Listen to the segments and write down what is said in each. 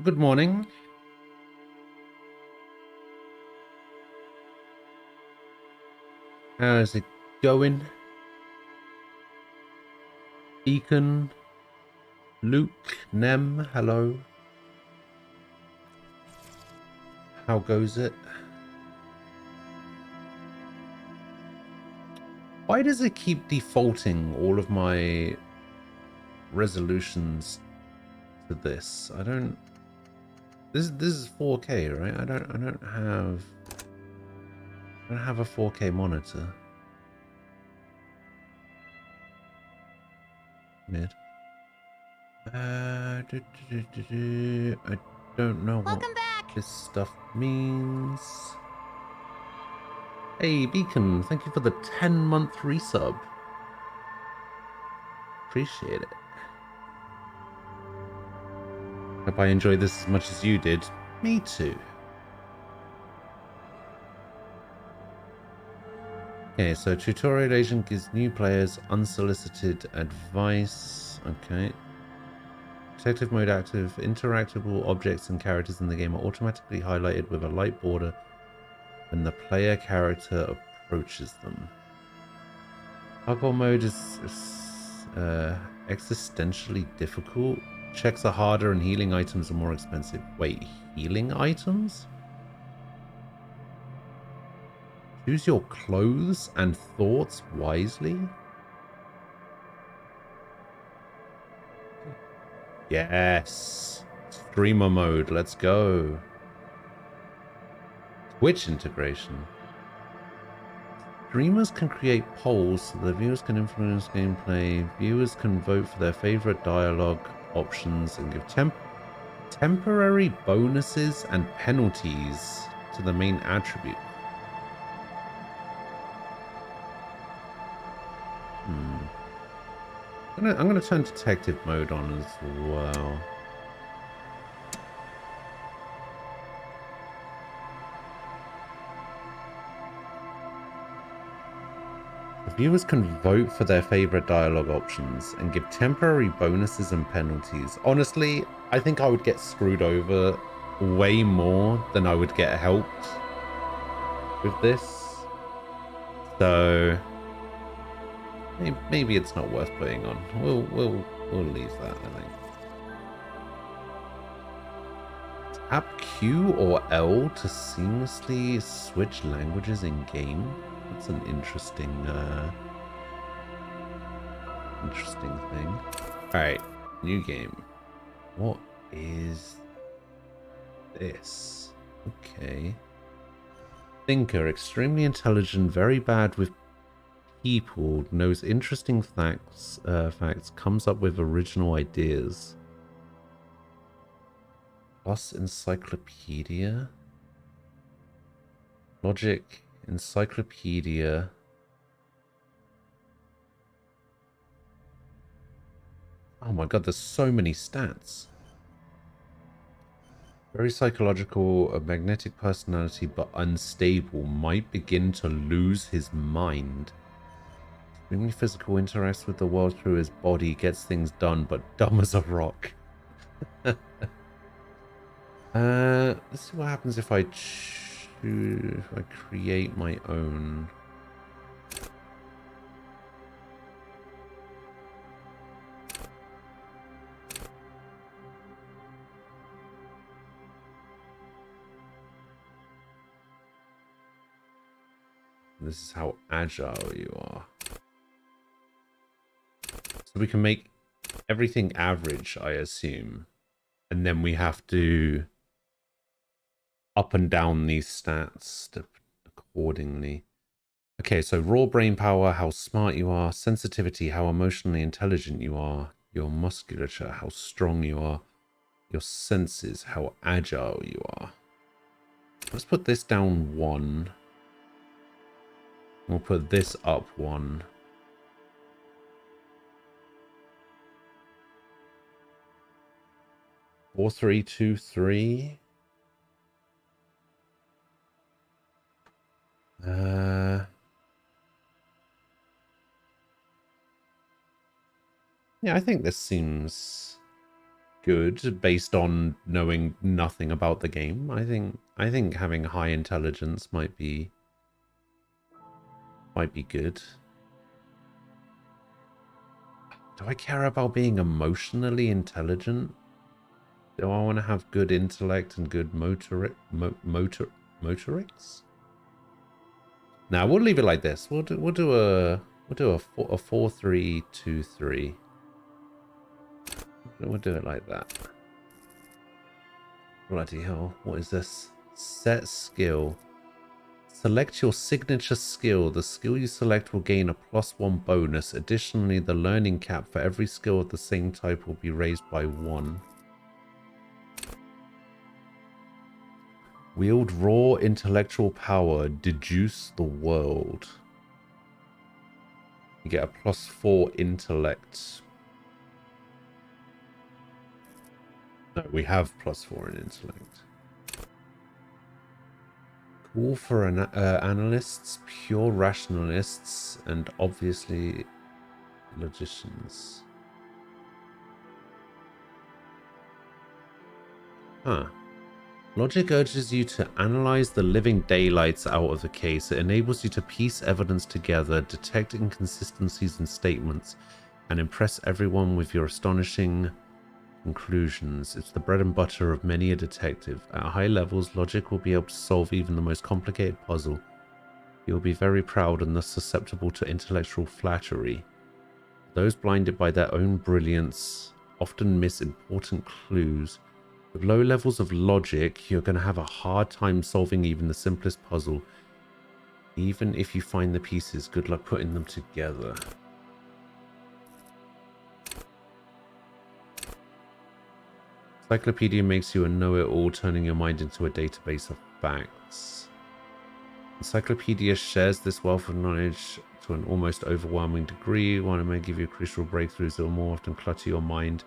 Good morning. How's it going? Beacon, Luke, Nem, hello. How goes it? Why does it keep defaulting all of my resolutions to this? I don't. This is 4K, right? I don't have a 4K monitor. Weird. I don't know what Welcome back. this stuff means. Hey, Beacon, thank you for the 10-month resub. Appreciate it. Hope I enjoyed this as much as you did. Me too. Okay, so tutorial agent gives new players unsolicited advice. Okay. Detective mode active. Interactable objects and characters in the game are automatically highlighted with a light border when the player character approaches them. Hardcore mode is existentially difficult. Checks are harder and healing items are more expensive. Wait, healing items? Choose your clothes and thoughts wisely? Yes. Streamer mode, let's go. Twitch integration. Streamers can create polls so the viewers can influence gameplay. Viewers can vote for their favorite dialogue options and give temporary bonuses and penalties to the main attribute. I'm gonna turn detective mode on as well. The viewers can vote for their favorite dialogue options and give temporary bonuses and penalties. Honestly, I think I would get screwed over way more than I would get helped with this. So maybe it's not worth putting on. We'll leave that, I think. Tap Q or L to seamlessly switch languages in game. That's an interesting thing. All right, new game. What is this? Okay. Thinker, extremely intelligent, very bad with people, knows interesting facts, comes up with original ideas. Plus encyclopedia. Logic, encyclopedia. Oh my god, there's so many stats. Very psychological, a magnetic personality, but unstable. Might begin to lose his mind. Extremely physical, interacts with the world through his body, gets things done, but dumb as a rock. Let's see what happens if I create my own. This is how agile you are. So we can make everything average, I assume. And then we have to up and down these stats accordingly. Okay, so raw brain power, how smart you are. Sensitivity, how emotionally intelligent you are. Your musculature, how strong you are. Your senses, how agile you are. Let's put this down 1. We'll put this up 1. Four, 3, 2, 3. Yeah, I think this seems good based on knowing nothing about the game. I think having high intelligence might be good. Do I care about being emotionally intelligent? Do I want to have good intellect and good motorics? Now we'll leave it like this. We'll do a 4-3-2-3. We'll do it like that. Bloody hell! What is this? Set skill. Select your signature skill. The skill you select will gain a +1 bonus. Additionally, the learning cap for every skill of the same type will be raised by 1. Wield raw intellectual power. Deduce the world. You get a +4 intellect. No, we have +4 in intellect. Cool for analysts, pure rationalists, and obviously logicians. Huh. Logic urges you to analyze the living daylights out of the case. It enables you to piece evidence together, detect inconsistencies in statements, and impress everyone with your astonishing conclusions. It's the bread and butter of many a detective. At high levels, logic will be able to solve even the most complicated puzzle. You'll be very proud and thus susceptible to intellectual flattery. Those blinded by their own brilliance often miss important clues. With low levels of logic, you're going to have a hard time solving even the simplest puzzle. Even if you find the pieces, good luck putting them together. Encyclopedia makes you a know-it-all, turning your mind into a database of facts. Encyclopedia shares this wealth of knowledge to an almost overwhelming degree. While it may give you crucial breakthroughs, it will more often clutter your mind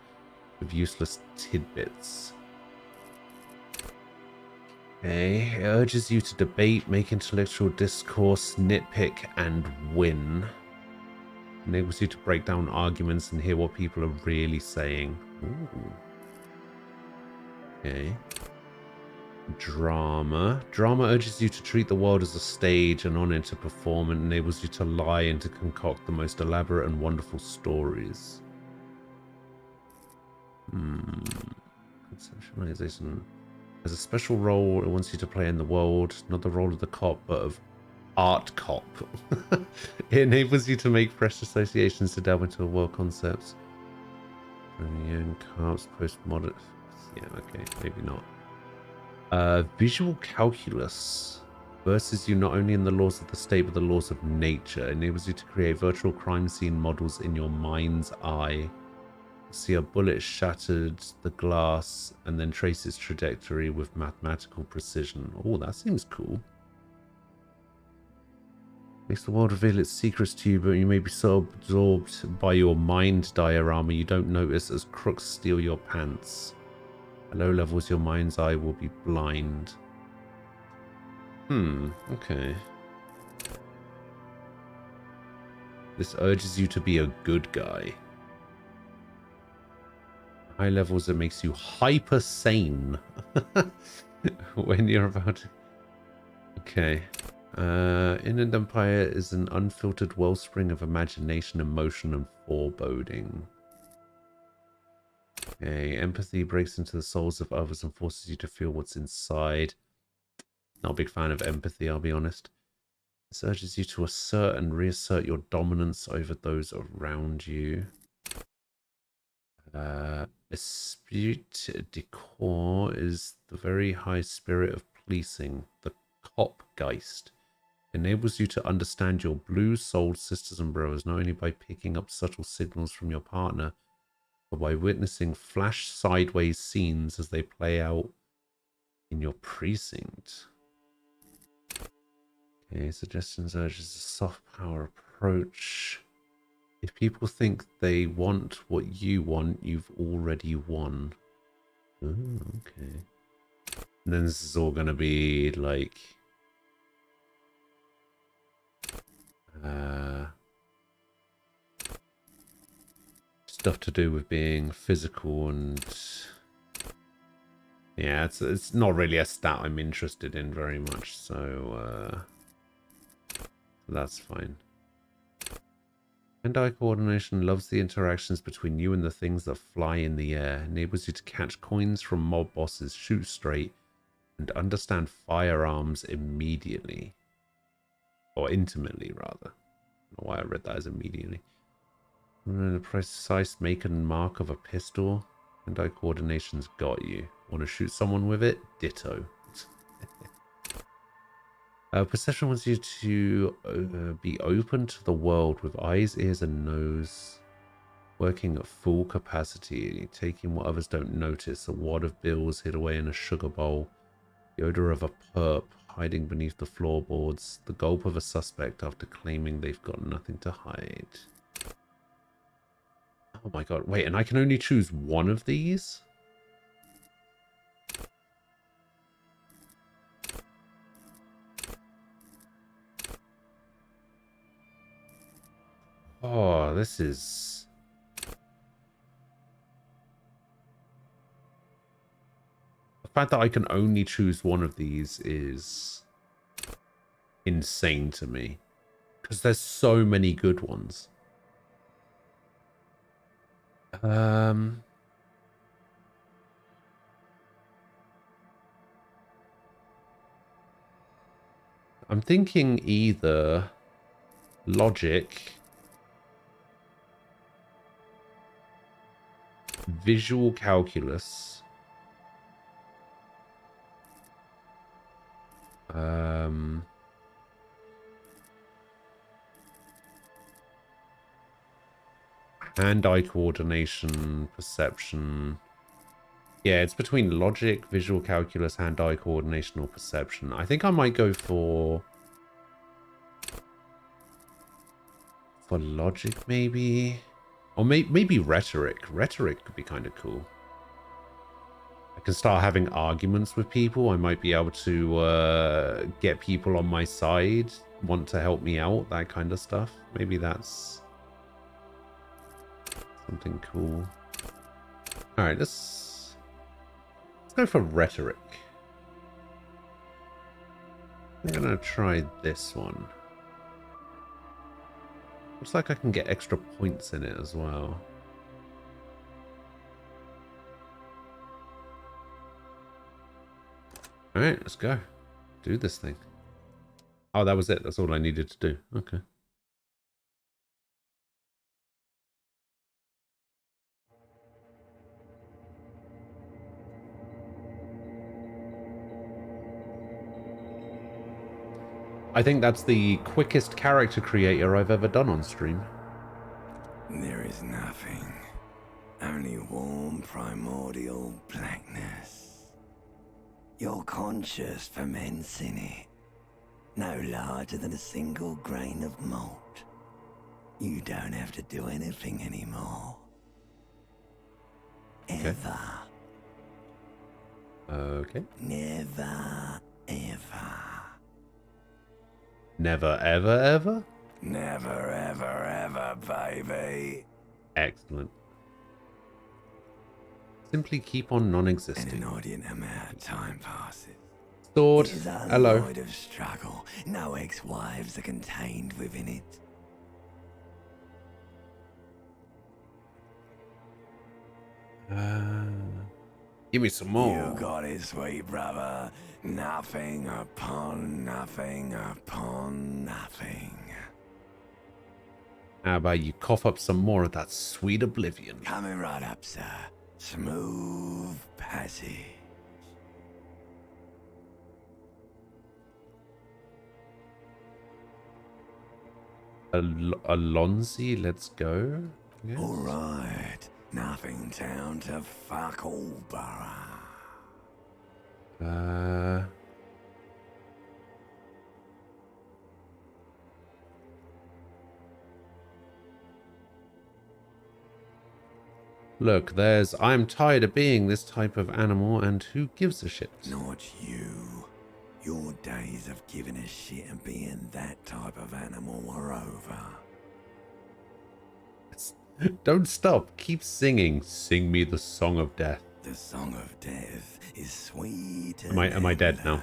with useless tidbits. Okay, it urges you to debate, make intellectual discourse, nitpick, and win. Enables you to break down arguments and hear what people are really saying. Ooh. Okay. Drama. Drama urges you to treat the world as a stage and on it to perform, and enables you to lie and to concoct the most elaborate and wonderful stories. Conceptualization. Has a special role it wants you to play in the world, not the role of the cop, but of art cop. It enables you to make fresh associations to delve into world concepts. Young cops, postmodern. Yeah, okay, maybe not. Visual calculus versus you not only in the laws of the state but the laws of nature. It enables you to create virtual crime scene models in your mind's eye. See a bullet shattered the glass and then trace its trajectory with mathematical precision. Oh, that seems cool. Makes the world reveal its secrets to you, but you may be so absorbed by your mind diorama you don't notice as crooks steal your pants. At low levels, your mind's eye will be blind. Okay. This urges you to be a good guy. High levels, it makes you hyper sane when you're about to... Okay. Inland Empire is an unfiltered wellspring of imagination, emotion, and foreboding. Okay. Empathy breaks into the souls of others and forces you to feel what's inside. Not a big fan of empathy, I'll be honest. This urges you to assert and reassert your dominance over those around you. Esprit de corps is the very high spirit of policing. The Copgeist enables you to understand your blue-souled sisters and brothers not only by picking up subtle signals from your partner, but by witnessing flash sideways scenes as they play out in your precinct. Okay, suggestions urges a soft power approach. If people think they want what you want, you've already won. Oh, okay. And then this is all going to be like... stuff to do with being physical and Yeah, it's not really a stat I'm interested in very much, so that's fine. Hand-eye coordination loves the interactions between you and the things that fly in the air. Enables you to catch coins from mob bosses, shoot straight, and understand firearms immediately. Or intimately, rather. I don't know why I read that as immediately. The precise make and mark of a pistol. Hand-eye coordination's got you. Want to shoot someone with it? Ditto. Perception wants you to be open to the world with eyes, ears, and nose. Working at full capacity. Taking what others don't notice. A wad of bills hid away in a sugar bowl. The odor of a perp hiding beneath the floorboards. The gulp of a suspect after claiming they've got nothing to hide. Oh my god. Wait, and I can only choose one of these? Oh, this is... The fact that I can only choose one of these is insane to me. Because there's so many good ones. I'm thinking either logic, visual calculus, hand-eye coordination, perception. Yeah, it's between logic, visual calculus, hand-eye coordination, or perception. I think I might go for logic, maybe. Or maybe rhetoric. Rhetoric could be kind of cool. I can start having arguments with people. I might be able to get people on my side, want to help me out, that kind of stuff. Maybe that's something cool. Alright, let's go for rhetoric. I'm gonna try this one. Looks like I can get extra points in it as well. Alright, let's go. Do this thing. Oh, that was it. That's all I needed to do. Okay. I think that's the quickest character creator I've ever done on stream. There is nothing. Only warm primordial blackness. You're conscious ferments in it. No larger than a single grain of malt. You don't have to do anything anymore. Ever. Okay. Never, ever. Never, ever, ever? Never, ever, ever, baby. Excellent. Simply keep on non-existing. An inordinate amount of time passes. Sword. It is Hello. unvoid of struggle. No ex-wives are contained within it. Give me some more. You got it, sweet brother. Nothing upon nothing upon nothing. How about you cough up some more of that sweet oblivion? Coming right up, sir. Smooth passage. Alonzi, let's go. Yes. All right. Nothing down to fuck all, borough. Look, there's I'm tired of being this type of animal, and who gives a shit? Not you. Your days of giving a shit and being that type of animal are over. Don't stop. Keep singing. Sing me the song of death. The song of death is sweet Am I dead now?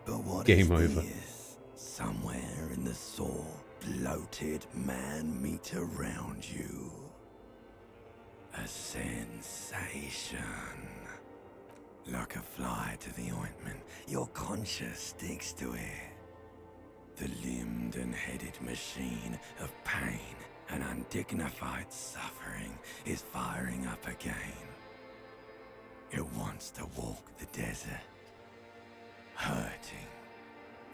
But what is Game over. this? Somewhere in the sore, bloated man meat around you. A sensation. Like a fly to the ointment, your conscience sticks to it. The limbed and headed machine of pain and undignified suffering is firing up again. It wants to walk the desert, hurting,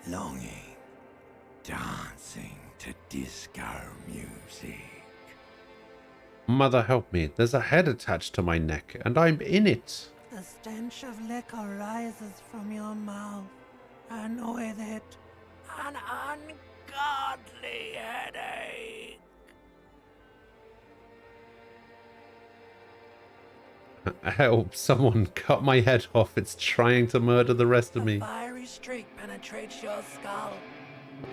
longing, dancing to disco music. Mother help me. There's a head attached to my neck, and I'm in it. The stench of liquor rises from your mouth, and with it, an ungodly headache. Help, someone cut my head off. It's trying to murder the rest of A me. fiery streak penetrates your skull,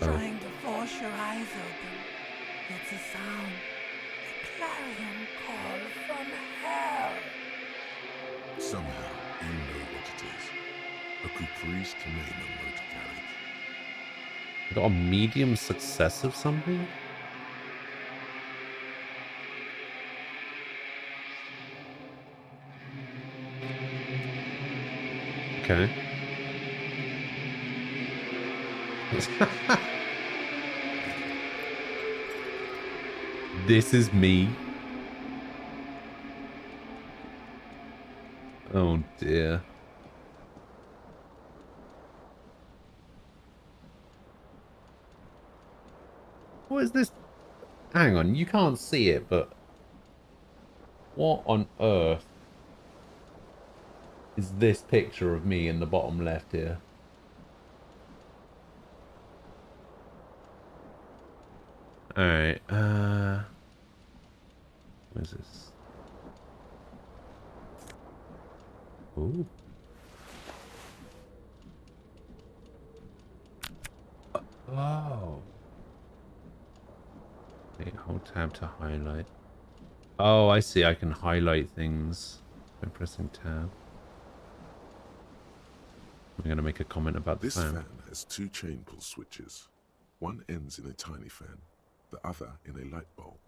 trying to force your eyes open. It's a sound, a clarion call from hell. Somehow, you know what it is. A caprice to name a motor carriage. I got a medium success of something? Okay. This is me. Oh dear. What is this? Hang on, you can't see it, but what on earth is this picture of me in the bottom left here? Alright, what is this? Ooh. Oh. Okay, hold tab to highlight. Oh, I see. I can highlight things by pressing tab. I'm going to make a comment about This the fan. fan has two chain pull switches. One ends in a tiny fan, the other in a light bulb.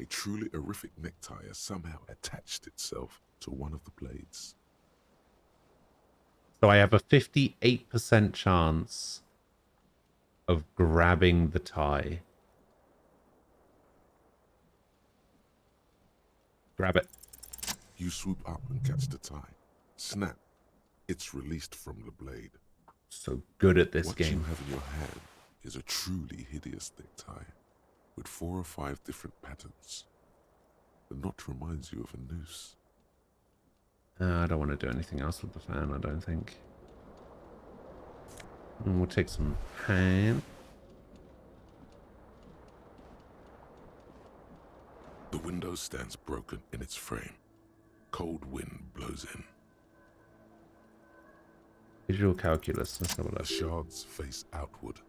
A truly horrific necktie has somehow attached itself to one of the blades. So I have a 58% chance of grabbing the tie. Grab it. You swoop up and catch the tie. Snap. It's released from the blade. So good at this What game. you have in your hand is a truly hideous necktie with 4 or 5 different patterns. The knot reminds you of a noose. I don't want to do anything else with the fan, I don't think. And we'll take some paint. The window stands broken in its frame. Cold wind blows in. Visual calculus. Let's have a The look. shards face outward.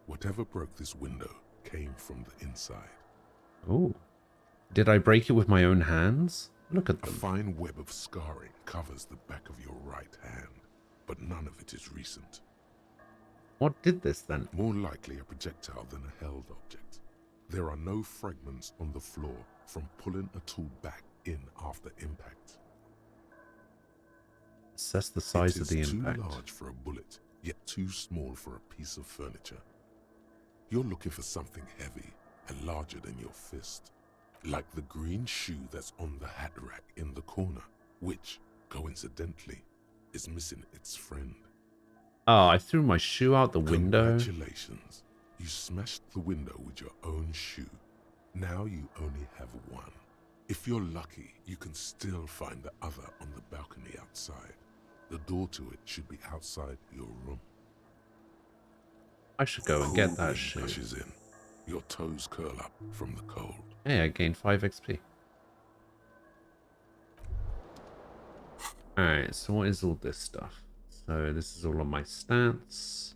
Whatever broke this window came from the inside. Oh. Did I break it with my own hands? Look at A them. fine web of scarring covers the back of your right hand, but none of it is recent. What did this then? More likely a projectile than a held object. There are no fragments on the floor from pulling a tool back in after impact. Assess the size of the It is impact. too large for a bullet, yet too small for a piece of furniture. You're looking for something heavy and larger than your fist. Like the green shoe that's on the hat rack in the corner, which, coincidentally, is missing its friend. Oh, I threw my shoe out the window. Congratulations. You smashed the window with your own shoe. Now you only have one. If you're lucky, you can still find the other on the balcony outside. The door to it should be outside your room. I should go and get Cool that wind shoe. pushes in. Your toes curl up from the cold. Hey, I gained 5 XP. Alright, so what is all this stuff? So this is all of my stats.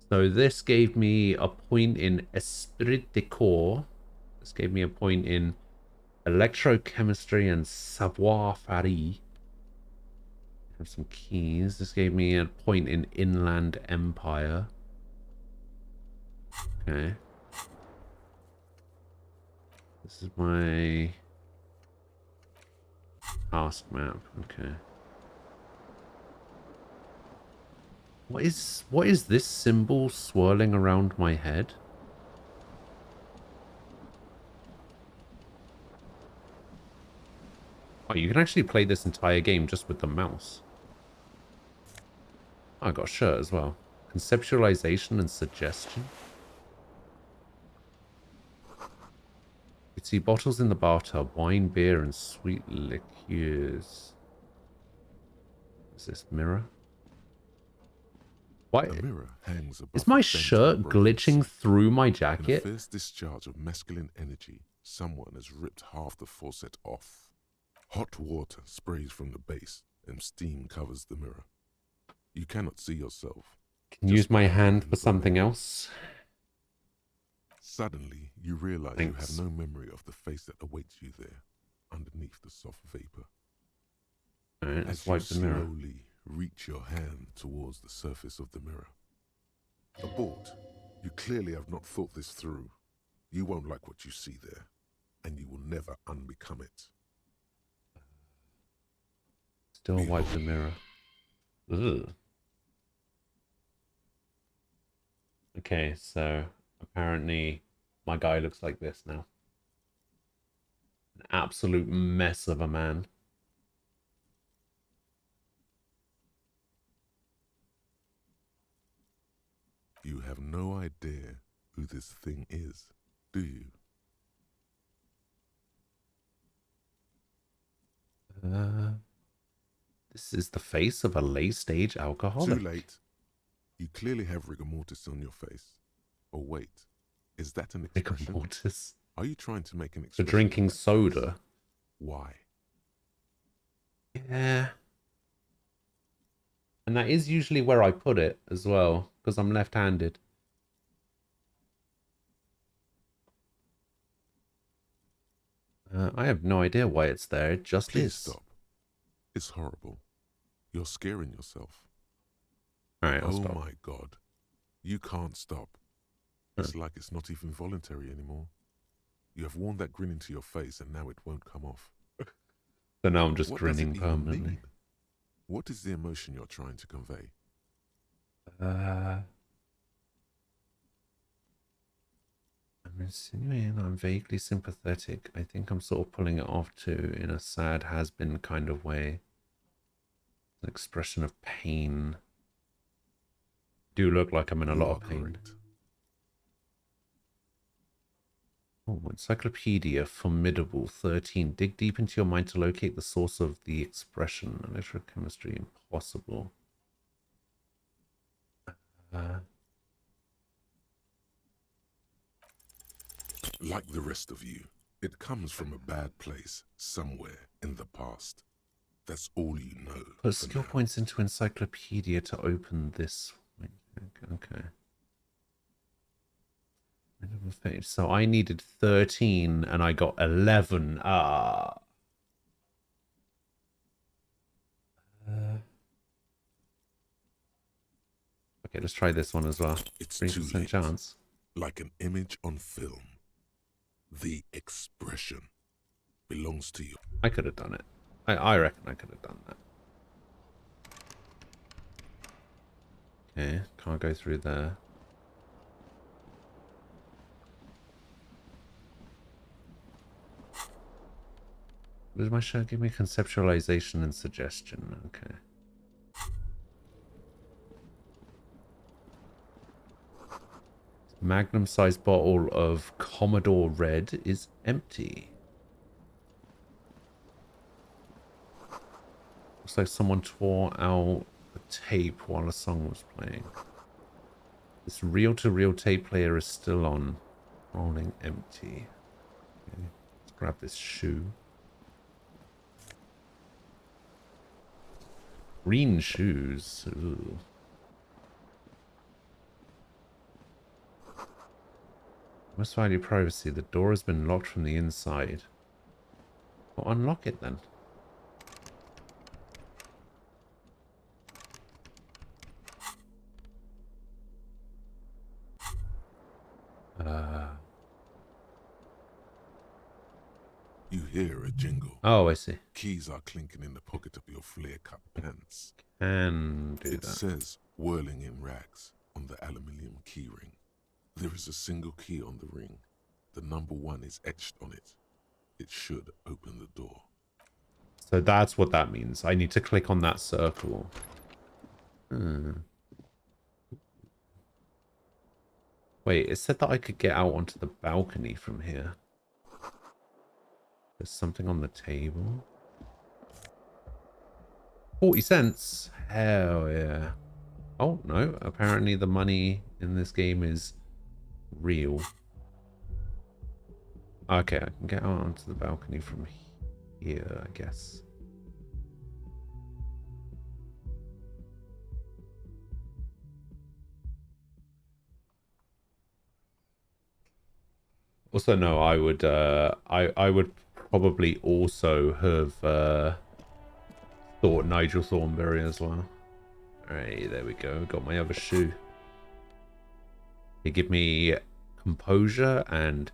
So this gave me a point in Esprit de Corps. This gave me a point in Electrochemistry and savoir-faire. Have some keys. This gave me a point in Inland Empire. Okay. This is my task map. Okay. What is this symbol swirling around my head? Oh, you can actually play this entire game just with the mouse. Oh, I got a shirt as well. Conceptualization and suggestion. You can see bottles in the bathtub, wine, beer, and sweet liqueurs. Is this mirror? Why A mirror hangs above is my a bent shirt and broken glitching sink. through my In a jacket? fierce discharge of masculine energy, someone has ripped half the faucet off. Hot water sprays from the base, and steam covers the mirror. You cannot see yourself. Can just use my by hand hand for something burning. else. Suddenly, you realize you Thanks. have no memory of the face that awaits you there, underneath the soft vapor. Alright, As let's you wipe the mirror. slowly reach your hand towards the surface of the mirror. Abort. You clearly have not thought this through. You won't like what you see there, and you will never unbecome it. Still wipe the mirror. Ugh. Okay, so apparently my guy looks like this now. An absolute mess of a man. You have no idea who this thing is, do you? This is the face of a late-stage alcoholic. Too late. You clearly have rigor mortis on your face. Oh wait, is that an Rigor expression? mortis. Are you trying to make an For expression? drinking of that face? soda. Why? Yeah. And that is usually where I put it as well, because I'm left-handed. I have no idea why it's there. It just Please is. stop. It's horrible. You're scaring yourself. Alright, I'll Oh stop. my god. You can't stop. It's like it's not even voluntary anymore. You have worn that grin into your face and now it won't come off. So now I'm just What does it grinning even permanently. mean? What is the emotion you're trying to convey? I'm insinuating I'm vaguely sympathetic. I think I'm sort of pulling it off too, in a sad has-been kind of way. An expression of pain. Do look like I'm in a You lot are of pain. correct. Oh, encyclopedia, formidable, 13. Dig deep into your mind to locate the source of the expression. Electrochemistry, impossible. Like the rest of you, it comes from a bad place somewhere in the past. That's all you know. Put for skill now. points into encyclopedia to open this. Okay. So I needed 13 and I got 11. Okay, let's try this one as well. It's too 3% late. chance. Like an image on film. The expression belongs to you. I could have done it. I reckon I could have done that. Okay, can't go through there. What did my show give me? Conceptualization and suggestion. Okay. Magnum-sized bottle of Commodore Red is empty. Looks like someone tore out the tape while a song was playing. This reel-to-reel tape player is still on. Rolling empty. Okay. Let's grab this shoe. Green shoes. Ooh. Must value privacy. The door has been locked from the inside. Well, unlock it then. You hear a jingle. Oh, I see. Keys are clinking in the pocket of your flare-cut pants. Can do It that. says, whirling in rags, on the aluminium key ring. There is a single key on the ring. The number 1 is etched on it. It should open the door. So that's what that means. I need to click on that circle. Wait, it said that I could get out onto the balcony from here. There's something on the table. 40 cents? Hell yeah. Oh, no. Apparently the money in this game is real. Okay, I can get out onto the balcony from here, I guess. Also, no, I would probably also have thought Nigel Thornberry as well. Alright, there we go. Got my other shoe. They give me composure and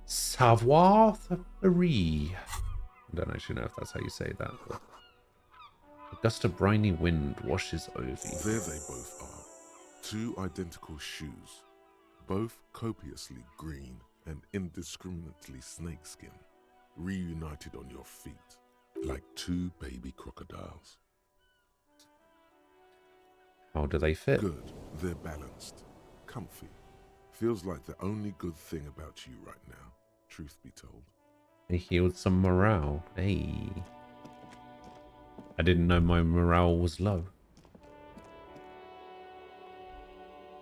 savoir-faire. I don't actually know if that's how you say that. But a gust of briny wind washes over you. There they both are. 2 identical shoes. Both copiously green and indiscriminately snakeskin. Reunited on your feet. Like 2 baby crocodiles. How do they fit? Good. They're balanced. Comfy. Feels like the only good thing about you right now, truth be told. They healed some morale. Hey. I didn't know my morale was low.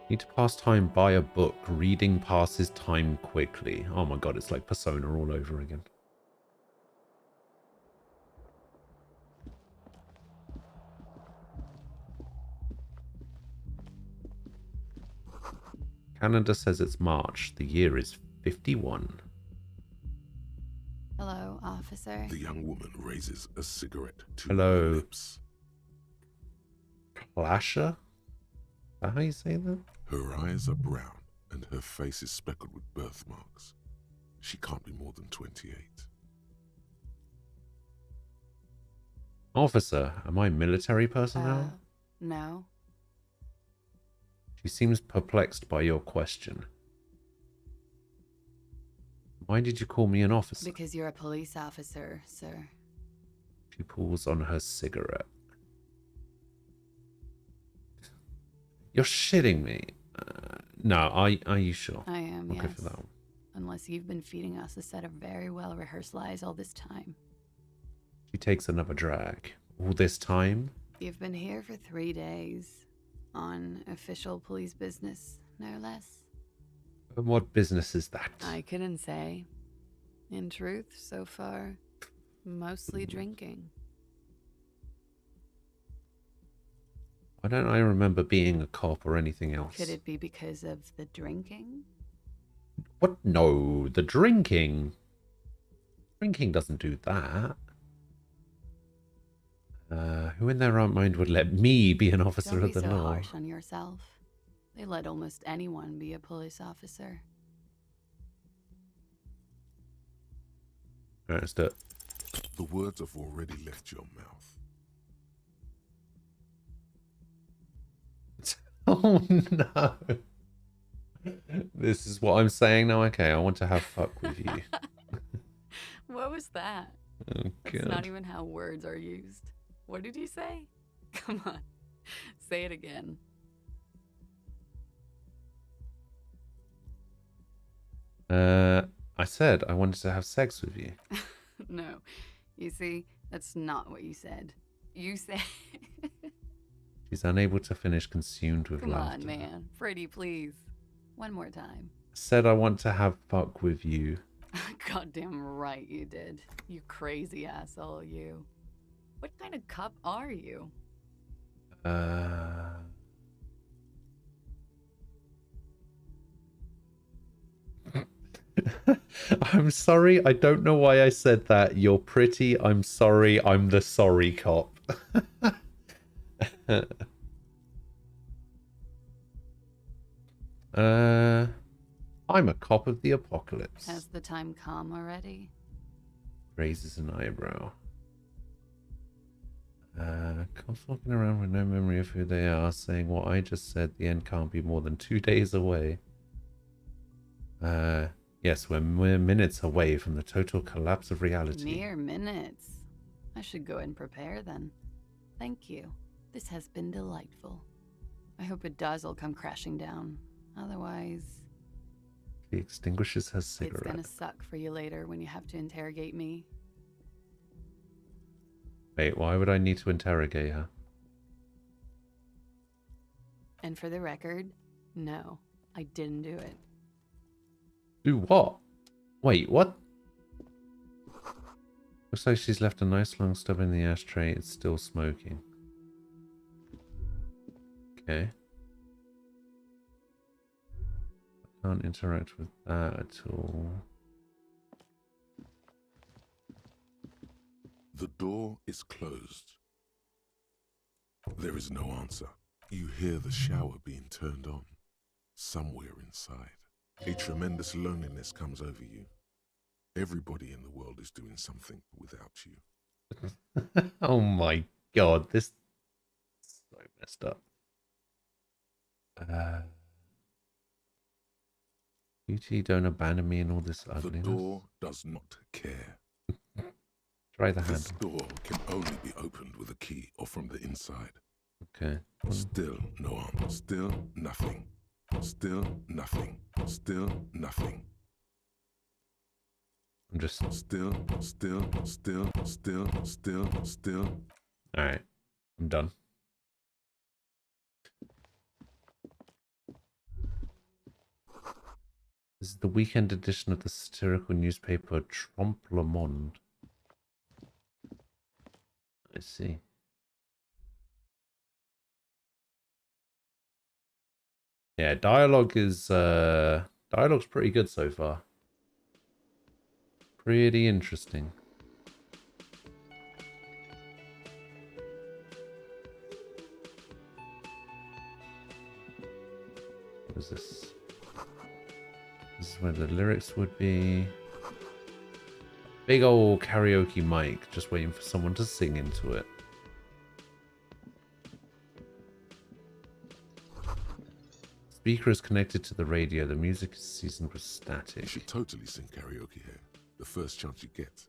Need to pass time by a book. Reading passes time quickly. Oh my god, it's like Persona all over again. Canada says it's March. The year is 51. Hello, officer. The young woman raises a cigarette to Hello. her lips. Plasha? Is that how you say that? Her eyes are brown and her face is speckled with birthmarks. She can't be more than 28. Officer, am I military personnel? No. She seems perplexed by your question. Why did you call me an officer? Because you're a police officer, sir. She pulls on her cigarette. You're shitting me. No, are you sure? I am, Okay yes. for that one. Unless you've been feeding us a set of very well-rehearsed lies all this time. She takes another drag. All this time? You've been here for 3 days. On official police business, no less. And what business is that? I couldn't say. In truth, so far, mostly drinking. Why don't I remember being a cop or anything else? Could it be because of the drinking? What? No, the drinking. Drinking doesn't do that. Who in their right mind would let me be an officer Don't of be the so law? harsh on yourself. They let almost anyone be a police officer. Alright, let's do it. The words have already left your mouth. Oh no. This is what I'm saying now. Okay, I want to have fuck with you. What was that? Oh That's not god. even how words are used. What did you say? Come on. Say it again. I said I wanted to have sex with you. No. You see, that's not what you said. You said... She's unable to finish, consumed with Come laughter. on, man. Pretty, please. One more time. Said I want to have fuck with you. Goddamn right you did. You crazy asshole, you. What kind of cop are you? I'm sorry. I don't know why I said that. You're pretty. I'm sorry. I'm the sorry cop. I'm a cop of the apocalypse. Has the time come already? Raises an eyebrow. Cops walking around with no memory of who they are, saying what I just said. The end can't be more than 2 days away. Yes, we're mere minutes away from the total collapse of reality. Mere minutes. I should go and prepare then. Thank you. This has been delightful. I hope it does all come crashing down. Otherwise, She extinguishes her cigarette. it's gonna suck for you later when you have to interrogate me. Wait, why would I need to interrogate her? And for the record, no, I didn't do it. Do what? Wait, what? Looks like she's left a nice long stub in the ashtray. It's still smoking. Okay. Can't interact with that at all. The door is closed. There is no answer. You hear the shower being turned on. Somewhere inside, a tremendous loneliness comes over you. Everybody in the world is doing something without you. Oh my god, this is so messed up. Beauty, don't abandon me in all this The ugliness. door does not care. Try the This handle. door can only be opened with a key or from the inside. Okay. Still no answer. Still nothing. Still nothing. Still nothing. I'm just... Still. Alright. I'm done. This is the weekend edition of the satirical newspaper Trompe le Monde. I see. Yeah, dialogue's pretty good so far. Pretty interesting. What is this? This is where the lyrics would be. Big old karaoke mic, just waiting for someone to sing into it. Speaker is connected to the radio. The music is seasoned with You static. should totally sing karaoke here. The first chance you get.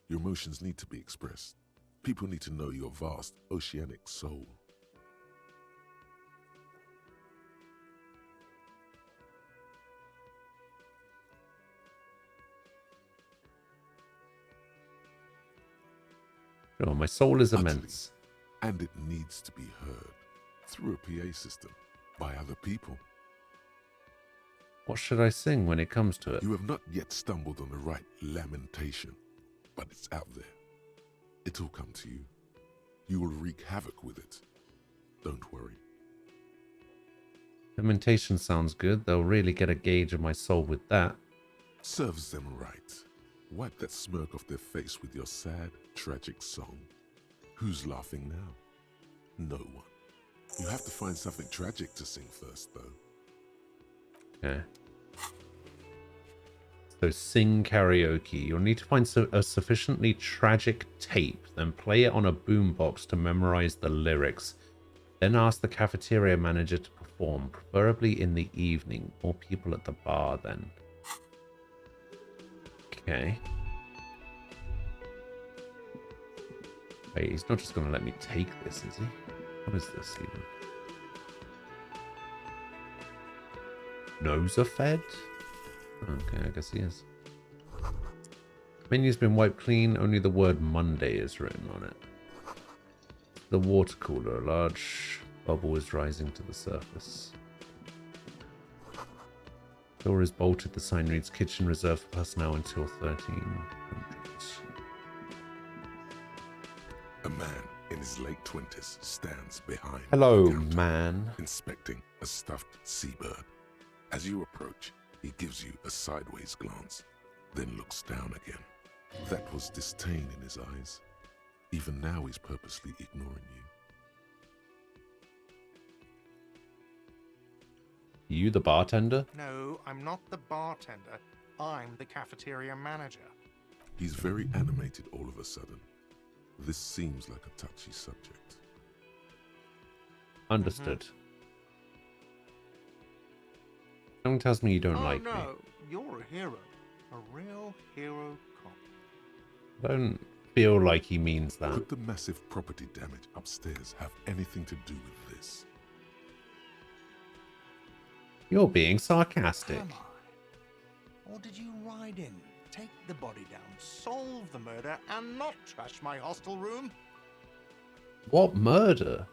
Your emotions need to be expressed. People need to know your vast oceanic soul. Sure, my soul is Utterly. immense. And it needs to be heard through a PA system by other people. What should I sing when it comes to it? You have not yet stumbled on the right lamentation, but it's out there. It'll come to you. You will wreak havoc with it. Don't worry. Lamentation sounds good. They'll really get a gauge of my soul with that. Serves them right. Wipe that smirk off their face with your sad, tragic song. Who's laughing now? No one. You have to find something tragic to sing first, though. Okay. So sing karaoke. You'll need to find a sufficiently tragic tape, then play it on a boombox to memorize the lyrics. Then ask the cafeteria manager to perform, preferably in the evening. More people at the bar then. Okay. Wait, he's not just going to let me take this, is he? What is this even? Nose are fed? Okay, I guess he is. Menu's been wiped clean, only the word Monday is written on it. The water cooler, a large bubble is rising to the surface. Door is bolted, the sign reads kitchen reserved for personnel until 1300. A man in his late 20s stands behind Hello, the counter, man. inspecting a stuffed seabird. As you approach, he gives you a sideways glance, then looks down again. That was disdain in his eyes. Even now he's purposely ignoring you. You the bartender? No, I'm not the bartender. I'm the cafeteria manager. He's very animated all of a sudden. This seems like a touchy subject. Understood. Something tells me you don't Oh like no, me. you're a hero. A real hero cop. I don't feel like he means that. Could the massive property damage upstairs have anything to do with this? You're being sarcastic. Am I? Or did you ride in, take the body down, solve the murder, and not trash my hostel room? What murder?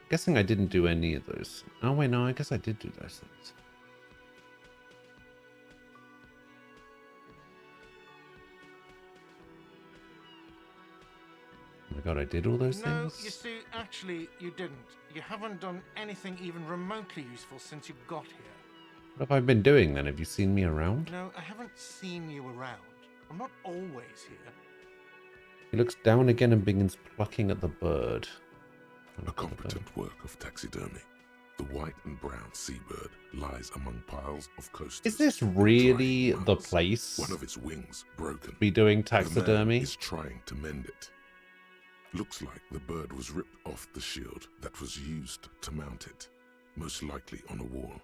Guessing I didn't do any of those. Oh wait, no, I guess I did do those things. Oh my god, I did all those No, things? you see, actually, you didn't. You haven't done anything even remotely useful since you got here. What have I been doing then? Have you seen me around? No, I haven't seen you around. I'm not always here. He looks down again and begins plucking at the bird. A competent work of taxidermy. The white and brown seabird lies among piles of coasters. Is this really drying the muds. place One of its wings broken. to be doing The man taxidermy? is trying to mend it. Looks like the bird was ripped off the shield that was used to mount it, most likely on a wall.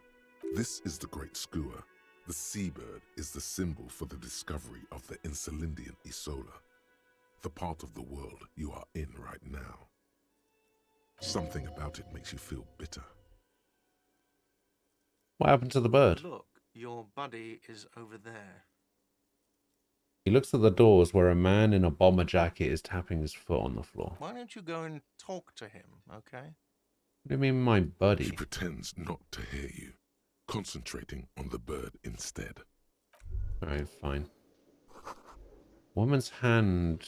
This is the great skua. The seabird is the symbol for the discovery of the Insulindian Isola, the part of the world you are in right now. Something about it makes you feel bitter. What happened to the bird? Look, your buddy is over there. He looks at the doors where a man in a bomber jacket is tapping his foot on the floor. Why don't you go and talk to him, okay? What do you mean, my He buddy? pretends not to hear you, concentrating on the bird instead. Alright, fine. Woman's hand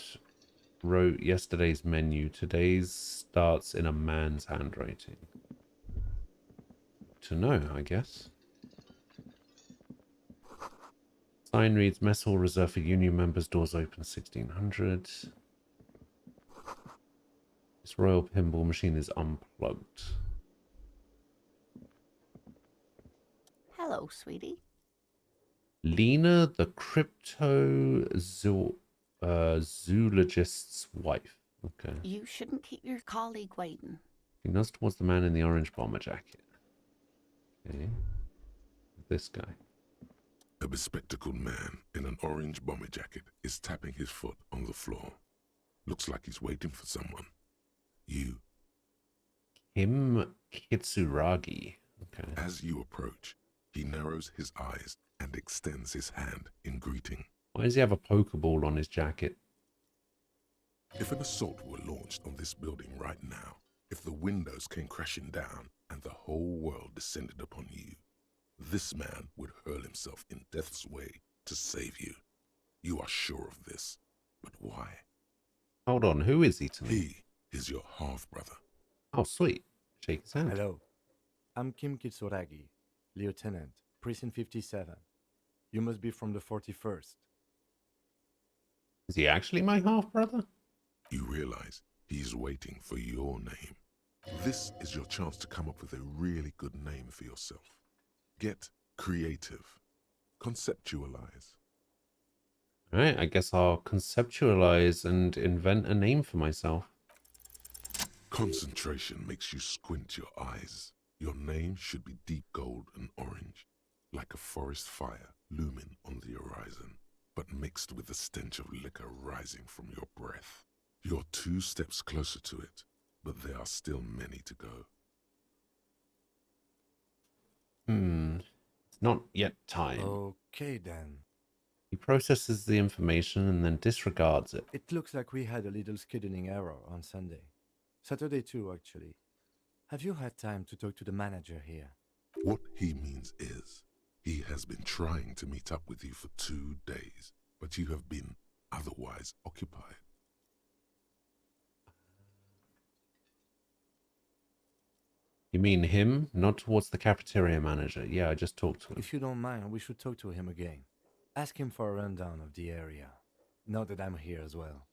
wrote yesterday's menu. Today's starts in a man's handwriting. To know, I guess. Sign reads, mess hall reserved for union members, doors open 1600. This royal pinball machine is unplugged. Hello, sweetie. Lena, the zoologist's wife. Okay. You shouldn't keep your colleague waiting. He nods towards the man in the orange bomber jacket. Okay. This guy. A bespectacled man in an orange bomber jacket is tapping his foot on the floor. Looks like he's waiting for someone. You. Kim Kitsuragi. Okay. As you approach, he narrows his eyes and extends his hand in greeting. Why does he have a Pokeball on his jacket? If an assault were launched on this building right now, if the windows came crashing down and the whole world descended upon you, this man would hurl himself in death's way to save you. You are sure of this, but why? Hold on, who is he to me? He is your half-brother. Oh, sweet. Shake his hand. Hello. I'm Kim Kitsuragi, Lieutenant, Precinct 57. You must be from the 41st. Is he actually my half-brother? You realize he's waiting for your name. This is your chance to come up with a really good name for yourself. Get creative. Conceptualize. Alright, I guess I'll conceptualize and invent a name for myself. Concentration makes you squint your eyes. Your name should be deep gold and orange, like a forest fire looming on the horizon, but mixed with the stench of liquor rising from your breath. You're 2 steps closer to it, but there are still many to go. It's not yet time. Okay then. He processes the information and then disregards it. It looks like we had a little scheduling error on Sunday. Saturday too, actually. Have you had time to talk to the manager here? What he means is, he has been trying to meet up with you for 2 days, but you have been otherwise occupied. He You mean him? Not towards the cafeteria manager. Yeah, I just talked to him. If you don't mind, we should talk to him again. Ask him for a rundown of the area. Now that I'm here as well.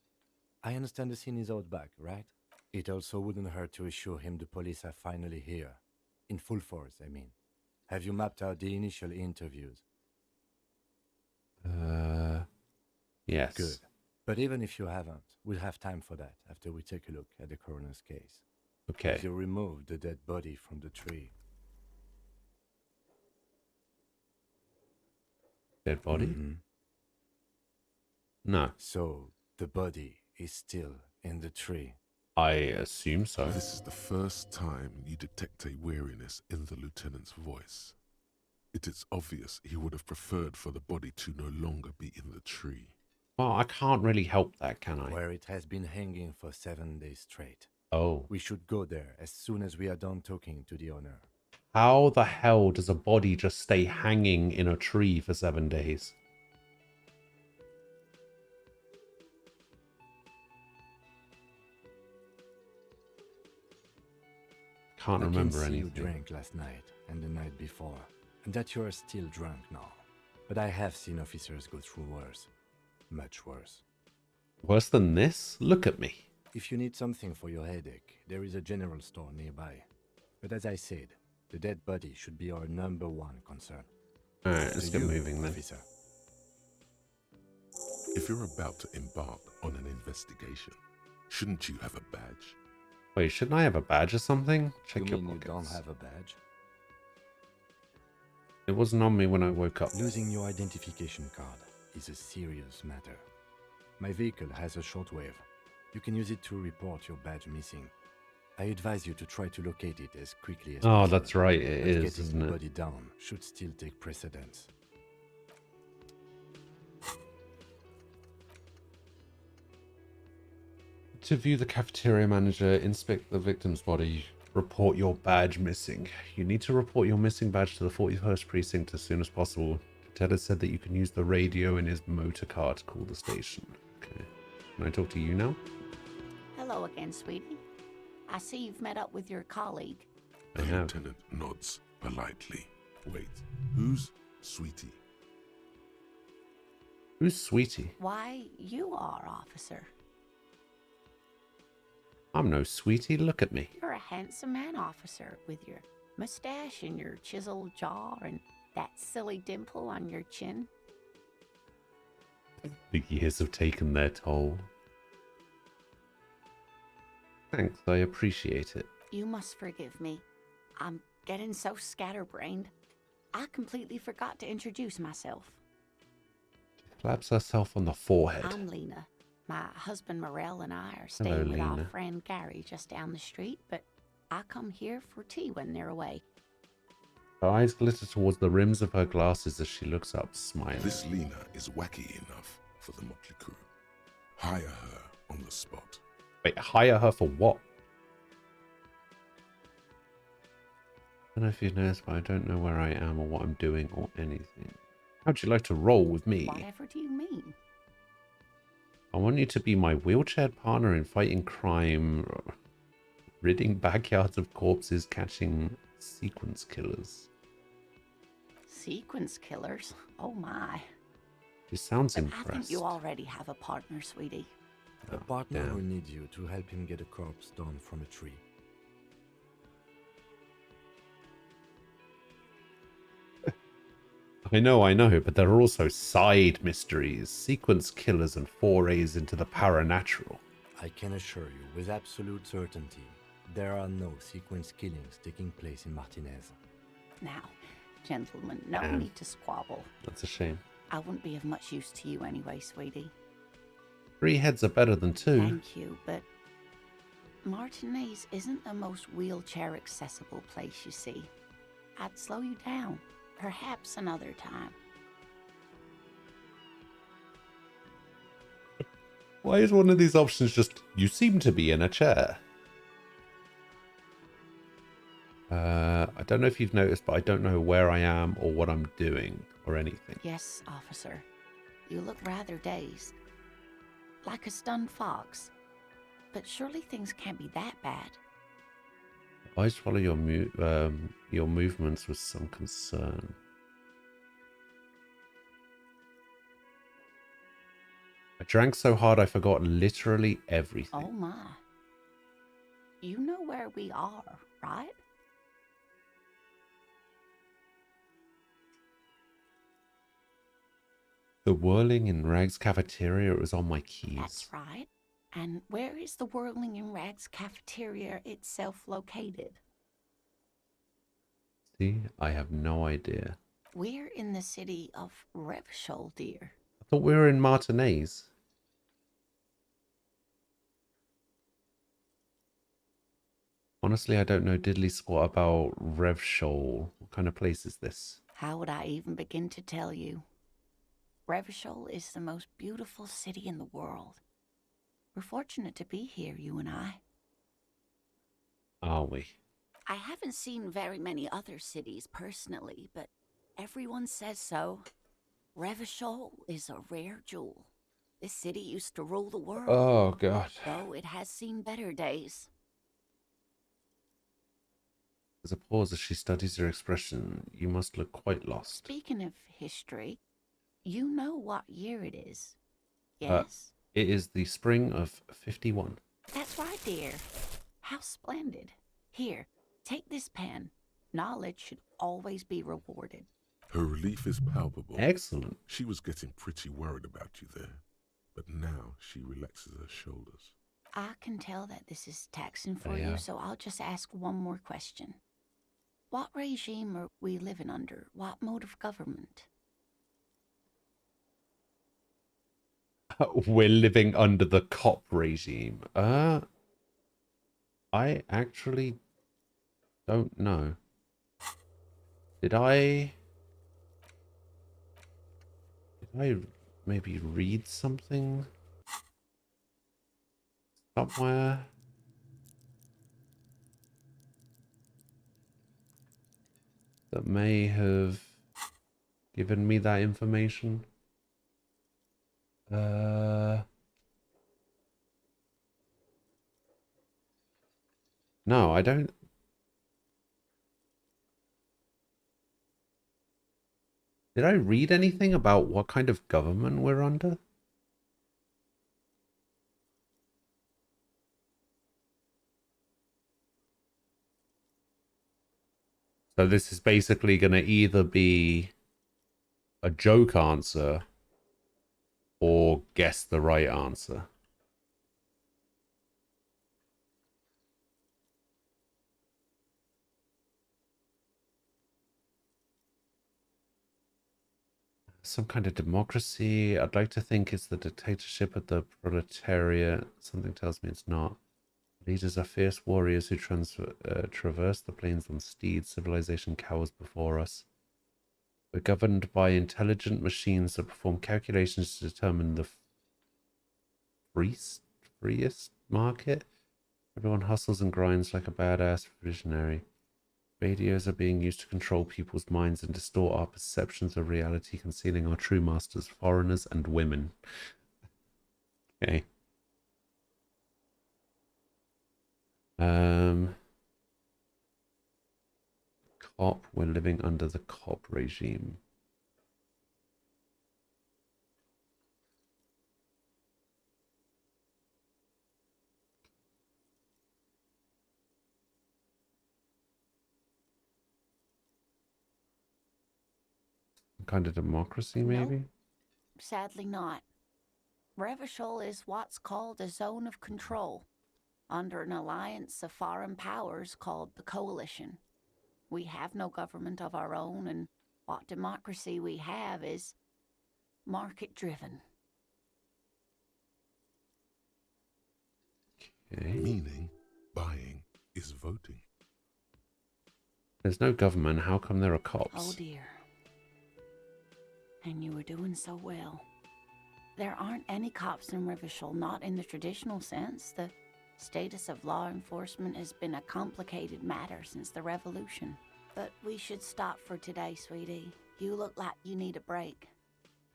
I understand the scene is out back, right? It also wouldn't hurt to assure him the police are finally here. In full force, I mean. Have you mapped out the initial interviews? Yes. Good. But even if you haven't, we'll have time for that after we take a look at the coroner's case. Okay. Have you removed the dead body from the tree? Dead body? Mhm. No. So, the body is still in the tree. I assume so. This is the first time you detect a weariness in the lieutenant's voice. It is obvious he would have preferred for the body to no longer be in the tree. Well, I can't really help that, can I? Where it has been hanging for 7 days straight. Oh. We should go there as soon as we are done talking to the owner. How the hell does a body just stay hanging in a tree for 7 days? Can't remember I can see anything. you drank last night and the night before, and that you are still drunk now. But I have seen officers go through worse. Much worse. Worse than this? Look at me. If you need something for your headache, there is a general store nearby. But as I said, the dead body should be our #1 concern. Alright, let's get You, moving then. officer. If you're about to embark on an investigation, shouldn't you have a badge? Wait, shouldn't I have a badge or something? Check You your mean you pockets. don't have a badge? It wasn't on me when I woke up. Losing your identification card is a serious matter. My vehicle has a shortwave. You can use it to report your badge missing. I advise you to try to locate it as quickly as Oh, possible. that's right, it But is, getting isn't the it? body down should still take precedence. To view the cafeteria manager, inspect the victim's body, report your badge missing. You need to report your missing badge to the 41st precinct as soon as possible. Lieutenant said that you can use the radio in his motor car to call the station. Okay. Can I talk to you now? Hello again, sweetie. I see you've met up with your colleague. I The have. lieutenant nods politely. Wait, who's Sweetie? Who's Sweetie? Why, you are, officer. I'm no Sweetie, look at me. You're a handsome man, officer, with your mustache and your chiseled jaw and that silly dimple on your chin. The years have taken their toll. Thanks, I appreciate it. You must forgive me. I'm getting so scatterbrained. I completely forgot to introduce myself. Claps herself on the forehead. I'm Lena. My husband Morel and I are staying with our Lena. friend Gary just down the street, but I come here for tea when they're away. Her eyes glitter towards the rims of her glasses as she looks up, smiling. This Lena is wacky enough for the motley crew. Hire her on the spot. Wait, hire her for what? I don't know if you've noticed, but I don't know where I am or what I'm doing or anything. How'd you like to roll with me? Whatever do you mean? I want you to be my wheelchair partner in fighting crime, ridding backyards of corpses, catching sequence killers. Sequence killers? Oh my. She sounds But impressed. I think you already have a partner, sweetie. A partner damn. who needs you to help him get a corpse down from a tree. I know, but there are also side mysteries, sequence killers, and forays into the paranatural. I can assure you with absolute certainty, there are no sequence killings taking place in Martinez. Now, gentlemen, no Damn. need to squabble. That's a shame. I wouldn't be of much use to you anyway, sweetie. 3 heads are better than 2. Thank you, but Martinez isn't the most wheelchair accessible place, you see. I'd slow you down. Perhaps another time. Why is one of these options just, you seem to be in a chair? I don't know if you've noticed, but I don't know where I am or what I'm doing or anything. Yes, officer. You look rather dazed. Like a stunned fox. But surely things can't be that bad. Always follow your movements with some concern. I drank so hard I forgot literally everything. Oh my. You know where we are, right? The whirling in Rag's cafeteria, it was on my keys. That's right. And where is the Whirling in Rags cafeteria itself located? See, I have no idea. We're in the city of Revachol, dear. I thought we were in Martinez. Honestly, I don't know diddly squat about Revshol. What kind of place is this? How would I even begin to tell you? Revachol is the most beautiful city in the world. We're fortunate to be here, you and I. Are we? I haven't seen very many other cities personally, but everyone says so. Revachol is a rare jewel. This city used to rule the world. Oh, God. Though it has seen better days. There's a pause as she studies her expression. You must look quite lost. Speaking of history, you know what year it is, yes? It is the spring of 51. That's right, dear. How splendid. Here, take this pen. Knowledge should always be rewarded. Her relief is palpable. Excellent. She was getting pretty worried about you there, but now she relaxes her shoulders. I can tell that this is taxing for Yeah. you, so I'll just ask one more question. What regime are we living under? What mode of government? We're living under the cop regime. I actually don't know. Did I maybe read something somewhere? That may have given me that information? No, I don't. Did I read anything about what kind of government we're under? So this is basically going to either be a joke answer or guess the right answer. Some kind of democracy. I'd like to think it's the dictatorship of the proletariat. Something tells me it's not. Leaders are fierce warriors who traverse the plains on steeds. Civilization cowers before us. We're governed by intelligent machines that perform calculations to determine the freest market. Everyone hustles and grinds like a badass visionary. Radios are being used to control people's minds and distort our perceptions of reality, concealing our true masters, foreigners and women. Okay. Cop, we're living under the cop regime. Kind of democracy, maybe? Nope, sadly not. Revachol is what's called a zone of control, under an alliance of foreign powers called the Coalition. We have no government of our own, and what democracy we have is market-driven. Okay. Meaning, buying is voting. There's no government. How come there are cops? Oh dear. And you were doing so well. There aren't any cops in Revachol, not in the traditional sense. The status of law enforcement has been a complicated matter since the revolution. But we should stop for today, sweetie. You look like you need a break.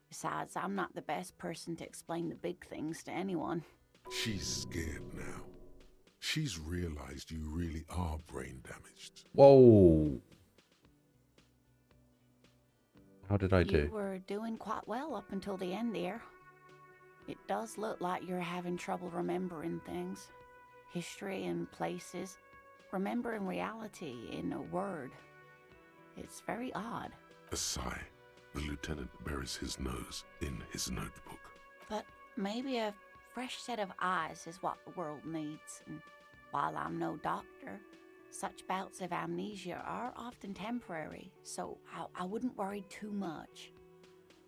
Besides, I'm not the best person to explain the big things to anyone. She's scared now. She's realized you really are brain damaged. Whoa. How did I do? You were doing quite well up until the end there. It does look like you're having trouble remembering things. History and places. Remembering reality in a word. It's very odd. A sigh. The lieutenant buries his nose in his notebook. But maybe a fresh set of eyes is what the world needs. And while I'm no doctor, such bouts of amnesia are often temporary, so I wouldn't worry too much.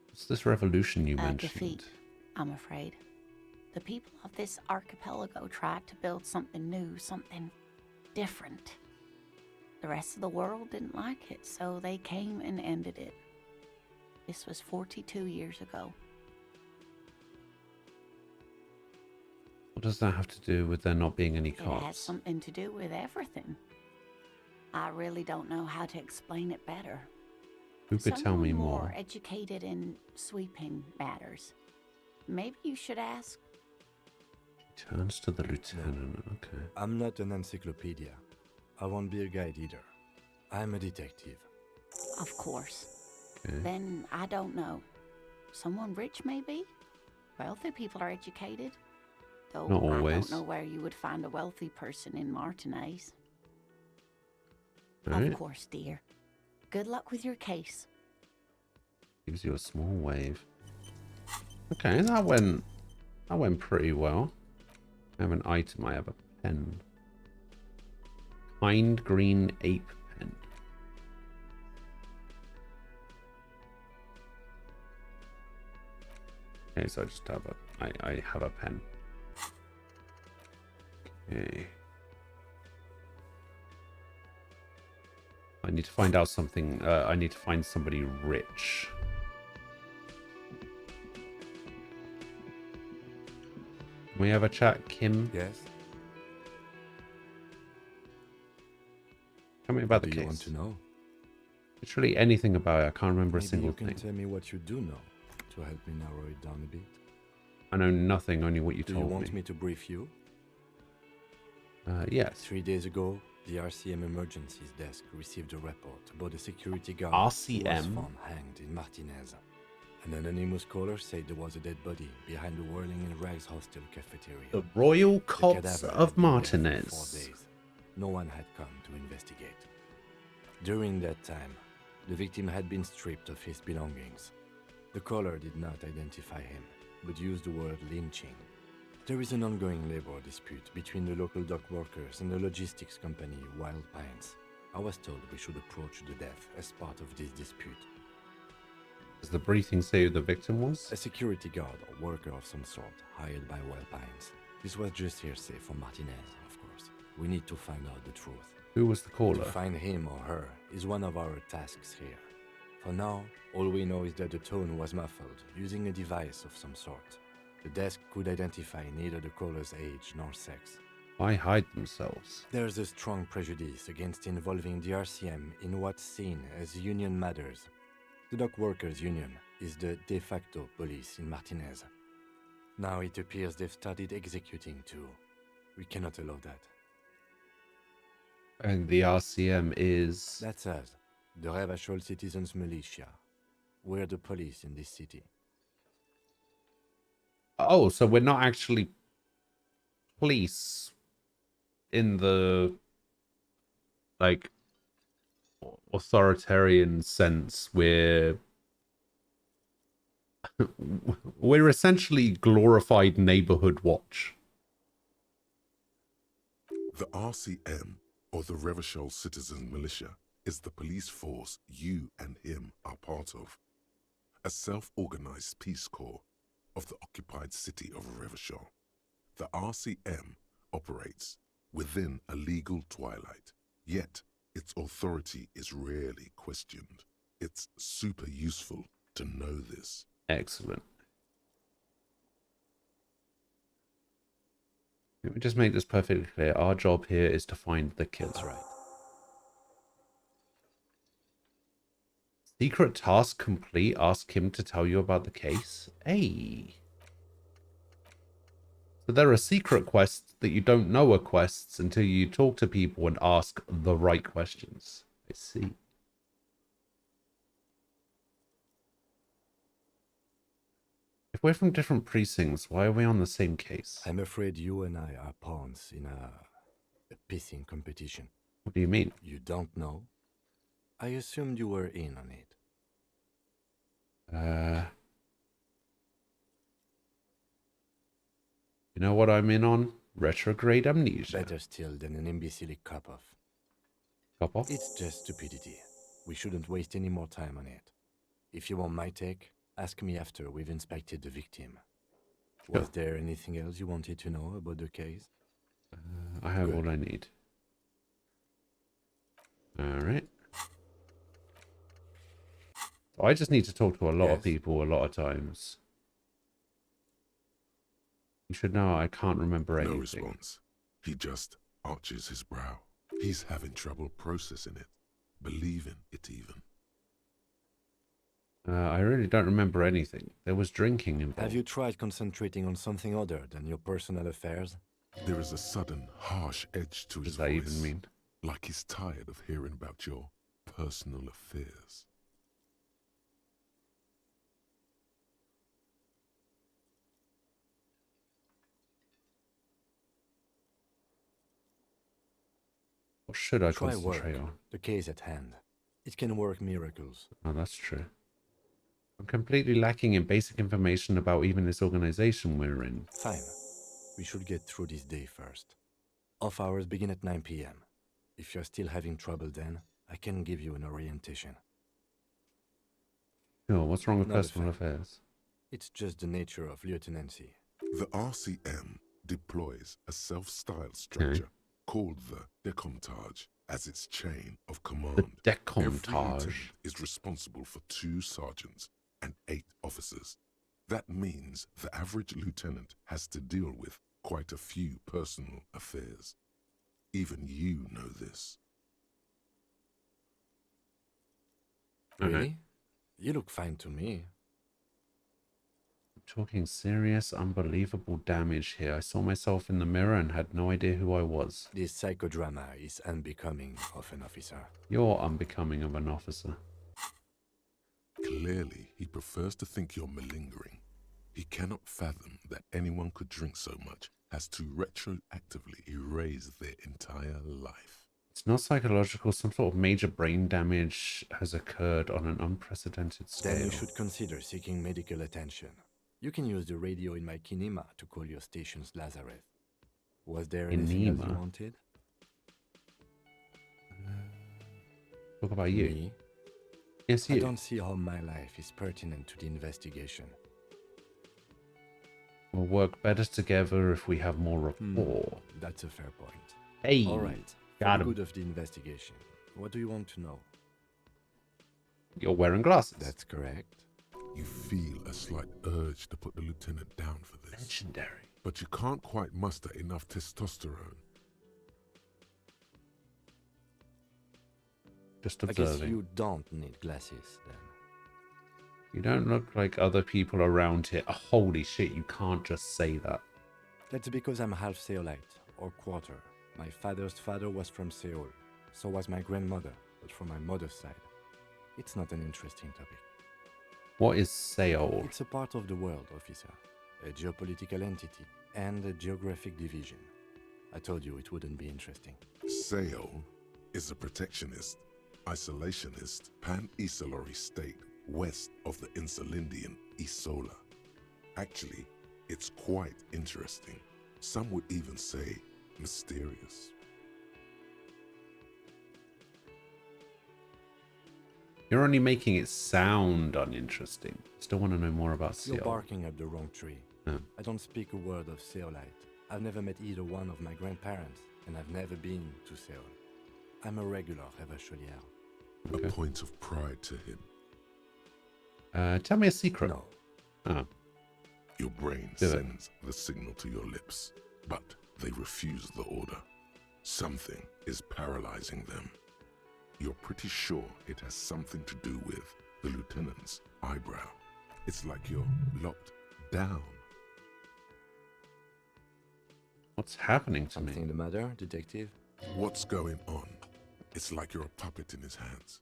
What's this revolution you A mentioned? defeat, I'm afraid. The people of this archipelago tried to build something new, something different. The rest of the world didn't like it, so they came and ended it. This was 42 years ago. What does that have to do with there not being any It has cops? something to do with everything. I really don't know how to explain it better. Who could tell me Someone more? educated in sweeping matters. Maybe you should ask. Turns to the lieutenant. Okay. I'm not an encyclopedia. I won't be a guide either. I'm a detective. Of course. Okay. Then I don't know. Someone rich, maybe? Wealthy people are educated. Though Not I always. don't know where you would find a wealthy person in Martinez. Alright. Of course, dear. Good luck with your case. Gives you a small wave. Okay, that went pretty well. I have an item. I have a pen. Kind green ape pen. Okay, so I just have I have a pen. Okay. I need to find out something. I need to find somebody rich. Can we have a chat, Kim? Yes? Tell me about What the do you case. want to know? Literally anything about it. I can't remember a Maybe single you can thing. tell me what you do know to help me narrow it down a bit. I know nothing, only what you Do you told want me. me to brief you? Yes. 3 days ago, the RCM Emergencies Desk received a report about a security guard who was RCM? found hanged in Martinez. An anonymous caller said there was a dead body behind the Whirling in Rags hostel cafeteria. The Royal The Cops cadaver of had been there for 4 Martinez. days. No one had come to investigate. During that time, the victim had been stripped of his belongings. The caller did not identify him, but used the word lynching. There is an ongoing labor dispute between the local dock workers and the logistics company Wild Pines. I was told we should approach the death as part of this dispute. Does the briefing say who the victim was? A security guard or worker of some sort hired by Wild Pines. This was just hearsay from Martinez, of course. We need to find out the truth. Who was the To caller? find him or her is one of our tasks here. For now, all we know is that the tone was muffled using a device of some sort. The desk could identify neither the caller's age nor sex. Why hide themselves? There's a strong prejudice against involving the RCM in what's seen as union matters. The Dock Workers Union is the de facto police in Martinez. Now it appears they've started executing too. We cannot allow that. And the RCM is... That's us, the Revachol Citizens Militia. We're the police in this city. Oh, so we're not actually police in the, like, authoritarian sense. We're essentially glorified neighborhood watch. The RCM, or the Revachol Citizen Militia, is the police force you and him are part of. A self-organized peace corps of the occupied city of Revachol. The RCM operates within a legal twilight, yet its authority is rarely questioned. It's super useful to know this. Excellent. Let me just make this perfectly clear. Our job here is to find the killer. That's right. Secret task complete. Ask him to tell you about the case. Hey. So there are secret quests that you don't know are quests until you talk to people and ask the right questions. I see. If we're from different precincts, why are we on the same case? I'm afraid you and I are pawns in a pissing competition. What do you mean? You don't know? I assumed you were in on it. You know what I'm in on? Retrograde amnesia. Better still than an imbecilic cop-off. Cop off? It's just stupidity. We shouldn't waste any more time on it. If you want my take, ask me after we've inspected the victim. Sure. Was there anything else you wanted to know about the case? I have Good. all I need. Alright. So I just need to talk to a lot of Yes. people a lot of times. You should know I can't remember anything. No response. He just arches his brow. He's having trouble processing it, believing it even. I really don't remember anything. There was drinking involved. Have you tried concentrating on something other than your personal affairs? There is a sudden, harsh edge to What his does that voice, even mean? like he's tired of hearing about your personal affairs. What should I Try work. concentrate on? The case at hand. It can work miracles. Oh, that's true. I'm completely lacking in basic information about even this organization we're in. Fine. We should get through this day first. Off hours begin at 9 p.m. If you're still having trouble then, I can give you an orientation. Sure, what's wrong with Not a personal fan. affairs? It's just the nature of lieutenancy. The RCM deploys a self-styled structure called the decomptage as its chain of command. The Every lieutenant decomptage. is responsible for 2 sergeants and 8 officers. That means the average lieutenant has to deal with quite a few personal affairs. Even you know this. Okay. Really? You look fine to me. Talking serious, unbelievable damage here. I saw myself in the mirror and had no idea who I was. This psychodrama is unbecoming of an officer. You're unbecoming of an officer. Clearly, he prefers to think you're malingering. He cannot fathom that anyone could drink so much as to retroactively erase their entire life. It's not psychological. Some sort of major brain damage has occurred on an unprecedented scale. Then you should consider seeking medical attention. You can use the radio in my kinema to call your station's Lazareth. Was there anything else you Kinema? wanted? Talk about you. Me? Yes, I you. don't see how my life is pertinent to the investigation. We'll work better together if we have more rapport. That's a fair point. Hey, All right. got For the him. good of the investigation, what do you want to know? You're wearing glasses. That's correct. You feel a slight urge to put the lieutenant down for this, legendary. but you can't quite muster enough testosterone. Just I guess observing. you don't need glasses then. You don't look like other people around here. Oh, holy shit, you can't just say that. That's because I'm half Seolite, or quarter. My father's father was from Seoul. So was my grandmother, but from my mother's side. It's not an interesting topic. What is Seoul? It's a part of the world, officer. A geopolitical entity and a geographic division. I told you it wouldn't be interesting. Seoul is a protectionist, isolationist, pan-Isolari state west of the Insulindian Isola. Actually, it's quite interesting. Some would even say mysterious. You're only making it sound uninteresting. Still want to know more about You're Seoul. barking up the wrong tree. Oh. I don't speak a word of Seolite. I've never met either one of my grandparents, and I've never been to Seoul. I'm a regular Revacholière. Okay. A point of pride to him. Tell me a secret. No, Oh, Your brain Do it. sends the signal to your lips, but they refuse the order. Something is paralyzing them. You're pretty sure it has something to do with the lieutenant's eyebrow. It's like you're locked down. What's happening to Something me? the matter, detective? What's going on? It's like you're a puppet in his hands.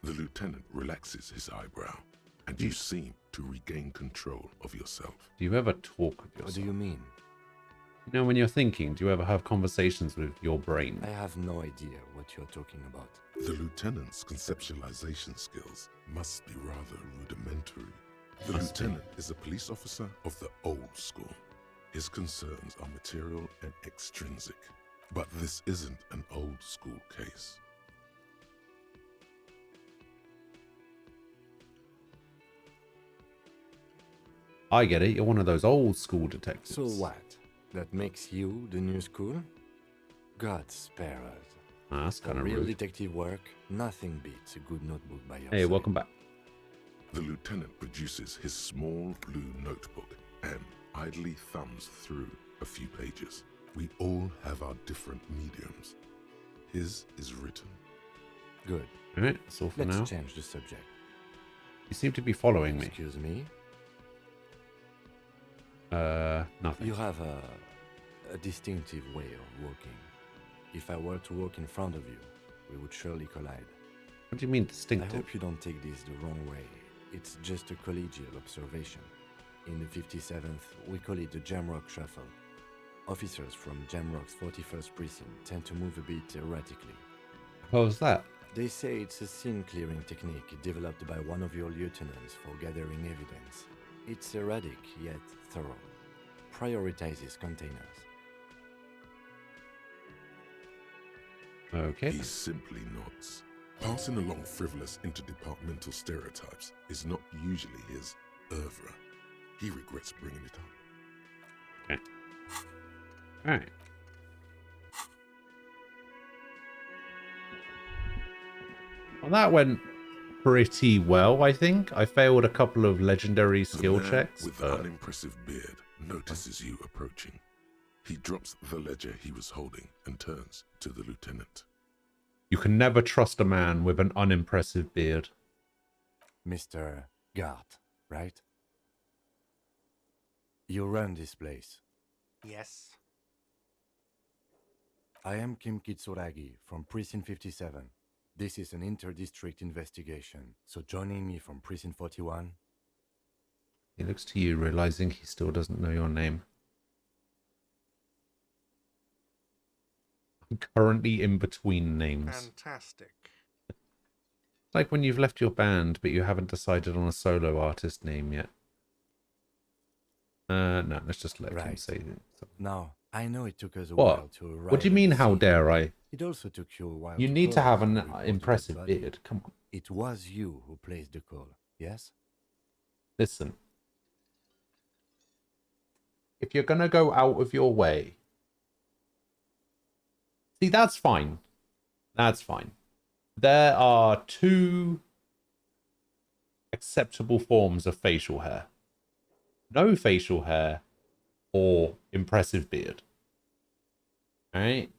The lieutenant relaxes his eyebrow, and you seem to regain control of yourself. Do you ever talk with What yourself? do you mean? You know, when you're thinking, do you ever have conversations with your brain? I have no idea what you're talking about. The lieutenant's conceptualization skills must be rather rudimentary. The Must be. lieutenant is a police officer of the old school. His concerns are material and extrinsic. But this isn't an old school case. I get it. You're one of those old school detectives. So what? That makes you the new school? God spare us. Ah, that's For kind of real rude. detective work, nothing beats a good notebook by your Hey, side. welcome back. The lieutenant produces his small blue notebook and idly thumbs through a few pages. We all have our different mediums. His is written. Good. All right, that's all for Let's now. change the subject. You seem to be following me. Excuse me? Nothing. You have a distinctive way of walking. If I were to walk in front of you, we would surely collide. What do you mean I distinctive? hope you don't take this the wrong way. It's just a collegial observation. In the 57th, we call it the Jamrock Shuffle. Officers from Jamrock's 41st Precinct tend to move a bit erratically. How's that? They say it's a scene-clearing technique developed by one of your lieutenants for gathering evidence. It's erratic, yet thorough. Prioritizes containers. Okay. He simply nods. Passing along frivolous interdepartmental stereotypes is not usually his oeuvre. He regrets bringing it up. Okay. All right. Well, that went pretty well, I think. I failed a couple of legendary skill The man checks. with the unimpressive beard notices you approaching. He drops the ledger he was holding and turns to the lieutenant. You can never trust a man with an unimpressive beard. Mr. Gart, right? You run this place. Yes. I am Kim Kitsuragi from Precinct 57. This is an inter-district investigation, so joining me from Precinct 41. He looks to you, realizing he still doesn't know your name. I'm currently in between names. Fantastic. It's like when you've left your band, but you haven't decided on a solo artist name yet. No, let's just let him Right. say it. Now, I know it took us a What? while to arrive. What do you at mean, the how scene. dare I? It also took you a while. You to need to call have us an when we reported impressive that body. beard. Come on. It was you who placed the call, yes? Listen. If you're going to go out of your way. See, that's fine. That's fine. There are two acceptable forms of facial hair. No facial hair or impressive beard. Alright?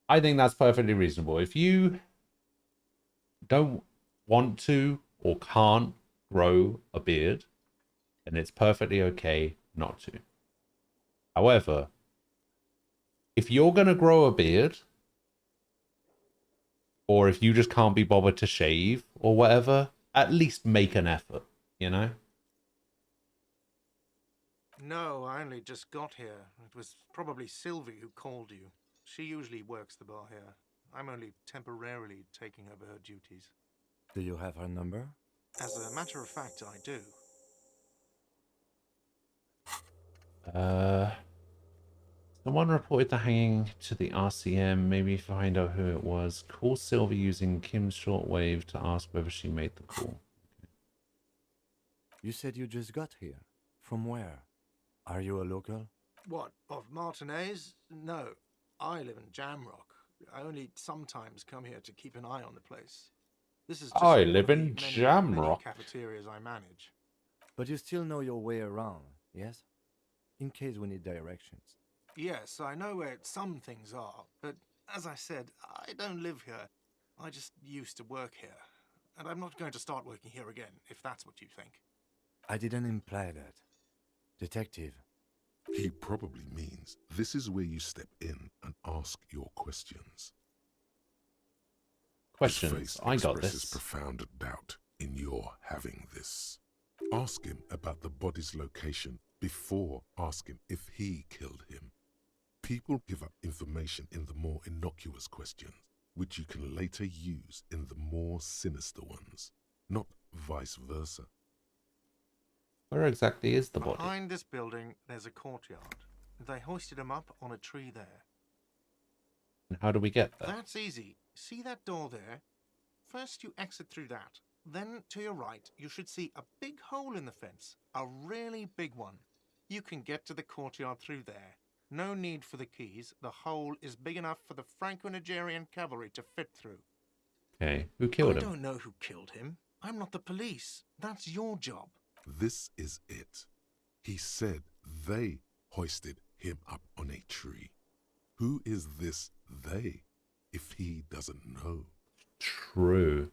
I think that's perfectly reasonable. If you don't want to or can't grow a beard, then it's perfectly okay not to. However, if you're going to grow a beard, or if you just can't be bothered to shave or whatever, at least make an effort, you know? No, I only just got here. It was probably Sylvie who called you. She usually works the bar here. I'm only temporarily taking over her duties. Do you have her number? As a matter of fact, I do. Someone reported the hanging to the RCM. Maybe find out who it was. Call Sylvie using Kim's shortwave to ask whether she made the call. You said you just got here. From where? Are you a local? What, of Martinez? No, I live in Jamrock. I only sometimes come here to keep an eye on the place. This is just I one live of in the many Jamrock. cafeterias I manage. But you still know your way around, yes? In case we need directions. Yes, I know where some things are, but as I said, I don't live here. I just used to work here. and I'm not going to start working here again, if that's what you think. I didn't imply that. Detective, He probably means this is where you step in and ask your questions. His Questions. face I got expresses this. profound doubt in your having this. Ask him about the body's location before asking if he killed him. People give up information in the more innocuous questions, which you can later use in the more sinister ones, not vice versa. Where exactly is the body? Behind this building, there's a courtyard. They hoisted him up on a tree there. And how do we get there? That's easy. See that door there? First you exit through that. Then to your right, you should see a big hole in the fence. A really big one. You can get to the courtyard through there. No need for the keys. The hole is big enough for the Franco-Nigerian cavalry to fit through. Okay, who killed I him? don't know who killed him. I'm not the police. That's your job. This is it. He said they hoisted him up on a tree. Who is this they, if he doesn't know? True.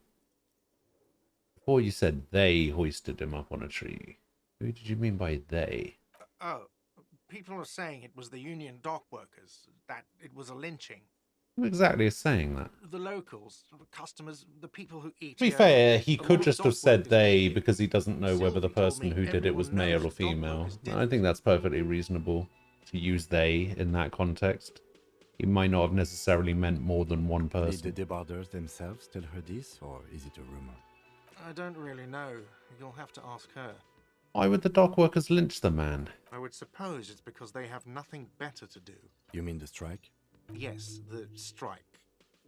Before you said they hoisted him up on a tree. Who did you mean by they? Oh, people are saying it was the union dock workers, that it was a lynching. Who exactly is saying that? The locals, the customers, the people who eat To be here. fair, he A lot could of just dock have said workers they live here. because he doesn't know whether the Sylvie told person me who did it was everyone male knows or the dock female. workers did I it. think that's perfectly reasonable to use they in that context. He might not have necessarily meant more than one did the person. debarders themselves tell her this, or is it a rumor? I don't really know. You'll have to ask her. Why would the dock workers lynch the man? I would suppose it's because they have nothing better to do. You mean the strike? Yes, the strike.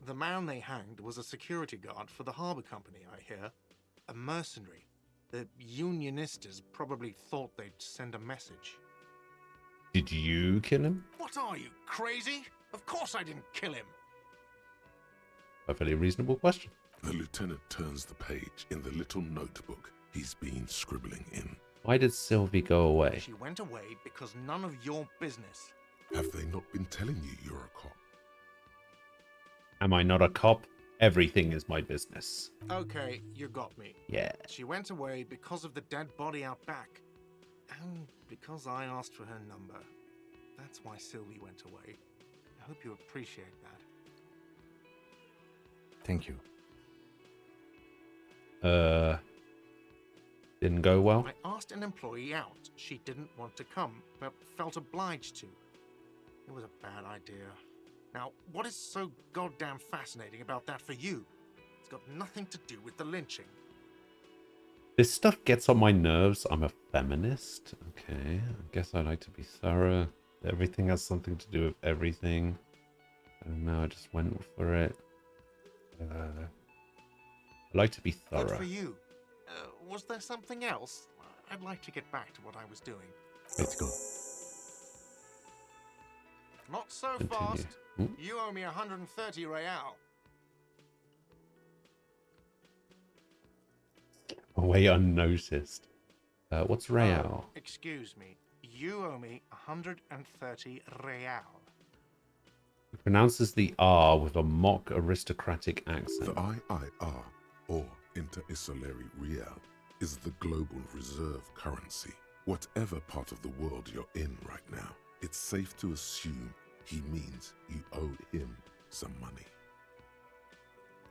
The man they hanged was a security guard for the harbour company, I hear. A mercenary. The unionistas probably thought they'd send a message. Did you kill him? What are you, crazy? Of course I didn't kill him. Perfectly reasonable question. The lieutenant turns the page in the little notebook he's been scribbling in. Why did Sylvie go away? She went away because none of your business. Have they not been telling you you're a cop? Am I not a cop? Everything is my business. Okay, you got me. Yeah. She went away because of the dead body out back. And because I asked for her number. That's why Sylvie went away. I hope you appreciate that. Thank you. Didn't go well? I asked an employee out. She didn't want to come, but felt obliged to. It was a bad idea. Now, what is so goddamn fascinating about that for you? It's got nothing to do with the lynching. This stuff gets on my nerves. I'm a feminist. Okay, I guess I like to be thorough. Everything has something to do with everything. And now I just went for it. I like to be Good thorough. for you. Was there something else? I'd like to get back to what I was doing. Let's go. Not so Continue. fast. Hmm? You owe me 130 real. Away unnoticed. What's real? Excuse me. You owe me 130 real. He pronounces the R with a mock aristocratic accent. The IIR, or Inter-Isolary Real, is the global reserve currency. Whatever part of the world you're in right now, it's safe to assume he means you owe him some money.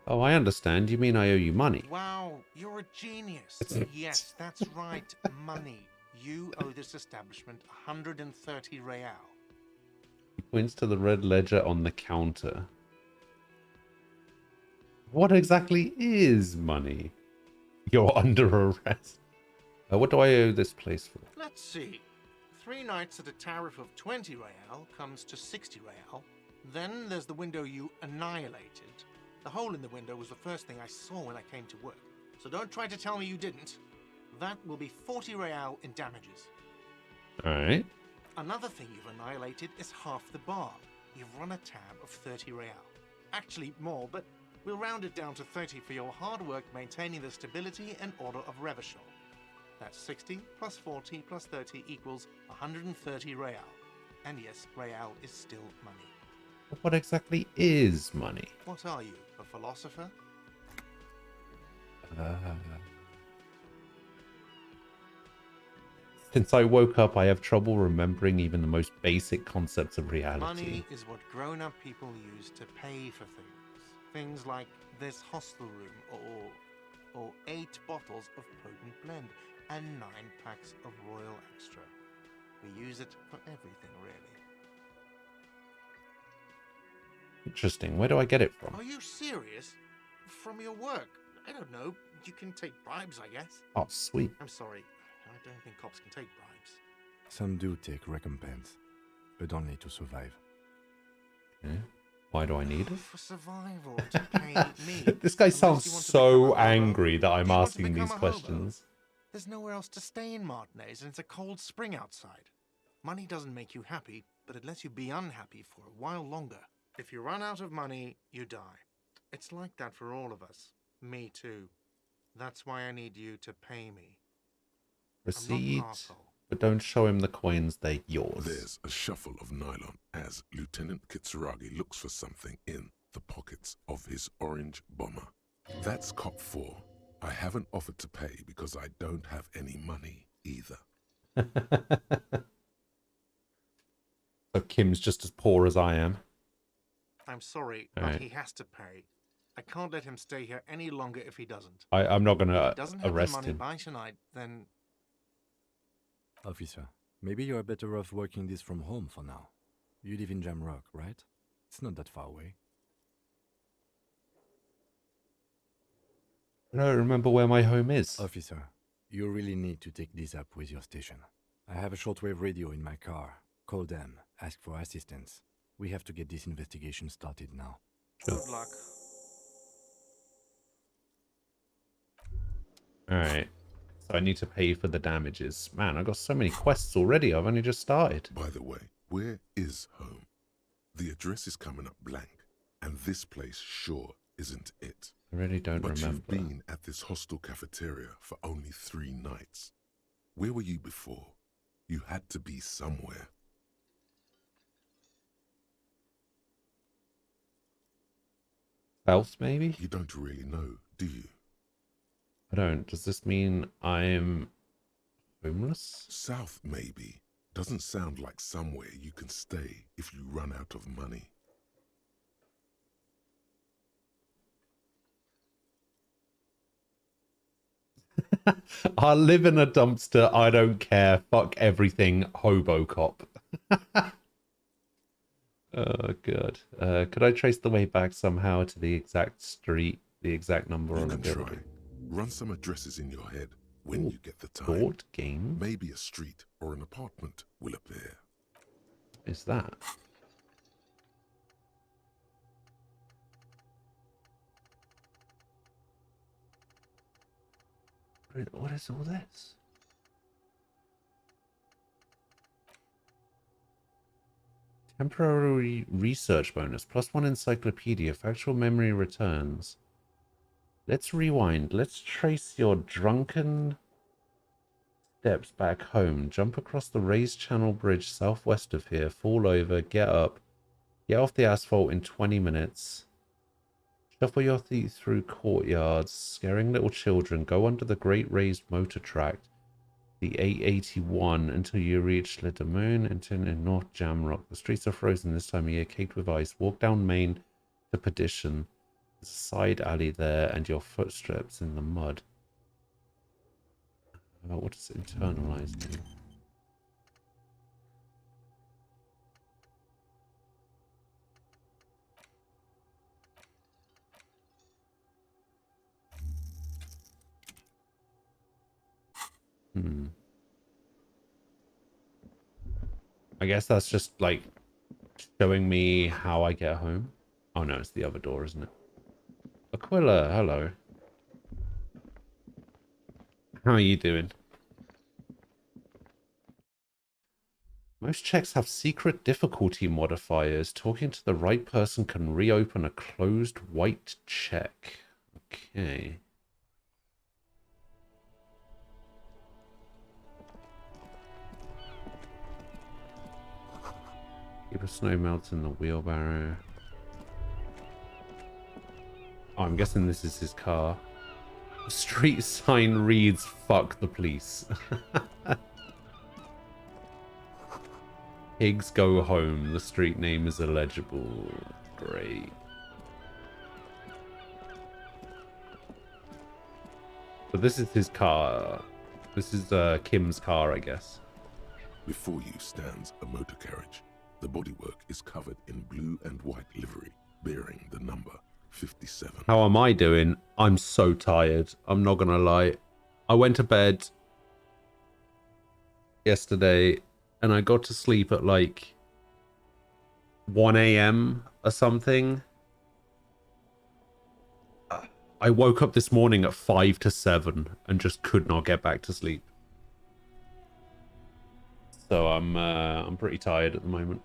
Oh, I understand. You mean I owe you money? Wow, you're a genius. Yes, that's right. Money. You owe this establishment 130 real. He points to the red ledger on the counter. What exactly is money? You're under arrest. What do I owe this place for? Let's see. 3 nights at a tariff of 20 real comes to 60 real. Then there's the window you annihilated. The hole in the window was the first thing I saw when I came to work. So don't try to tell me you didn't. That will be 40 real in damages. Alright. Another thing you've annihilated is half the bar. You've run a tab of 30 real. Actually more, but we'll round it down to 30 for your hard work maintaining the stability and order of Revachol. That's 60 plus 40 plus 30 equals 130 real. And yes, real is still money. What exactly is money? What are you, a philosopher? Since I woke up, I have trouble remembering even the most basic concepts of reality. Money is what grown-up people use to pay for things. Things like this hostel room, or 8 bottles of potent blend, and 9 packs of Royal Extra. We use it for everything, really. Interesting. Where do I get it from? Are you serious? From your work? I don't know. You can take bribes, I guess. Oh, sweet. I'm sorry. I don't think cops can take bribes. Some do take recompense, but only to survive. Okay. Why do I need it? For survival, to pay me. This guy Unless sounds you want to so become a hobo. angry that I'm Do you want to asking become these a hobo? questions. There's nowhere else to stay in Martinez, and it's a cold spring outside. Money doesn't make you happy, but it lets you be unhappy for a while longer. If you run out of money, you die. It's like that for all of us. Me too. That's why I need you to pay me. Proceed, but don't show him the coins, they're yours. There's a shuffle of nylon as Lieutenant Kitsuragi looks for something in the pockets of his orange bomber. That's cop 4. I haven't offered to pay because I don't have any money either. So Kim's just as poor as I am. I'm sorry, All but right. he has to pay. I can't let him stay here any longer if he doesn't. I'm not going If to he doesn't have the arrest money him. by tonight, then Officer, maybe you're better off working this from home for now. You live in Jamrock, right? It's not that far away. I don't remember where my home is. Officer, you really need to take this up with your station. I have a shortwave radio in my car. Call them, ask for assistance. We have to get this investigation started now. Sure. good luck. Alright. So I need to pay for the damages. Man, I got so many quests already. I've only just started. By the way, where is home? The address is coming up blank, and this place sure isn't it. I really don't But remember. you've been at this hostel cafeteria for only 3 nights. Where were you before? You had to be somewhere. South, maybe? You don't really know, do you? I don't. Does this mean I'm homeless? South, maybe. Doesn't sound like somewhere you can stay if you run out of money. I live in a dumpster. I don't care. Fuck everything. Hobocop. Oh, God. Could I trace the way back somehow to the exact street, the exact number You on the can try. building? Run some addresses in your head when Ooh, you get the time. Board game? Maybe a street or an apartment will appear. Is that? What is all this? Temporary research bonus. +1 encyclopedia. Factual memory returns. Let's rewind. Let's trace your drunken steps back home. Jump across the raised channel bridge southwest of here. Fall over. Get up. Get off the asphalt in 20 minutes. Shuffle your feet through courtyards. Scaring little children. Go under the great raised motor track. The 881 until you reach Le Damoon and turn in North Jamrock. The streets are frozen this time of year, caked with ice. Walk down Main to Perdition. There's a side alley there and your footsteps in the mud. What does internalize mean? I guess that's just like showing me how I get home. Oh no, it's the other door, isn't it? Aquila, hello. How are you doing? Most checks have secret difficulty modifiers. Talking to the right person can reopen a closed white check. Okay. Keep a snow melts in the wheelbarrow. Oh, I'm guessing this is his car. Street sign reads, "Fuck the police." Pigs go home. The street name is illegible. Great. But this is his car. This is Kim's car, I guess. Before you stands a motor carriage. The bodywork is covered in blue and white livery, bearing the number 57. How am I doing? I'm so tired. I'm not gonna lie. I went to bed yesterday and I got to sleep at like 1 a.m. or something. I woke up this morning at 5 to 7 and just could not get back to sleep. So I'm pretty tired at the moment.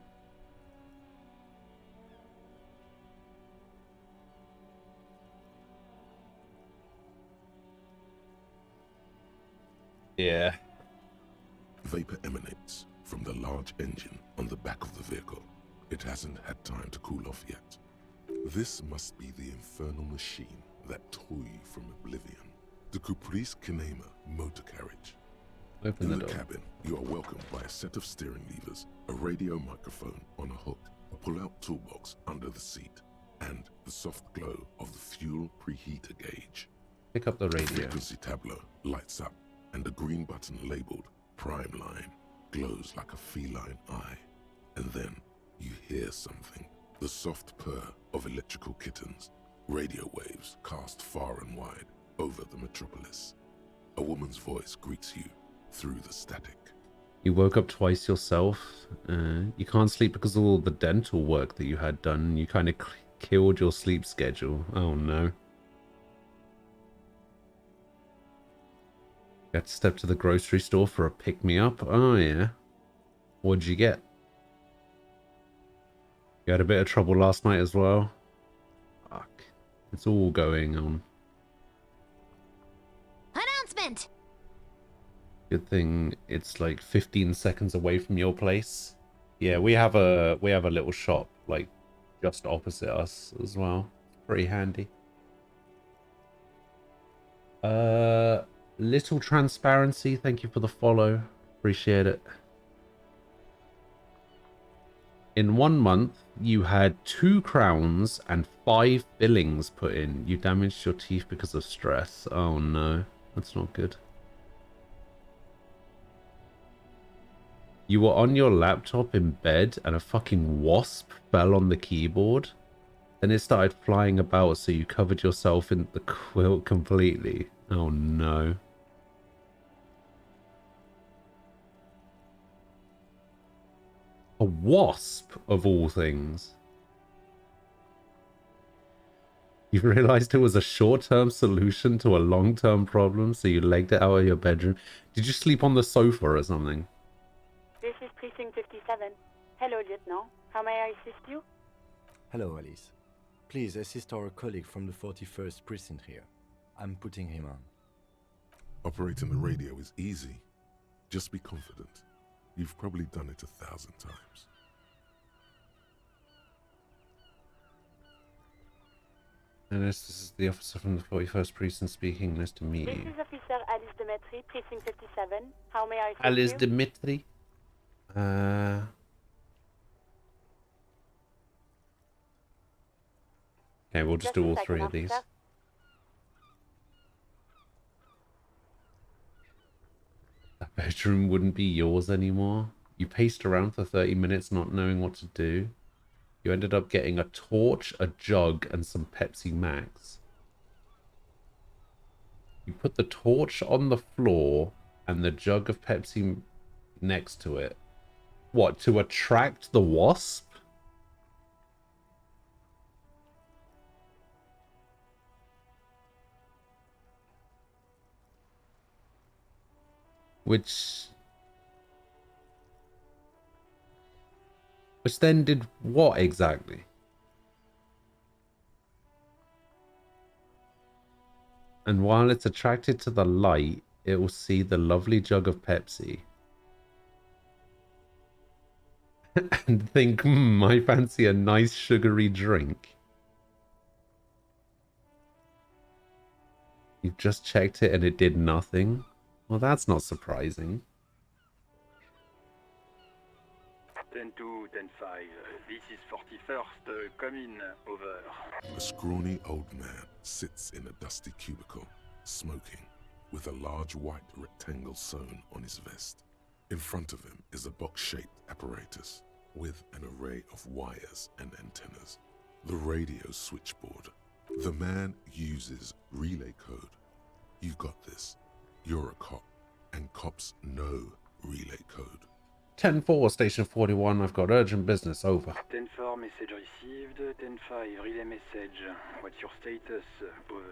Yeah. Vapor emanates from the large engine on the back of the vehicle. It hasn't had time to cool off yet. This must be the infernal machine that tore you from oblivion. The Caprice Kinema motor carriage. Open In the the door. cabin, you are welcomed by a set of steering levers, a radio microphone on a hook, a pull-out toolbox under the seat, and the soft glow of the fuel preheater gauge. Pick up the The radio. frequency tableau lights up, and the green button labeled Prime Line glows like a feline eye. And then you hear something. The soft purr of electrical kittens. Radio waves cast far and wide over the metropolis. A woman's voice greets you through the static. You woke up twice yourself. You can't sleep because of all the dental work that you had done. You kind of killed your sleep schedule. Oh no. You had to step to the grocery store for a pick-me-up. Oh yeah. What'd you get? You had a bit of trouble last night as well. Fuck. It's all going on. Announcement! Good thing it's like 15 seconds away from your place. Yeah, we have a little shop like just opposite us as well. It's pretty handy. Little transparency, thank you for the follow. Appreciate it. In 1 month, you had 2 crowns and 5 fillings put in. You damaged your teeth because of stress. Oh no, that's not good. You were on your laptop in bed and a fucking wasp fell on the keyboard. Then it started flying about, so you covered yourself in the quilt completely. Oh no. A wasp, of all things. You realized it was a short-term solution to a long-term problem, so you legged it out of your bedroom. Did you sleep on the sofa or something? This is Precinct 57. Hello, Lieutenant. How may I assist you? Hello, Alice. Please assist our colleague from the 41st precinct here. I'm putting him on. Operating the radio is easy. Just be confident. You've probably done it 1,000 times. And this is the officer from the 41st precinct speaking. Nice to meet This you. is Officer Alice Demetri, Precinct 57. How may I assist Alice you? Dimitri. Okay, we'll just Just do a all second, 3 of these. officer. That bedroom wouldn't be yours anymore. You paced around for 30 minutes not knowing what to do. You ended up getting a torch, a jug, and some Pepsi Max. You put the torch on the floor and the jug of Pepsi next to it. What, to attract the wasp? Which then did what exactly? And while it's attracted to the light, it will see the lovely jug of Pepsi. And think, I fancy a nice sugary drink. You just checked it and it did nothing? Well, that's not surprising. 10-2, 10-5. This is 41st. Come in. Over. A scrawny old man sits in a dusty cubicle, smoking, with a large white rectangle sewn on his vest. In front of him is a box-shaped apparatus with an array of wires and antennas. The radio switchboard. The man uses relay code. You've got this. You're a cop, and cops know relay code. 10-4, Station 41. I've got urgent business. Over. 10-4, message received. 10-5, relay message. What's your status? Over.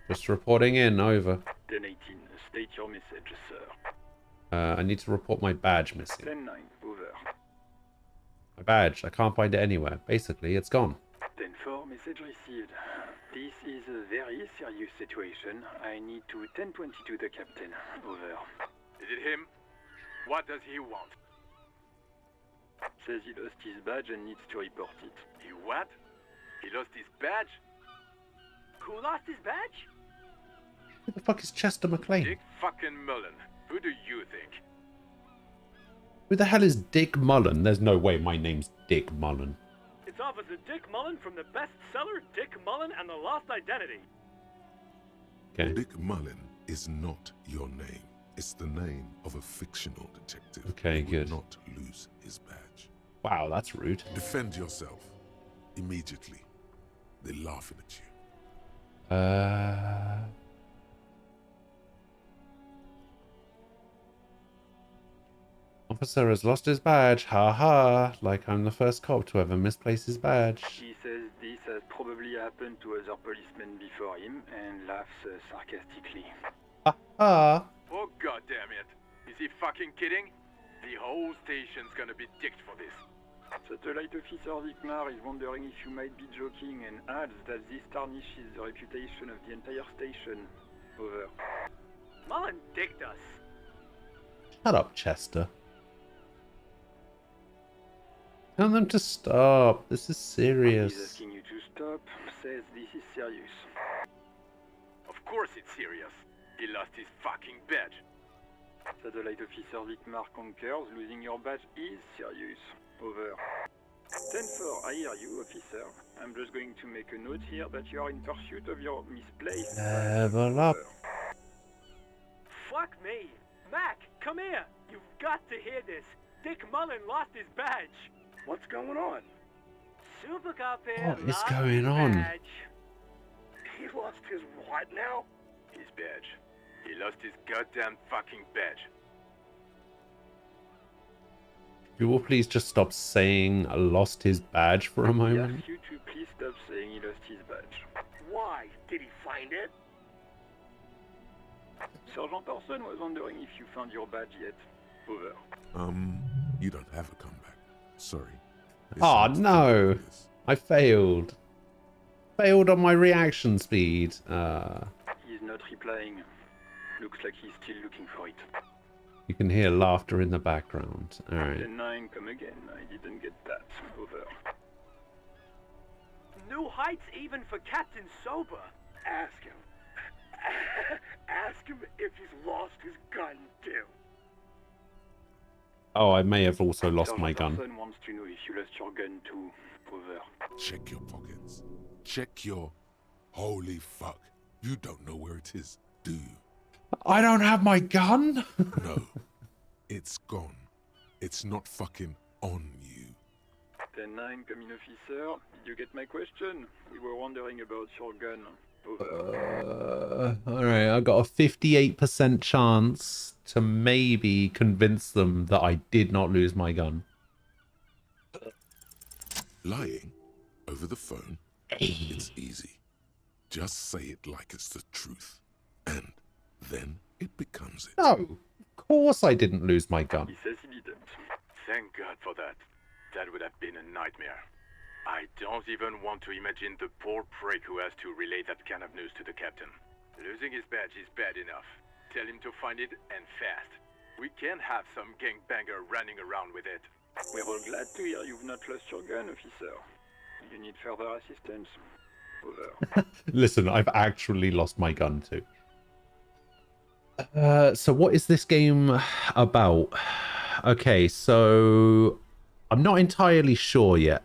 Just reporting in. Over. 10-18, state your message, sir. I need to report my badge missing. 10-9, over. My badge. I can't find it anywhere. Basically, it's gone. 10-4, message received. This is a very serious situation. I need to 10-22 the captain. Over. Is it him? What does he want? Says he lost his badge and needs to report it. He what? He lost his badge? Who lost his badge? Who the fuck is Chester McLean? Dick fucking Mullen. Who do you think? Who the hell is Dick Mullen? There's no way my name's Dick Mullen. It's Officer Dick Mullen from the bestseller Dick Mullen and the Lost Identity. Okay. Dick Mullen is not your name. It's the name of a fictional detective. Okay, who good. would not lose his badge. Wow, that's rude. Defend yourself. Immediately. They're laughing at you. Officer has lost his badge. Ha ha. Like I'm the first cop to ever misplace his badge. He says this has probably happened to other policemen before him and laughs sarcastically. Ha ha. Oh goddamn it. Is he fucking kidding? The whole station's gonna be dicked for this. Satellite Officer Vikmar is wondering if you might be joking and adds that this tarnishes the reputation of the entire station. Over. Mullen dicked us. Shut up, Chester. Tell them to stop. This is He's serious. asking you to stop, says this is serious. Of course it's serious. He lost his fucking badge. Satellite Officer Vikmar concurs, losing your badge is serious. Over. 10-4, I hear you, officer. I'm just going to make a note here that you are in pursuit of your misplaced Level up. Fuck me. Mac, come here. You've got to hear this. Dick Mullen lost his badge. What's going on? Super Cop here. What is lost going his on? badge. He lost his what now? His badge. He lost his goddamn fucking badge. You will please just stop saying lost his badge for a He moment? asks you to please stop saying he lost his badge. Why? Did he find it? Sergeant Orson was wondering if you found your badge yet. Over. You don't have a comeback. Sorry. Oh, There's no. something to this. I failed. Failed on my reaction speed. He's not replying. Looks like he's still looking for it. You can hear laughter in the background. Alright. 10-9, come again. I didn't get that. Over. New heights even for Captain Sober. Ask him. Ask him if he's lost his gun, too. Oh, I may have also lost Sergeant my gun. Orson wants to know if you lost your gun too. Over. Check your pockets. Check your... Holy fuck. You don't know where it is, do you? I don't have my gun? No. It's gone. It's not fucking on you. 10-9, come in, officer. Did you get my question? We were wondering about your gun. Over. Alright, I got a 58% chance to maybe convince them that I did not lose my gun. Lying over the phone, it's easy. Just say it like it's the truth. And then it becomes it. No, of course I didn't lose my gun. He says he didn't. Thank God for that. That would have been a nightmare. I don't even want to imagine the poor prick who has to relay that kind of news to the captain. Losing his badge is bad enough. Tell him to find it, and fast. We can't have some gangbanger running around with it. We're all glad to hear you've not lost your gun, officer. You need further assistance. Over. Listen, I've actually lost my gun too. So what is this game about? Okay, so I'm not entirely sure yet.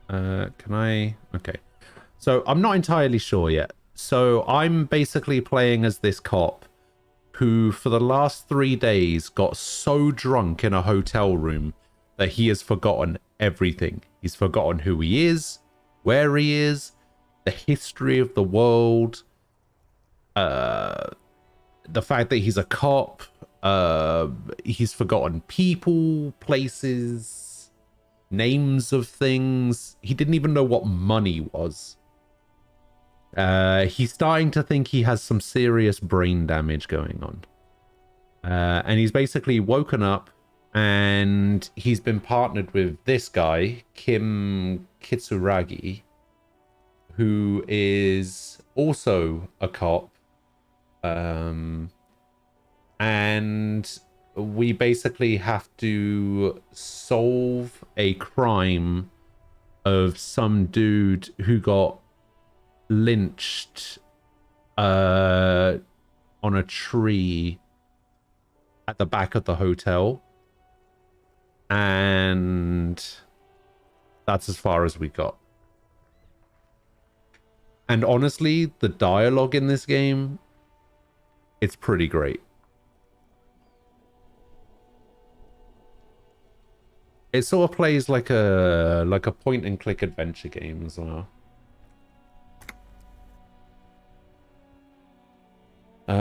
Can I? Okay. So I'm not entirely sure yet. So I'm basically playing as this cop who, for the last 3 days, got so drunk in a hotel room that he has forgotten everything. He's forgotten who he is, where he is, the history of the world, the fact that he's a cop. He's forgotten people, places, names of things. He didn't even know what money was. He's starting to think he has some serious brain damage going on. And he's basically woken up and he's been partnered with this guy, Kim Kitsuragi, who is also a cop. And we basically have to solve a crime of some dude who got lynched on a tree at the back of the hotel. And that's as far as we got. And honestly, the dialogue in this game, it's pretty great. It sort of plays like a point and click adventure game as well. I'm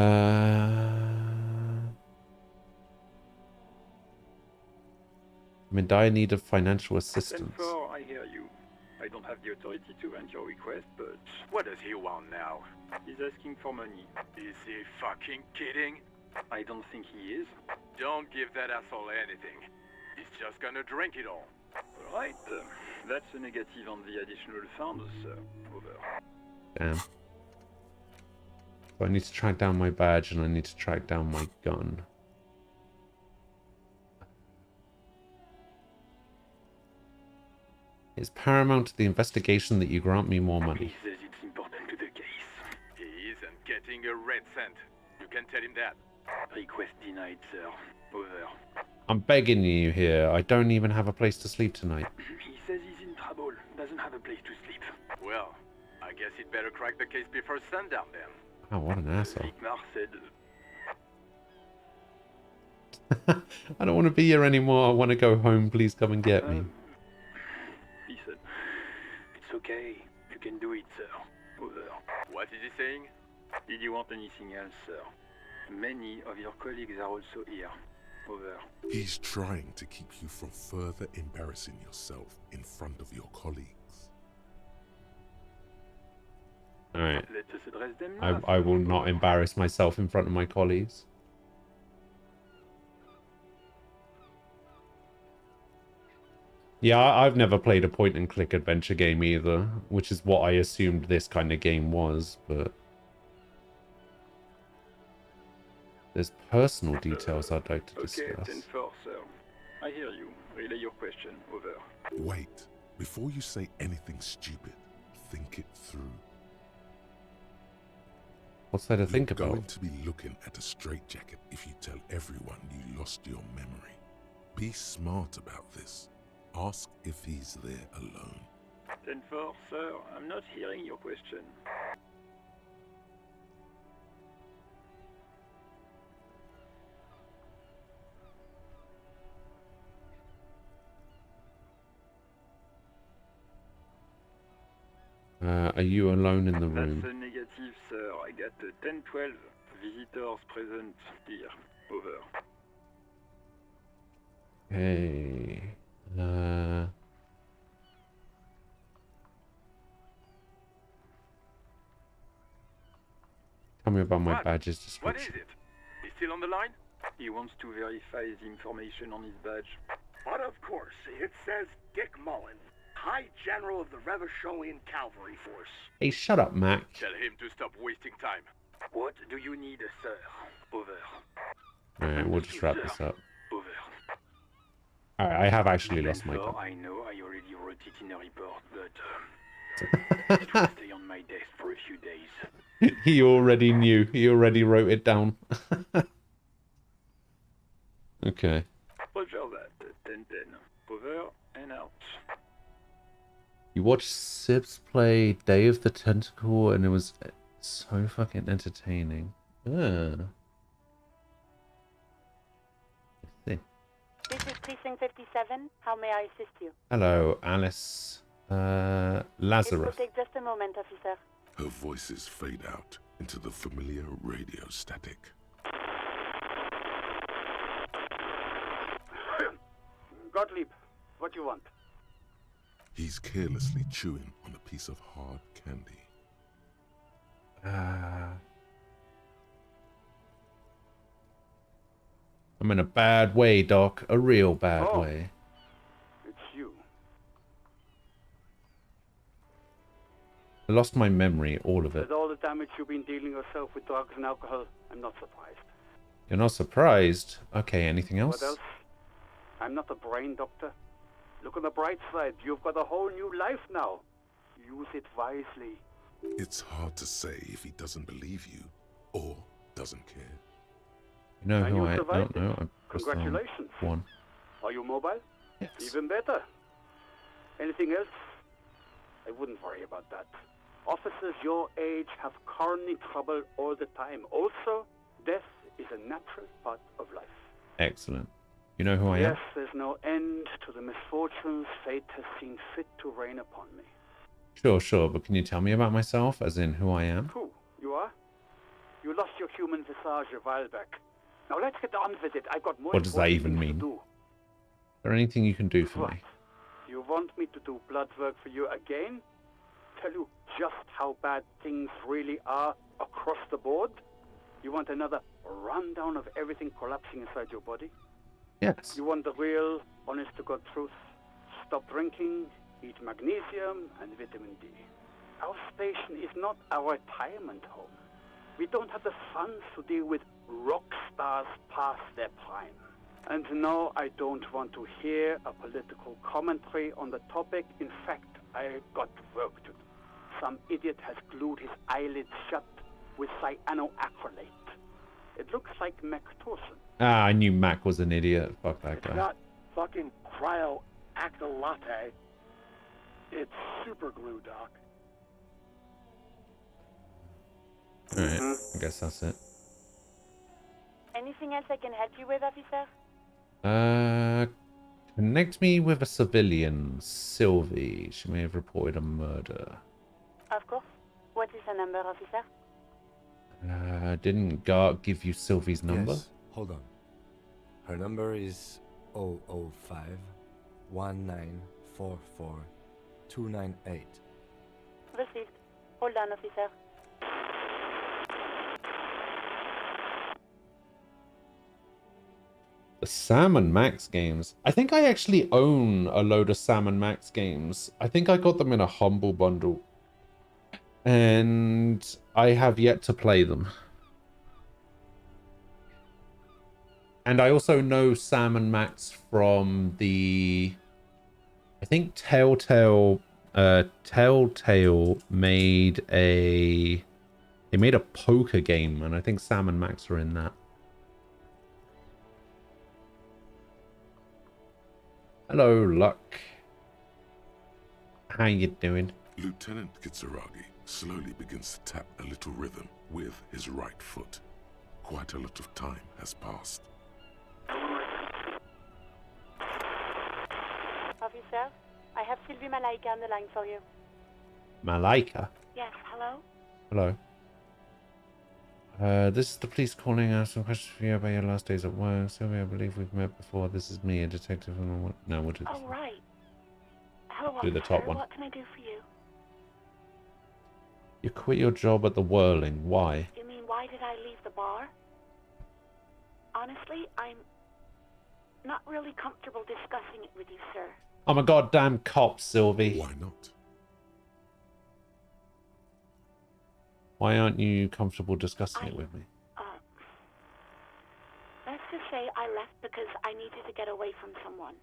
in dire need of financial assistance. 10-4, I hear you. I don't have the authority to grant your request, but What does he want now? he's asking for money. Is he fucking kidding? I don't think he is. Don't give that asshole anything. He's just gonna drink it all. Right, that's a negative on the additional funds, sir. Over. Damn. So I need to track down my badge and I need to track down my gun. It's paramount to the investigation that you grant me more He money. says it's important to the case. He isn't getting a red cent. You can tell him that. Request denied, sir. Over. I'm begging you here. I don't even have a place to sleep tonight. He says he's in trouble. Doesn't have a place to sleep. Well, I guess he'd better crack the case before sundown then. Oh, what an asshole. Sigmar said... I don't want to be here anymore. I want to go home. Please come and get me. He said, it's okay. You can do it, sir. Over. What is he saying? Did you want anything else, sir? Many of your colleagues are also here. Over. He's trying to keep you from further embarrassing yourself in front of your colleagues. Alright. Let us address them now. I will not embarrass myself in front of my colleagues. Yeah, I've never played a point and click adventure game either, which is what I assumed this kind of game was, but there's personal details I'd like to Okay, discuss. 10-4, sir. I hear you. Relay your question. Over. Wait, before you say anything stupid, think it through. What's there to think You're about? going to be looking at a straitjacket if you tell everyone you lost your memory. Be smart about this. Ask if he's there alone. 10-4, sir. I'm not hearing your question. Are you alone in the That's room? a negative, sir. I got a 10-12 visitors present here. Over. Hey. Tell me about my What? badge's What is description. it? He's still on the line? He wants to verify the information on his badge. But of course, it says Dick Mullen, High General of the Revacholian Cavalry Force. Hey, shut up, Mac. Tell him to stop wasting time. What do you need, sir? Over. Alright, we'll just wrap this up. Over. Alright, I have actually lost my 10-4, gun. I know I already wrote it in a report, but it will stay on my desk for a few days. He already knew. He already wrote it down. Okay. Roger that. 10-10. Over and out. You watched Sips play Day of the Tentacle and it was so fucking entertaining. Ah. This is Precinct 57. How may I assist you? Hello, Alice. It will Lazarus. take just a moment, officer. Her voices fade out into the familiar radio static. Gottlieb, what do you want? He's carelessly chewing on a piece of hard candy. I'm in a bad way, Doc. A real bad way. It's you. I lost my memory, all of it. With all the damage you've been dealing yourself with drugs and alcohol, I'm not surprised. You're not surprised? Okay, anything else? What else? I'm not a brain doctor. Look on the bright side. You've got a whole new life now. Use it wisely. It's hard to say if he doesn't believe you or doesn't care. You know And who you I survived don't know. it. I'm just on Congratulations. one. Are you mobile? Yes. Even better. Anything else? I wouldn't worry about that. Officers your age have coronary trouble all the time. Also, death is a natural part of life. Excellent. You know who I am? Yes, there's no end to the misfortunes fate has seen fit to rain upon me. Sure, but can you tell me about myself, as in who I am? Who? You are? You lost your human visage a while back. Now let's get on with it. I've got more What does that important even things mean? to do. Is there anything you can do for What? me? You want me to do blood work for you again? Tell you just how bad things really are across the board? You want another rundown of everything collapsing inside your body? Yes. You want the real, honest-to-God truth? Stop drinking, eat magnesium and vitamin D. Our station is not a retirement home. We don't have the funds to deal with rock stars past their prime. And no, I don't want to hear a political commentary on the topic. In fact, I got work to do. Some idiot has glued his eyelids shut with cyanoacrylate. It looks like Mactorson. Ah, I knew Mac was an idiot. Fuck that guy. Not fucking cryoacrylate. It's super glue, Doc. Alright, I guess that's it. Anything else I can help you with, officer? Connect me with a civilian, Sylvie. She may have reported a murder. Of course. What is the number, officer? Didn't Gart give you Sylvie's number? Yes, hold on. Her number is 005 1944 298. Received. Hold on, officer. The Sam and Max games. I think I actually own a load of Sam and Max games. I think I got them in a Humble Bundle. And I have yet to play them. And I also know Sam and Max from the... I think Telltale made a... They made a poker game, and I think Sam and Max are in that. Hello, Luck. How you doing? Lieutenant Kitsuragi slowly begins to tap a little rhythm with his right foot. Quite a lot of time has passed. Officer, I have Sylvie Malaika on the line for you. Malaika? Yes, hello? Hello. This is the police calling. I have some questions for you about your last days at work. Sylvia, I believe we've met before. This is me, a detective. No, we'll do this. Oh, right. Hello, Do the officer. top one. What can I do for you? You quit your job at the Whirling. Why? You mean, why did I leave the bar? Honestly, I'm not really comfortable discussing it with you, sir. I'm a goddamn cop, Sylvie. Why not? Why aren't you comfortable discussing it with me? Let's just say I left because I needed to get away from someone.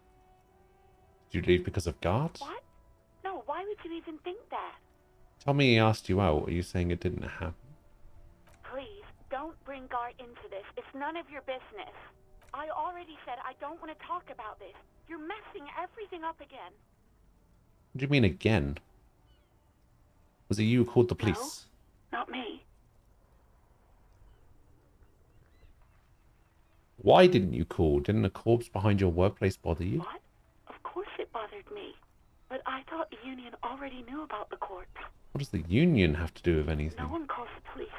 Did you leave because of guards? What? No, why would you even think that? Tell me he asked you out. Are you saying it didn't happen? don't bring Gar into this. It's none of your business. I already said I don't want to talk about this. You're messing everything up again. What do you mean again? Was it you who called the police? No, not me. Why didn't you call? Didn't a corpse behind your workplace bother you? What? Of course it bothered me. But I thought the union already knew about the corpse. What does the union have to do with anything? No one calls the police.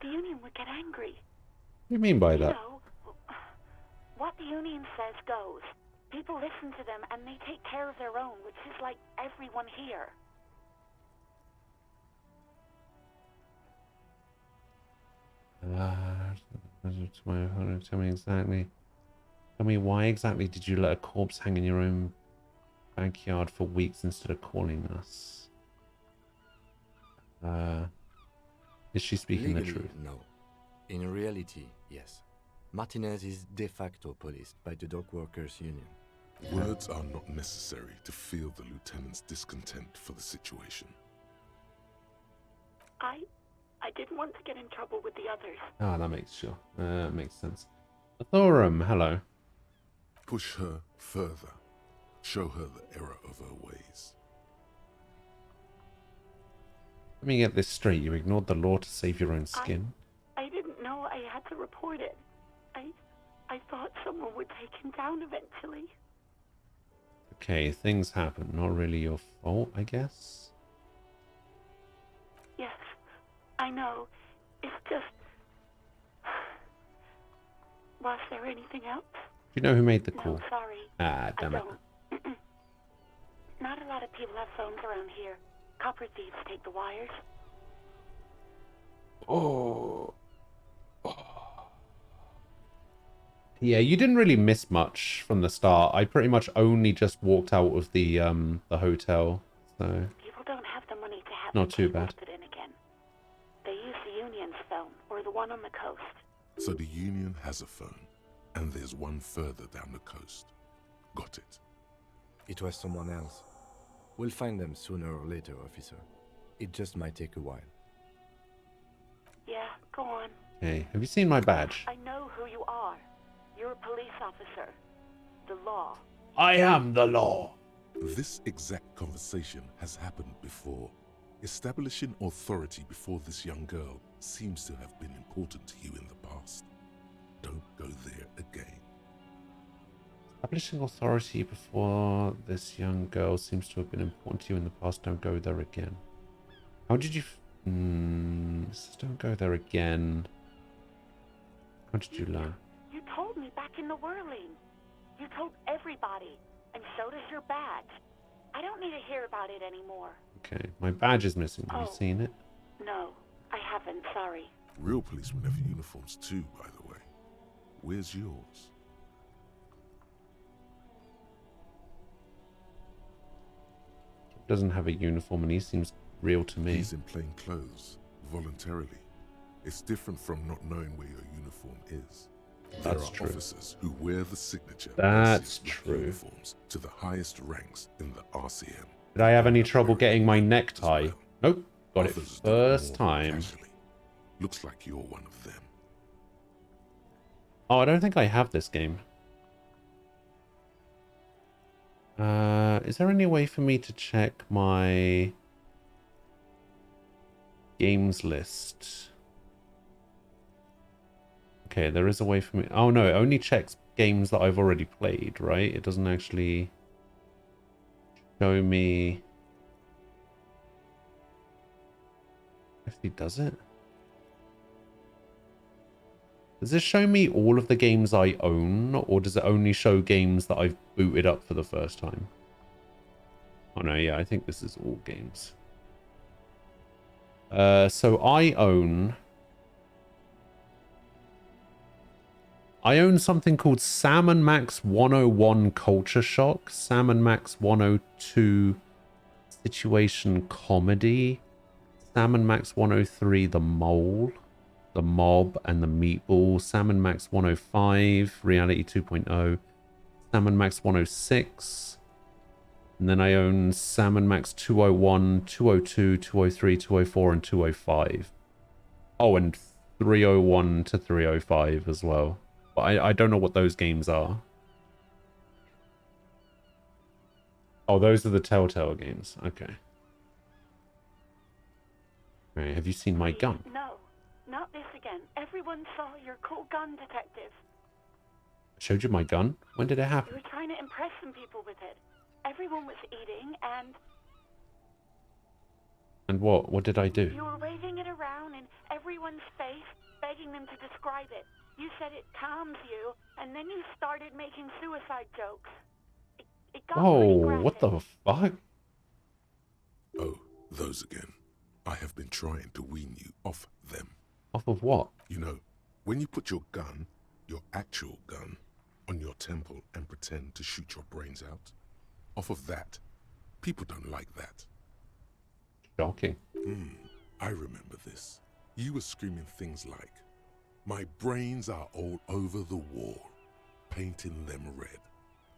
The union would get angry. What do you mean by that? You know, what the union says goes. People listen to them and they take care of their own, which is like everyone here. Tell me exactly. Tell me why exactly did you let a corpse hang in your own backyard for weeks instead of calling us? Is she speaking Legally, the truth? No. In reality, yes. Martinez is de facto policed by the dock workers union. Words are not necessary to feel the lieutenant's discontent for the situation. I didn't want to get in trouble with the others. Ah, that makes sense. Thorum, hello. Push her further. Show her the error of her ways. Let me get this straight. You ignored the law to save your own skin? I didn't know I had to report it. I thought someone would take him down eventually. Okay, things happen. Not really your fault, I guess? Yes, I know. It's just... Was there anything else? Do you know who made the call? No, sorry. Ah, damn it. Not a lot of people have phones around here. Copper thieves take the wires. Oh. Yeah, you didn't really miss much from the start. I pretty much only just walked out of the hotel, so People don't have the money to have not too bad. it in again. They use the union's phone or the one on the coast. So the union has a phone, and there's one further down the coast. Got it. It was someone else. We'll find them sooner or later, officer. It just might take a while. Yeah, go on. Hey, have you seen my badge? I know who you are. You're a police officer. The law. I am the law. This exact conversation has happened before. Establishing authority before this young girl seems to have been important to you in the past. Don't go there again. Establishing authority before this young girl seems to have been important to you in the past. Don't go there again. How did you... don't go there again. How did you learn? You told me back in the whirling. You told everybody, and so does your badge. I don't need to hear about it anymore. Okay, my badge is missing. Have you seen it? No, I haven't, sorry. Real policemen have uniforms too, by the way. Where's yours? Doesn't have a uniform and he seems real to me. He's in plain clothes, voluntarily. It's different from not knowing where your uniform is. There That's are true. officers who wear the signature That's black true. uniforms to the highest ranks in the RCM. Did I have any trouble getting my necktie? Nope. Got it Others do first more time. casually. Looks like you're one of them. Oh, I don't think I have this game. Is there any way for me to check my games list? Okay, there is a way for me. Oh no, it only checks games that I've already played, right? It doesn't actually show me. Actually, does it? Does this show me all of the games I own, or does it only show games that I've booted up for the first time? Oh no, yeah, I think this is all games. So I own something called Sam & Max 101 Culture Shock, Sam & Max 102 Situation Comedy, Sam & Max 103 The Mole, The Mob and the Meatball, Sam & Max 105 Reality 2.0, Sam & Max 106, and then I own Sam & Max 201, 202, 203, 204, and 205. Oh, and 301 to 305 as well. But I don't know what those games are. Oh, those are the Telltale games. Okay. Right, have you seen my gun? No, not this again. Everyone saw your cool gun, detective. I showed you my gun? When did it You happen? were trying to impress some people with it. Everyone was eating, and And what? What did I do? you were waving it around in everyone's face, begging them to describe it. You said it calms you, and then you started making suicide jokes. It got pretty Oh, graphic. what the fuck? Oh, those again. I have been trying to wean you off them. Off of what? You know, when you put your gun, your actual gun, on your temple and pretend to shoot your brains out, off of that, people don't like that. Shocking. I remember this. You were screaming things like, "My brains are all over the wall, painting them red.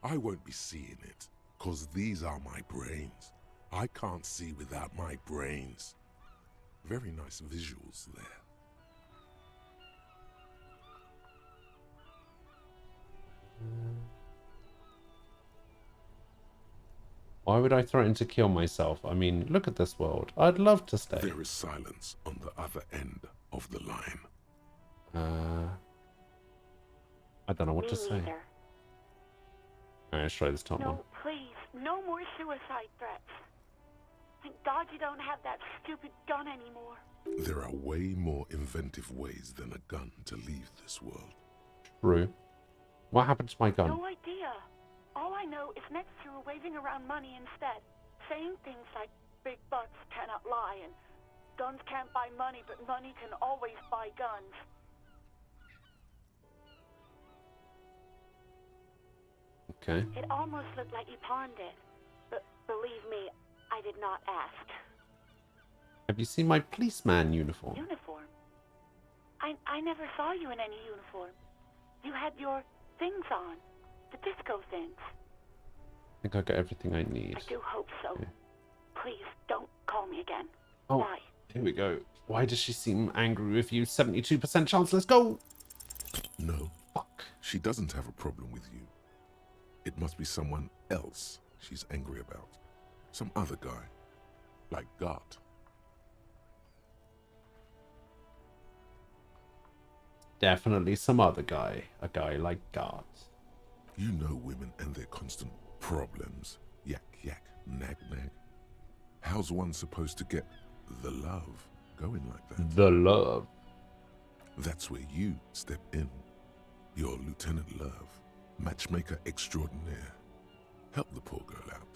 I won't be seeing it, 'cause these are my brains. I can't see without my brains." Very nice visuals there. Why would I threaten to kill myself? I mean, look at this world. I'd love to stay. There is silence on the other end of the line. I don't know what Me to say. neither. Alright, let's try this top one. No, please, no more suicide threats. Thank God you don't have that stupid gun anymore. There are way more inventive ways than a gun to leave this world. True. What happened to my gun? No idea. All I know is next you were waving around money instead, saying things like big bucks cannot lie and guns can't buy money, but money can always buy guns. Okay. It almost looked like you pawned it, but believe me, I did not ask. Have you seen my policeman uniform? Uniform? I never saw you in any uniform. You had your things on, the disco things. I think I got everything I need. I do hope so. Okay. Please don't call me again. Oh, Bye. here we go. Why does she seem angry with you? 72% chance. Let's go. No, Fuck. she doesn't have a problem with you. It must be someone else she's angry about. Some other guy, like Gart. Definitely some other guy. A guy like Gart. You know women and their constant problems. Yak, yak, nag, nag. How's one supposed to get the love going like that? The love. That's where you step in. You're Lieutenant Love, matchmaker extraordinaire. Help the poor girl out,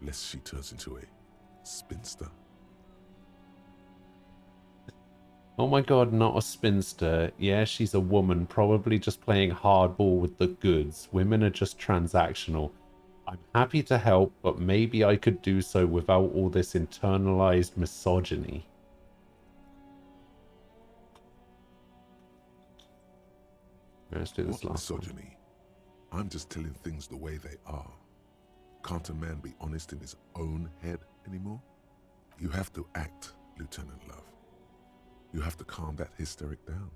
lest she turns into a spinster. Oh my god, not a spinster. Yeah, she's a woman, probably just playing hardball with the goods. Women are just transactional. I'm happy to help, but maybe I could do so without all this internalized misogyny. Let's do this What last one. misogyny? I'm just telling things the way they are. Can't a man be honest in his own head anymore? You have to act, Lieutenant Love. You have to calm that hysteric down.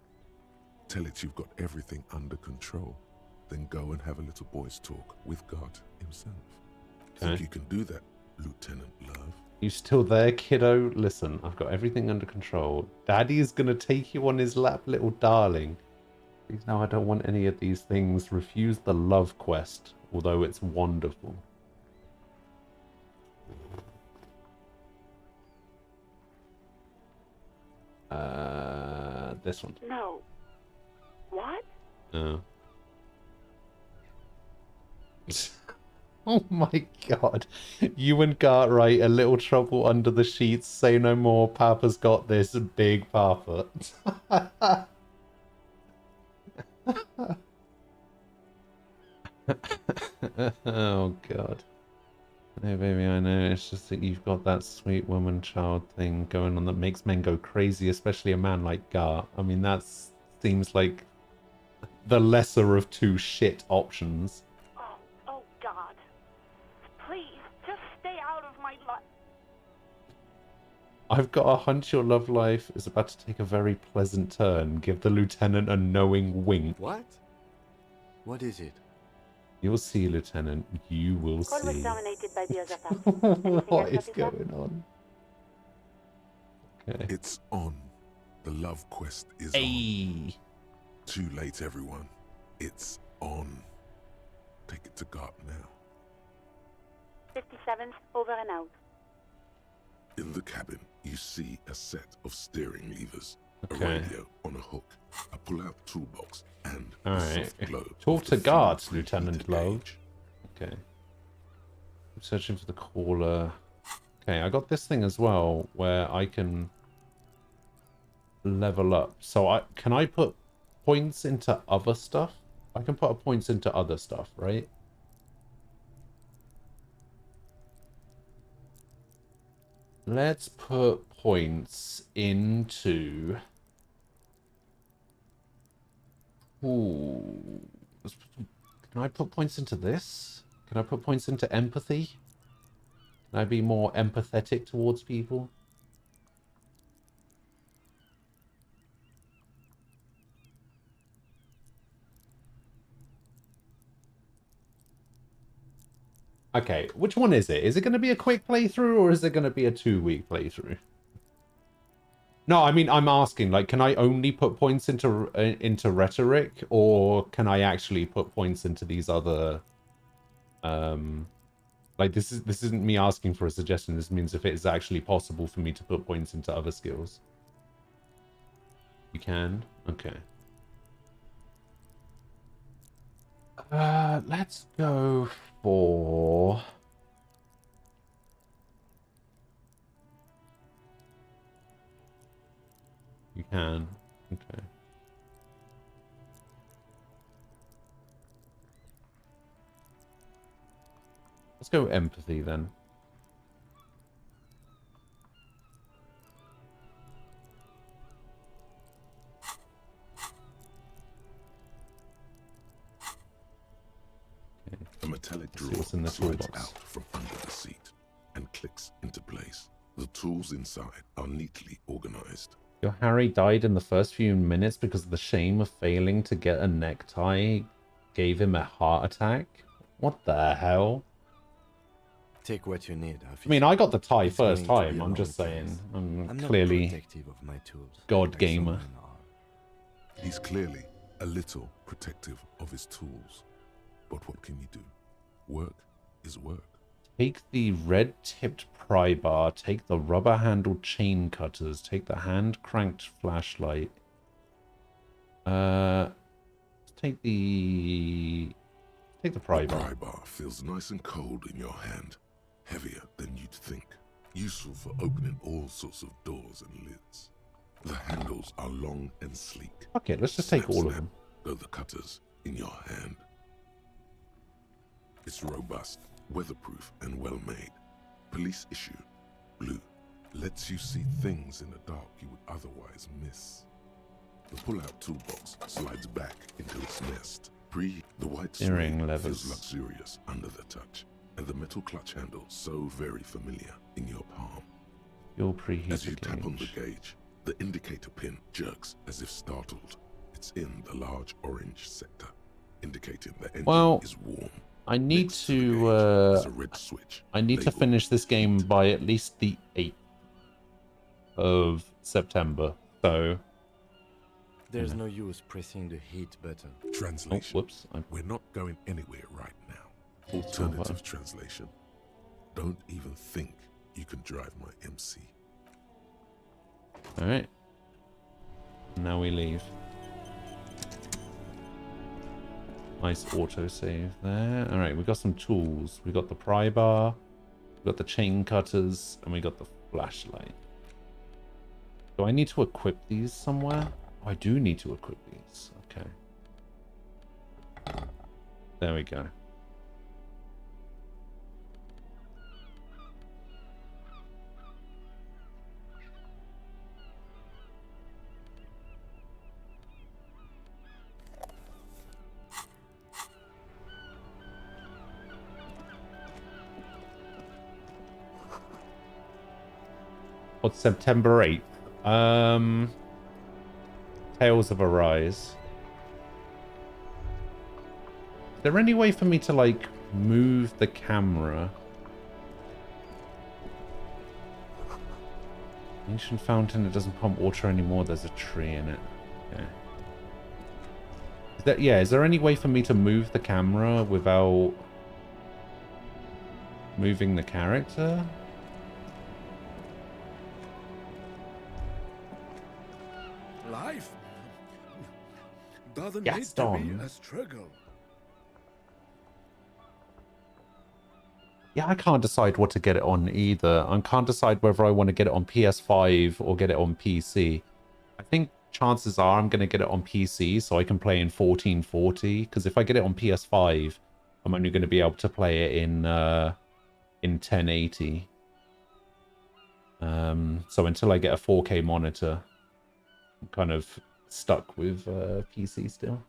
Tell it you've got everything under control. Then go and have a little boys' talk with God himself. Think Okay. you can do that, Lieutenant Love? You still there, kiddo? Listen, I've got everything under control. Daddy's gonna take you on his lap, little darling. Please, no, I don't want any of these things. Refuse the love quest, although it's wonderful. This one. No. What? Oh. Oh my god. You and Cartwright, a little trouble under the sheets. Say no more. Papa's got this. Big Papa. Oh god. Hey baby, I know. It's just that you've got that sweet woman child thing going on that makes men go crazy, especially a man like Gar. I mean, that seems like the lesser of two shit options. Oh God. Please, just stay out of my life. I've got a hunch your love life is about to take a very pleasant turn. Give the lieutenant a knowing wink. What? What is it? You'll see, Lieutenant. You will Call was see. dominated by the other party. Anything What else, is officer? going on? Okay. It's on. The love quest is Hey. on. Too late, everyone. It's on. Take it to guard now. 57's over and out. In the cabin, you see a set of steering levers, Okay. a radio on a hook, a pull-out toolbox, and a Alright. soft globe. Talk of to the guards, fuel Lieutenant preheater Love. gauge. Okay. I'm searching for the caller. Okay, I got this thing as well where I can level up. So can I put points into other stuff? I can put points into other stuff, right? Let's put points into... Ooh. Can I put points into this? Can I put points into empathy? Can I be more empathetic towards people? Okay, which one is it? Is it going to be a quick playthrough or is it going to be a 2-week playthrough? No, I mean, I'm asking, like, can I only put points into rhetoric, or can I actually put points into these other, like, this isn't me asking for a suggestion. This means if it is actually possible for me to put points into other skills. You can? Okay. Let's go for... You can. Okay. Let's go empathy then. Okay. A metallic Let's see drawer what's in the slides toolbox. out from under the seat and clicks into place. The tools inside are neatly organized. Your Harry died in the first few minutes because the shame of failing to get a necktie gave him a heart attack? What the hell? Take what you need, officer. I mean, I got the tie It's first going to be time. a I'm long just place. saying. I'm not clearly protective of my tools. God like gamer. some men are. He's clearly a little protective of his tools. But what can you do? Work is work. Take the red-tipped pry bar, take the rubber-handled chain cutters, take the hand-cranked flashlight. Take the pry The bar. pry bar feels nice and cold in your hand, heavier than you'd think. Useful for opening all sorts of doors and lids. The handles are long and sleek. Fuck it, let's just Snap, take all of snap them. go the cutters in your hand. It's robust, weatherproof, and well made. Police issue, blue, lets you see things in the dark you would otherwise miss. The pull-out toolbox slides back into its nest. The white Steering suede levers. feels luxurious under the touch, and the metal clutch handle so very familiar in your palm. Fuel preheater As you tap on the gauge. gauge, the indicator pin jerks as if startled. It's in the large orange sector, indicating the engine is warm. I need Next to the gauge is a red switch I need to labeled finish this game heat. by at least the 8th of September. So, There's no use pressing the heat button. oh, Translation. whoops. We're not going anywhere right now. Alternative translation. Don't even think you can drive my MC. All right. Now we leave. Nice autosave there. All right, we got some tools. We got the pry bar, we got the chain cutters, and we got the flashlight. Do I need to equip these somewhere? Oh, I do need to equip these. Okay. There we go. What's September 8th? Tales of Arise. Is there any way for me to, like, move the camera? Ancient fountain, it doesn't pump water anymore. There's a tree in it. Okay. Is there any way for me to move the camera without moving the character? Life doesn't need to be Gaston. a struggle. Yeah, I can't decide what to get it on either. I can't decide whether I want to get it on PS5 or get it on PC. I think chances are I'm going to get it on PC so I can play in 1440. Because if I get it on PS5, I'm only going to be able to play it in 1080. So until I get a 4K monitor, I'm kind of stuck with PC still.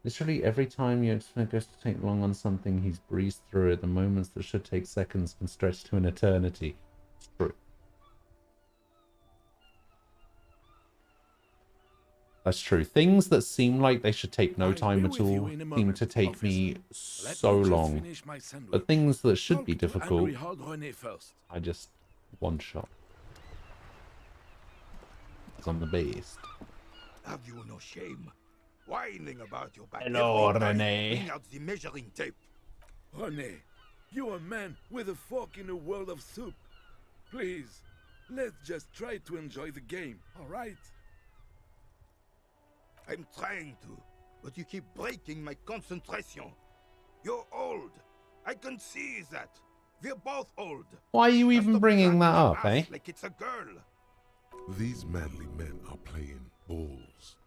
Literally every time you expect us to take long on something, he's breezed through it. The moments that should take seconds can stretch to an eternity. It's true. That's true. Things that seem like they should take no time at all seem to take me so long. But things that should be difficult, I just one shot. Because I'm the best. Have you no shame? Whining about your back. Hello, every time René. you bring out the measuring tape. René, you're a man with a fork in a world of soup. Please, let's just try to enjoy the game, all right? I'm trying to, but you keep breaking my concentration. You're old. I can see that. We're both old. Why are you even bringing that up, eh? Like it's a girl. These manly men are playing balls.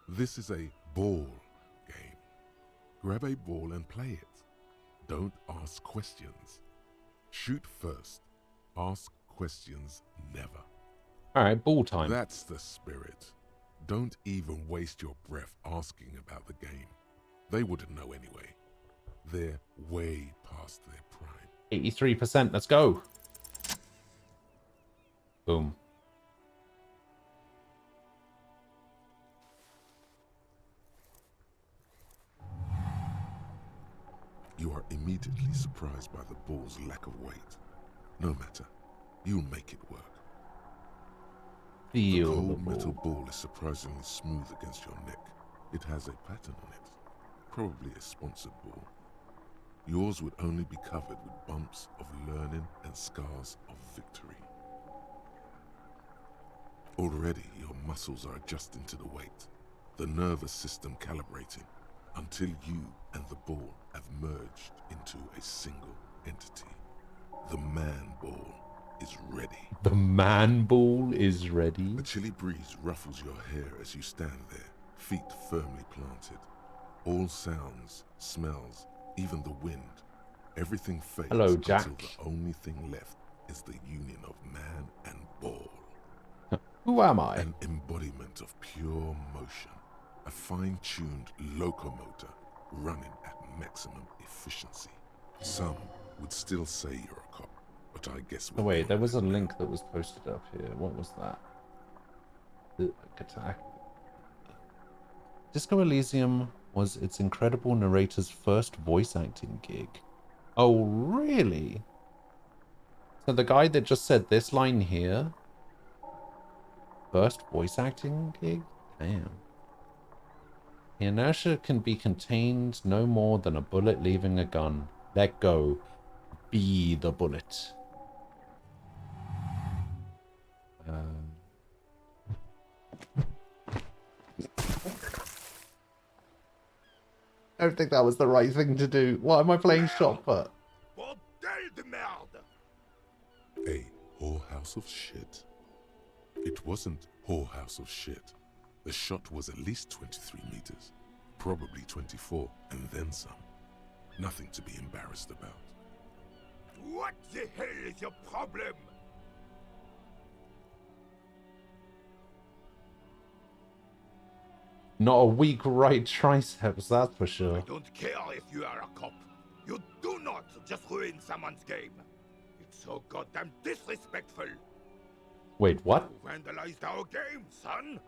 This is a ball game. Grab a ball and play it. Don't ask questions. Shoot first. Ask questions never. Alright, ball time. That's the spirit. Don't even waste your breath asking about the game. They wouldn't know anyway. They're way past their prime. 83%, let's go. Boom. You are immediately surprised by the ball's lack of weight. No matter, you'll make it work. The cold metal ball is surprisingly smooth against your neck. It has a pattern on it, probably a sponsored ball. Yours would only be covered with bumps of learning and scars of victory. Already your muscles are adjusting to the weight, the nervous system calibrating, until you and the ball have merged into a single entity. The man ball is ready. The man ball is ready. A chilly breeze ruffles your hair as you stand there, feet firmly planted. All sounds, smells, even the wind, everything fades. Hello, Jack. Until the only thing left is the union of man and ball. Who am I? An embodiment of pure motion. A fine-tuned locomotor running at maximum efficiency. Some would still say you're a cop, but I guess... Oh wait, there was a link that was posted up here. What was that? Attack. Disco Elysium was its incredible narrator's first voice acting gig. Oh, really? So the guy that just said this line here, first voice acting gig? Damn. The inertia can be contained no more than a bullet leaving a gun. Let go. Be the bullet. I don't think that was the right thing to do. Why am I playing shot put? A whorehouse of shit. It wasn't whorehouse of shit. The shot was at least 23 meters, probably 24, and then some. Nothing to be embarrassed about. What the hell is your problem? Not a weak right triceps, that's for sure. I don't care if you are a cop. You do not just ruin someone's game. It's so goddamn disrespectful. Wait, what? You vandalized our game, son.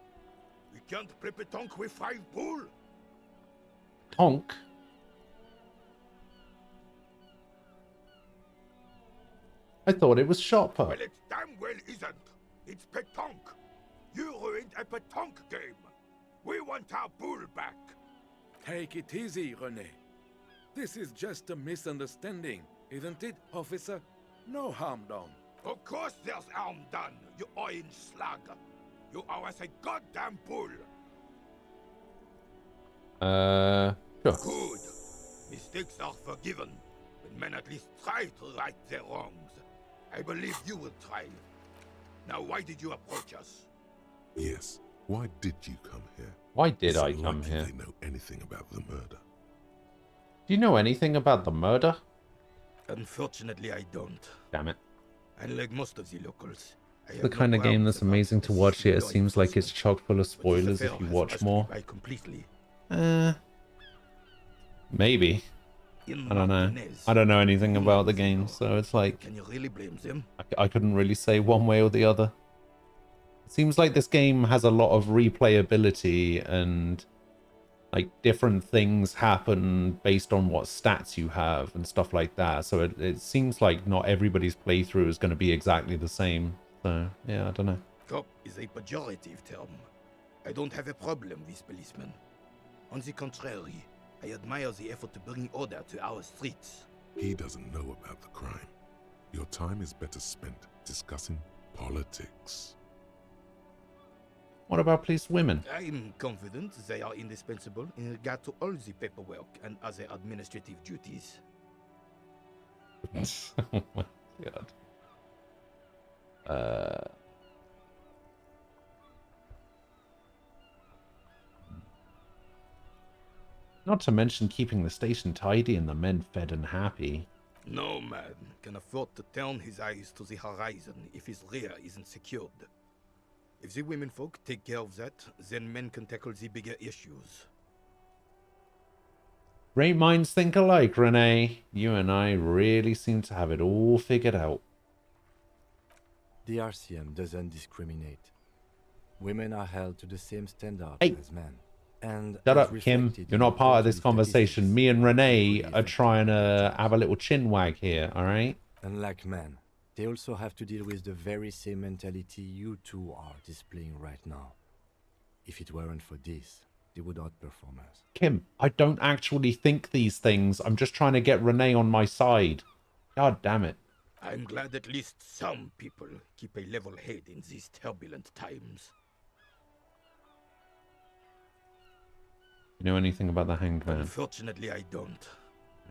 We can't play petanque with 5 pool. Tonk? I thought it was shot put. Well, it damn well isn't. It's petanque. You ruined a petanque game. We want our pool back. Take it easy, René. This is just a misunderstanding, isn't it, officer? No harm done. Of course there's harm done, you orange slug. You owe us a goddamn pool. Sure. Good. Mistakes are forgiven, when men at least try to right their wrongs. I believe you will try. Now, why did you approach us? Yes. Why did you come here? Why did It's I come unlikely here? They know anything about the murder. Do you know anything about the murder? Unfortunately, I don't. Damn it. Unlike most of the locals, I It's have the no kind of game grounds that's about amazing to watch, yet it seems like it's chock full of but this spoilers affair if you has watch passed me more. by completely. Maybe. In I don't know. Martinez, I don't know anything about the game, so it's like... Can you really blame them? I couldn't really say one way or the other. It seems like this game has a lot of replayability and like different things happen based on what stats you have and stuff like that. So it seems like not everybody's playthrough is going to be exactly the same. So yeah, I don't know. Cop is a pejorative term. I don't have a problem with policemen. On the contrary, I admire the effort to bring order to our streets. He doesn't know about the crime. Your time is better spent discussing politics. What about police women? I'm confident they are indispensable in regard to all the paperwork and other administrative duties. Oh my god. Not to mention keeping the station tidy and the men fed and happy. No man can afford to turn his eyes to the horizon if his rear isn't secured. If the women folk take care of that, then men can tackle the bigger issues. Great minds think alike, Renee. You and I really seem to have it all figured out. The RCM doesn't discriminate. Women are held to the same standards Hey. as men. And Shut as up, Kim. reflected You're in not part of this quarterly conversation. statistics, Me and Renee equally are trying to have a little chin wag here, alright? Unlike men, they also have to deal with the very same mentality you two are displaying right now. If it weren't for this, they would outperform us. Kim, I don't actually think these things. I'm just trying to get Renee on my side. God damn it. I'm glad at least some people keep a level head in these turbulent times. You know anything about the Hanged Man? Unfortunately, I don't.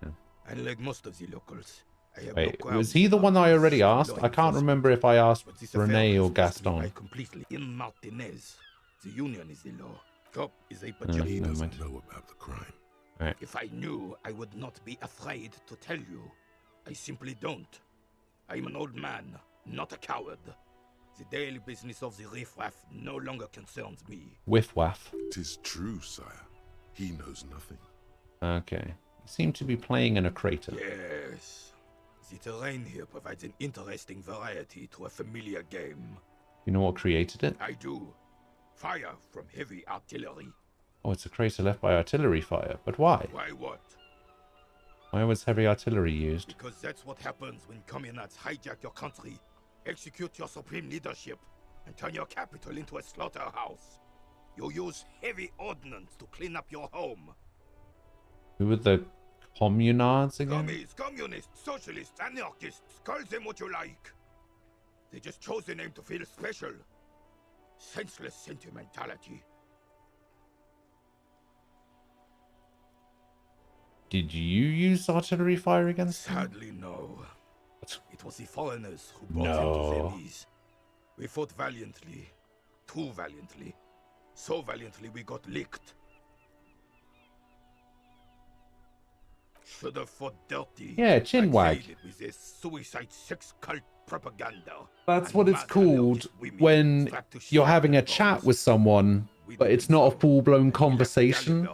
Yeah. Unlike most of the locals, I have Wait, no was he the one I already asked? I can't remember if I asked But this affair Renee has or passed me by Gaston. completely. In Martinez, the union is the law. Cop is a He pejorative. doesn't know about the crime. Right. If I knew, I would not be afraid to tell you. I simply don't. I'm an old man, not a coward. The daily business of the riffraff no longer concerns me. Whiff waff. 'Tis true, sire. He knows nothing. Okay. You seem to be playing in a crater. Yes. The terrain here provides an interesting variety to a familiar game. You know what created it? I do. Fire from heavy artillery. Oh, it's a crater left by artillery fire. But why? Why what? Why was heavy artillery used? Because that's what happens when communards hijack your country, execute your supreme leadership, and turn your capital into a slaughterhouse. You use heavy ordnance to clean up your home. Who were the communards again? Commies, communists, socialists, anarchists, call them what you like. They just chose the name to feel special. Senseless sentimentality. Did you use artillery fire against them? Sadly, no. It was the foreigners who brought them to their knees. We fought valiantly. Too valiantly. So valiantly we got licked. Should have fought dirty. Yeah, chin wag. Like they did with their suicide sex cult propaganda. That's and what it's mad called anarchist women when strapped to you're shotgun having a bombs. chat with someone, but it's not a full-blown conversation.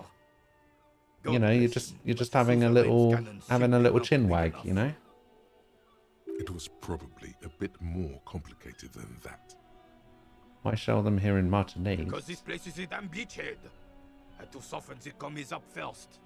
you know, you're just having a little chin wag, you know. It was probably a bit more complicated than that. Why show them here in Martinique? Because this place is a damn beachhead. Had to soften the commies up first.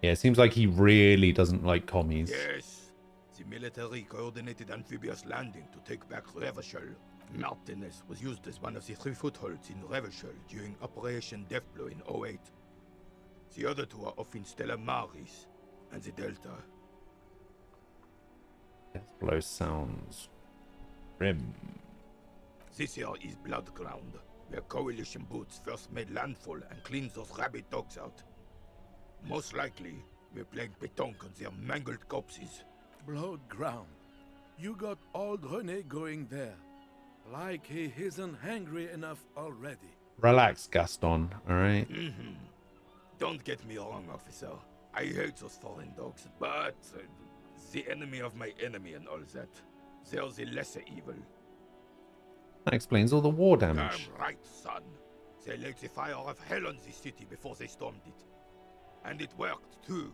Yeah, it seems like he really doesn't like commies. Yes. The military coordinated amphibious landing to take back Revachol. Martinez was used as one of the 3 footholds in Revachol during Operation Deathblow in 08. The other 2 are off in Stella Maris and the Delta. Deathblow sounds grim. This here is Blood Ground, where Coalition boots first made landfall and cleaned those rabid dogs out. Most likely, we're playing pétanque on their mangled corpses. Blood Ground. You got old René going there. Like he isn't hungry enough already. Relax, Gaston, alright? Don't get me wrong, officer. I hate those foreign dogs, but the enemy of my enemy and all that. They're the lesser evil. That explains all the war damage. Damn right, son. They laid the fire of hell on the city before they stormed it. And it worked, too.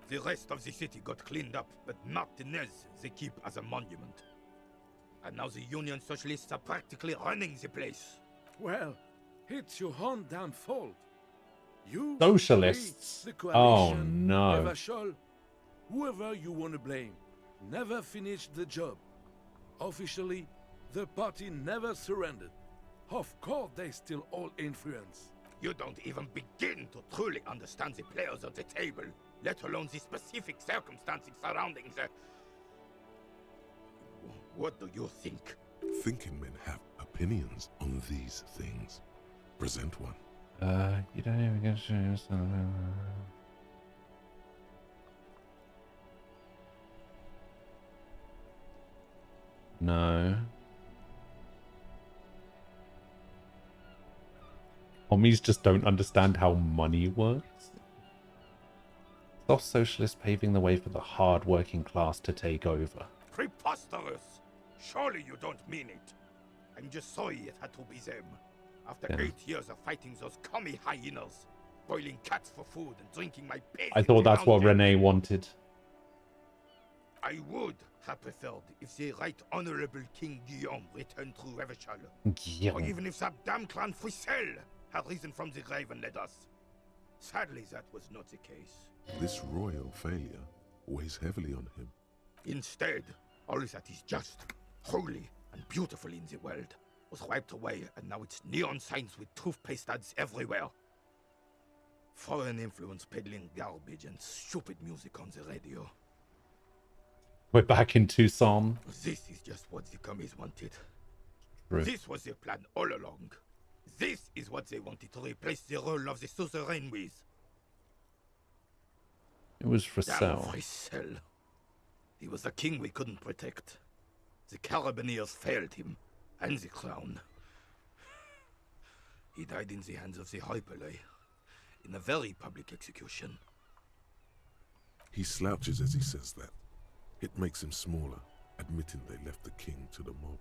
The rest of the city got cleaned up, but Martinez they keep as a monument. And now the Union Socialists are practically running the place. Well, it's your own damn fault. You, Socialists. we, the Oh coalition, no. Revachol, whoever you want to blame, never finished the job. Officially, the party never surrendered. Of course, they still all influence. You don't even begin to truly understand the players at the table, let alone the specific circumstances surrounding the... What do you think? Thinking men have opinions on these things. Present one. You don't even get to show yourself. No. Commies just don't understand how money works. Soft socialists paving the way for the hard working class to take over. Preposterous! Surely you don't mean it. I'm just sorry it had to be them. After 8 years of fighting those commie hyenas, boiling cats for food and drinking my piss. I thought that's what Renee wanted. I would have preferred if the Right Honorable King Guillaume returned through Revachol. Guillaume. Or even if that damn clan Frisell had risen from the grave and led us. Sadly, that was not the case. This royal failure weighs heavily on him. Instead, all that is just, holy, and beautiful in the world was wiped away, and now it's neon signs with toothpaste ads everywhere. Foreign influence peddling garbage and stupid music on the radio. We're back in Tucson. This is just what the commies wanted. True. This was their plan all along. This is what they wanted to replace the role of the suzerain with. It was Damn Frisell. Frisell. He was a king we couldn't protect. The Carabineers failed him, and the crown. He died in the hands of the Hyperlay, in a very public execution. He slouches as he says that. It makes him smaller, admitting they left the king to the mob.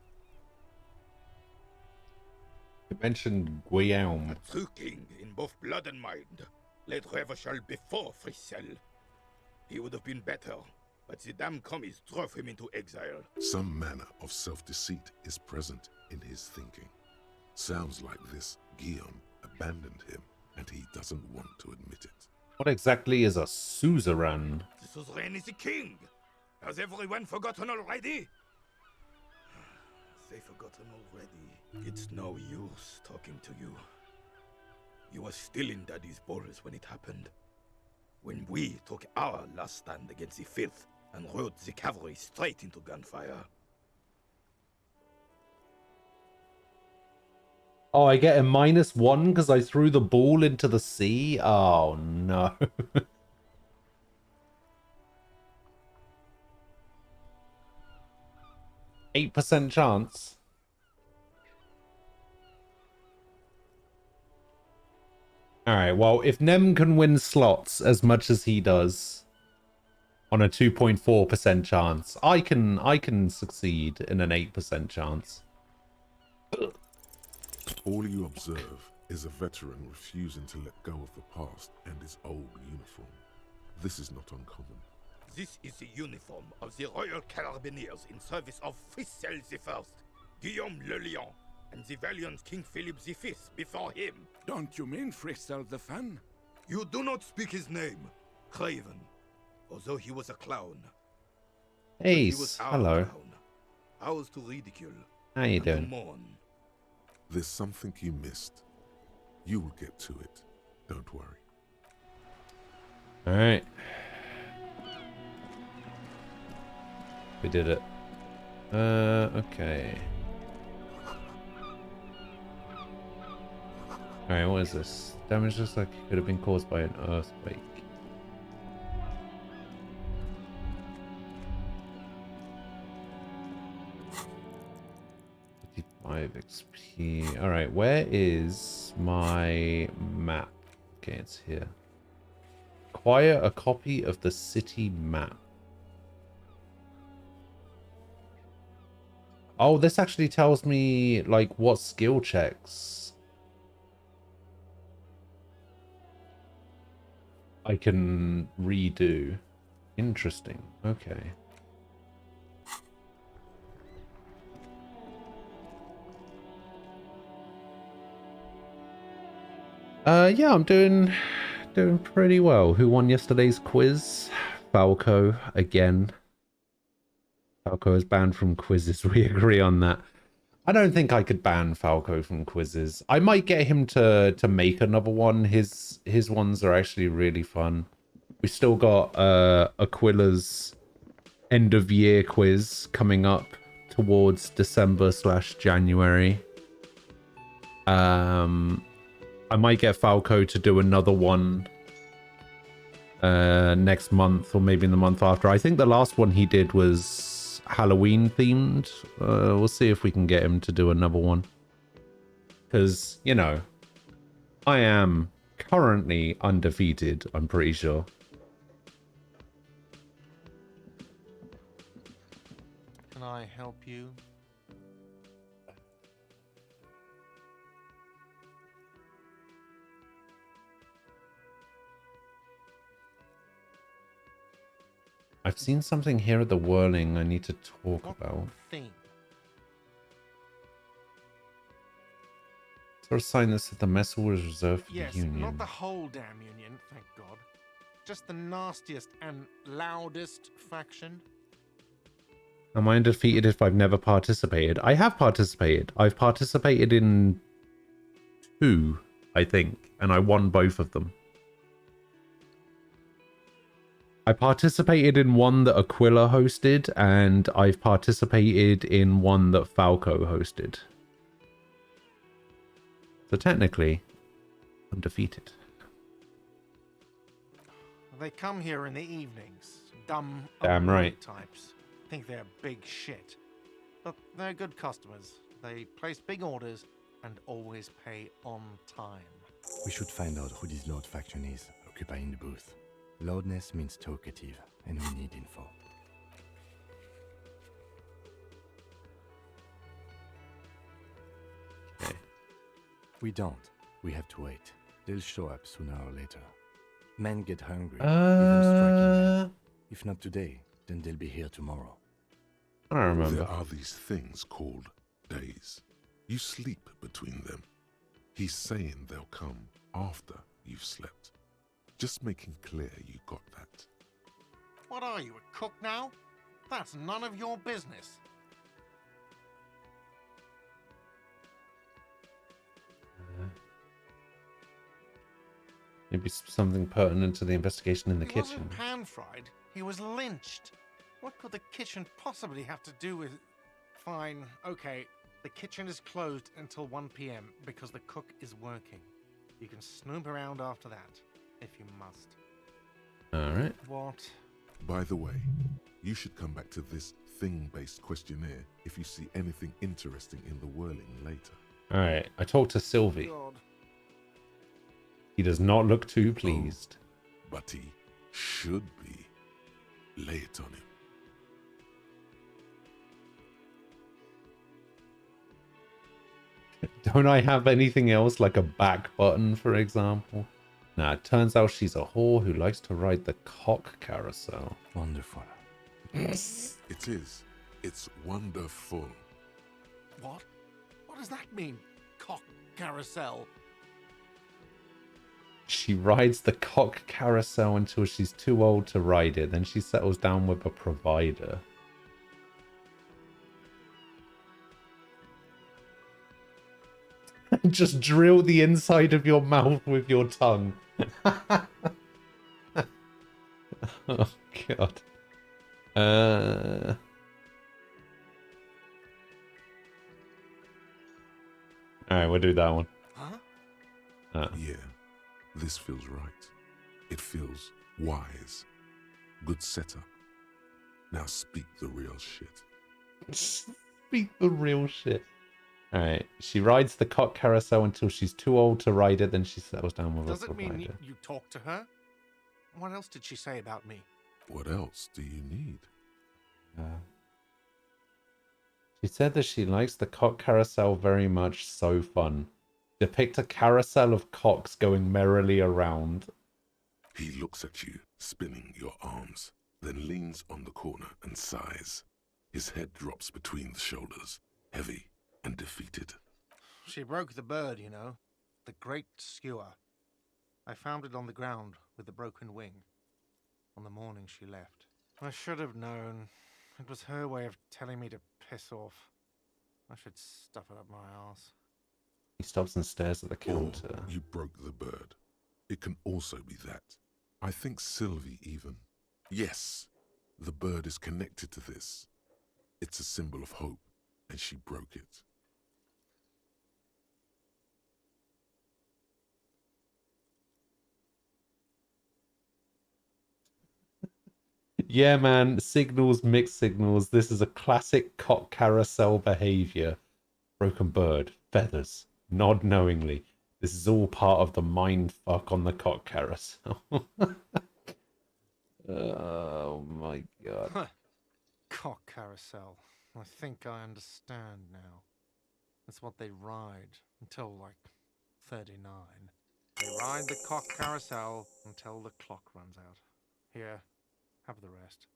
You mentioned Guillaume. A true king in both blood and mind, led Revachol before Frisell. He would have been better, but the damn commies drove him into exile. Some manner of self-deceit is present in his thinking. Sounds like this Guillaume abandoned him, and he doesn't want to admit it. What exactly is a suzerain? The suzerain is the king! Has everyone forgotten already? They forgotten already. It's no use talking to you. You were still in Daddy's balls when it happened. When we took our last stand against the filth and rode the cavalry straight into gunfire. Oh, I get a -1 because I threw the ball into the sea? Oh, no. 8% chance. Alright, well, if Nem can win slots as much as he does on a 2.4% chance, I can succeed in an 8% chance. All you observe is a veteran refusing to let go of the past and his old uniform. This is not uncommon. This is the uniform of the Royal Carabineers in service of Frissel I, Guillaume Le Lion, and the valiant King Philip V before him. Don't you mean Frissel the Fan? You do not speak his name, Craven, although he was a clown. He was Ace, our hello. clown, ours to ridicule. How you and to doing? mourn. There's something you missed. You will get to it. Don't worry. Alright. We did it. Okay. Alright, what is this? Damage looks like it could have been caused by an earthquake. 55 XP. Alright, where is my map? Okay, it's here. Acquire a copy of the city map. Oh, this actually tells me, like, what skill checks I can redo. Interesting. Okay. Yeah, I'm doing pretty well. Who won yesterday's quiz? Falco again. Falco is banned from quizzes. We agree on that. I don't think I could ban Falco from quizzes. I might get him to make another one. His ones are actually really fun. We still got Aquila's end of year quiz coming up towards December/January. I might get Falco to do another one next month or maybe in the month after. I think the last one he did was Halloween themed. We'll see if we can get him to do another one. Because, you know, I am currently undefeated, I'm pretty sure. Can I help you? I've seen something here at the Whirling I need to talk about. Thing. Sort of sign this that the mess hall is reserved for Yes, the Union. not the whole damn Union, thank God. Just the nastiest and loudest faction. Am I undefeated if I've never participated? I have participated. I've participated in 2, I think, and I won both of them. I participated in one that Aquila hosted, and I've participated in one that Falco hosted. So technically, I'm defeated. They come here in the evenings. Dumb, Damn overweight right. types. Think they're big shit. But they're good customers. They place big orders and always pay on time. We should find out who this Lord faction is, occupying the booth. Loudness means talkative, and we need info. Okay. We don't. We have to wait. They'll show up sooner or later. Men get hungry, even striking men. If not today, then they'll be here tomorrow. I don't remember. There are these things called days. You sleep between them. He's saying they'll come after you've slept. Just making clear you got that. What are you, a cook now? That's none of your business. Maybe something pertinent to the investigation in the He kitchen. wasn't pan-fried. He was lynched. What could the kitchen possibly have to do with... Fine, okay. The kitchen is closed until 1 p.m. because the cook is working. You can snoop around after that, if you must. Alright. What? By the way, you should come back to this thing-based questionnaire if you see anything interesting in the Whirling later. Alright, I talked to Sylvie. God. He does not look too pleased. But he should be. Lay it on him. Don't I have anything else like a back button, for example? Nah, it turns out she's a whore who likes to ride the cock carousel. Wonderful. It is. It's wonderful. What? What does that mean? Cock carousel? She rides the cock carousel until she's too old to ride it. Then she settles down with a provider. Just drill the inside of your mouth with your tongue. Oh, God. Alright, we'll do that one. Huh? Yeah, this feels right. It feels wise. Good setup. Now speak the real shit. Speak the real shit. Alright, she rides the cock carousel until she's too old to ride it, then she settles down with Does a it mean provider. you talked to her? What else did she say about me? What else do you need? She said that she likes the cock carousel very much. So fun. Depict a carousel of cocks going merrily around. He looks at you, spinning your arms, then leans on the corner and sighs. His head drops between the shoulders, heavy and defeated. She broke the bird, you know. The great skewer. I found it on the ground with the broken wing. On the morning she left. I should have known. It was her way of telling me to piss off. I should stuff it up my arse. He stops and stares at the counter. Or you broke the bird. It can also be that. I think Sylvie even. Yes, the bird is connected to this. It's a symbol of hope, and she broke it. Yeah, man. Signals, mixed signals. This is a classic cock carousel behavior. Broken bird. Feathers. Nod knowingly. This is all part of the mind fuck on the cock carousel. Oh my god. Cock carousel. I think I understand now. That's what they ride until like 39. They ride the cock carousel until the clock runs out. Here, have the rest.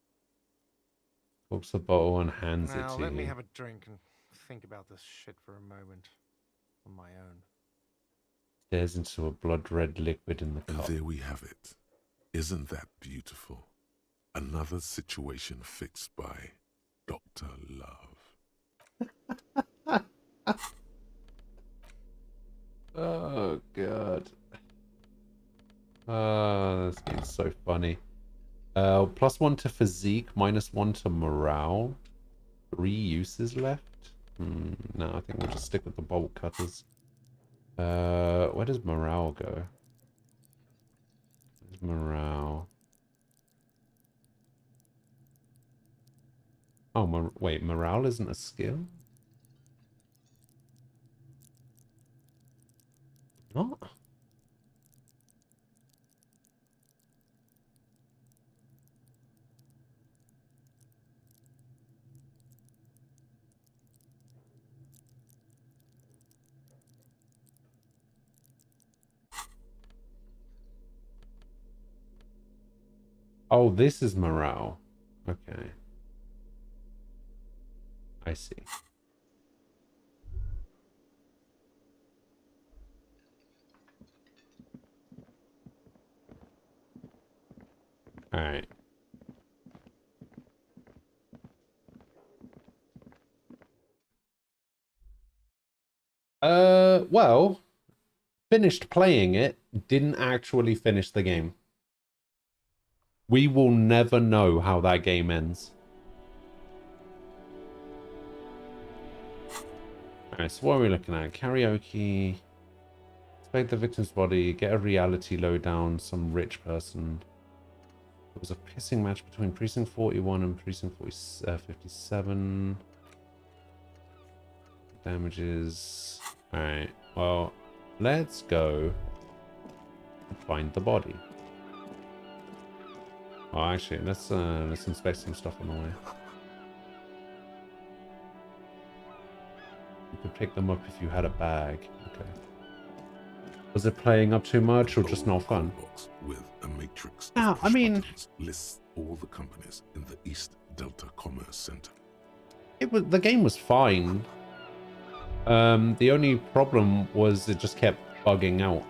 Pops a bottle and hands it Now to let me you. have a drink and think about this shit for a moment. On my own. Stares into a blood-red liquid in the And cup. there we have it. Isn't that beautiful? Another situation fixed by Dr. Love. Oh god. Oh, this game's so funny. +1 to physique, -1 to morale. 3 uses left. No, I think we'll just stick with the bolt cutters. Where does morale go? Where's morale? Oh, wait, morale isn't a skill? What? Oh, this is morale. Okay. I see. Alright. Well, finished playing it, didn't actually finish the game. We will never know how that game ends. Alright, so what are we looking at? Karaoke. Inspect the victim's body. Get a reality lowdown. Some rich person. There was a pissing match between Precinct 41 and Precinct 57. Damages. Alright, well, let's go and find the body. Oh, actually, let's inspect some stuff on the way. could pick them up if you had a bag. Okay. Was it playing up too much or just not fun? Box with a matrix No, of I mean, buttons lists all the companies in the East Delta Commerce Center. the game was fine. The only problem was it just kept bugging out.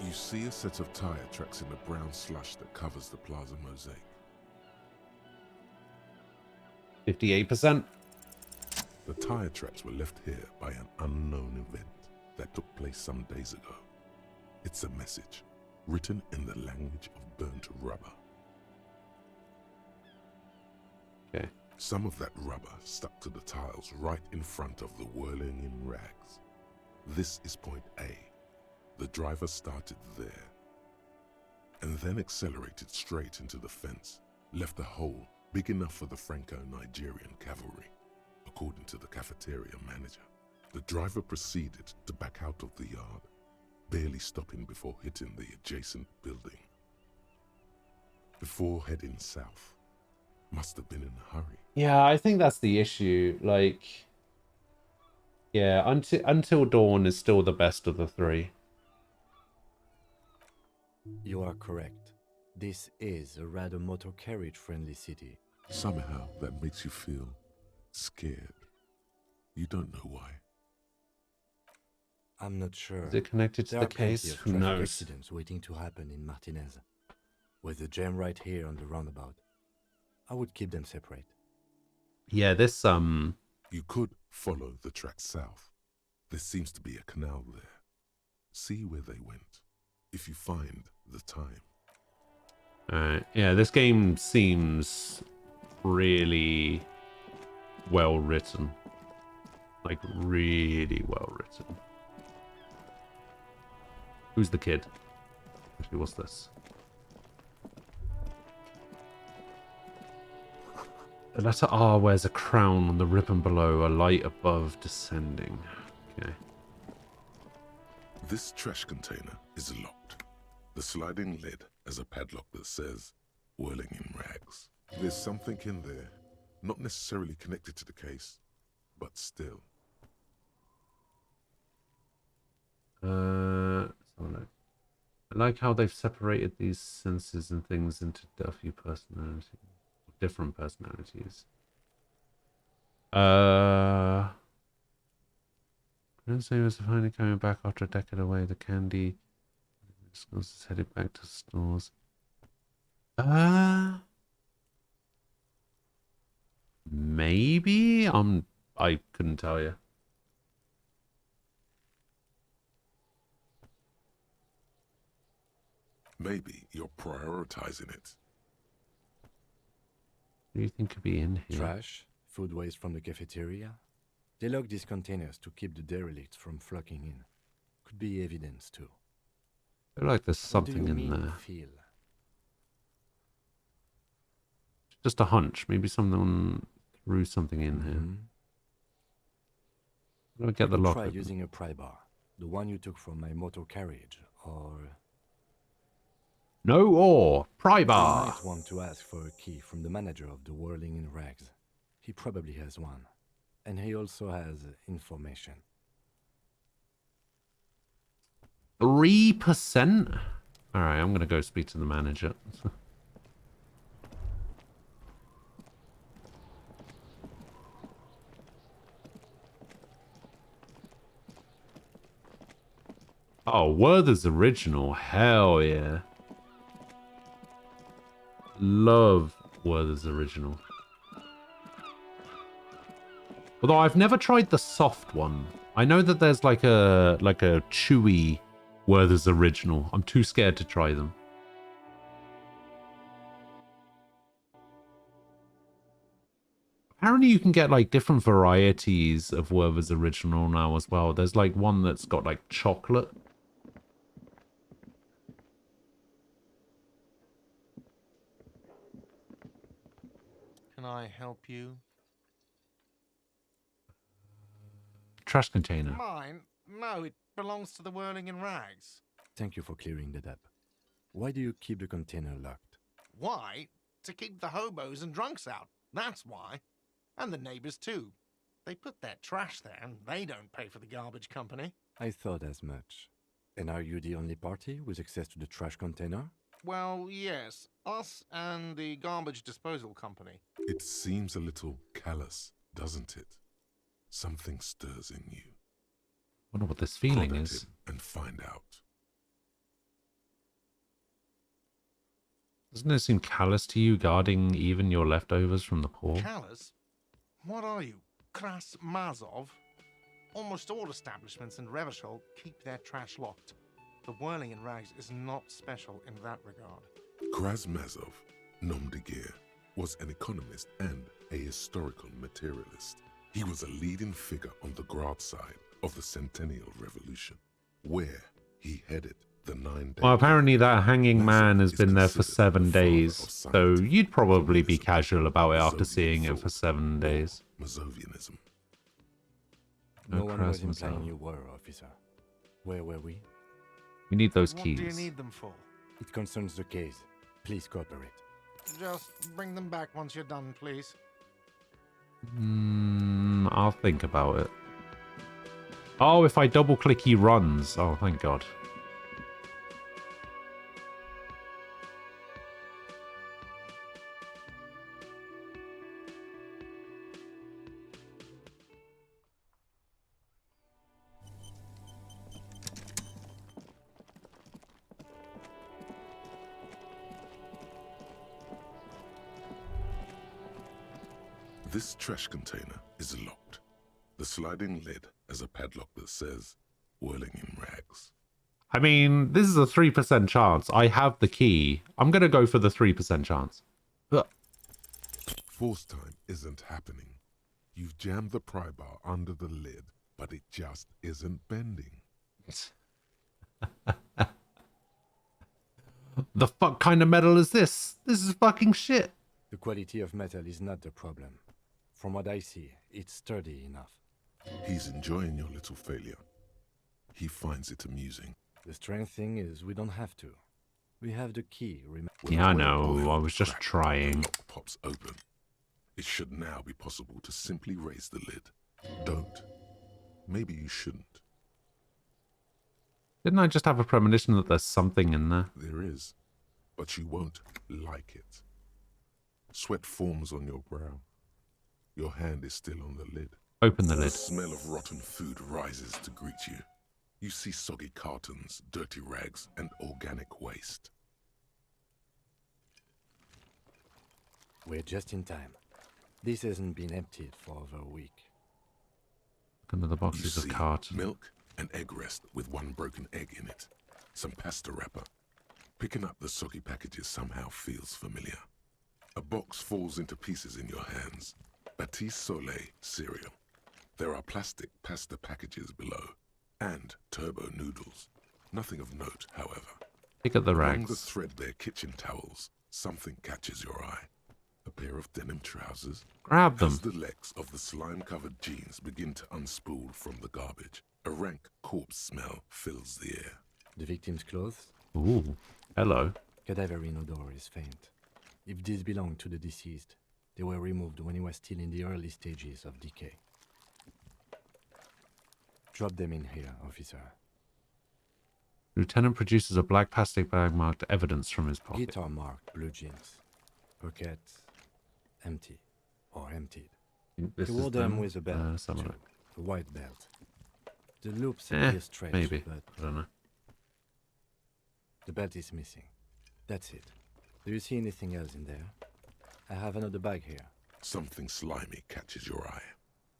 You see a set of tire tracks in the brown slush that covers the plaza mosaic. 58%. The tire tracks were left here by an unknown event that took place some days ago. It's a message written in the language of burnt rubber. Okay. Some of that rubber stuck to the tiles right in front of the whirling in rags. This is point A. The driver started there and then accelerated straight into the fence, left a hole big enough for the Franco-Nigerian cavalry, according to the cafeteria manager. The driver proceeded to back out of the yard, barely stopping before hitting the adjacent building. Before heading south, must have been in a hurry. Yeah, I think that's the issue. Like, yeah, Until Dawn is still the best of the three. You are correct. This is a rather motor carriage-friendly city. Somehow that makes you feel scared. You don't know why. I'm not sure. Is it connected to There the are plenty case? of Who traffic knows? accidents waiting to happen in Martinez. With the jam right here on the roundabout, I would keep them separate. Yeah, this You could follow the track south. There seems to be a canal there. See where they went. If you find the time. Yeah, this game seems really well written. Like, really well written. Who's the kid? Actually, what's this? The letter R wears a crown on the ribbon below, a light above descending. Okay. This trash container is locked. The sliding lid has a padlock that says, whirling in rags. There's something in there, not necessarily connected to the case, but still. I like how they've separated these senses and things into different personalities. Prince was finally coming back after a decade away. The candy is headed back to stores. Maybe I couldn't tell you. Maybe you're prioritizing it. What do you think could be in here? Trash, food waste from the cafeteria. They lock these containers to keep the derelicts from flocking in. Could be evidence too. I feel like there's something in there. Feel? Just a hunch. Maybe someone threw something in here. Let me get the lock. Try using a pry bar, the one you took from my motor carriage, or no ore pry you bar. might want to ask for a key from the manager of the Whirling in Rags. He probably has one, and he also has information. 3%. All right, I'm gonna go speak to the manager. Oh, Werther's original. Hell yeah. Love Werther's original. Although I've never tried the soft one. I know that there's like a chewy Werther's original. I'm too scared to try them. Apparently you can get like different varieties of Werther's original now as well. There's like one that's got like chocolate. Can I help you? Trash container. Mine? No, it belongs to the Whirling in Rags. Thank you for clearing that up. Why do you keep the container locked? Why? To keep the hobos and drunks out. That's why. And the neighbors too. They put their trash there, and they don't pay for the garbage company. I thought as much. And are you the only party with access to the trash container? Well, yes. Us and the garbage disposal company. It seems a little callous, doesn't it? Something stirs in you. Wonder what this feeling Prod at is. him and find out. Doesn't it seem callous to you, guarding even your leftovers from the poor? Callous? What are you, Kras Mazov? Almost all establishments in Revachol keep their trash locked. The whirling in rags is not special in that regard. Krasmazov, nom de guerre, was an economist and a historical materialist. He was a leading figure on the Grad side of the Centennial Revolution, where he headed the 9-day... Well, apparently that hanging man has is been there for considered 7 the father days, of so you'd probably be scientific casual about it after Mazovian seeing it for thought, 7 days. Mazovianism. No one was Krasmazov. implying you were, officer. Where were we? We need those What keys. do you need them for? It concerns the case. Please cooperate. Just bring them back once you're done, please. I'll think about it. Oh, if I double click, he runs. Oh, thank God. This trash container is locked. The sliding lid has a padlock that says, whirling in rags. I mean, this is a 3% chance. I have the key. I'm going to go for the 3% chance. But Force time isn't happening. You've jammed the pry bar under the lid, but it just isn't bending. the fuck kind of metal is this? This is fucking shit. The quality of metal is not the problem. From what I see, it's sturdy enough. He's enjoying your little failure. He finds it amusing. The strange thing is we don't have to. We have the key, remember? Yeah, I know. I was just The trying. lock pops open. It should now be possible to simply raise the lid. Don't. Maybe you shouldn't. Didn't I just have a premonition that there's something in there? There is, but you won't like it. Sweat forms on your brow. Your hand is still on the lid. Open the The lid. smell of rotten food rises to greet you. You see soggy cartons, dirty rags, and organic waste. We're just in time. This hasn't been emptied for over a week. Look under the You boxes of see carton. milk and egg rest with one broken egg in it. Some pasta wrapper. Picking up the soggy packages somehow feels familiar. A box falls into pieces in your hands. Batiste Soleil cereal. There are plastic pasta packages below. And turbo noodles. Nothing of note, however. Pick up the Among the rags. threadbare kitchen towels, something catches your eye. A pair of denim trousers. Grab them. As the legs of the slime-covered jeans begin to unspool from the garbage, a rank corpse smell fills the air. The victim's clothes? Ooh. Hello. Cadaverine odor is faint. If these belong to the deceased, they were removed when he was still in the early stages of decay. Drop them in here, officer. Lieutenant produces a black plastic bag marked evidence from his pocket. Guitar marked blue jeans. Pockets empty or emptied. This He is wore them them? with a belt, Let's have a too. look. A white belt. The loops Eh, appear stretched, maybe. but I don't know. the belt is missing. That's it. Do you see anything else in there? I have another bag here. Something slimy catches your eye.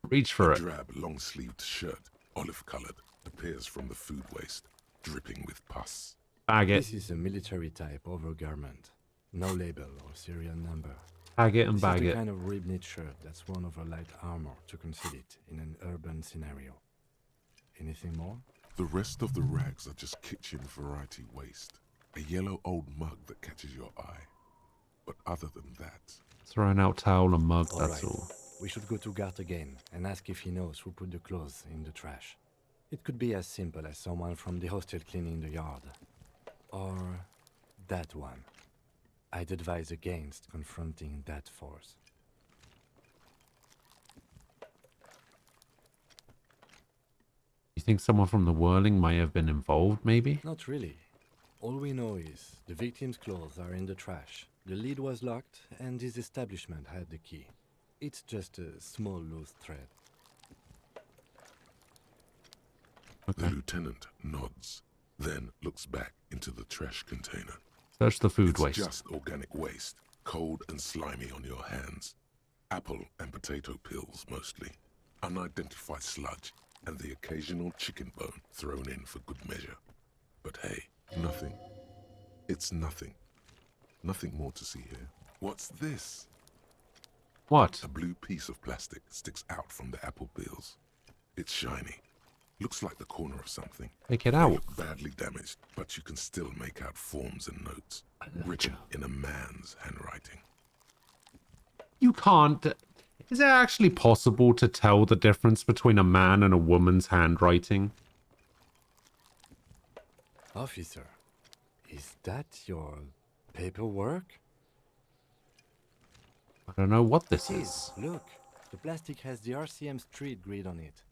Reach for A it. drab, long-sleeved shirt, olive-colored, appears from the food waste, dripping with pus. Bag it. This is a military type overgarment. No label or serial number. Bag it and This bag is the it. kind of rib-knit shirt that's worn over light armor to conceal it in an urban scenario. Anything more? The rest of the rags are just kitchen variety waste. A yellow old mug that catches your eye. But other than that, Thrown out towel and mug, All that's right. all. We should go to Gart again and ask if he knows who put the clothes in the trash. It could be as simple as someone from the hostel cleaning the yard. Or that one. I'd advise against confronting that force. think someone from the Whirling may have been involved, maybe? Not really. All we know is the victim's clothes are in the trash. The lid was locked, and his establishment had the key. It's just a small loose thread. The lieutenant nods, then looks back into the trash container. Search the food waste. It's just organic waste, cold and slimy on your hands. Apple and potato peels, mostly. Unidentified sludge, and the occasional chicken bone thrown in for good measure. But hey, nothing. It's nothing. Nothing more to see here. What's this? What? A blue piece of plastic sticks out from the apple peels. It's shiny. Looks like the corner of something. Take it They out. look badly damaged, but you can still make out forms and notes, written in a man's handwriting. You can't... Is it actually possible to tell the difference between a man and a woman's handwriting? Officer, is that your paperwork? I don't know what this It is. Look, the plastic has the RCM street grid on it.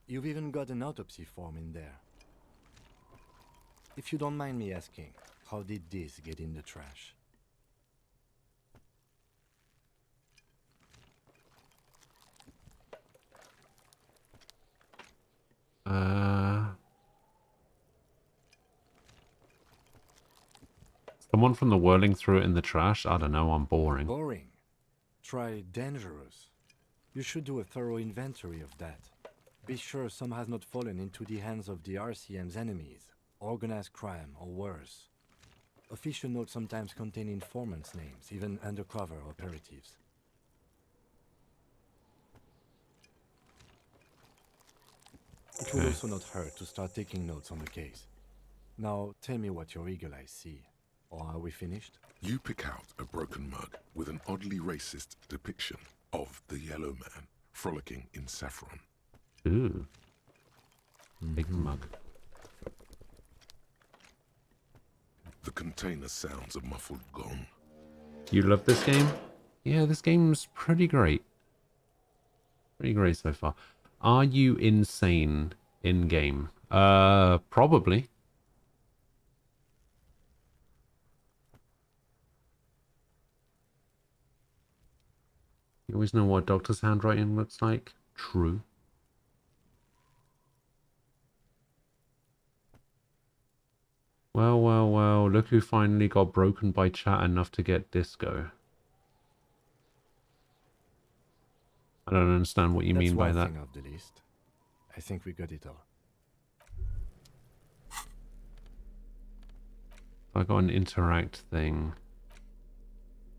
You've even got an autopsy form in there. If you don't mind me asking, how did this get in the trash? Someone from the Whirling threw it in the trash? I don't know, I'm boring. Boring. Try dangerous. You should do a thorough inventory of that. Be sure some has not fallen into the hands of the RCM's enemies, organized crime or worse. Official notes sometimes contain informants' names, even undercover operatives. It would also not hurt to start taking notes on the case. Now, tell me what your eagle eyes see. Or are we finished? You pick out a broken mug with an oddly racist depiction of the yellow man frolicking in saffron. Ooh. Big mug. The container sounds a muffled gong. You love this game? Yeah, this game's pretty great. Pretty great so far. Are you insane in-game? Probably. You always know what a doctor's handwriting looks like? True. Well, well, well, look who finally got broken by chat enough to get disco. I don't understand what you mean by that. That's one thing off the list. I think we got it all. I got an interact thing.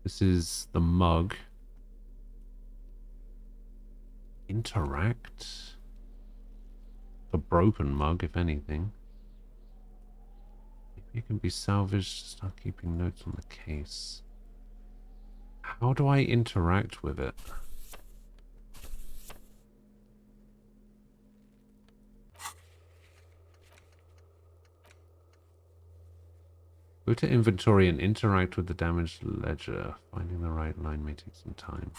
This is the mug. Interact? A broken mug, if anything. It can be salvaged. Start keeping notes on the case. How do I interact with it? Go to inventory and interact with the damaged ledger. Finding the right line may take some time.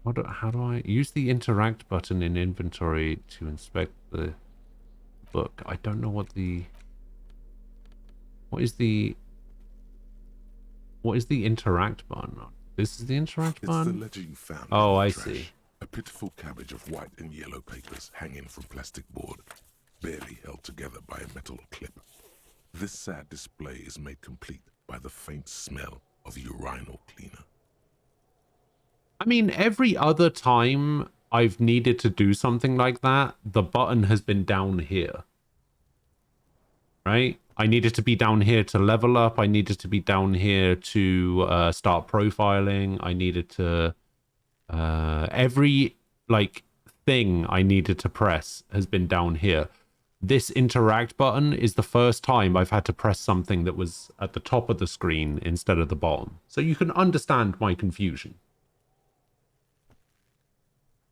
How do I use the interact button in inventory to inspect the book? I don't know what is the interact button? This is the interact button? It's the ledger you found. Oh, I trash. see. A pitiful cabbage of white and yellow papers hanging from plastic board, barely held together by a metal clip. This sad display is made complete by the faint smell of urinal cleaner. I mean, every other time I've needed to do something like that, the button has been down here. Right? I needed to be down here to level up. I needed to be down here to start profiling. I needed to... every, like, thing I needed to press has been down here. This interact button is the first time I've had to press something that was at the top of the screen instead of the bottom. So you can understand my confusion.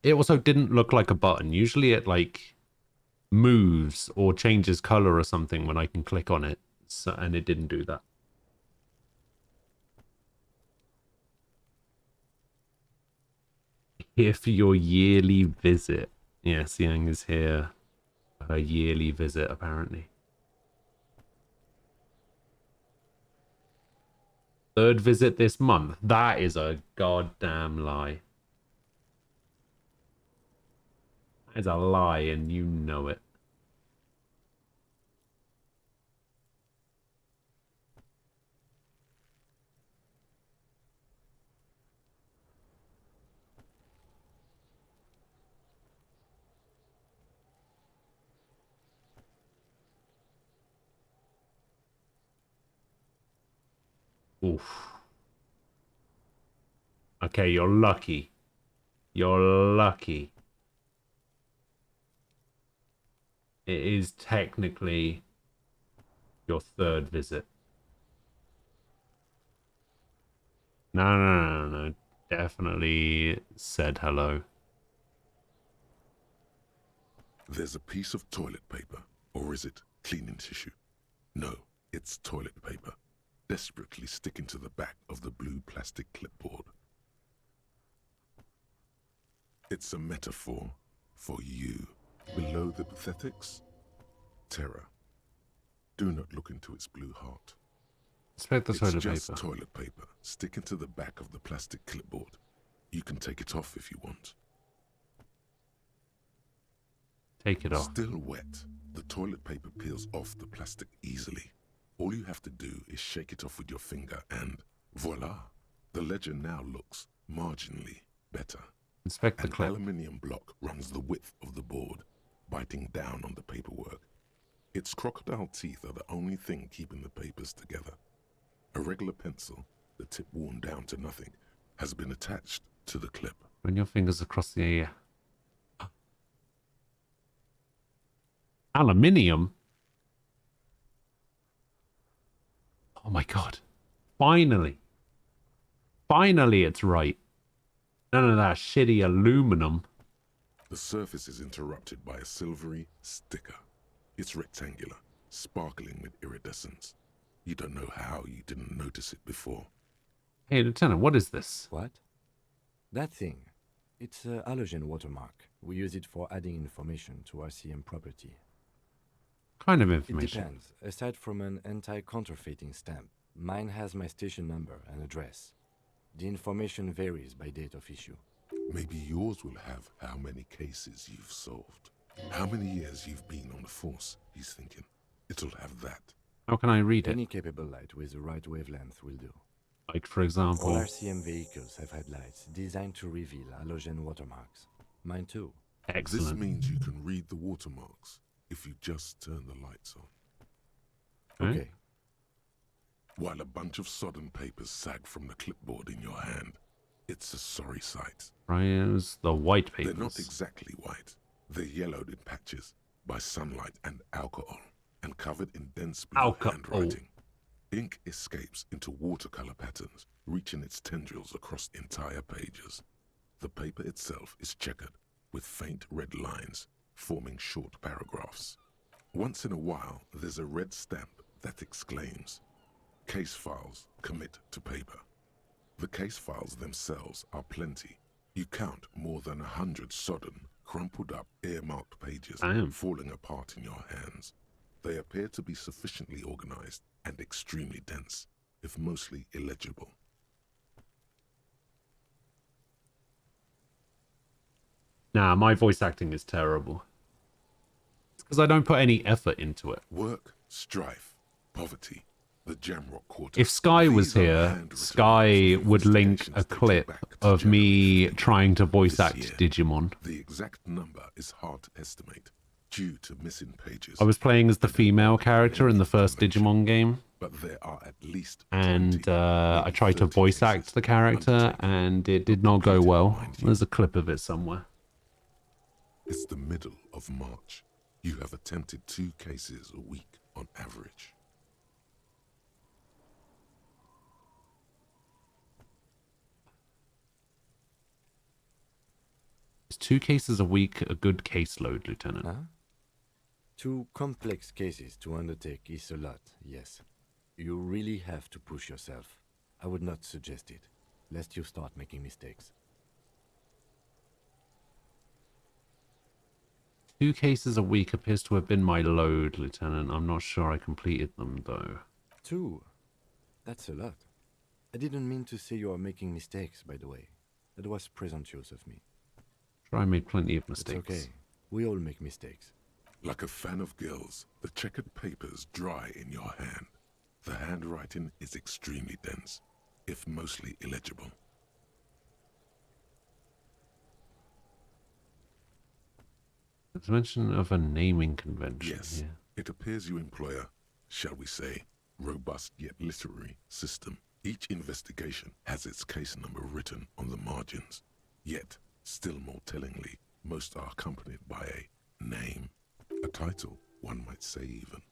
It also didn't look like a button. Usually it, like, moves or changes color or something when I can click on it. So, and it didn't do that. Here for your yearly visit. Yes, Yang is here for her yearly visit, apparently. Third visit this month. That is a goddamn lie. That is a lie, and you know it. Oof. Okay, you're lucky. You're lucky. It is technically your third visit. No. Definitely said hello. There's a piece of toilet paper, or is it cleaning tissue? No, it's toilet paper, desperately sticking to the back of the blue plastic clipboard. It's a metaphor for you. Below the pathetics, terror. Do not look into its blue heart. Inspect the toilet It's just paper. toilet paper sticking to the back of the plastic clipboard. You can take it off if you want. Take it off. Still wet, the toilet paper peels off the plastic easily. All you have to do is shake it off with your finger and voila! The ledger now looks marginally better. Inspect the An clip. aluminium block runs the width of the board, biting down on the paperwork. Its crocodile teeth are the only thing keeping the papers together. A regular pencil, the tip worn down to nothing, has been attached to the clip. Run your fingers across the aluminium. Oh my god. Finally. Finally it's right. None of that shitty aluminum. The surface is interrupted by a silvery sticker. It's rectangular, sparkling with iridescence. You don't know how you didn't notice it before. Hey, Lieutenant, what is this? What? That thing. It's a halogen watermark. We use it for adding information to RCM property. Kind of It information. depends. Aside from an anti-counterfeiting stamp, mine has my station number and address. The information varies by date of issue. Maybe yours will have how many cases you've solved. How many years you've been on the force, he's thinking. It'll have that. How can I read it? Any capable light with the right wavelength will do. Like, for example... All RCM vehicles have headlights designed to reveal halogen watermarks. Mine too. Excellent. This means you can read the watermarks if you just turn the lights on. Okay. While a bunch of sodden papers sag from the clipboard in your hand, it's a sorry sight. Here's the white papers. They're not exactly white. They're yellowed in patches by sunlight and alcohol, and covered in dense blue handwriting. Ink escapes into watercolor patterns, reaching its tendrils across entire pages. The paper itself is checkered, with faint red lines, forming short paragraphs. Once in a while, there's a red stamp that exclaims, "Case files commit to paper." The case files themselves are plenty. You count more than 100 sodden, crumpled up, earmarked pages falling apart in your hands. They appear to be sufficiently organized and extremely dense, if mostly illegible. Nah, my voice acting is terrible. It's because I don't put any effort into it. Work, strife, poverty, the Jamrock Quarter. If Sky was here, Sky would link a clip of me trying to voice act Digimon. The exact number is hard to estimate, due to missing pages. I was playing as the female character in the first Digimon game. But there are at least and I tried to voice act the character, and it did not go well. There's a clip of it somewhere. It's the middle of March. You have attempted 2 cases a week on average. Is 2 cases a week a good caseload, Lieutenant? Huh? 2 complex cases to undertake is a lot, yes. You really have to push yourself. I would not suggest it, lest you start making mistakes. 2 cases a week appears to have been my load, Lieutenant. I'm not sure I completed them, though. 2? That's a lot. I didn't mean to say you are making mistakes, by the way. That was presumptuous of me. Sure, I made plenty of mistakes. It's okay. We all make mistakes. Like a fan of gills, the checkered papers dry in your hand. The handwriting is extremely dense, if mostly illegible. There's mention of a naming convention Yes, here. it appears you employ a, shall we say, robust yet literary system. Each investigation has its case number written on the margins. Yet, still more tellingly, most are accompanied by a name. A title, one might say even.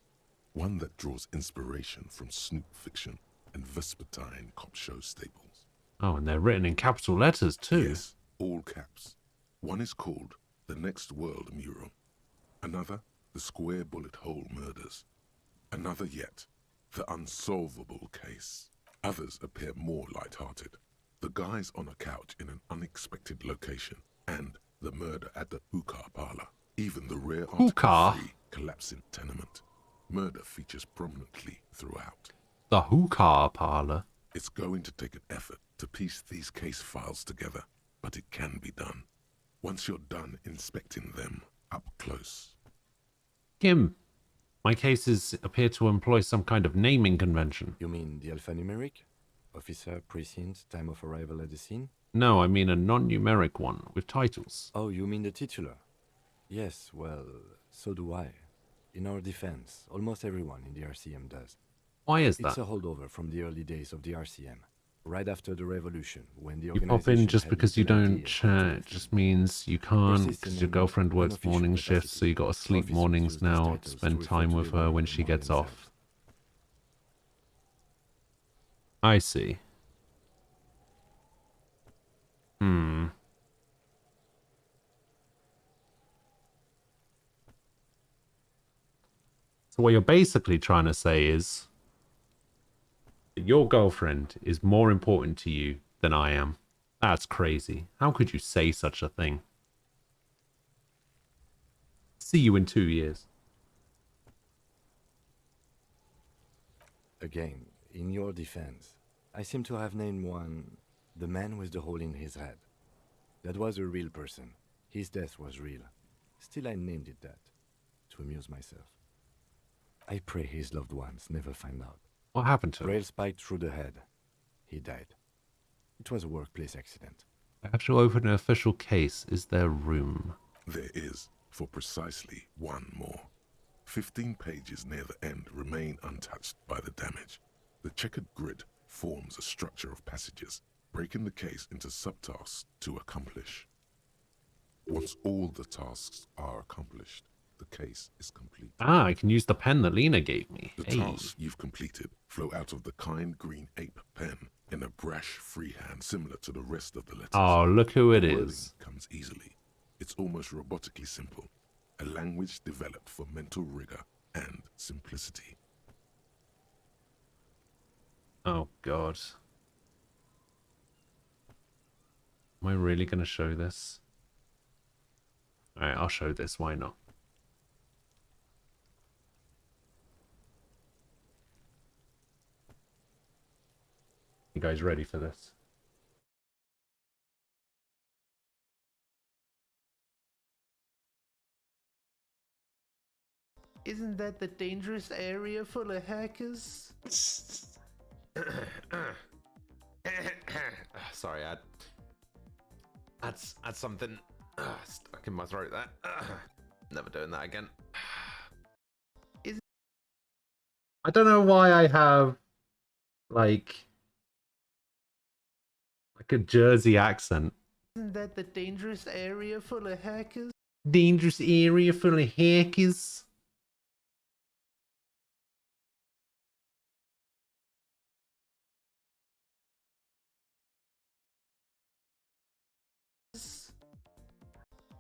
One that draws inspiration from snoop fiction and vespertine cop show staples. Oh, and they're written in capital letters, too. Yes, all caps. One is called The Next World Mural. Another, The Square Bullet Hole Murders. Another yet, The Unsolvable Case. Others appear more light-hearted. The guys on a couch in an unexpected location, and the murder at the hookah parlor. Even the rare article-free collapsing tenement. Murder features prominently throughout. The hookah parlor? It's going to take an effort to piece these case files together, but it can be done. Once you're done inspecting them up close. Kim, my cases appear to employ some kind of naming convention. You mean the alphanumeric? Officer, precinct, time of arrival at the scene? No, I mean a non-numeric one, with titles. Oh, you mean the titular? Yes, well, so do I. In our defense, almost everyone in the RCM does. Why is that? It's a holdover from the early days of the RCM. Right after the revolution, when the You organization pop in just had because you little don't idea chat, just means you can't, Persistent because your in girlfriend works unofficial morning capacity. shifts, so you gotta sleep Officers mornings use these now, titles to spend refer time to with the her work when she among gets themselves. off. I see. So what you're basically trying to say is that your girlfriend is more important to you than I am. That's crazy. How could you say such a thing? See you in 2 years. Again, in your defense, I seem to have named one the man with the hole in his head. That was a real person. His death was real. Still, I named it that, to amuse myself. I pray his loved ones never find out. What happened to him? Rail spiked through the head. He died. It was a workplace accident. I have to open an official case. Is there room? There is, for precisely one more. 15 pages near the end remain untouched by the damage. The checkered grid forms a structure of passages, breaking the case into subtasks to accomplish. Once all the tasks are accomplished, the case is complete. Ah, I can use the pen that Lena gave me. The Hey. tasks you've completed flow out of the kind green ape pen in a brash freehand similar to the rest of the letters. Oh, look who it The wording is. comes easily. It's almost robotically simple. A language developed for mental rigor and simplicity. Oh, God. Am I really going to show this? Alright, I'll show this. Why not? You guys ready for this? Isn't that the dangerous area full of hackers? Sorry, I had something stuck in my throat there. Never doing that again. I don't know why I have like a Jersey accent. Isn't that the dangerous area full of hackers? Dangerous area full of hackers.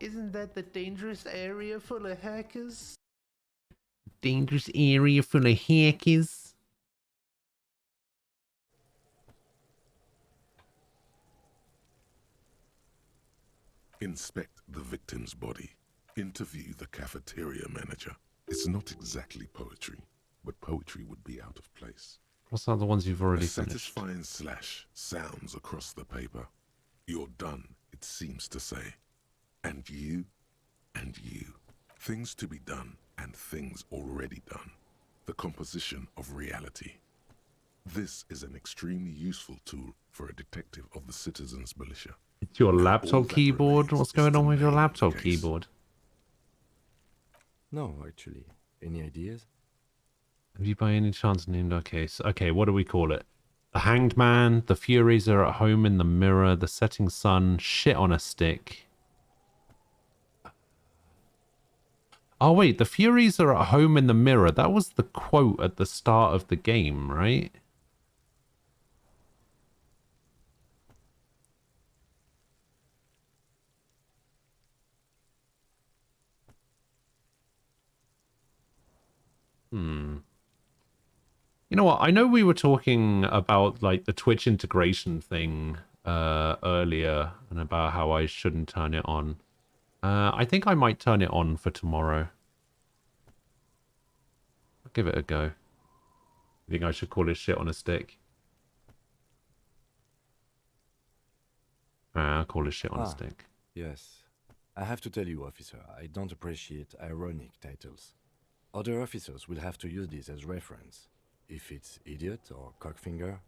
Isn't that the dangerous area full of hackers? Dangerous area full of hackers. Inspect the victim's body. Interview the cafeteria manager. It's not exactly poetry, but poetry would be out of place. What's the ones you've already A finished? satisfying slash sounds across the paper. You're done, it seems to say. And you, and you. Things to be done and things already done. The composition of reality. This is an extremely useful tool for a detective of the citizens' militia. It's your Now, all laptop that keyboard? remains What's is going to on with your name the laptop case. keyboard? No, actually. Any ideas? Have you by any chance named our case? Okay, what do we call it? The Hanged Man, the Furies are at home in the mirror, the setting sun, shit on a stick. Oh wait, the Furies are at home in the mirror. That was the quote at the start of the game, right? You know what? I know we were talking about like the Twitch integration thing earlier and about how I shouldn't turn it on. I think I might turn it on for tomorrow. I'll give it a go. You think I should call it shit on a stick? I'll call it shit on a stick. Yes. I have to tell you, officer, I don't appreciate ironic titles. Other officers will have to use this as reference. If it's idiot or cockfinger,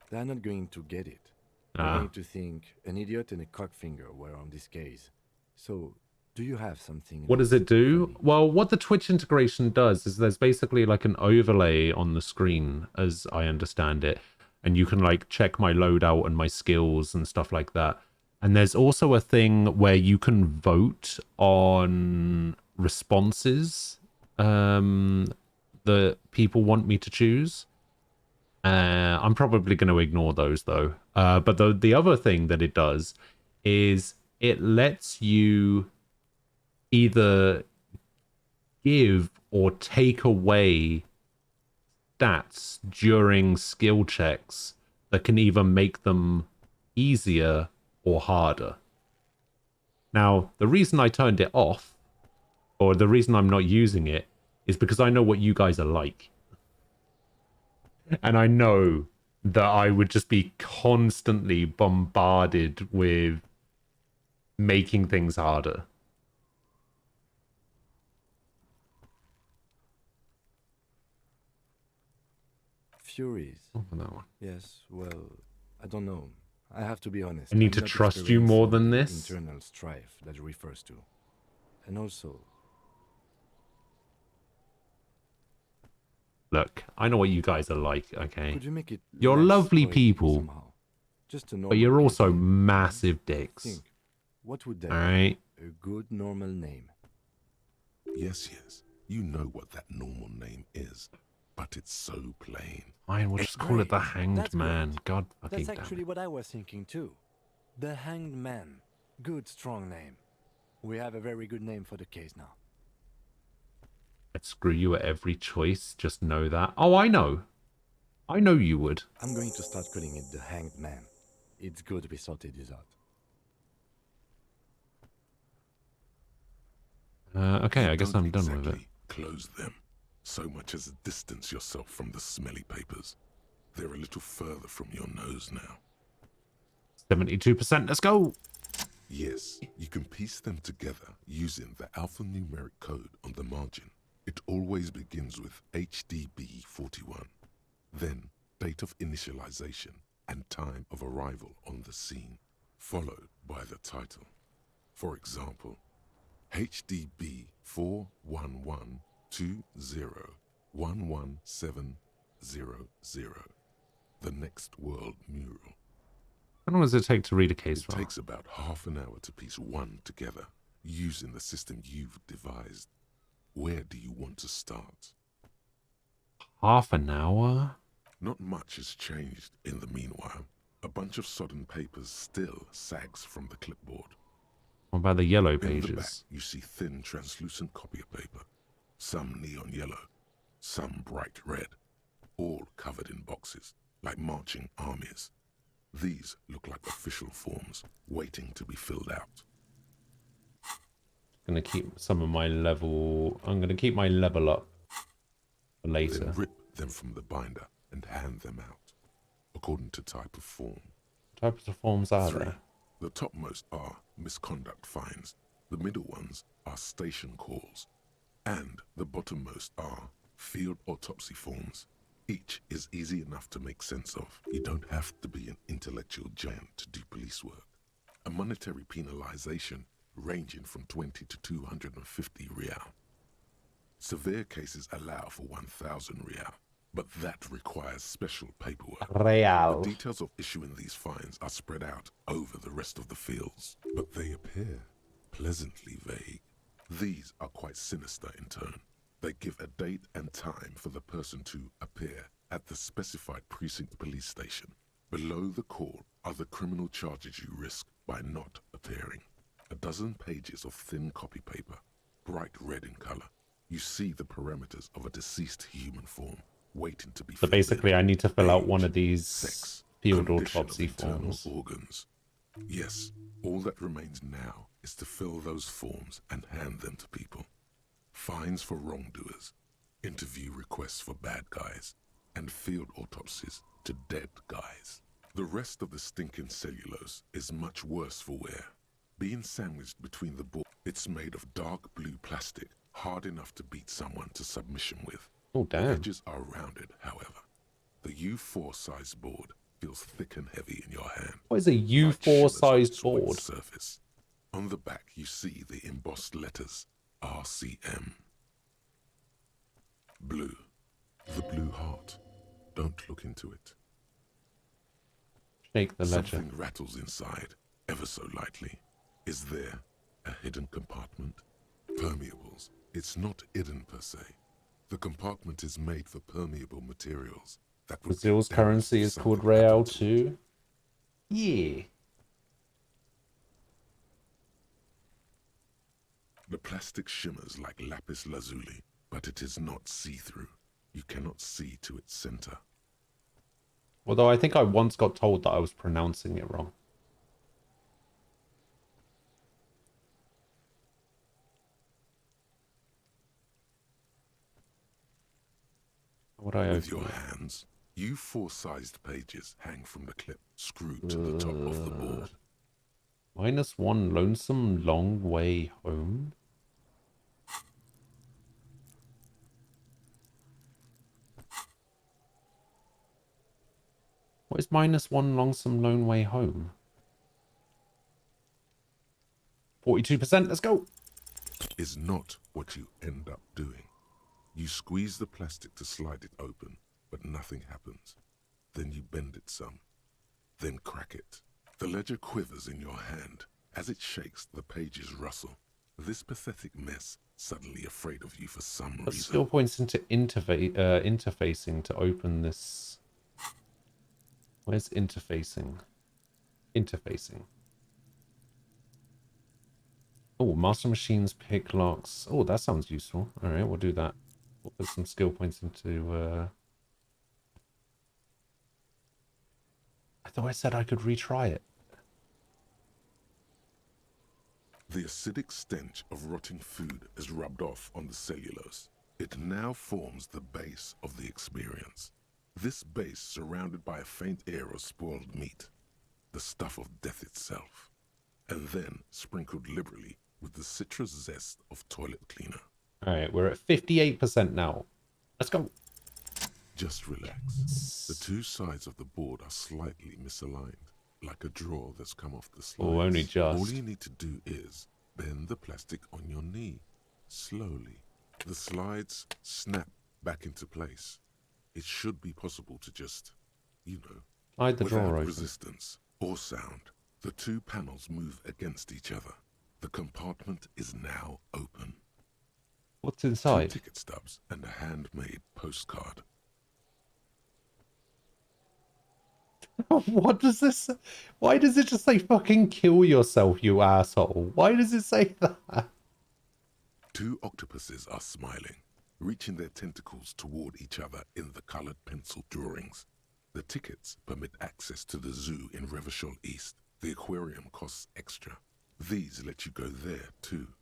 they're not going to get it. They're going to think an idiot and a cockfinger were on this case. So, do you have something? What does it do? Well, what the Twitch integration does is there's basically like an overlay on the screen, as I understand it. And you can like check my loadout and my skills and stuff like that. And there's also a thing where you can vote on responses that people want me to choose. I'm probably going to ignore those though. But the other thing that it does is it lets you either give or take away stats during skill checks that can either make them easier or harder. Now, the reason I turned it off, or the reason I'm not using it, is because I know what you guys are like. And I know that I would just be constantly bombarded with making things harder. Furies. Oh, for that one. Yes, well, I don't know. I have to be honest. I need I'm to not trust you more experienced in than the this? internal strife that it refers to. And also, Look, I know what you guys are like, okay? could you make it You're less lovely poetic people, somehow? Just a normal but you're also case name. massive dicks. Think, what would that Alright? be? A good normal name. Yes, you know what that normal name is, but it's so plain. Fine, we'll just call it the Great. Hanged That's Man. great. God fucking That's damn actually it. what I was thinking too. The Hanged Man. Good, strong name. We have a very good name for the case now. I'd screw you at every choice, just know that. Oh, I know. I know you would. I'm going to start calling it the Hanged Man. It's good we sorted this out. Okay, You I guess don't I'm done with it. exactly close them, so much as distance yourself from the smelly papers. They're a little further from your nose now. 72%, let's go! Yes, you can piece them together using the alphanumeric code on the margin. It always begins with HDB41, then date of initialization and time of arrival on the scene, followed by the title. For example, HDB 41120111700, the next world mural. How long does it take to read a case It file? takes about half an hour to piece one together, using the system you've devised. Where do you want to start? Half an hour? Not much has changed in the meanwhile. A bunch of sodden papers still sags from the clipboard. What about the yellow In the back, pages? you see thin, translucent copier paper. Some neon yellow, some bright red, all covered in boxes, like marching armies. These look like official forms, waiting to be filled out. gonna keep some of my level. I'm gonna keep my level up for later. Then rip them from the binder and hand them out, according to type of form. What types of forms are 3. there? The topmost are misconduct fines, the middle ones are station calls, and the bottommost are field autopsy forms. Each is easy enough to make sense of. You don't have to be an intellectual giant to do police work. A monetary penalization ranging from 20 to 250 real. Severe cases allow for 1,000 real, but that requires special paperwork. Real. The details of issuing these fines are spread out over the rest of the fields, but they appear pleasantly vague. These are quite sinister in turn. They give a date and time for the person to appear at the specified precinct police station. Below the call are the criminal charges you risk by not appearing. A dozen pages of thin copy paper, bright red in color. You see the parameters of a deceased human form waiting to be So filled basically, in. I need to fill out Age, one of these sex, field condition autopsy of internal forms. organs. Yes, all that remains now is to fill those forms and hand them to people. Fines for wrongdoers, interview requests for bad guys, and field autopsies to dead guys. The rest of the stinking cellulose is much worse for wear. Being sandwiched between the board, it's made of dark blue plastic, hard enough to beat someone to submission with. Oh, The damn. edges are rounded, however. The U4 size board feels thick and heavy in your hand. What is a like U4 shivers on sized its wet board? surface. On the back, you see the embossed letters RCM. Blue. The blue heart. Don't look into it. Shake the ledger. Something rattles inside, ever so lightly. Is there a hidden compartment? Permeables. It's not hidden per se. The compartment is made for permeable materials. That would Brazil's get damaged currency if is called something real happened to it. too. Yeah. The plastic shimmers like lapis lazuli, but it is not see-through. You cannot see to its center. Although I think I once got told that I was pronouncing it wrong. What I With open your it? hands, U4-sized pages hang from the clip screwed to the top of the board. -1 lonesome long way home. What is -1 lonesome lone way home? 42%, let's go. Is not what you end up doing. You squeeze the plastic to slide it open, but nothing happens. Then you bend it some, then crack it. The ledger quivers in your hand. As it shakes, the pages rustle. This pathetic mess, suddenly afraid of you for some But reason. still points into interfacing to open this. Where's interfacing? Interfacing. Oh, master machines, pick locks. Oh, that sounds useful. All right, we'll do that. We'll put some skill points into. I thought I said I could retry it. The acidic stench of rotting food is rubbed off on the cellulose. It now forms the base of the experience. This base surrounded by a faint air of spoiled meat, the stuff of death itself, and then sprinkled liberally with the citrus zest of toilet cleaner. All right, we're at 58% now. Let's go. Just relax. The two sides of the board are slightly misaligned, like a drawer that's come off the slides. Oh, only just. All you need to do is bend the plastic on your knee, slowly. The slides snap back into place. It should be possible to just, Slide the drawer without open. resistance or sound. The two panels move against each other. The compartment is now open. What's inside? 2 ticket stubs and a handmade postcard. What does this say? Why does it just say fucking kill yourself, you asshole? Why does it say that? 2 octopuses are smiling, reaching their tentacles toward each other in the colored pencil drawings. The tickets permit access to the zoo in Revachol East. The aquarium costs extra. These let you go there, too.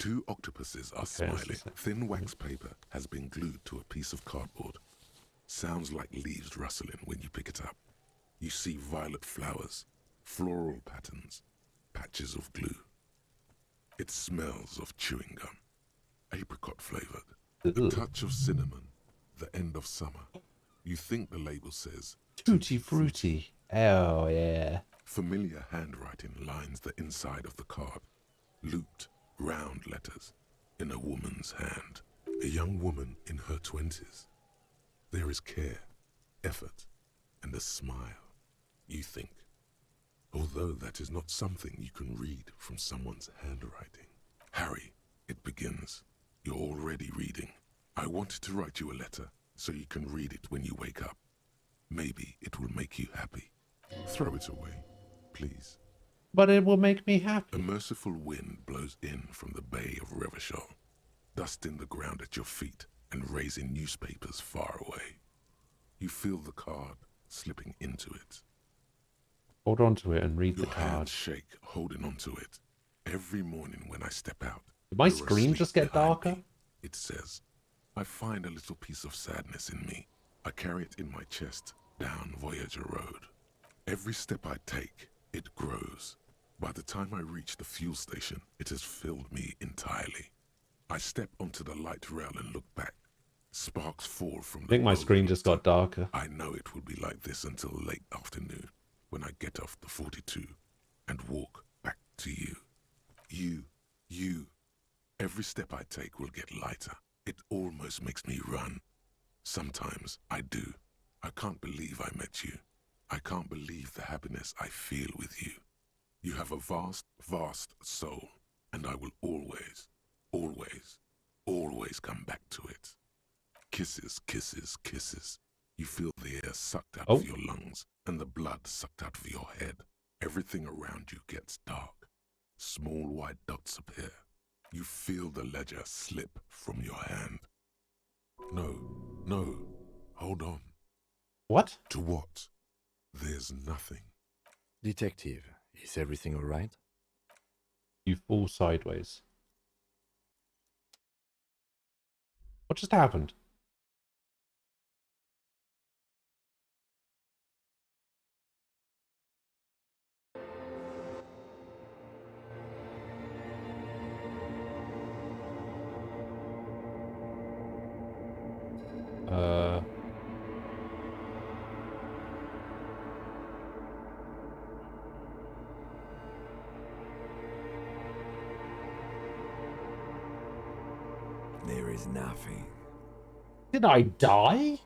Two octopuses are Okay, smiling. Thin wax paper has been glued to a piece of cardboard. Sounds like leaves rustling when you pick it up. You see violet flowers, floral patterns, patches of glue. It smells of chewing gum, apricot flavored, a touch of cinnamon, the end of summer. You think the label says Tutti Frutti. Oh, yeah. Familiar handwriting lines the inside of the card. Looped, round letters in a woman's hand. A young woman in her 20s. There is care, effort, and a smile, you think. Although that is not something you can read from someone's handwriting. Harry, it begins. You're already reading. I wanted to write you a letter so you can read it when you wake up. Maybe it will make you happy. Throw it away, please. But it will make me happy. A merciful wind blows in from the Bay of Revachol, dusting the ground at your feet and raising newspapers far away. You feel the card slipping into it. Hold on to it and read Your the card. hands shake holding onto it. Every morning when I step out, Did my you're screen asleep just get behind darker? me. It says, I find a little piece of sadness in me. I carry it in my chest down Voyager Road. Every step I take, it grows. By the time I reach the fuel station, it has filled me entirely. I step onto the light rail and look back. Sparks fall from I think my screen just got darker. I know it will be like this until late afternoon, when I get off the 42 and walk back to you. You. Every step I take will get lighter. It almost makes me run. Sometimes I do. I can't believe I met you. I can't believe the happiness I feel with you. You have a vast, vast soul, and I will always, always, always come back to it. Kisses, kisses, kisses. You feel the air sucked out of your lungs and the blood sucked out of your head. Everything around you gets dark. Small white dots appear. You feel the ledger slip from your hand. No, hold on. What? To what? There's nothing. Detective, is everything all right? You fall sideways. What just happened? There is nothing. Did I die?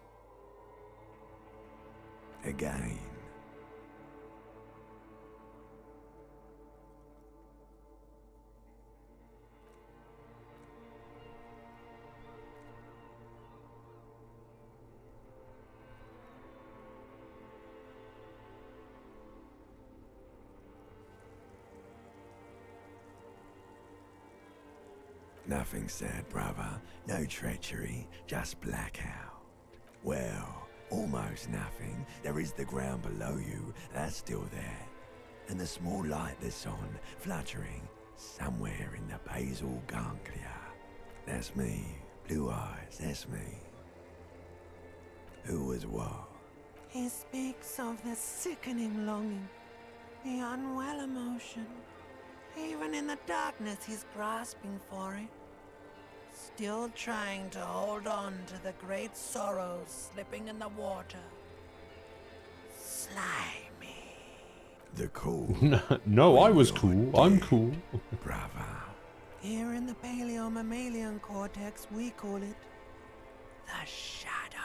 Again. Nothing sad, brother. No treachery, just blackout. Well, almost nothing. There is the ground below you, that's still there. And the small light that's on, fluttering, somewhere in the basal ganglia. That's me. Blue eyes, that's me. Who was what? He speaks of the sickening longing, the unwell emotion. Even in the darkness, he's grasping for it. Still trying to hold on to the great sorrows slipping in the water. Slimy. The cool. No, I was cool. I'm cool. Brava. Here in the paleo-mammalian cortex, we call it the shadow.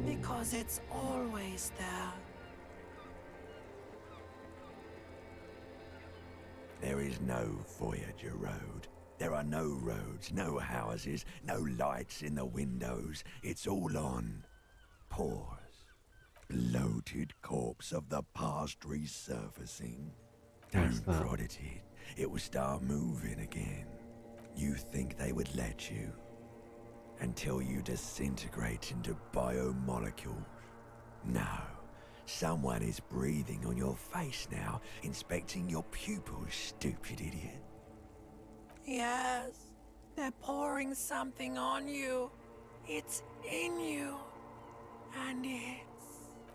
Because it's always there. There is no Voyager Road. There are no roads, no houses, no lights in the windows. It's all on pause. Bloated corpse of the past resurfacing. Don't prod at it. It will start moving again. You think they would let you? Until you disintegrate into biomolecules. No. Someone is breathing on your face now, inspecting your pupils, stupid idiot. Yes, they're pouring something on you. It's in you. And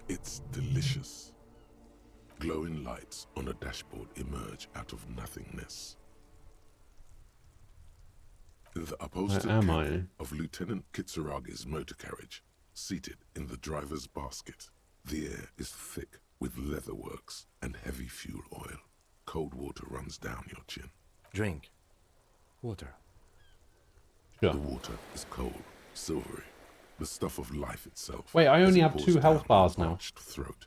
It's delicious. Glowing lights on a dashboard emerge out of nothingness. The upholstered am cabin of Lieutenant Kitsuragi's motor carriage, seated in the driver's basket. The air is thick with leatherworks and heavy fuel oil. Cold water runs down your chin. Drink. Water. Sure. The water is cold, silvery, the stuff of life itself. Wait, I as only it have pours 2 health down your bars now. parched throat.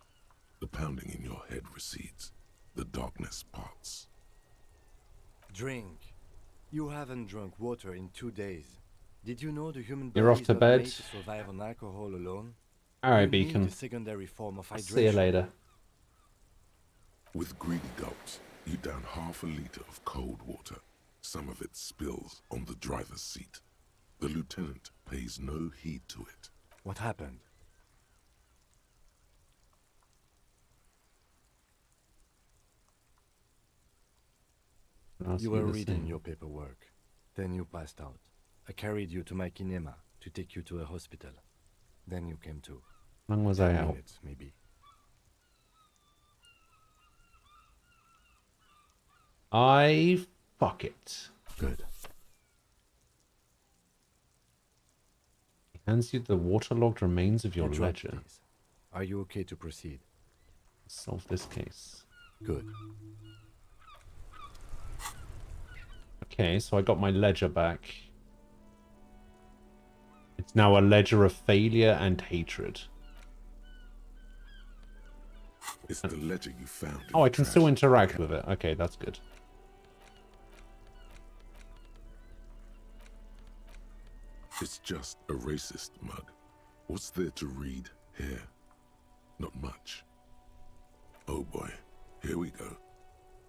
The pounding in your head recedes. The darkness parts. Drink. You haven't drunk water in 2 days. Did you know the human You're body off is to not bed. made to survive on alcohol alone? Alright, You Beacon. need a secondary form of hydration. See you later. With greedy gulps, you down half a liter of cold water. Some of it spills on the driver's seat. The lieutenant pays no heed to it. What happened? You were reading your paperwork. Then you passed out. I carried you to my kinema to take you to a hospital. Then you came to. How long was 10 I out? minutes, maybe. Fuck it. Good. He hands you the waterlogged remains of your Heads up, ledger. please. Are you okay to proceed? Solve this case. Good. Okay, so I got my ledger back. It's now a ledger of failure and hatred. It's the ledger you found. Oh, I can still interact with it. Okay, that's good. It's just a racist mug. What's there to read here? Not much. Oh boy, here we go.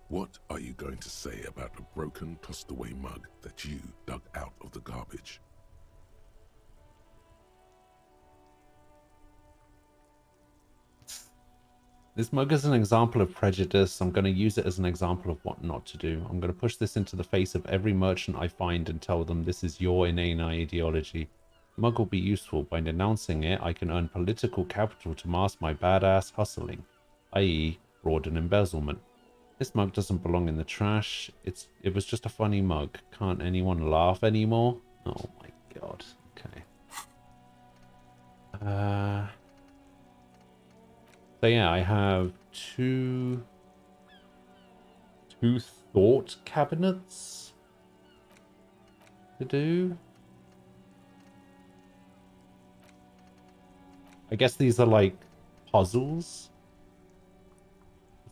What are you going to say about a broken, tossed away mug that you dug out of the garbage? This mug is an example of prejudice. I'm going to use it as an example of what not to do. I'm going to push this into the face of every merchant I find and tell them this is your inane ideology. The mug will be useful. By denouncing it, I can earn political capital to mask my badass hustling, i.e. fraud and embezzlement. This mug doesn't belong in the trash. It was just a funny mug. Can't anyone laugh anymore? Oh my god. Okay. So yeah, I have two thought cabinets to do. I guess these are like puzzles.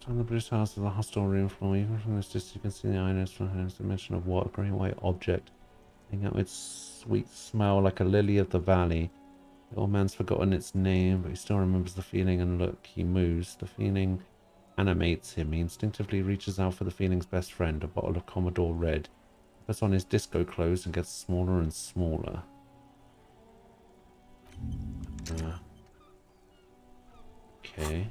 On the British House is a hostile room floor. Even from this distance, you can see the iris from a dimension of what a great white object. Hanging out with sweet smell like a lily of the valley. The old man's forgotten its name, but he still remembers the feeling and look. He moves. The feeling animates him. He instinctively reaches out for the feeling's best friend, a bottle of Commodore Red. He puts on his disco clothes and gets smaller and smaller. Okay.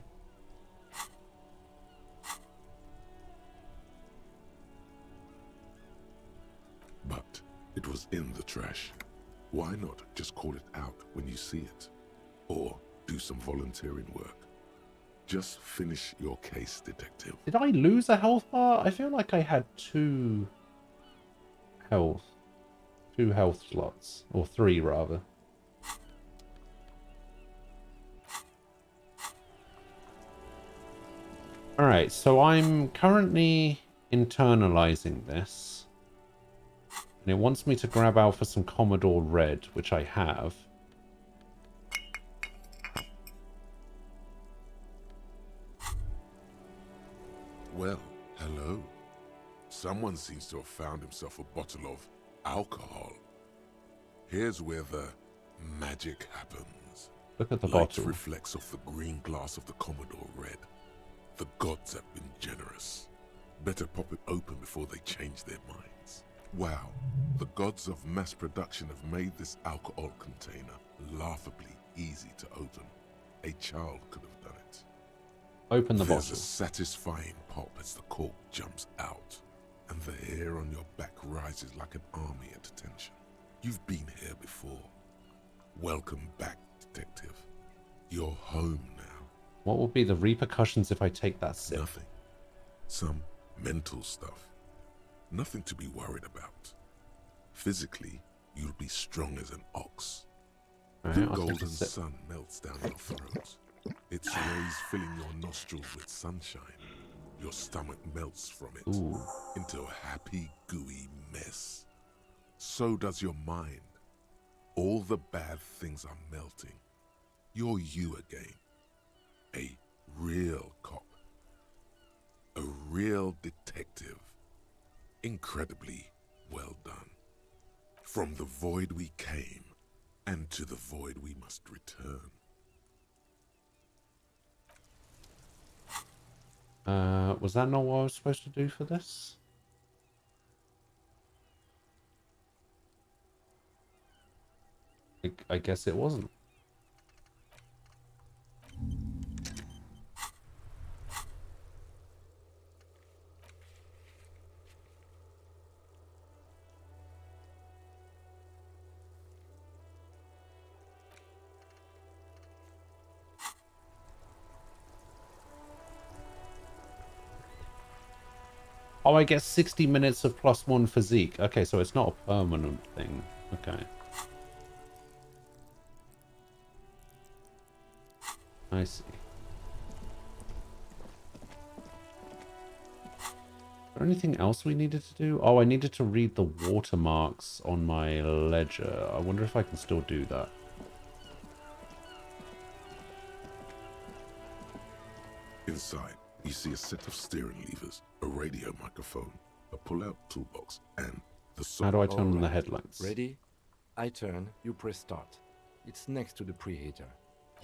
But it was in the trash. Why not just call it out when you see it? Or do some volunteering work. Just finish your case, detective. Did I lose a health bar? I feel like I had two health slots. Or 3 rather. Alright, so I'm currently internalizing this. And it wants me to grab out for some Commodore Red, which I have. Well, hello. Someone seems to have found himself a bottle of alcohol. Here's where the magic happens. Look at the Light bottle. reflects off the green glass of the Commodore Red. The gods have been generous. Better pop it open before they change their minds. Wow, the gods of mass production have made this alcohol container laughably easy to open. A child could have done it. Open the There's bottle. a satisfying pop as the cork jumps out, and the hair on your back rises like an army at attention. You've been here before. Welcome back, detective. You're home now. What will be the repercussions if I take that sip? Nothing. Some mental stuff. Nothing to be worried about. Physically, you'll be strong as an ox. Right, The I'll take a golden sip. sun melts down your throat. Its rays filling your nostrils with sunshine. Your stomach melts from it into a happy, gooey mess. So does your mind. All the bad things are melting. You're you again. A real cop. A real detective. Incredibly well done. From the void we came, and to the void we must return. Was that not what I was supposed to do for this? I guess it wasn't. Oh, I get 60 minutes of +1 physique. Okay, so it's not a permanent thing. Okay. I see. Is there anything else we needed to do? Oh, I needed to read the watermarks on my ledger. I wonder if I can still do that. Inside, you see a set of steering levers, a radio microphone, a pull-out toolbox, and the... How do I turn on the headlights? Ready? I turn, you press start. It's next to the preheater.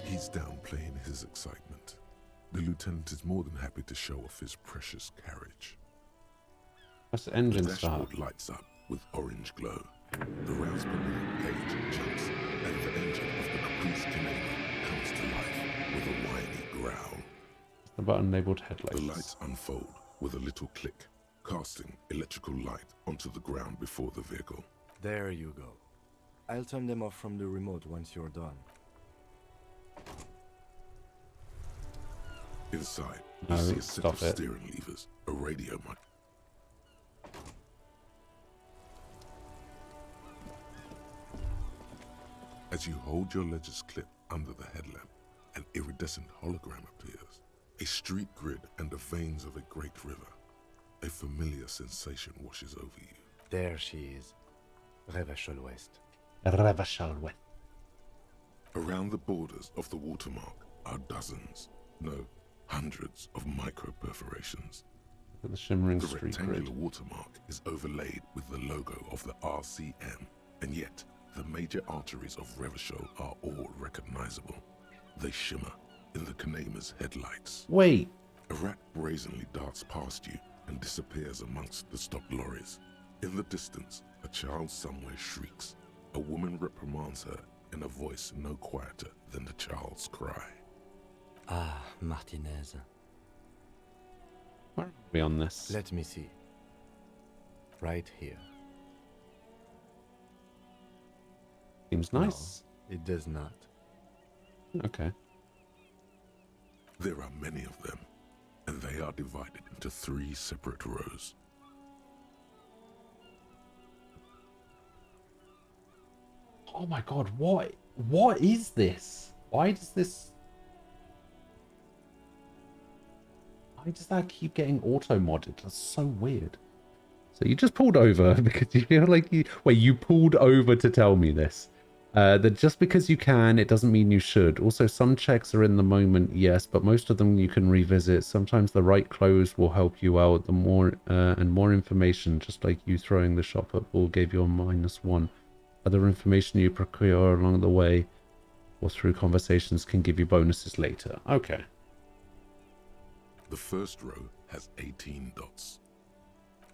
He's downplaying his excitement. The lieutenant is more than happy to show off his precious carriage. What's the engine The start? dashboard lights up with orange glow. The rounds per minute gauge jumps, and the engine of the Caprice Canelo comes to life with a whiny growl. The button labeled headlights. The lights unfold with a little click, casting electrical light onto the ground before the vehicle. There you go. I'll turn them off from the remote once you're done. Inside, No, you see a set of stop it. steering levers, a radio mic. As you hold your ledger's clip under the headlamp, an iridescent hologram appears. A street grid and the veins of a great river. A familiar sensation washes over you. There she is. Revachol West. Revachol West. Around the borders of the watermark are dozens, no, hundreds of micro-perforations. Look at the shimmering The street rectangular grid. watermark is overlaid with the logo of the RCM, and yet the major arteries of Revachol are all recognizable. They shimmer in the Kanema's headlights. Wait. A rat brazenly darts past you and disappears amongst the stopped lorries. In the distance, a child somewhere shrieks. A woman reprimands her in a voice no quieter than the child's cry. Ah, Martinez. Where are we on this? Let me see. Right here. Seems nice. No, it does not. Okay. There are many of them, and they are divided into 3 separate rows. Oh my god, what is this? Why does that keep getting auto-modded? That's so weird. So you just pulled over because you feel like you pulled over to tell me this. That just because you can, it doesn't mean you should. Also, some checks are in the moment, yes, but most of them you can revisit. Sometimes the right clothes will help you out. The more and more information, just like you throwing the shop at ball gave you a -1. Other information you procure along the way or through conversations can give you bonuses later. Okay. The first row has 18 dots.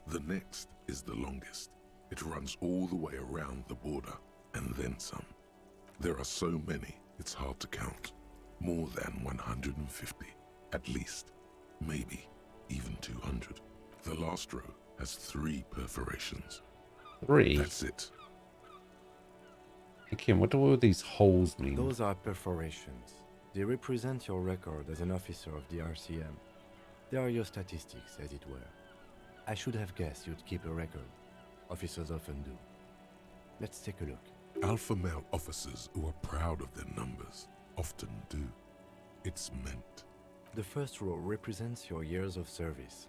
The next is the longest. It runs all the way around the border, and then some. There are so many, it's hard to count. More than 150, at least. Maybe even 200. The last row has 3 perforations. 3? That's it. Hey, Kim, what do all these holes mean? Those are perforations. They represent your record as an officer of the RCM. They are your statistics, as it were. I should have guessed you'd keep a record. Officers often do. Let's take a look. Alpha male officers who are proud of their numbers often do. It's meant. The first row represents your years of service.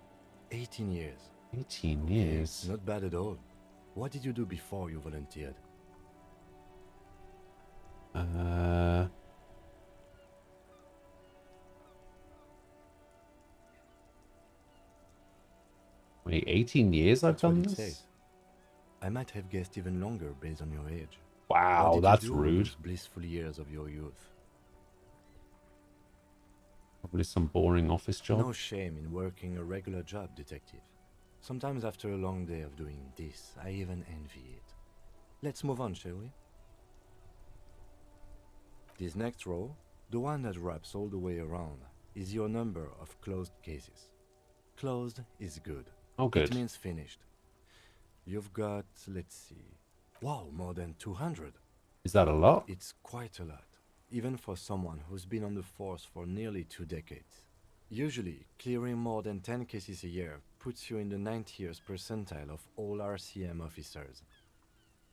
18 years. 18 years? Not bad at all. What did you do before you volunteered? Wait, 18 years I've That's what done it this? says. I might have guessed even longer based on your age. Wow, What did that's you do rude. those blissful years of your youth? Probably some boring office job. No shame in working a regular job, detective. Sometimes after a long day of doing this, I even envy it. Let's move on, shall we? This next row, the one that wraps all the way around, is your number of closed cases. Closed is good. Oh, good. It means finished. You've got, let's see, wow, more than 200. Is that a lot? It's quite a lot, even for someone who's been on the force for nearly 2 decades. Usually, clearing more than 10 cases a year puts you in the 90th percentile of all RCM officers.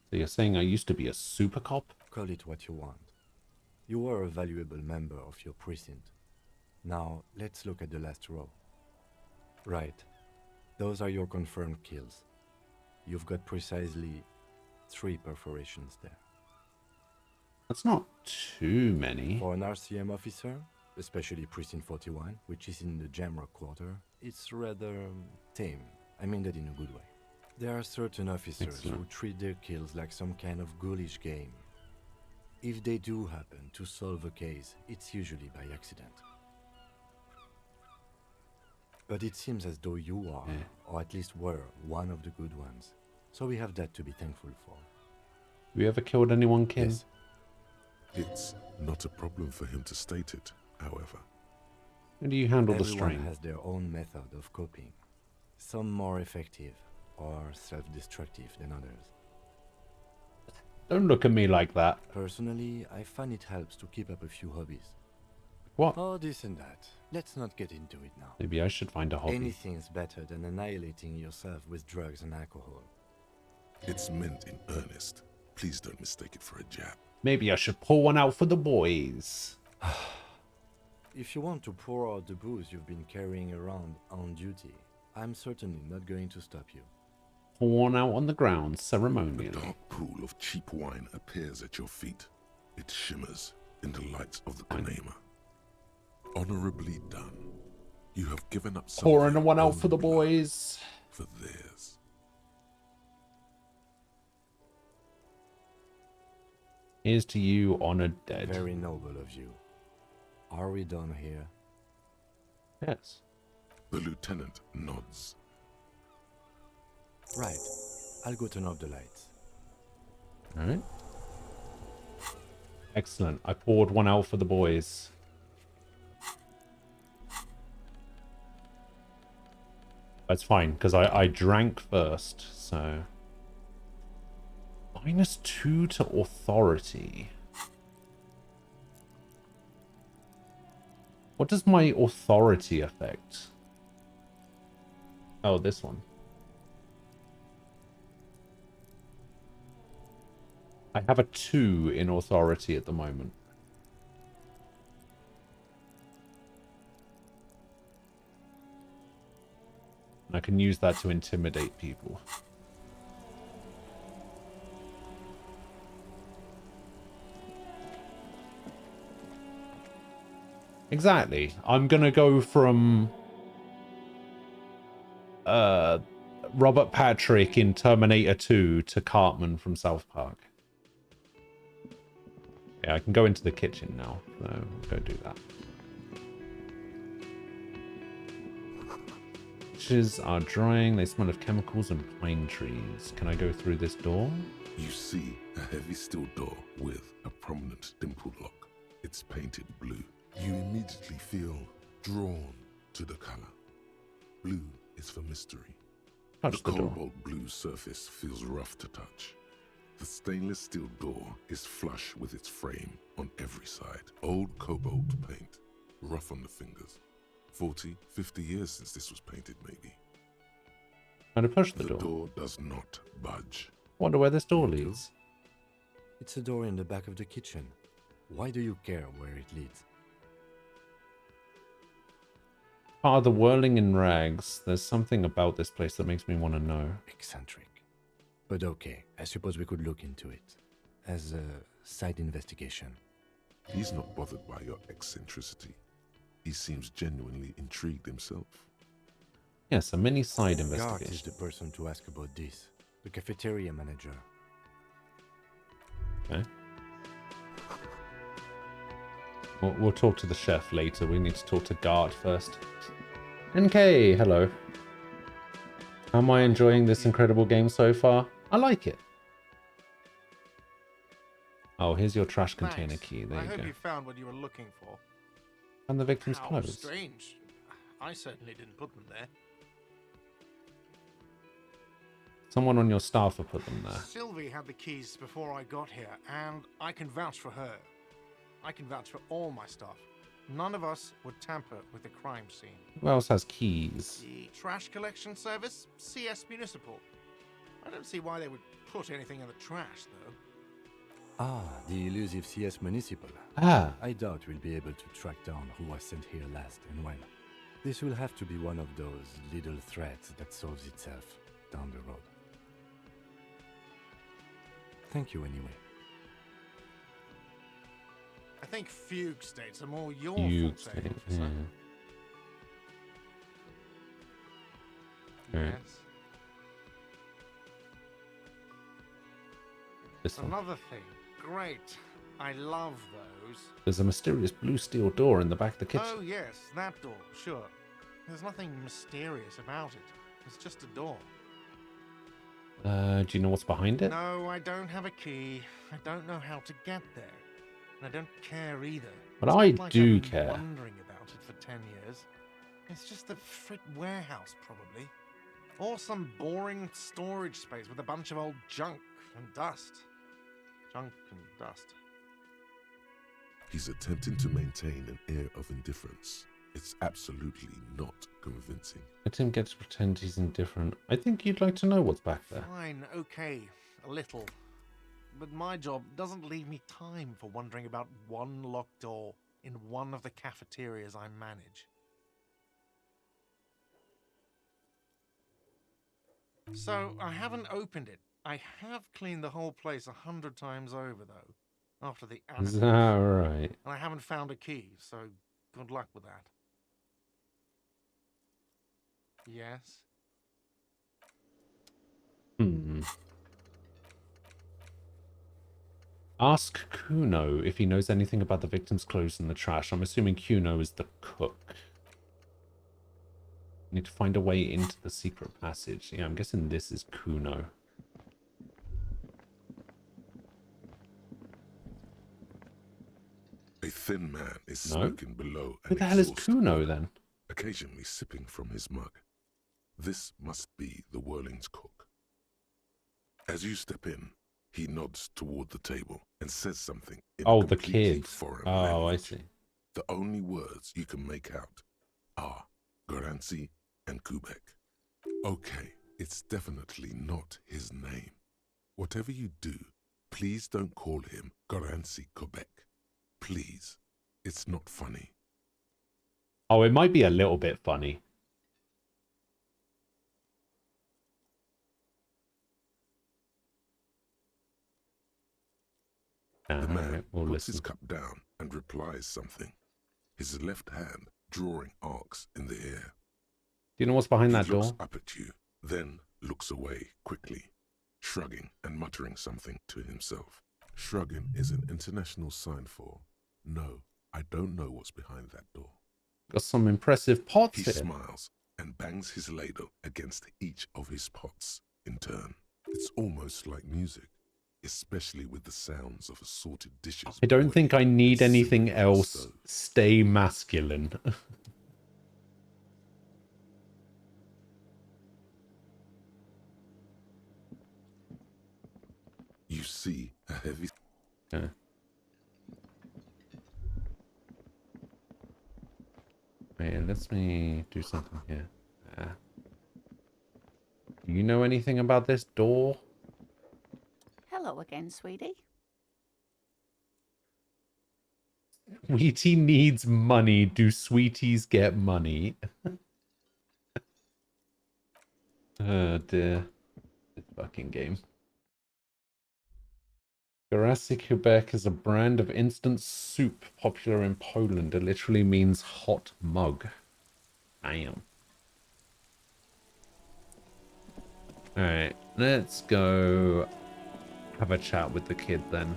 So you're saying I used to be a super cop? Call it what you want. You were a valuable member of your precinct. Now, let's look at the last row. Right. Those are your confirmed kills. You've got precisely 3 perforations there. That's not too many. For an RCM officer, especially Precinct 41, which is in the Jamrock Quarter, it's rather tame. I mean that in a good way. There are certain officers who treat their kills like some kind of ghoulish game. If they do happen to solve a case, it's usually by accident. But it seems as though you are, or at least were, one of the good ones. So we have that to be thankful for. Have you ever killed anyone, Kim? Yes. It's not a problem for him to state it, however. How do you handle the Everyone strain? has their own method of coping. Some more effective or self-destructive than others. Don't look at me like that. Personally, I find it helps to keep up a few hobbies. What? Oh, this and that. Let's not get into it now. Maybe I should find a hobby. Anything's better than annihilating yourself with drugs and alcohol. It's meant in earnest. Please don't mistake it for a jab. Maybe I should pour one out for the boys. If you want to pour out the booze you've been carrying around on duty, I'm certainly not going to stop you. Pour one out on the ground A ceremonially. dark pool of cheap wine appears at your feet. It shimmers in the lights of the Kanema. Honorably done. You have given up some Pouring one out for the boys. for theirs. Here's to you, honored dead. Very noble of you. Are we done here? Yes. The lieutenant nods. Right. I'll go turn off the lights. Alright. Excellent. I poured one out for the boys. That's fine, because I drank first, so... -2 to authority. What does my authority affect? Oh, this one. I have a 2 in authority at the moment. And I can use that to intimidate people. Exactly. I'm gonna go from Robert Patrick in Terminator 2 to Cartman from South Park. Yeah, I can go into the kitchen now, so go do that. Dishes are drying. They smell of chemicals and pine trees. Can I go through this door? You see a heavy steel door with a prominent dimple lock. It's painted blue. You immediately feel drawn to the color. Blue is for mystery Touch the door. cobalt blue surface feels rough to touch. The stainless steel door is flush with its frame on every side. Old cobalt paint, rough on the fingers. 40, 50 years since this was painted, maybe. Trying to push the The door. door does not budge. Wonder where this door leads. It's a door in the back of the kitchen. Why do you care where it leads? Part of the whirling in rags. There's something about this place that makes me want to know. Eccentric. But okay, I suppose we could look into it. As a side investigation. He's not bothered by your eccentricity. He seems genuinely intrigued himself. Yes, a mini side Gart investigation. is the person to ask about this. The cafeteria manager. Okay. We'll talk to the chef later. We need to talk to Gart first. NK, hello. Am I enjoying this incredible game so far? I like it. Oh, here's your trash container Thanks. key. There I you hope go. you found what you were looking for. And the victim's How clothes. strange. I certainly didn't put them there. Someone on your staff will put them there. Sylvie had the keys before I got here, and I can vouch for her. I can vouch for all my staff. None of us would tamper with the crime scene. Who else has keys? The trash collection service, CS Municipal. I don't see why they would put anything in the trash, though. Ah, the elusive CS Municipal. Ah. I doubt we'll be able to track down who was sent here last and when. This will have to be one of those little threats that solves itself down the road. Thank you anyway. I think fugue states are more your Fugue forte, state, officer. yeah. Alright. Yes. This one. Another thing. Great. I love those. There's a mysterious blue steel door in the back of the kitchen. Oh, yes, that door, sure. There's nothing mysterious about it. It's just a door. Do you know what's behind it? No, I don't have a key. I don't know how to get there. And I don't care either. But It's I not like do I've been care. wondering about it for 10 years. It's just a frit warehouse, probably. Or some boring storage space with a bunch of old junk and dust. Junk and dust. He's attempting to maintain an air of indifference. It's absolutely not convincing. Let him get to pretend he's indifferent. I think you'd like to know what's back there. Fine, okay, a little. But my job doesn't leave me time for wondering about one locked door in one of the cafeterias I manage. So, I haven't opened it. I have cleaned the whole place 100 times over, though, after the Is animals. that right? And I haven't found a key, so good luck with that. Yes? Ask Kuno if he knows anything about the victim's clothes in the trash. I'm assuming Kuno is the cook. Need to find a way into the secret passage. Yeah, I'm guessing this is Kuno. A thin man is No? smoking below Who an the hell is exhaust Kuno pipe, then? occasionally sipping from his mug. This must be the Whirling's cook. As you step in, he nods toward the table and says something in Oh, a the completely kid. foreign Oh, I language. see. The only words you can make out are Garancy and Kubek. Okay, it's definitely not his name. Whatever you do, please don't call him Garancy Kubek. Please. It's not funny. Oh, it might be a little bit funny. The man Alright, we'll puts his listen. cup down and replies something, his left hand drawing arcs in the air. Do you know what's behind He that looks door? up at you, then looks away quickly, shrugging and muttering something to himself. Shrugging is an international sign for, no, I don't know what's behind that door. Got some impressive pots He here. smiles and bangs his ladle against each of his pots in turn. It's almost like music, especially with the sounds of assorted dishes. I don't think I need anything simmering on else. stove. Stay masculine. You see a heavy... Okay. Wait, let me do something here. You know anything about this door? Hello again, sweetie. Sweetie needs money. Do sweeties get money? Oh dear. This fucking game. Jurassic Quebec is a brand of instant soup popular in Poland. It literally means hot mug. Damn. Alright, let's go have a chat with the kid then.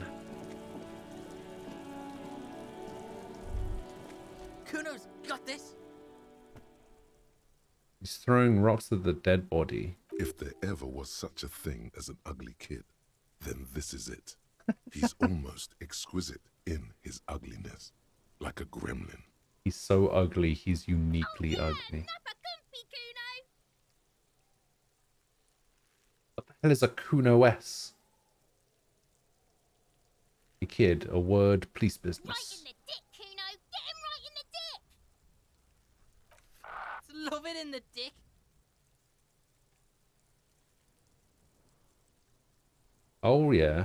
Kuno's got this. He's throwing rocks at the dead body. If there ever was such a thing as an ugly kid, then this is it. He's almost exquisite in his ugliness, like a gremlin. He's so ugly, he's uniquely ugly. What the hell is a Kuno-S? Hey kid, a word, police business. Right in the dick, Kuno. Get him right in the dick. Love it in the dick. Oh yeah.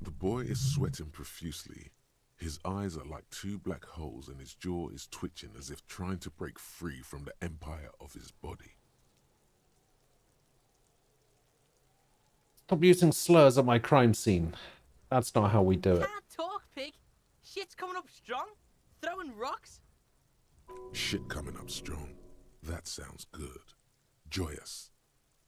The boy is sweating profusely. His eyes are like two black holes and his jaw is twitching as if trying to break free from the empire of his body. Stop using slurs at my crime scene. That's not how we do it. Can't talk, pig. Shit's coming up strong. Throwing rocks. Shit coming up strong. That sounds good. Joyous.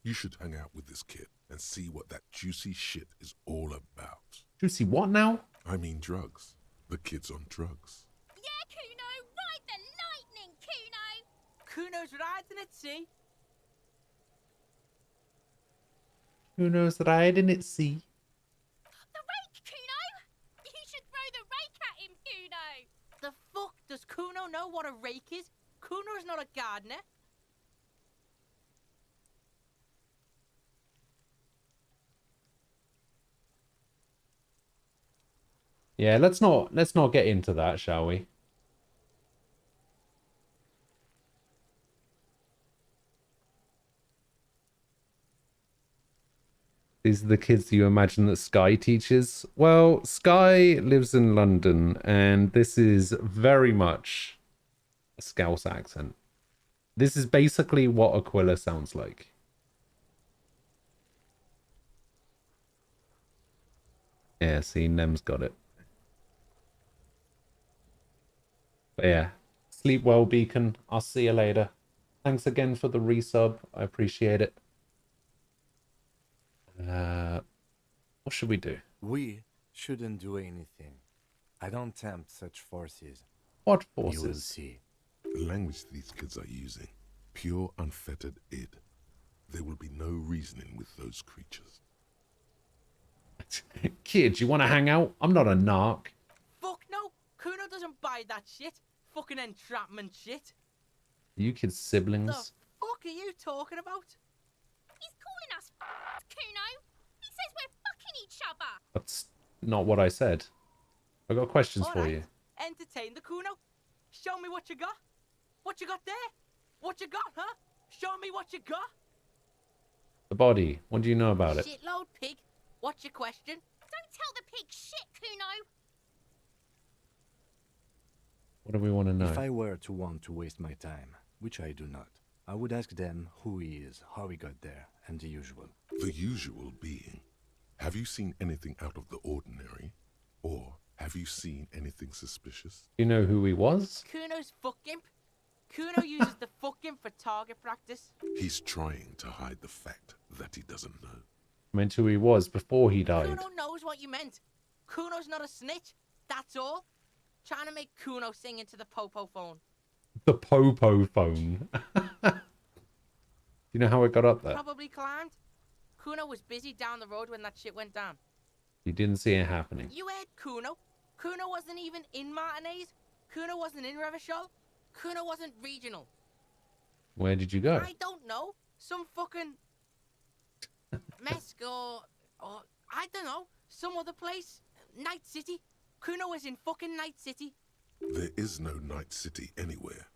You should hang out with this kid and see what that juicy shit is all about. Juicy what now? I mean drugs. The kid's on drugs. Yeah, Kuno. Ride the lightning, Kuno. Kuno's riding at sea. Kuno's riding at sea. The rake, Kuno. You should throw the rake at him, Kuno. The fuck? Does Kuno know what a rake is? Kuno's not a gardener. Yeah, let's not get into that, shall we? These are the kids you imagine that Sky teaches? Well, Sky lives in London, and this is very much a Scouse accent. This is basically what Aquila sounds like. Yeah, see, Nem's got it. But yeah, sleep well, Beacon. I'll see you later. Thanks again for the resub. I appreciate it. What should we do? We shouldn't do anything. I don't tempt such forces. What You will forces? see. The language these kids are using, pure unfettered id. There will be no reasoning with those creatures. Kid, you want to hang out? I'm not a narc. Fuck no. Kuno doesn't buy that shit. Fucking entrapment shit. You kids' The siblings. fuck are you talking about? He's calling us Kuno. He says we're fucking each other. That's not what I said. I got questions for Alright, you. entertain the Kuno. Show me what you got. What you got there? What you got, huh? Show me what you got. The body. What do you know about it? Shitload pig. What's your question? Don't tell the pig shit, Kuno. What do we want to know? If I were to want to waste my time, which I do not, I would ask them who he is, how he got there, and the usual. The usual being, have you seen anything out of the ordinary? Or have you seen anything suspicious? You know who he was? Kuno's fuck imp. Kuno uses the fuck imp for target practice. He's trying to hide the fact that he doesn't know. I meant who he was before he died. Kuno knows what you meant. Kuno's not a snitch. That's all. Trying to make Kuno sing into the popo phone. The Popo phone. You know how it got up there? Probably climbed. Kuno was busy down the road when that shit went down. You didn't see it happening. You heard Kuno. Kuno wasn't even in Martinez. Kuno wasn't in Revachol. Kuno wasn't regional. Where did you go? I don't know. Some fucking Mesk or I don't know. Some other place? Night City? Kuno is in fucking Night City. There is no Night City anywhere.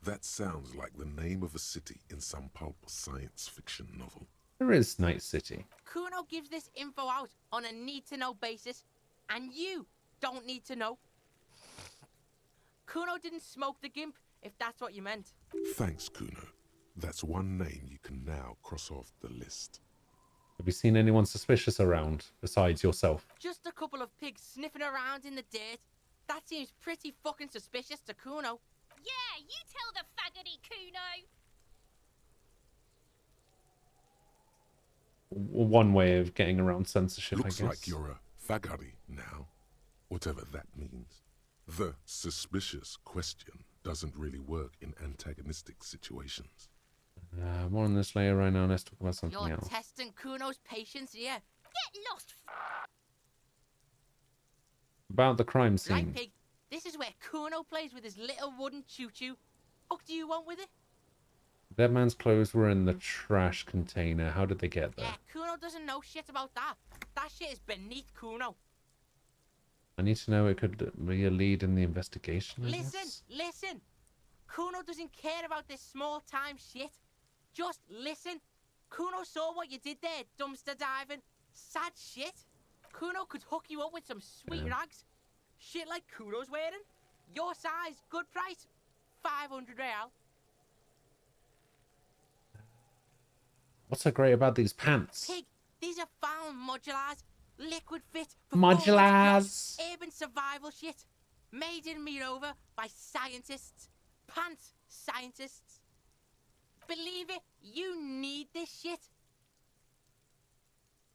That sounds like the name of a city in some pulp science fiction novel. There is Night City. Kuno gives this info out on a need-to-know basis, and you don't need to know. Kuno didn't smoke the gimp, if that's what you meant. Thanks, Kuno. That's one name you can now cross off the list. Have you seen anyone suspicious around besides yourself? Just a couple of pigs sniffing around in the dirt. That seems pretty fucking suspicious to Kuno. Yeah, you tell the faggoty, Kuno. One way of getting around censorship, Looks I guess. like you're a faggoty now, whatever that means. The suspicious question doesn't really work in antagonistic situations. More on this later. Right now, let's talk about something You're else. testing Kuno's patience here. Get lost. About the crime scene. Right, pig. This is where Kuno plays with his little wooden choo-choo. What do you want with it? That man's clothes were in the trash container. How did they get there? Yeah, Kuno doesn't know shit about that. That shit is beneath Kuno. I need to know. It could be a lead in the investigation. I Listen, guess. listen. Kuno doesn't care about this small-time shit. Just listen. Kuno saw what you did there, dumpster diving. Sad shit. Kuno could hook you up with some sweet rags. Shit like Kuno's wearing. Your size, good price. 500 real. What's so great about these pants? Pig, these are found modulars. Liquid fit. Modulars. Urban survival shit. Made in Mirova by scientists. Pants scientists. Believe it, you need this shit.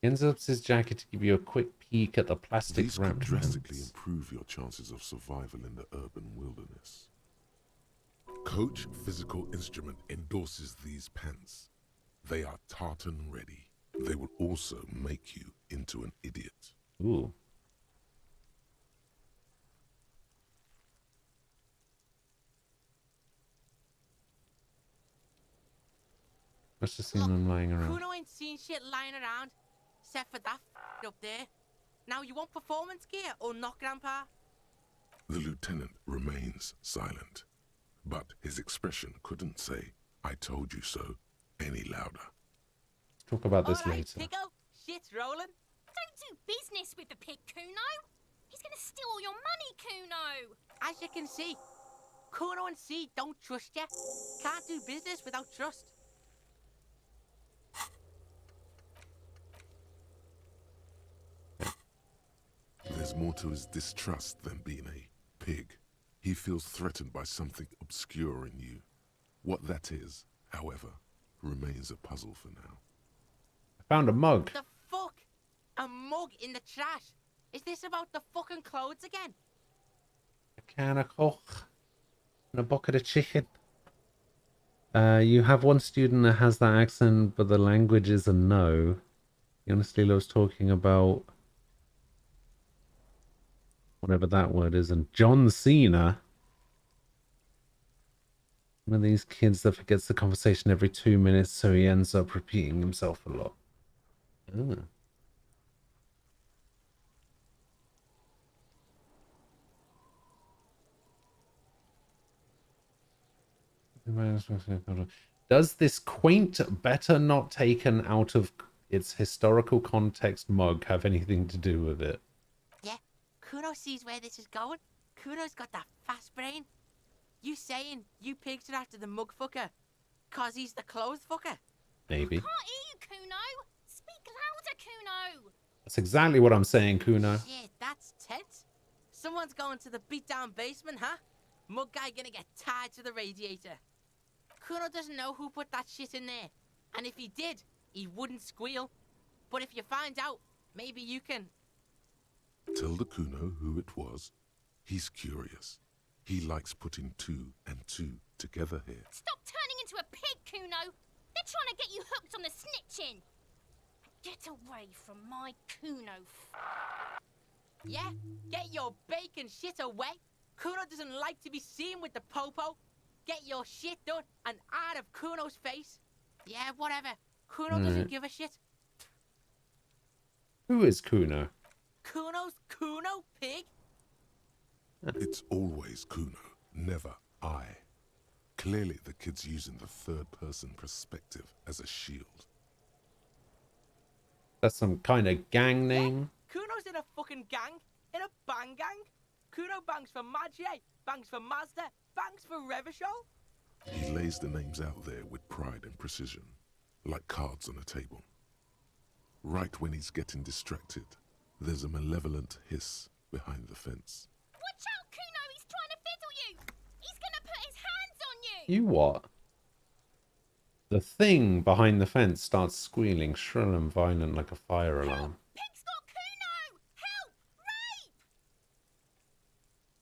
He unzips his jacket to give you a quick peek at the plastic These could wrapped drastically pants. improve your chances of survival in the urban wilderness. Coach Physical Instrument endorses these pants. They are tartan ready. They will also make you into an idiot. Ooh. Must have seen them lying around. Kuno ain't seen shit lying around, except for that up there. Now you want performance gear or not, Grandpa? The lieutenant remains silent, but his expression couldn't say, "I told you so," any louder. Let's talk about this All right, later. Piggo, shit's rolling. Don't do business with the pig, Kuno. He's gonna steal all your money, Kuno. As you can see, Kuno and C don't trust you. Can't do business without trust. There's more to his distrust than being a pig. He feels threatened by something obscure in you. What that is, however, remains a puzzle for now. I found a mug. The fuck? A mug in the trash? Is this about the fucking clothes again? A can of Coke and a bucket of chicken. You have one student that has that accent, but the language is a no. He honestly loves talking about whatever that word is. And John Cena, one of these kids that forgets the conversation every 2 minutes, so he ends up repeating himself a lot. Oh. Does this quaint, better not taken out of its historical context mug have anything to do with it? Yeah, Kuno sees where this is going. Kuno's got that fast brain. You saying you pigs are after the mug fucker, 'cause he's the clothes fucker? Maybe. Can't hear you, Kuno. Speak louder, Kuno. That's exactly what I'm saying, Kuno. Shit, that's tense. Someone's going to the beat-down basement, huh? Mug guy gonna get tied to the radiator. Kuno doesn't know who put that shit in there. And if he did, he wouldn't squeal. But if you find out, maybe you can... Tell the Kuno who it was. He's curious. He likes putting 2 and 2 together here. Stop turning into a pig, Kuno. They're trying to get you hooked on the snitching. Get away from my Kuno. Yeah, get your bacon shit away. Kuno doesn't like to be seen with the popo. Get your shit done and out of Kuno's face. Yeah, whatever. Kuno doesn't give a shit. Who is Kuno? It's always Kuno, never I. Clearly the kid's using the third-person perspective as a shield. That's some kind of gang name. Kuno's in a fucking gang. In a bang gang. Kuno bangs for Magie, bangs for Mazda, bangs for Revachol. He lays the names out there with pride and precision, like cards on a table. Right when he's getting distracted, there's a malevolent hiss behind the fence. Watch out, Kuno! He's trying to fiddle you! He's gonna put his hands on you! You what? The thing behind the fence starts squealing, shrill and violent like a fire alarm. Pig's got Kuno! Help! Rape!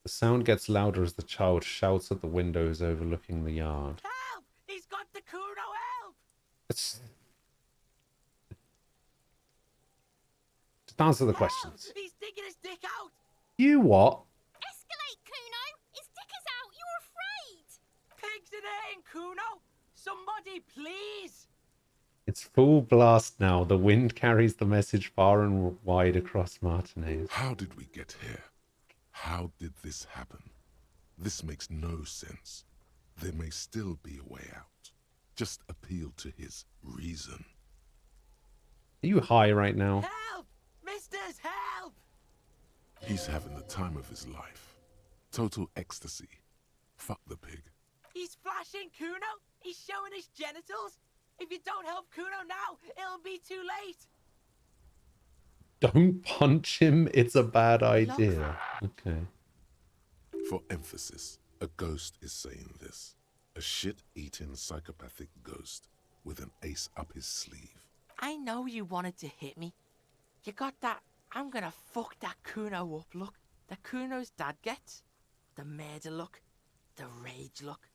The sound gets louder as the child shouts at the windows overlooking the yard. Help! He's got the Kuno, help! Just answer the questions. He's digging his dick out! You what? Escalate, Kuno! His dick is out! You're afraid! Pigs in here, Kuno! Somebody, please! It's full blast now. The wind carries the message far and wide across Martinez. How did we get here? How did this happen? This makes no sense. There may still be a way out. Just appeal to his reason. Are you high right now? Help! Misters, help! He's having the time of his life. Total ecstasy. Fuck the pig. He's flashing Kuno! He's showing his genitals! If you don't help Kuno now, it'll be too late! Don't punch him. It's a bad idea. Okay. For emphasis, a ghost is saying this. A shit-eating psychopathic ghost with an ace up his sleeve. I know you wanted to hit me. You got that I'm gonna fuck that Kuno up look that Kuno's dad gets. The murder look. The rage look.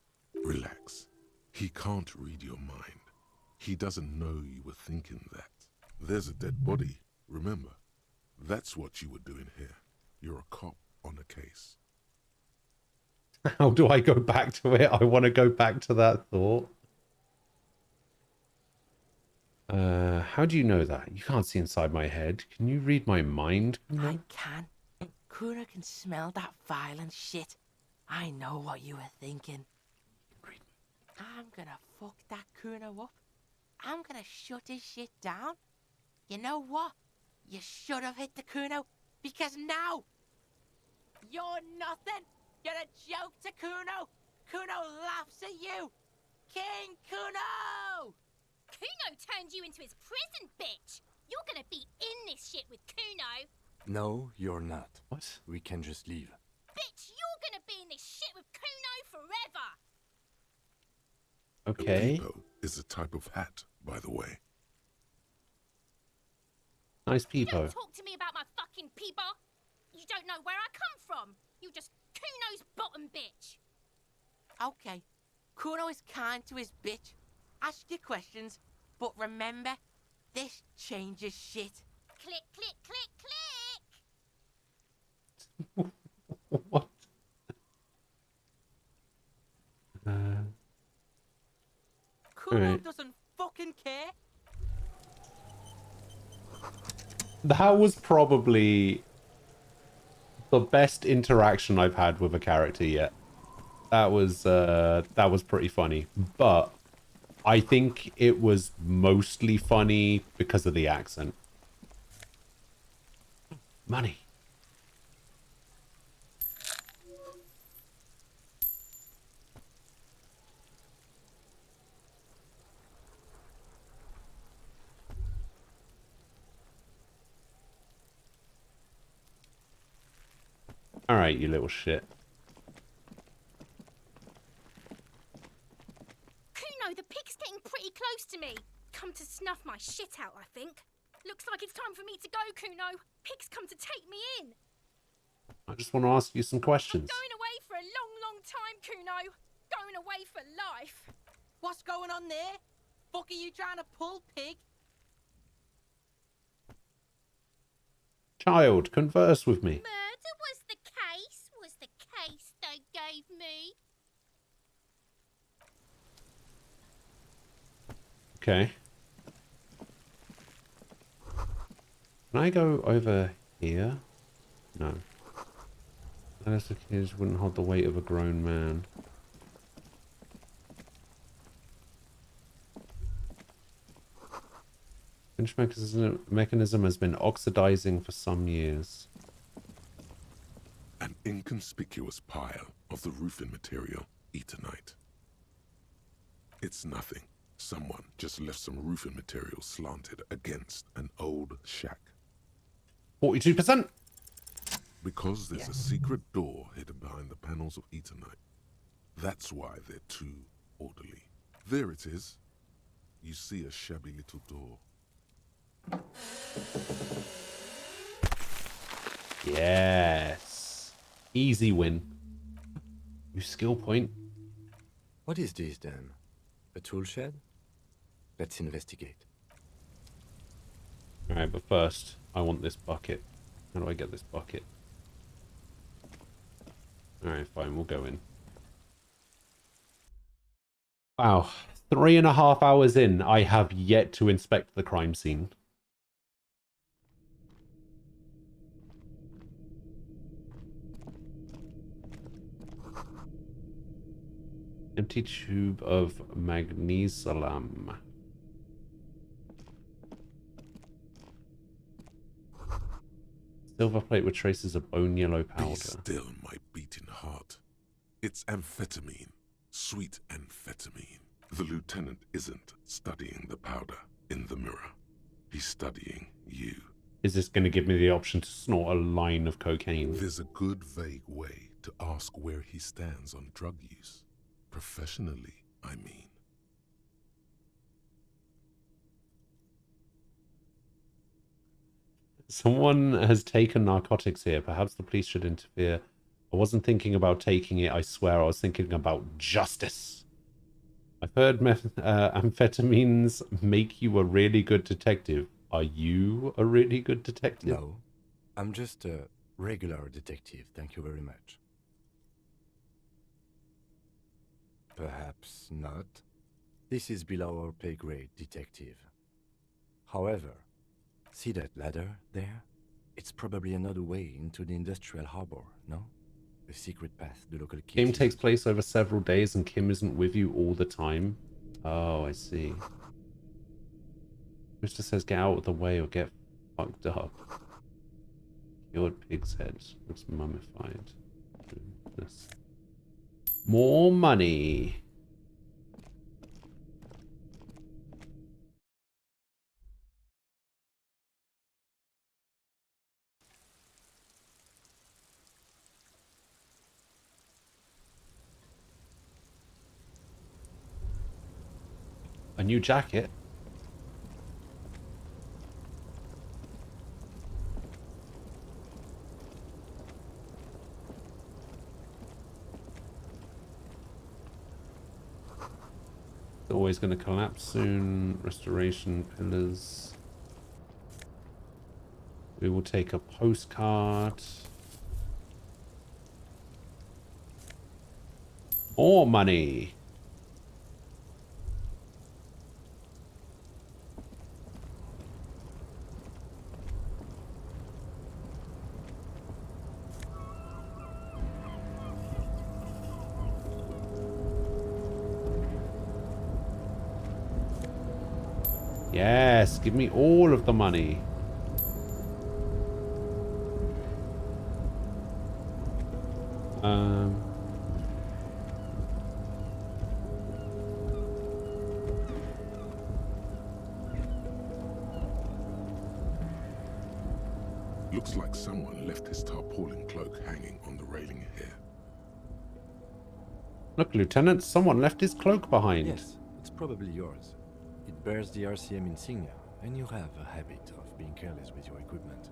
Relax. He can't read your mind. He doesn't know you were thinking that. There's a dead body, remember? That's what you were doing here. You're a cop on a case. How do I go back to it? I want to go back to that thought. How do you know that? You can't see inside my head. Can you read my mind? I can. Kuno can smell that violent shit. I know what you were thinking. I'm gonna fuck that Kuno up. I'm gonna shut his shit down. You know what? You should have hit the Kuno, because now you're nothing. You're a joke to Kuno. Kuno laughs at you. King Kuno! Kuno turned you into his prison, bitch! You're gonna be in this shit with Kuno! No, you're not. What? We can just leave. Bitch, you're gonna be in this shit with Kuno forever! Okay. A peepo is a type of hat, by the way. Nice You peepo. don't talk to me about my fucking peepo! You don't know where I come from! You just Kuno's bottom bitch! Okay. Kuno is kind to his bitch. Ask your questions, but remember, this changes shit. Click, click, click, click! What? Kuno Alright. doesn't fucking care. That was probably the best interaction I've had with a character yet. That was pretty funny. But I think it was mostly funny because of the accent. Money. Alright, you little shit. Kuno, the pig's getting pretty close to me. Come to snuff my shit out, I think. Looks like it's time for me to go, Kuno. Pig's come to take me in. I just want to ask you some questions. Going away for a long, long time, Kuno. Going away for life. What's going on there? Fuck are you trying to pull, pig? Child, converse with me. Murder was the case they gave me. Okay. Can I go over here? No. Unless the kids wouldn't hold the weight of a grown man. Pinch mechanism has been oxidizing for some years. An inconspicuous pile of the roofing material, Eternite. It's nothing. Someone just left some roofing material slanted against an old shack. 42%! Because there's a secret door hidden behind the panels of Eternite. That's why they're too orderly. There it is. You see a shabby little door. Yes. Easy win. You skill point. What is this then? A tool shed? Let's investigate. Alright, but first, I want this bucket. How do I get this bucket? Alright, fine, we'll go in. Wow. 3.5 hours in, I have yet to inspect the crime scene. Empty tube of magnesium. Silver plate with traces of bone yellow powder. Be still, my beating heart. It's amphetamine. Sweet amphetamine. The lieutenant isn't studying the powder in the mirror. He's studying you. Is this going to give me the option to snort a line of cocaine? There's a good vague way to ask where he stands on drug use. Professionally, I mean. Someone has taken narcotics here. Perhaps the police should interfere. I wasn't thinking about taking it, I swear. I was thinking about justice. I've heard amphetamines make you a really good detective. Are you a really good detective? No. I'm just a regular detective, thank you very much. Perhaps not. This is below our pay grade, detective. However, see that ladder there? It's probably another way into the industrial harbor, no? A secret path the local kids... Game takes place over several days and Kim isn't with you all the time. Oh, I see. Mister says get out of the way or get fucked up. Cured pig's head. Looks mummified. Goodness. More money. A new jacket. Always going to collapse soon. Restoration pillars. We will take a postcard. More money. Yes, give me all of the money. Looks like someone left his tarpaulin cloak hanging on the railing here. Look, Lieutenant, someone left his cloak behind. Yes, it's probably yours. It bears the RCM insignia, and you have a habit of being careless with your equipment.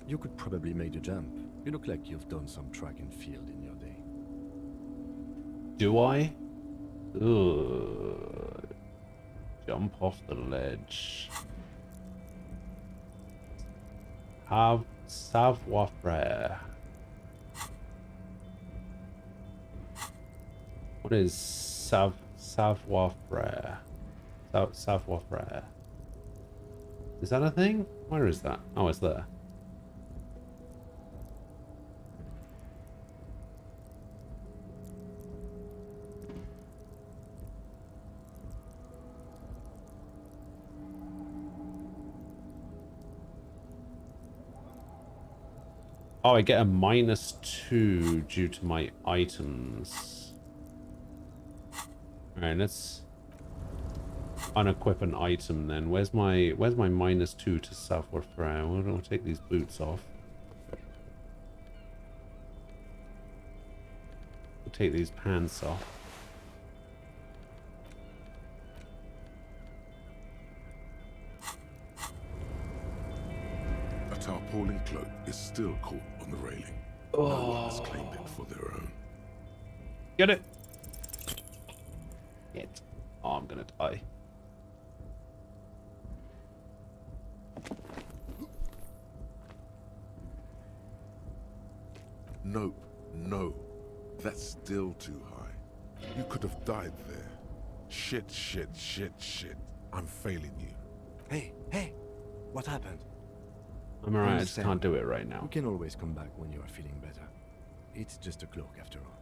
You could probably make the jump. You look like you've done some track and field in your day. Do I? Ugh. Jump off the ledge. Have savoir-faire. What is savoir-faire? Savoir-faire. Is that a thing? Where is that? Oh, it's there. Oh, I get a -2 due to my items. Alright, let's unequip an item then. Where's my -2 to self-repair? We'll take these boots off. We'll take these pants off. A tarpaulin cloak is still caught on the railing. No one has claimed it for their own. Get it! Get. Oh, I'm gonna die. Nope, no. That's still too high. You could have died there. Shit, shit, shit, shit. I'm failing you. Hey, what happened? I'm alright, I just can't do it right now. You can always come back when you are feeling better. It's just a cloak after all.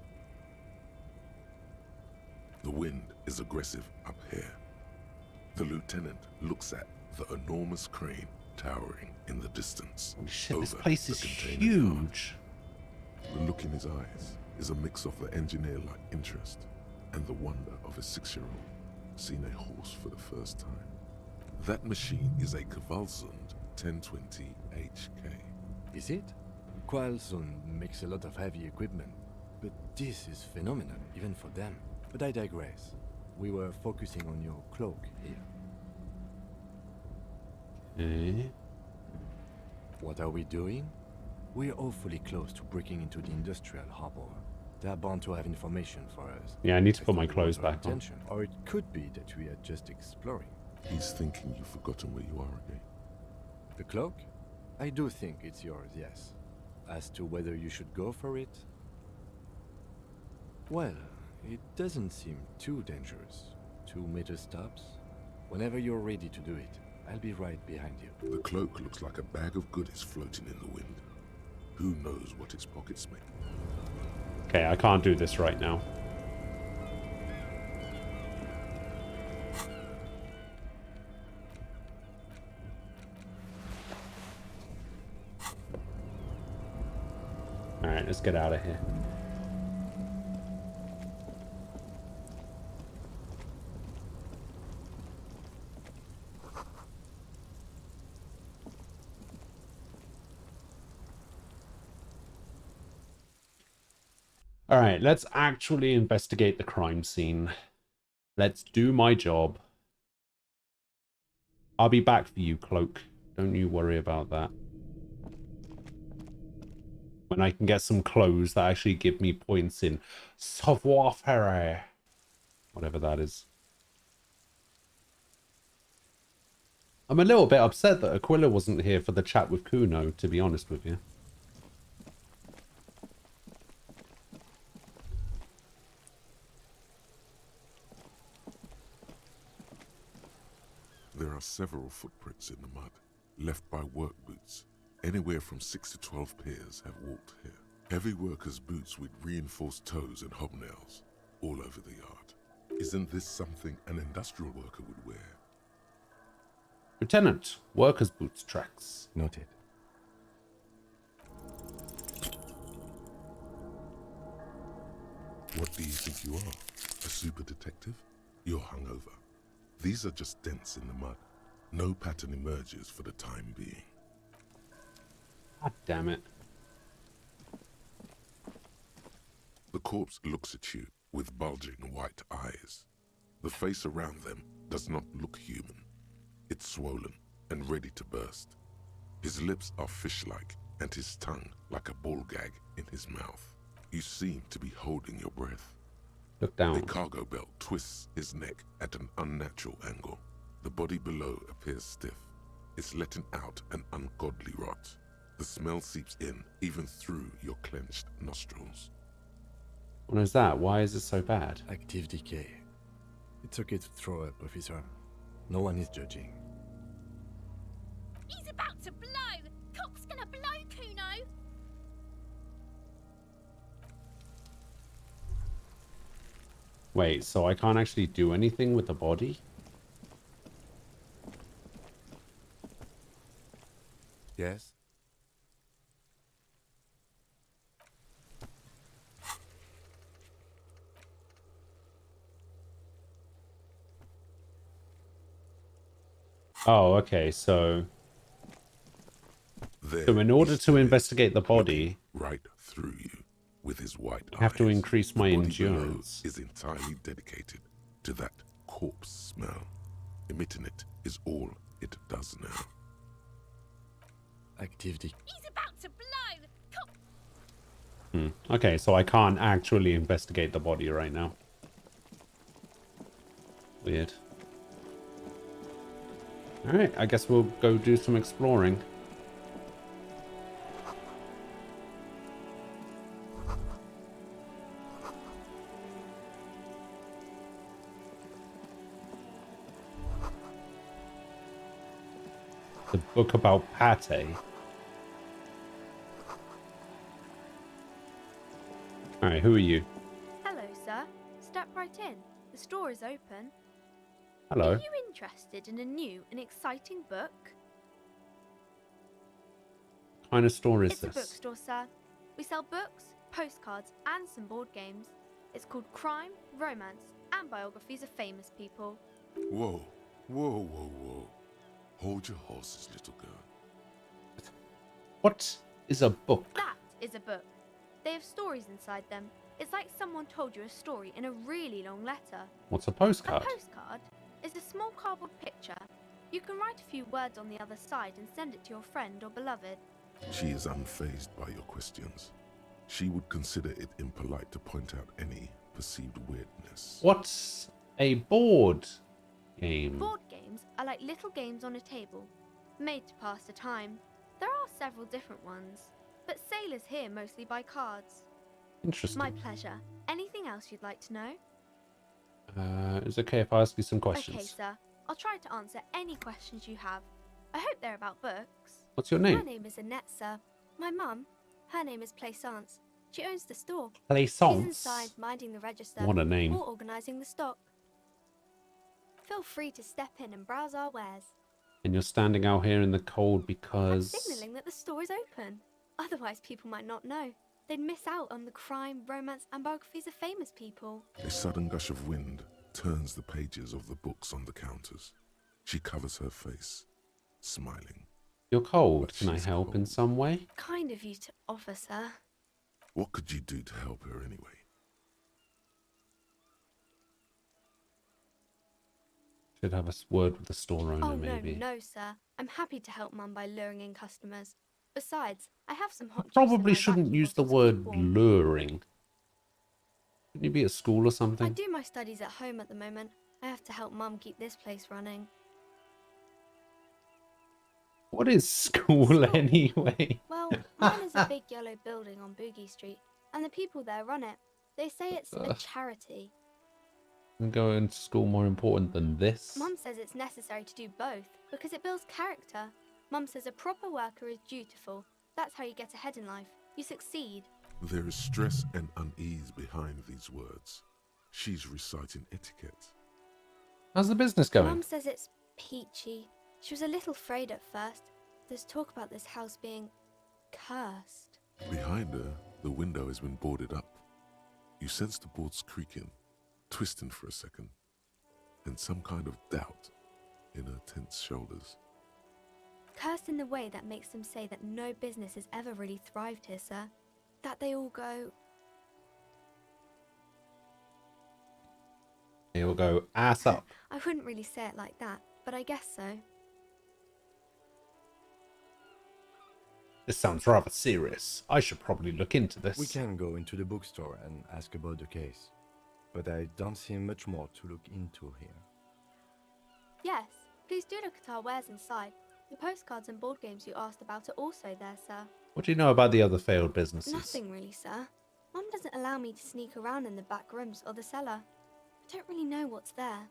The wind is aggressive up here. The lieutenant looks at the enormous crane towering in the distance. Holy shit, this over place the is container yard. huge. The look in his eyes is a mix of the engineer-like interest and the wonder of a 6-year-old seeing a horse for the first time. That machine is a Kvalsund 1020 HK. Is it? Kvalsund makes a lot of heavy equipment, but this is phenomenal, even for them. But I digress. We were focusing on your cloak here. Okay. What are we doing? We're awfully close to breaking into the industrial harbor. They are bound to have information for us. Yeah, I need to put my clothes back on. Attention. Or it could be that we are just exploring. He's thinking you've forgotten where you are again. The cloak? I do think it's yours, yes. As to whether you should go for it? Well, it doesn't seem too dangerous. 2 meter stops. Whenever you're ready to do it, I'll be right behind you. The cloak looks like a bag of goodies floating in the wind. Who knows what its pockets make? Okay, I can't do this right now. Alright, let's get out of here. Alright, let's actually investigate the crime scene. Let's do my job. I'll be back for you, Cloak. Don't you worry about that. When I can get some clothes that actually give me points in savoir-faire. Whatever that is. I'm a little bit upset that Aquila wasn't here for the chat with Kuno, to be honest with you. There are several footprints in the mud, left by work boots. Anywhere from 6 to 12 pairs have walked here. Heavy workers' boots with reinforced toes and hobnails, all over the yard. Isn't this something an industrial worker would wear? Lieutenant, workers' boots tracks. Noted. What do you think you are? A super detective? You're hungover. These are just dents in the mud. No pattern emerges for the time being. God damn it. The corpse looks at you with bulging white eyes. The face around them does not look human. It's swollen and ready to burst. His lips are fish-like and his tongue like a ball gag in his mouth. You seem to be holding your breath. Look down. A cargo belt twists his neck at an unnatural angle. The body below appears stiff. It's letting out an ungodly rot. The smell seeps in even through your clenched nostrils. What is that? Why is it so bad? Active decay. It's okay to throw up, officer. No one is judging. He's about to blow! Cop's gonna blow, Kuno! Wait, so I can't actually do anything with the body? Yes? Oh, okay, so There in he order to still is, investigate the looking body, right through you with his white I have to eyes. increase The my body below endurance. is entirely dedicated to that corpse smell. Emitting it is all it does now. Activity. He's about to blow! Okay, so I can't actually investigate the body right now. Weird. Alright, I guess we'll go do some exploring. The book about pate. Alright, who are you? Hello, sir. Step right in. The store is open. Hello. Are you interested in a new and exciting book? What kind of store is It's a this? bookstore, sir. We sell books, postcards, and some board games. It's called Crime, Romance, and Biographies of Famous People. Whoa, whoa, whoa, whoa. Hold your horses, little girl. What is a book? That is a book. They have stories inside them. It's like someone told you a story in a really long letter. What's a postcard? A postcard is a small cardboard picture. You can write a few words on the other side and send it to your friend or beloved. She is unfazed by your questions. She would consider it impolite to point out any perceived weirdness. What's a board game? Board games are like little games on a table, made to pass the time. There are several different ones, but sailors here mostly buy cards. Interesting. My pleasure. Anything else you'd like to know? Is it okay if I ask you some questions? Okay, sir. I'll try to answer any questions you have. I hope they're about books. What's your name? My name is Annette, sir. My mum, her name is Plaisance. She owns the store. Plaisance? She's inside minding the register. What a name. Or organising the stock. Feel free to step in and browse our wares. And you're standing out here in the cold because... I'm signalling that the store is open. Otherwise, people might not know. They'd miss out on the crime, romance, and biographies of famous people. A sudden gush of wind turns the pages of the books on the counters. She covers her face, smiling. You're cold. Can I help in some way? Kind of you to offer, sir. What could you do to help her anyway? Should have a word with the store owner, Oh, maybe. no, sir. I'm happy to help Mum by luring in customers. Besides, I have some hot juice in Probably my shouldn't vacuum use the bottle to keep word warm. luring. Shouldn't you be at school or I something? do my studies at home at the moment. I have to help Mum keep this place running. What is school anyway? Well, mine is a big yellow building on Boogie Street, and the people there run it. They say it's a Ugh. charity. Isn't going to school more important than this? Mum says it's necessary to do both because it builds character. Mum says a proper worker is dutiful. That's how you get ahead in life. You succeed. There is stress and unease behind these words. She's reciting etiquette. How's the business going? Mum says it's peachy. She was a little afraid at first. There's talk about this house being cursed. Behind her, the window has been boarded up. You sense the boards creaking, twisting for a second, and some kind of doubt in her tense shoulders. Cursed in the way that makes them say that no business has ever really thrived here, sir. That they all go... They will go ass up. I wouldn't really say it like that, but I guess so. This sounds rather serious. I should probably look into this. We can go into the bookstore and ask about the case, but I don't see much more to look into here. Yes, please do look at our wares inside. The postcards and board games you asked about are also there, sir. What do you know about the other failed businesses? Nothing really, sir. Mum doesn't allow me to sneak around in the back rooms or the cellar. I don't really know what's there.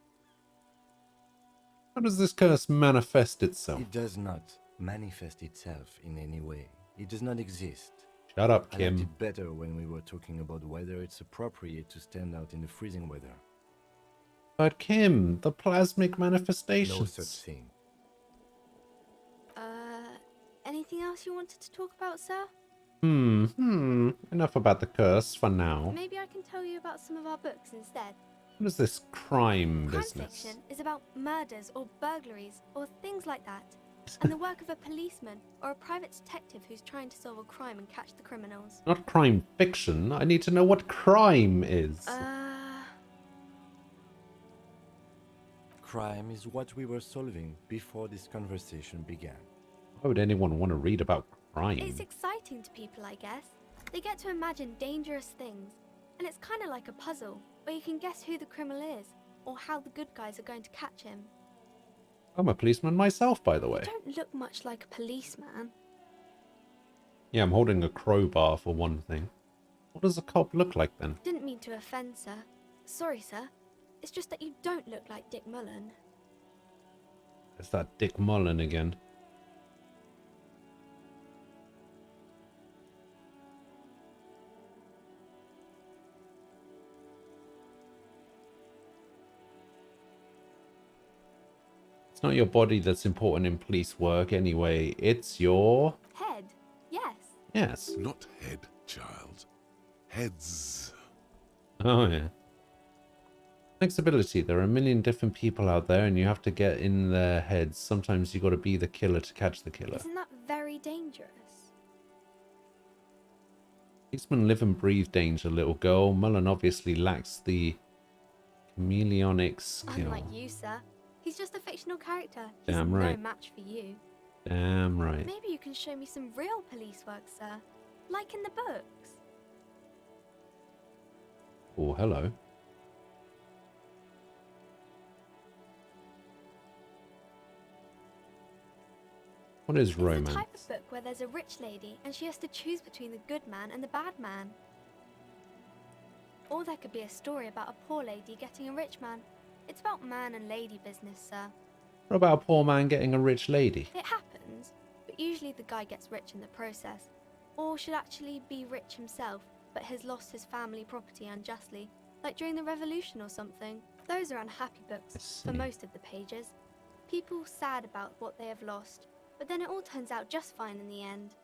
How does this curse manifest itself? It does not manifest itself in any way. It does not exist. Shut up, I Kim. liked it better when we were talking about whether it's appropriate to stand out in the freezing weather. But Kim, the plasmic manifestations. No such thing. Anything else you wanted to talk about, sir? Enough about the curse for now. Maybe I can tell you about some of our books instead. What is this crime Crime business? fiction is about murders or burglaries or things like that, and the work of a policeman or a private detective who's trying to solve a crime and catch the criminals. Not crime fiction. I need to know what crime is. Crime is what we were solving before this conversation began. Why would anyone want to read about crime? It's exciting to people, I guess. They get to imagine dangerous things, and it's kind of like a puzzle, where you can guess who the criminal is, or how the good guys are going to catch him. I'm a policeman myself, by the way. You don't look much like a policeman. Yeah, I'm holding a crowbar for one thing. What does a cop look like then? Didn't mean to offend, sir. Sorry, sir. It's just that you don't look like Dick Mullen. It's that Dick Mullen again. It's not your body that's important in police work anyway. It's your... Head? Yes. Yes. Not head, child. Heads. Oh, yeah. Flexibility. There are a million different people out there and you have to get in their heads. Sometimes you got to be the killer to catch the killer. Isn't that very dangerous? Policemen live and breathe danger, little girl. Mullen obviously lacks the chameleonic skill. Unlike you, sir. He's just a fictional character. He's Damn right. no match for you. Damn right. Maybe you can show me some real police work, sir. Like in the books. Oh, hello. What is romance? It's the type of book where there's a rich lady and she has to choose between the good man and the bad man. Or there could be a story about a poor lady getting a rich man. It's about man and lady business, sir. What about a poor man getting a rich lady? It happens, but usually the guy gets rich in the process. Or should actually be rich himself, but has lost his family property unjustly, like during the revolution or something. Those are unhappy books for most of the pages. People sad about what they have lost, but then it all turns out just fine in the end.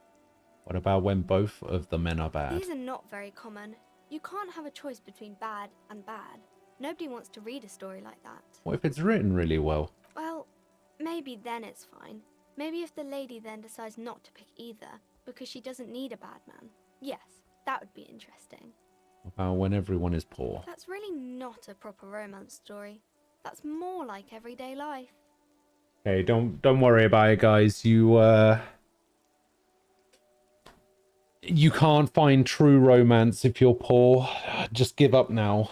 What about when both of the men are bad? These are not very common. You can't have a choice between bad and bad. Nobody wants to read a story like that. What if it's written really well? Well, maybe then it's fine. Maybe if the lady then decides not to pick either, because she doesn't need a bad man. Yes, that would be interesting. What about when everyone is poor? That's really not a proper romance story. That's more like everyday life. Okay, don't worry about it, guys. You can't find true romance if you're poor. Just give up now.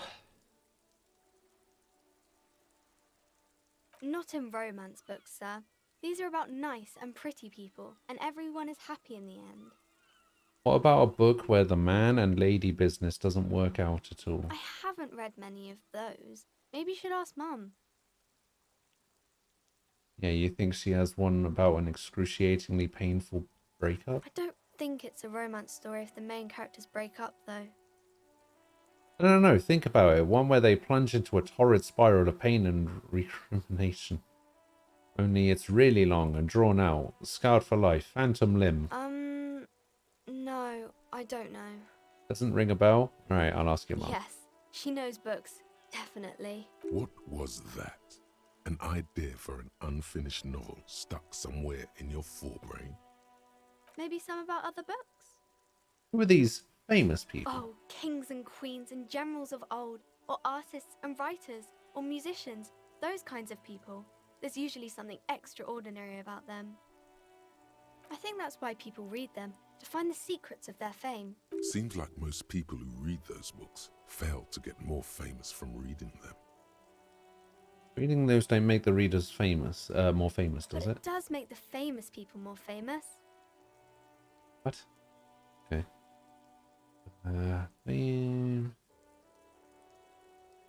Not in romance books, sir. These are about nice and pretty people, and everyone is happy in the end. What about a book where the man and lady business doesn't work out at all? I haven't read many of those. Maybe you should ask Mum. Yeah, you think she has one about an excruciatingly painful breakup? I don't think it's a romance story if the main characters break up, though. I don't know, think about it. One where they plunge into a torrid spiral of pain and recrimination. Only it's really long and drawn out. Scarred for life. Phantom limb. No, I don't know. Doesn't ring a bell? Alright, I'll ask your mum. Yes, she knows books. Definitely. What was that? An idea for an unfinished novel stuck somewhere in your forebrain? Maybe some about other books? Who are these famous people? Oh, kings and queens and generals of old, or artists and writers, or musicians, those kinds of people. There's usually something extraordinary about them. I think that's why people read them, to find the secrets of their fame. Seems like most people who read those books fail to get more famous from reading them. Reading those don't make the readers famous, more famous, does But it? it does make the famous people more famous. What? Okay. Fame.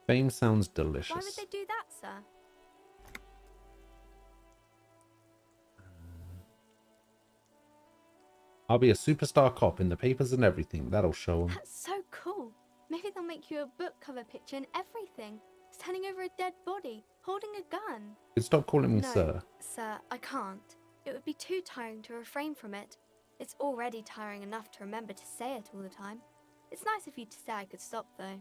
Fame sounds delicious. Why would they do that, sir? I'll be a superstar cop in the papers and everything. That'll show them. That's so cool. Maybe they'll make you a book cover picture and everything. Standing over a dead body, holding a gun. You stop calling me No, sir. Sir, I can't. It would be too tiring to refrain from it. It's already tiring enough to remember to say it all the time. It's nice of you to say I could stop, though.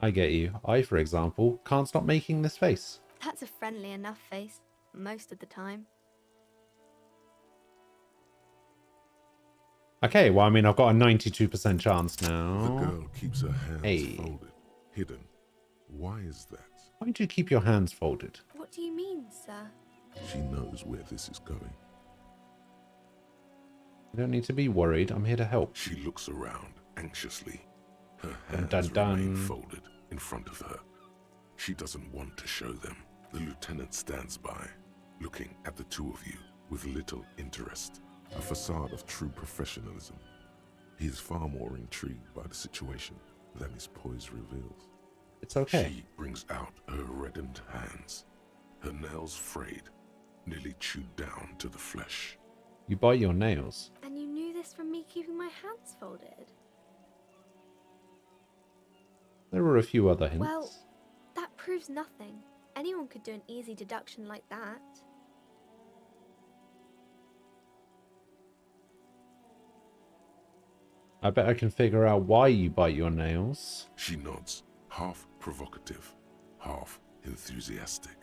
I get you. I, for example, can't stop making this face. That's a friendly enough face, most of the time. Okay, well, I mean, I've got a 92% chance now. The girl keeps her hands folded, hidden. Why is that? Why do you keep your hands folded? What do you mean, sir? She knows where this is going. You don't need to be worried. I'm here to help. She looks around anxiously. Her Dun, hands dun, dun. remain folded in front of her. She doesn't want to show them. The lieutenant stands by, looking at the two of you with little interest. A facade of true professionalism. He is far more intrigued by the situation than his poise reveals. It's okay. She brings out her reddened hands, her nails frayed, nearly chewed down to the flesh. You bite your nails. And you knew this from me keeping my hands folded? There were a few other hints. Well, that proves nothing. Anyone could do an easy deduction like that. I bet I can figure out why you bite your nails. She nods, half provocative, half enthusiastic.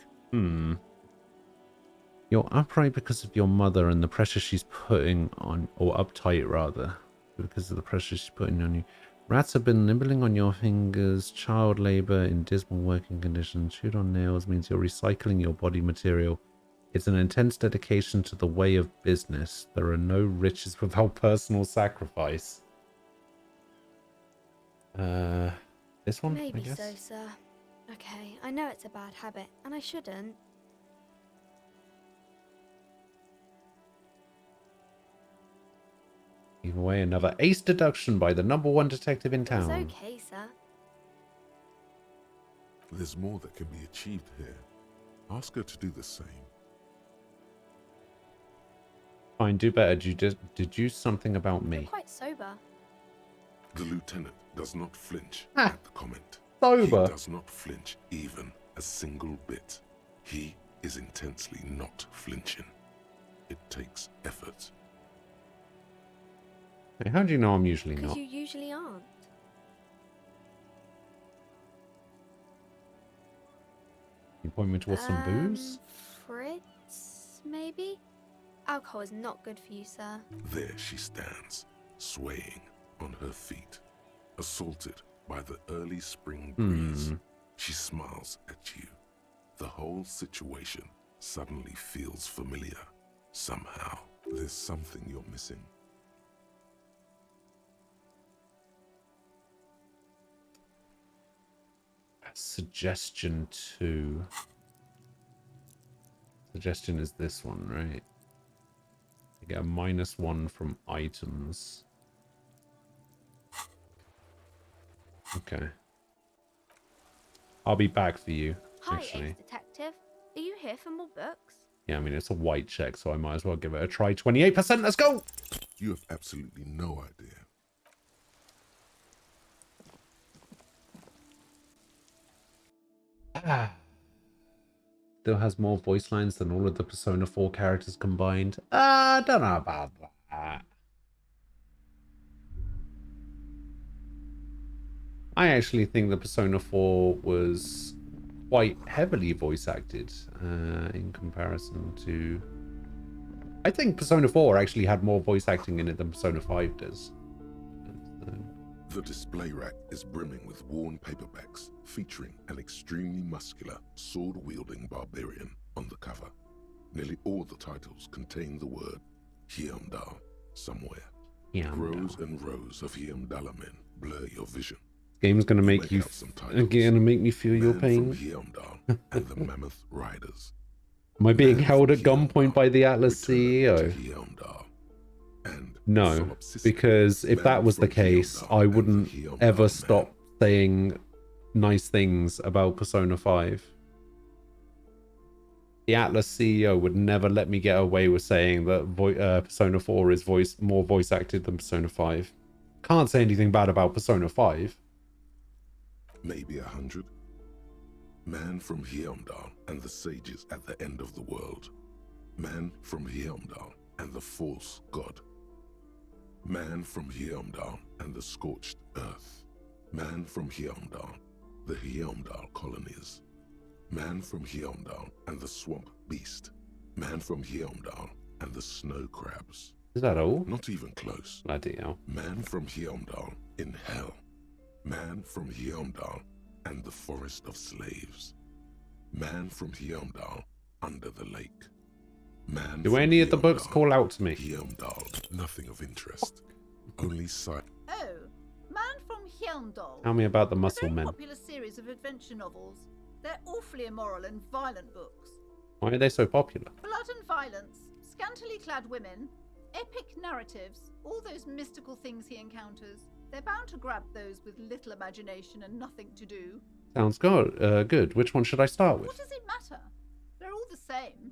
You're upright because of your mother and the pressure she's putting on, or uptight rather, because of the pressure she's putting on you. Rats have been nibbling on your fingers, child labor in dismal working conditions, chewed on nails means you're recycling your body material. It's an intense dedication to the way of business. There are no riches without personal sacrifice. This one, Maybe I guess? so, sir. Okay, I know it's a bad habit, and I shouldn't. Either way, another ace deduction by the #1 detective in town. It's okay, sir. There's more that can be achieved here. Ask her to do the same. Fine, do better. Deduce something about me. You're quite sober. The lieutenant does not flinch Ah, at the comment. sober. He does not flinch even a single bit. He is intensely not flinching. It takes effort. Hey, how do you know I'm usually Because not? you usually aren't. You point me towards some booze? Fritz, maybe? Alcohol is not good for you, sir. There she stands, swaying on her feet, assaulted by the early spring breeze. She smiles at you. The whole situation suddenly feels familiar. Somehow, there's something you're missing. Suggestion 2. Suggestion is this one, right? You get a -1 from items. Okay. I'll be back for you, Hi, actually. ex-detective. Are you here for more books? Yeah, I mean, it's a white check, so I might as well give it a try. 28%, let's go! You have absolutely no idea. Still has more voice lines than all of the Persona 4 characters combined. I don't know about that. I actually think the Persona 4 was quite heavily voice acted in comparison to... I think Persona 4 actually had more voice acting in it than Persona 5 does. The display rack is brimming with worn paperbacks featuring an extremely muscular, sword-wielding barbarian on the cover. Nearly all the titles contain the word Hyamdall somewhere. Rows and rows of Hyamdall men blur your vision. Game's gonna make you me feel your pain. Hyamdall and the Mammoth Riders. Am I being held at gunpoint by the Atlas CEO? No, because if that was the case, I wouldn't ever stop saying nice things about Persona 5. The Atlas CEO would never let me get away with saying that Persona 4 is more voice acted than Persona 5. Can't say anything bad about Persona 5. Maybe 100. Man from Hyamdall and the sages at the end of the world. Man from Hyamdall and the false god. Man from Hyamdall and the scorched earth. Man from Hyamdall the Hyamdal colonies. Man from Hyamdal and the swamp beast. Man from Hyamdal and the snow crabs. Is that all? Not even close. Bloody hell. Man from Hyamdal in hell. Man from Hyamdal and the forest of slaves. Man from Hyamdal under the lake. Man Do from any of the books Hyamdal, call out to me? Hyamdal, nothing of interest. Only sight. Oh, Man from Hyamdal. Tell me about the A muscle very men. popular series of adventure novels. They're awfully immoral and violent books. Why are they so popular? Blood and violence, scantily clad women, epic narratives, all those mystical things he encounters. They're bound to grab those with little imagination and nothing to do. Sounds good. Good. Which one should I start with? What does it matter? They're all the same.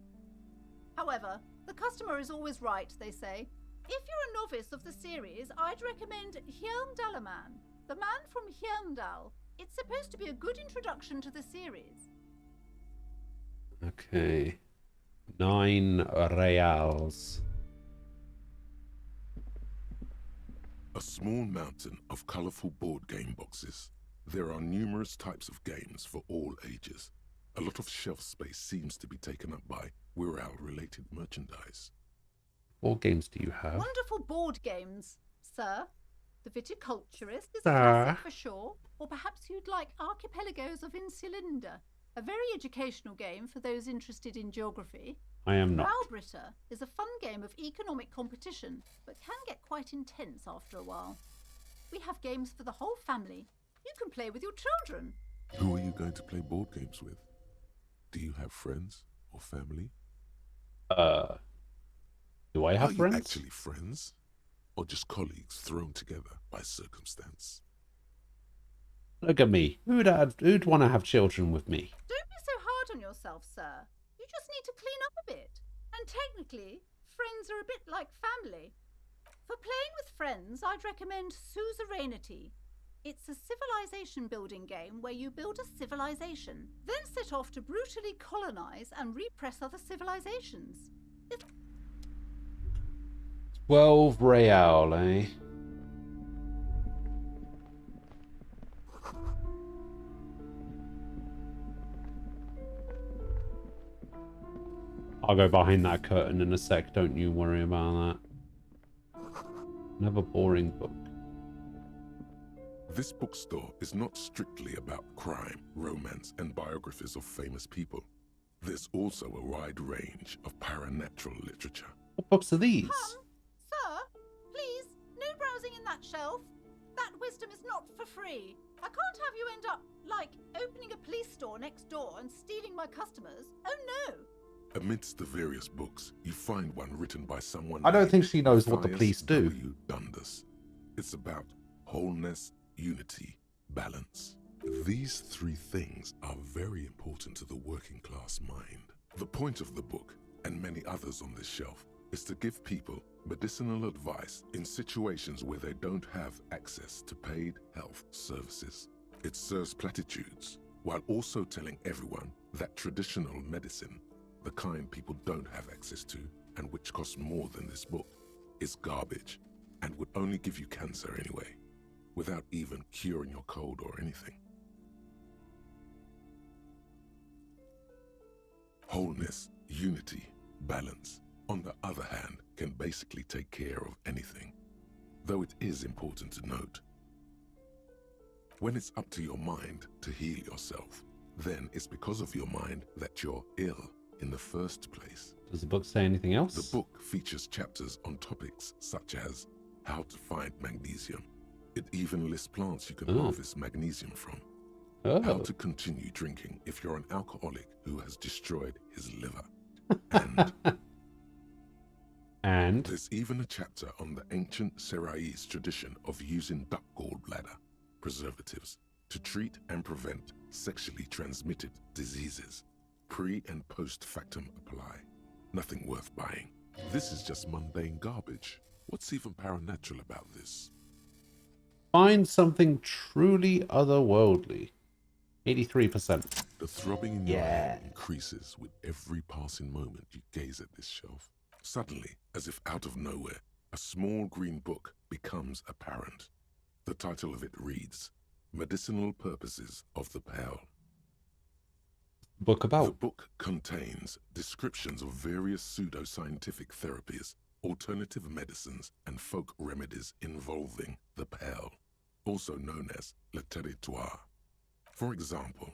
However, the customer is always right, they say. If you're a novice of the series, I'd recommend Hyamdalaman, the man from Hyamdal. It's supposed to be a good introduction to the series. Okay. 9 reals. A small mountain of colorful board game boxes. There are numerous types of games for all ages. A lot of shelf space seems to be taken up by Wirral-related merchandise. What games do you have? Wonderful board games, sir. The Viticulturist is a Sir. classic for sure. Or perhaps you'd like Archipelagos of Insulinda, a very educational game for those interested in geography. I am not. Browbritter is a fun game of economic competition, but can get quite intense after a while. We have games for the whole family. You can play with your children. Who are you going to play board games with? Do you have friends or family? Do I have Are friends? you actually friends? Or just colleagues thrown together by circumstance? Look at me. Who'd want to have children with me? Don't be so hard on yourself, sir. You just need to clean up a bit. And technically, friends are a bit like family. For playing with friends, I'd recommend Suzerainty. It's a civilization building game where you build a civilization, then set off to brutally colonize and repress other civilizations. 12 real, eh? I'll go behind that curtain in a sec, don't you worry about that. Another boring book. This bookstore is not strictly about crime, romance, and biographies of famous people. There's also a wide range of paranatural literature. What books are these? Sir, please, no browsing in that shelf. That wisdom is not for free. I can't have you end up, like, opening a police store next door and stealing my customers. Oh no! Amidst the various books, you find one written by someone I don't named think she knows what the Matthias police do. W. Dundas. It's about wholeness, unity, balance. These three things are very important to the working class mind. The point of the book, and many others on this shelf, is to give people medicinal advice in situations where they don't have access to paid health services. It serves platitudes, while also telling everyone that traditional medicine, the kind people don't have access to, and which costs more than this book, is garbage, and would only give you cancer anyway, without even curing your cold or anything. Wholeness, unity, balance, on the other hand, can basically take care of anything, though it is important to note. When it's up to your mind to heal yourself, then it's because of your mind that you're ill in the first place. Does the book say anything else? The book features chapters on topics such as how to find magnesium. It even lists plants you can harvest magnesium from. How to continue drinking if you're an alcoholic who has destroyed his liver. And there's even a chapter on the ancient Seraïs tradition of using duck gallbladder preservatives to treat and prevent sexually transmitted diseases. Pre and post factum apply. Nothing worth buying. This is just mundane garbage. What's even paranatural about this? find something truly otherworldly. 83%. The throbbing in your head increases with every passing moment you gaze at this shelf. Suddenly, as if out of nowhere, a small green book becomes apparent. The title of it reads, Medicinal Purposes of the Pale. Book The about. book contains descriptions of various pseudoscientific therapies, alternative medicines, and folk remedies involving the Pale, also known as le territoire. For example,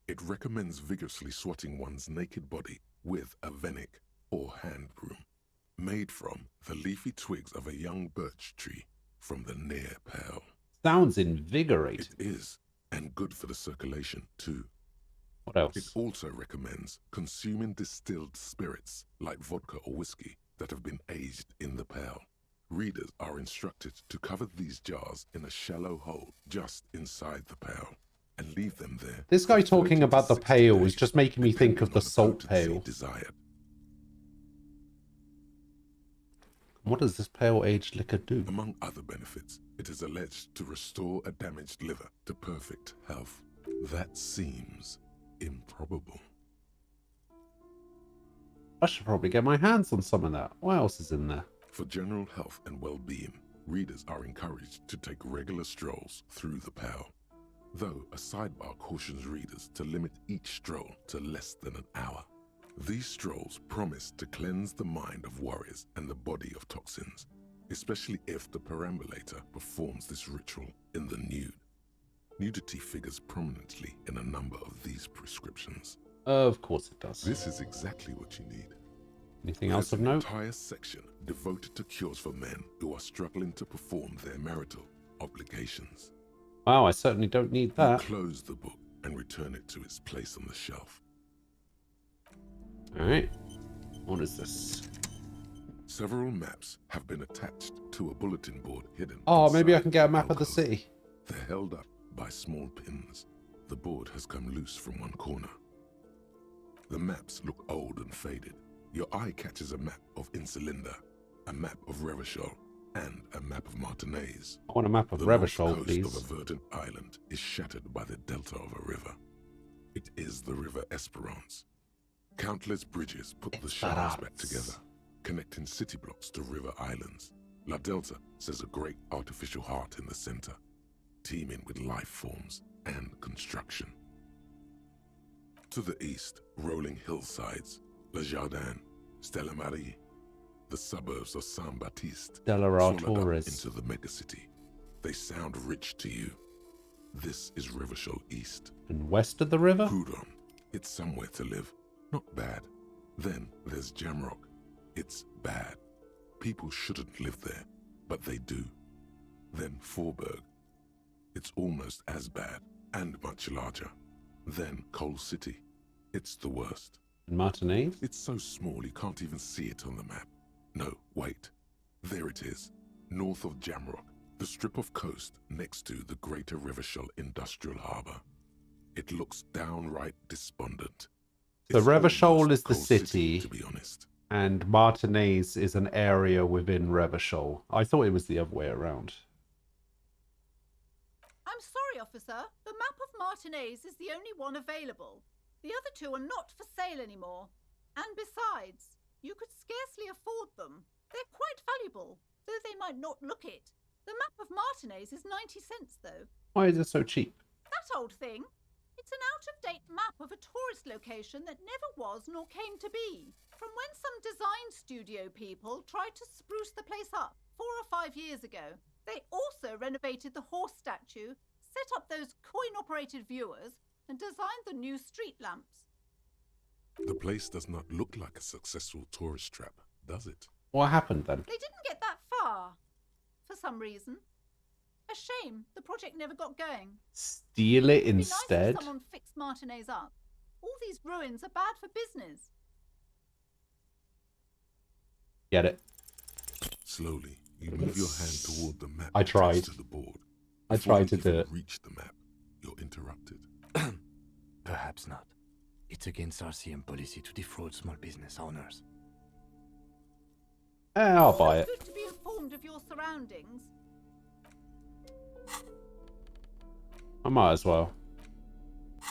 it recommends vigorously swatting one's naked body with a venik or hand broom, made from the leafy twigs of a young birch tree from the near Pale. Sounds invigorating. It is, and good for the circulation too. What else? It also recommends consuming distilled spirits like vodka or whiskey that have been aged in the Pale. Readers are instructed to cover these jars in a shallow hole just inside the Pale and leave them there. This guy talking about the Pale is just making me think of the depending on Salt potency Pale. desired. What does this pale aged liquor do? Among other benefits, it is alleged to restore a damaged liver to perfect health. That seems improbable. I should probably get my hands on some of that. What else is in there? For general health and well-being, readers are encouraged to take regular strolls through the Pale, though a sidebar cautions readers to limit each stroll to less than an hour. These strolls promise to cleanse the mind of worries and the body of toxins, especially if the perambulator performs this ritual in the nude. Nudity figures prominently in a number of these prescriptions. Of course it does. This is exactly what you need. Anything else of There's note? an entire section devoted to cures for men who are struggling to perform their marital obligations. Wow, I certainly don't need You that. close the book and return it to its place on the shelf. Alright. What is this? Several maps have been attached to a bulletin board hidden. Oh, maybe I inside can get a the map of the alcove. city. They're held up by small pins. The board has come loose from one corner. The maps look old and faded. Your eye catches a map of Insulinda, a map of Revachol, and a map of Martinez. I want a map of The north Revachol, coast please. of a verdant island is shattered by the delta of a river. It is the River Esperance. Countless bridges put the shards back together, connecting city blocks to river islands. La Delta says a great artificial heart in the center, teeming with life forms and construction. To the east, rolling hillsides, Le Jardin, Stella Marie, the suburbs of Saint-Baptiste, Delarare swallowed up Torres. into the megacity. They sound rich to you. This is Revachol East. And west of the river? Houdon, it's somewhere to live. Not bad. Then there's Jamrock. It's bad. People shouldn't live there, but they do. Then Forberg. It's almost as bad and much larger. Then Coal City. It's the worst. And Martinez? It's so small you can't even see it on the map. No, wait. There it is. North of Jamrock, the strip of coast next to the Greater Revachol Industrial Harbour. It looks downright despondent. So It's Revachol almost is the Coal city, to be honest. and Martinez is an area within Revachol. I thought it was the other way around. I'm sorry, officer. The map of Martinez is the only one available. The other two are not for sale anymore. And besides, you could scarcely afford them. They're quite valuable, though they might not look it. The map of Martinez is 90 cents, though. Why is it so cheap? That old thing. It's an out-of-date map of a tourist location that never was nor came to be. From when some design studio people tried to spruce the place up 4 or 5 years ago. They also renovated the horse statue, set up those coin-operated viewers, and designed the new street lamps. The place does not look like a successful tourist trap, does it? What happened then? They didn't get that far, for some reason. A shame the project never got going. Steal it It'd be nice instead? if someone fixed Martinez up. All these ruins are bad for business. Get it. Slowly, you move your hand toward the map I tried. attached to the board. I Before tried you to do even it. reach the map, you're interrupted. Perhaps not. It's against RCM policy to defraud small business owners. I'll buy it. It's good to be informed of your surroundings. I might as well.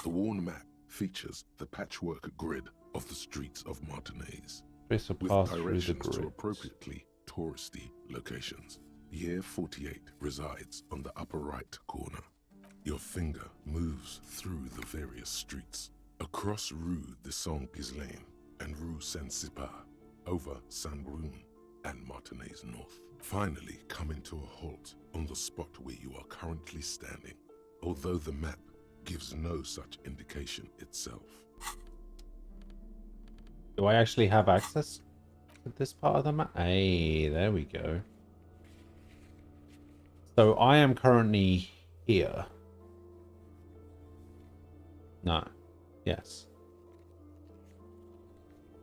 The worn map features the patchwork grid of the streets of Martinez, This will with pass through the directions to grid. appropriately touristy locations. Year 48 resides on the upper right corner. Your finger moves through the various streets, across Rue de Saint-Ghislain and Rue Saint-Cypar, over Saint-Brun and Martinez North, finally coming to a halt on the spot where you are currently standing, although the map gives no such indication itself. Do I actually have access to this part of the map? Hey, there we go. So I am currently here. No. Yes.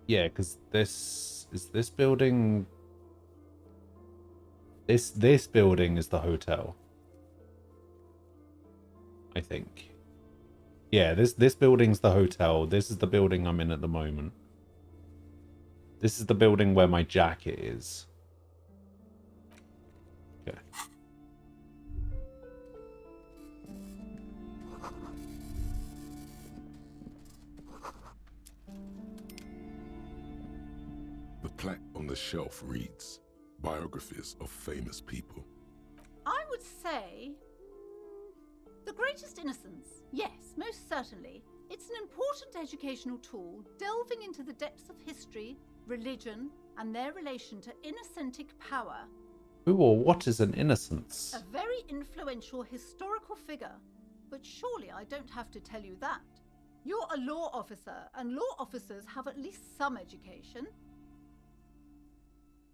Yeah, because this is this building. This building is the hotel. I think. Yeah, this building's the hotel. This is the building I'm in at the moment. This is the building where my jacket is. Okay. The plaque on the shelf reads, "Biographies of famous people." I would say... The Greatest Innocence. Yes, most certainly. It's an important educational tool, delving into the depths of history, religion, and their relation to innocentic power. Who or what is an innocence? A very influential historical figure. But surely I don't have to tell you that. You're a law officer, and law officers have at least some education.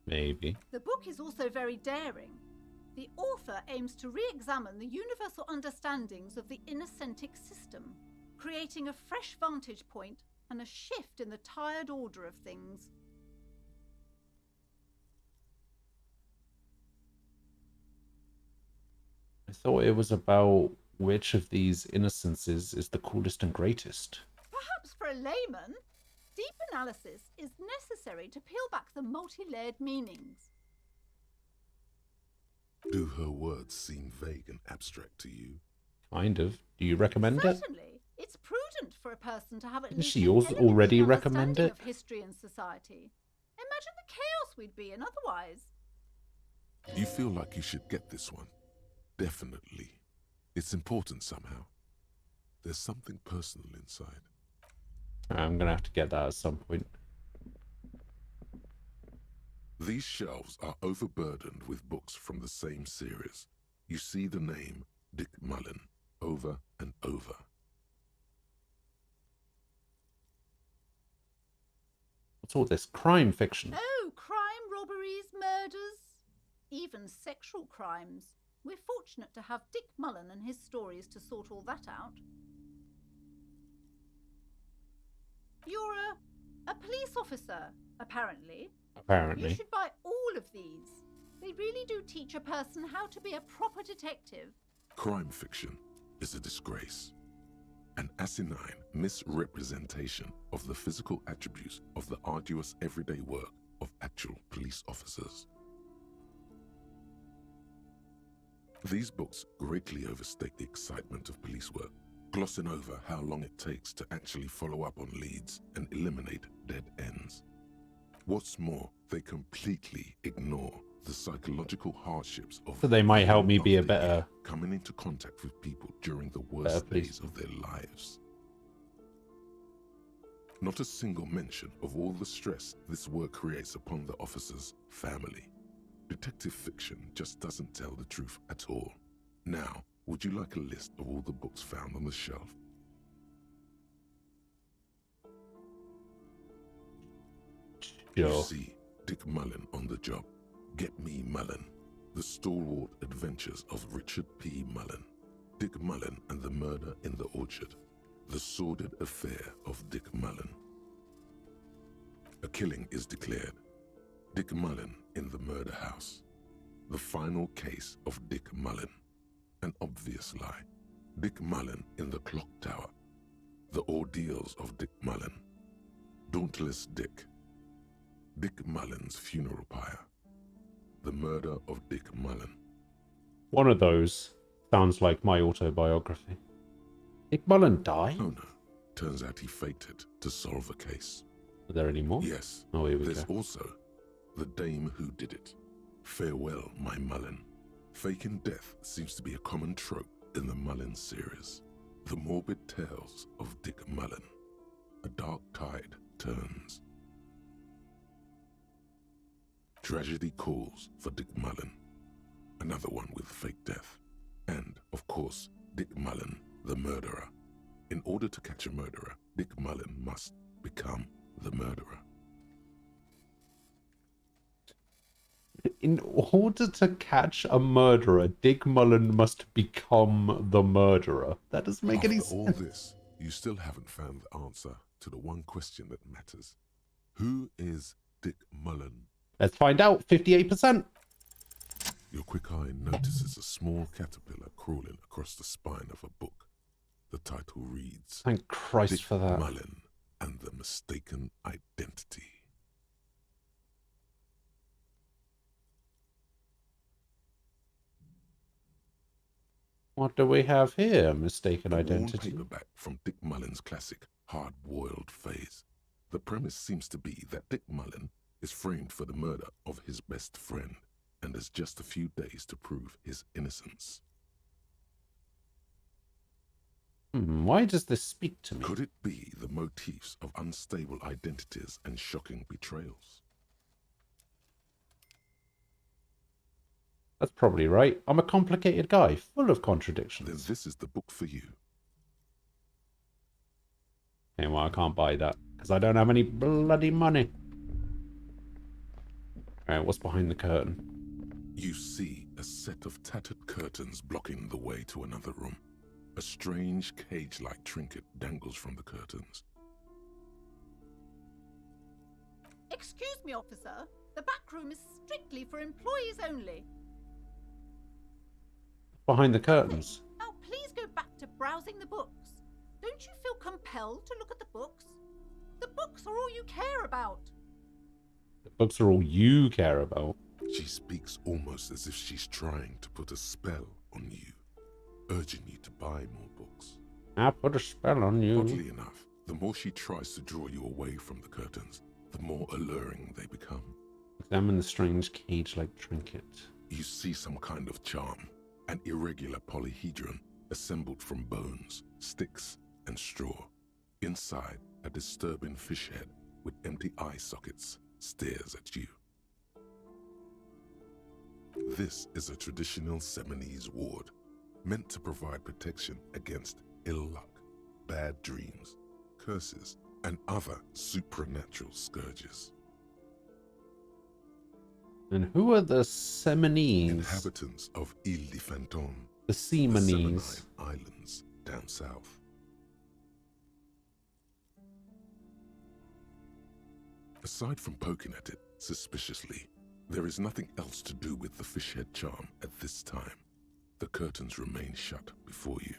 Maybe. The book is also very daring. The author aims to re-examine the universal understandings of the innocentic system, creating a fresh vantage point and a shift in the tired order of things. I thought it was about which of these innocences is the coolest and greatest. Perhaps for a layman, deep analysis is necessary to peel back the multi-layered meanings. Do her words seem vague and abstract to you? Kind of. Do you recommend it? Certainly, it's prudent for a person to have at Didn't least she an already elementary recommend understanding it? of history and society. Imagine the chaos we'd be in otherwise. You feel like you should get this one. Definitely. It's important somehow. There's something personal inside. I'm gonna have to get that at some point. These shelves are overburdened with books from the same series. You see the name Dick Mullen over and over. What's all this crime fiction? Oh, crime, robberies, murders, even sexual crimes. We're fortunate to have Dick Mullen and his stories to sort all that out. You're a police officer, apparently. Apparently. You should buy all of these. They really do teach a person how to be a proper detective. Crime fiction is a disgrace. An asinine misrepresentation of the physical attributes of the arduous everyday work of actual police officers. These books greatly overstate the excitement of police work, glossing over how long it takes to actually follow up on leads and eliminate dead ends. What's more, they completely ignore the psychological hardships of So they might help me be a better coming into contact with people during the worst days of their lives. Not a single mention of all the stress this work creates upon the officer's family. Detective fiction just doesn't tell the truth at all. Now, would you like a list of all the books found on the shelf? You Sure. see Dick Mullen on the job. Get Me Mullen. The Stalwart Adventures of Richard P. Mullen. Dick Mullen and the Murder in the Orchard. The Sordid Affair of Dick Mullen. A killing is declared. Dick Mullen in the murder house. The final case of Dick Mullen. An obvious lie. Dick Mullen in the clock tower. The ordeals of Dick Mullen. Dauntless Dick. Dick Mullen's funeral pyre. The murder of Dick Mullen. One of those sounds like my autobiography. Dick Mullen died? Oh no. Turns out he faked it to solve a case. Are there any more? Yes. Oh, here we There's go. also the dame who did it. Farewell, my Mullen. Faking death seems to be a common trope in the Mullen series, the morbid tales of Dick Mullen. A dark tide turns. Tragedy calls for Dick Mullen, another one with fake death, and, of course, Dick Mullen, the murderer. In order to catch a murderer, Dick Mullen must become the murderer. In order to catch a murderer, Dick Mullen must become the murderer. That doesn't make any After all sense. this, you still haven't found the answer to the one question that matters. Who is Dick Mullen? Let's find out. 58%. Your quick eye notices a small caterpillar crawling across the spine of a book. The title reads, Thank Christ Dick for that. Mullen and the Mistaken Identity. What do we have here? Mistaken A worn identity. paperback from Dick Mullen's classic hard-boiled phase. The premise seems to be that Dick Mullen is framed for the murder of his best friend and has just a few days to prove his innocence. Why does this speak to me? Could it be the motifs of unstable identities and shocking betrayals? That's probably right. I'm a complicated guy, full of contradictions. Then this is the book for you. Okay, well, I can't buy that, because I don't have any bloody money. Alright, what's behind the curtain? You see a set of tattered curtains blocking the way to another room. A strange cage-like trinket dangles from the curtains. Excuse me, officer. The back room is strictly for employees only. Behind the curtains. Now, please go back to browsing the books. Don't you feel compelled to look at the books? The books are all you care about. The books are all you care about. She speaks almost as if she's trying to put a spell on you, urging you to buy more books. I put a spell on you. Oddly enough, the more she tries to draw you away from the curtains, the more alluring they become. Examine the strange cage-like trinket. You see some kind of charm, an irregular polyhedron assembled from bones, sticks, and straw. Inside, a disturbing fish head with empty eye sockets stares at you. This is a traditional Seminese ward, meant to provide protection against ill luck, bad dreams, curses, and other supernatural scourges. And who are the Seminese? Inhabitants of Ile de Fantôme, The Seminese. Seminine Islands down south. Aside from poking at it suspiciously, there is nothing else to do with the fishhead charm at this time. The curtains remain shut before you.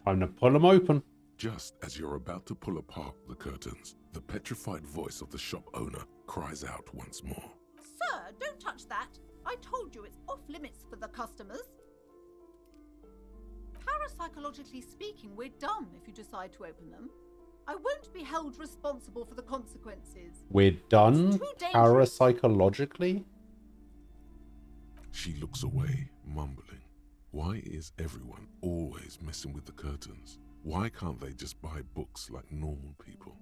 Time to pull them open. Just as you're about to pull apart the curtains, the petrified voice of the shop owner cries out once more. Sir, don't touch that. I told you it's off limits for the customers. Parapsychologically speaking, we're done if you decide to open them. I won't be held responsible for the consequences. We're done? It's too dangerous. Parapsychologically? She looks away, mumbling. Why is everyone always messing with the curtains? Why can't they just buy books like normal people?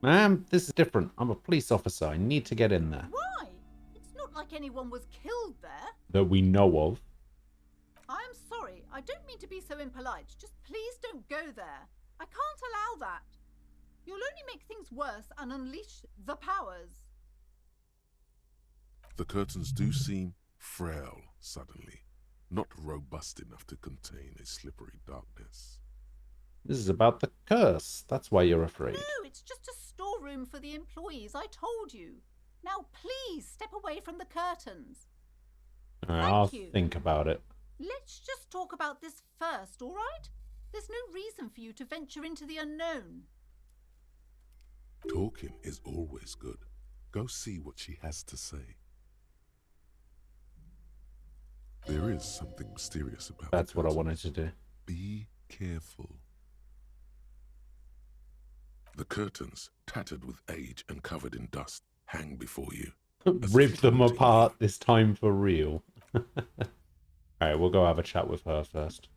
Ma'am, this is different. I'm a police officer. I need to get in there. Why? It's not like anyone was killed there. That we know of. I'm sorry. I don't mean to be so impolite. Just please don't go there. I can't allow that. You'll only make things worse and unleash the powers. The curtains do seem frail suddenly, not robust enough to contain a slippery darkness. This is about the curse. That's why you're afraid. No, it's just a storeroom for the employees. I told you. Now please step away from the curtains. I'll you. think about it. Let's just talk about this first, all right? There's no reason for you to venture into the unknown. Talking is always good. Go see what she has to say. There is something mysterious about That's what I wanted to do. Be careful. The curtains, tattered with age and covered in dust, hang before you. Rip them apart this time for real. Alright, we'll go have a chat with her first.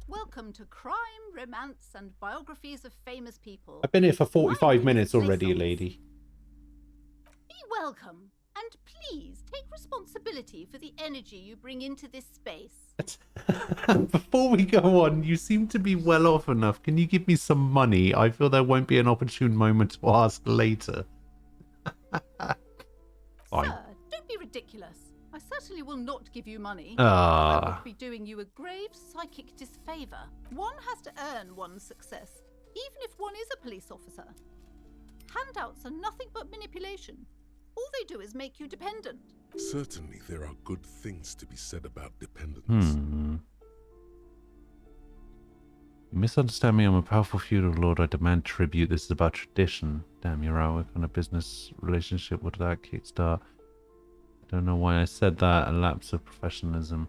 Welcome to Crime, Romance, and Biographies of Famous People. I've been here for 45 minutes already, lady. Be welcome, and please take responsibility for the energy you bring into this space. Before we go on, you seem to be well off enough. Can you give me some money? I feel there won't be an opportune moment to ask later. Fine. Sir, don't be ridiculous. I certainly will not give you money. Ah. I would be doing you a grave psychic disfavor. One has to earn one's success, even if one is a police officer. Handouts are nothing but manipulation. All they do is make you dependent. Certainly there are good things to be said about dependence. You misunderstand me. I'm a powerful feudal lord. I demand tribute. This is about tradition. Damn, you're out. What kind of business relationship would that kickstart? I don't know why I said that. A lapse of professionalism.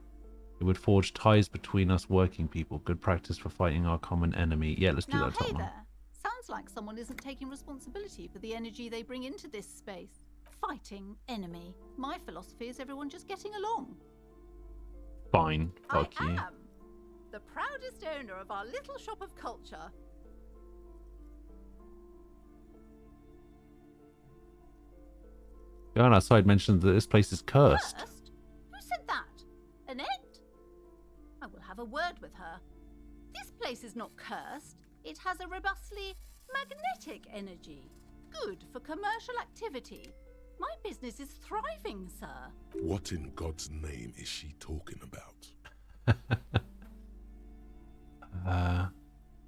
It would forge ties between us working people. Good practice for fighting our common enemy. Yeah, let's do Now, that top hey one. there. Sounds like someone isn't taking responsibility for the energy they bring into this space. Fighting enemy. My philosophy is everyone just getting along. Fine. Fuck I you. am the proudest owner of our little shop of culture. Going outside mentioned that this place is cursed. Cursed? Who said that? Annette? I will have a word with her. This place is not cursed. It has a robustly magnetic energy. Good for commercial activity. My business is thriving, sir. What in God's name is she talking about?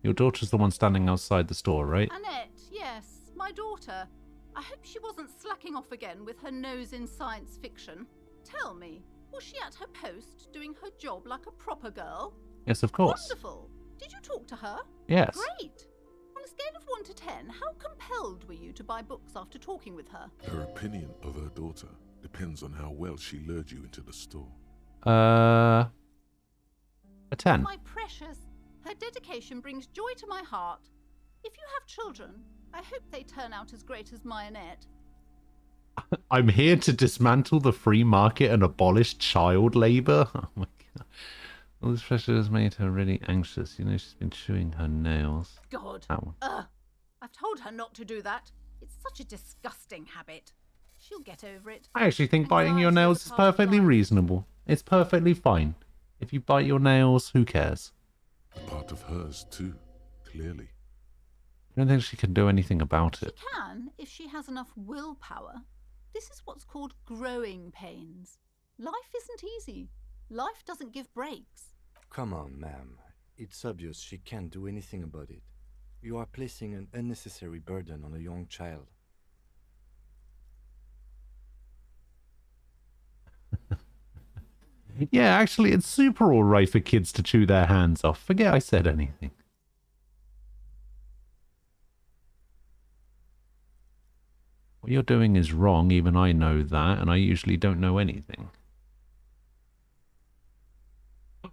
Your daughter's the one standing outside the store, right? Annette, yes, my daughter. I hope she wasn't slacking off again with her nose in science fiction. Tell me, was she at her post doing her job like a proper girl? Yes, of course. Wonderful. Did you talk to her? Yes. Great. On a scale of 1 to 10, how compelled were you to buy books after talking with her? Her opinion of her daughter depends on how well she lured you into the store. A 10. My precious, her dedication brings joy to my heart. If you have children, I hope they turn out as great as my Annette. I'm here to dismantle the free market and abolish child labor. Oh my god. All this pressure has made her really anxious. You know, she's been chewing her nails. God. That one. I've told her not to do that. It's such a disgusting habit. She'll get over it. I actually think biting your Anxiety nails a is part of perfectly life. reasonable. It's perfectly fine. If you bite your nails, who cares? A part of hers too, clearly. I don't think she can do anything about She it. can, if she has enough willpower. This is what's called growing pains. Life isn't easy. Life doesn't give breaks. Come on, ma'am. It's obvious she can't do anything about it. You are placing an unnecessary burden on a young child. Yeah, actually, it's super alright for kids to chew their hands off. Forget I said anything. What you're doing is wrong, even I know that, and I usually don't know anything. Oh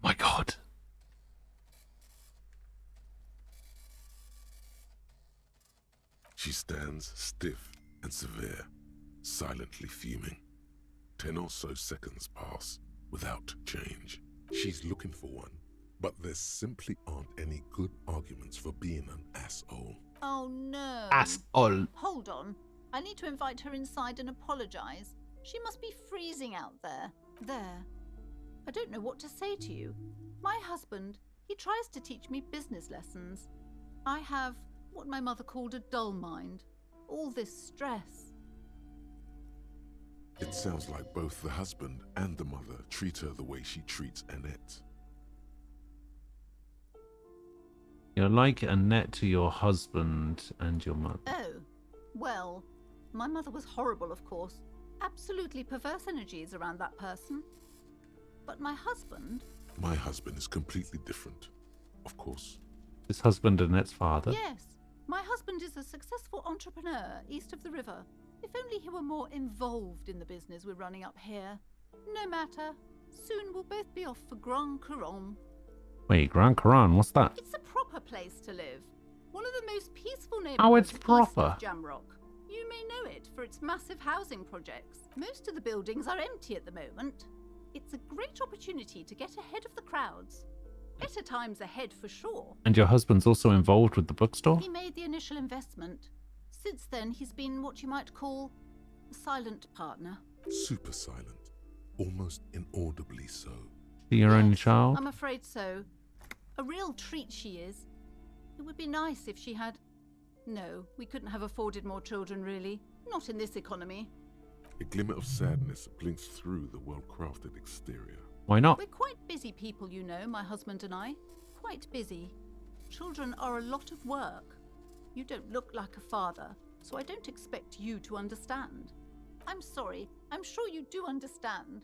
my god. She stands stiff and severe, silently fuming. 10 or so seconds pass without change. She's looking for one, but there simply aren't any good arguments for being an asshole. Oh no. Asshole. Hold on. I need to invite her inside and apologize. She must be freezing out there. There. I don't know what to say to you. My husband, he tries to teach me business lessons. I have what my mother called a dull mind. All this stress. It sounds like both the husband and the mother treat her the way she treats Annette. You're like Annette to your husband and your mother. Oh, well, my mother was horrible, of course. Absolutely perverse energies around that person. But my husband... My husband is completely different, of course. His husband Annette's father? Yes, my husband is a successful entrepreneur east of the river. If only he were more involved in the business we're running up here. No matter. Soon we'll both be off for Grand Couronne. Wait, Grand Couronne, what's that? It's a proper place to live. One of the most peaceful neighborhoods Oh, it's east proper. of Jamrock. You may know it for its massive housing projects. Most of the buildings are empty at the moment. It's a great opportunity to get ahead of the crowds. Better times ahead for sure. And your husband's also involved with the bookstore? He made the initial investment. Since then, he's been what you might call a silent partner. Super silent. Almost inaudibly so. Your only child? I'm afraid so. A real treat she is. It would be nice if she had... No, we couldn't have afforded more children, really. Not in this economy. A glimmer of sadness blinks through the well-crafted exterior. Why not? We're quite busy people, you know, my husband and I. Quite busy. Children are a lot of work. You don't look like a father, so I don't expect you to understand. I'm sorry. I'm sure you do understand.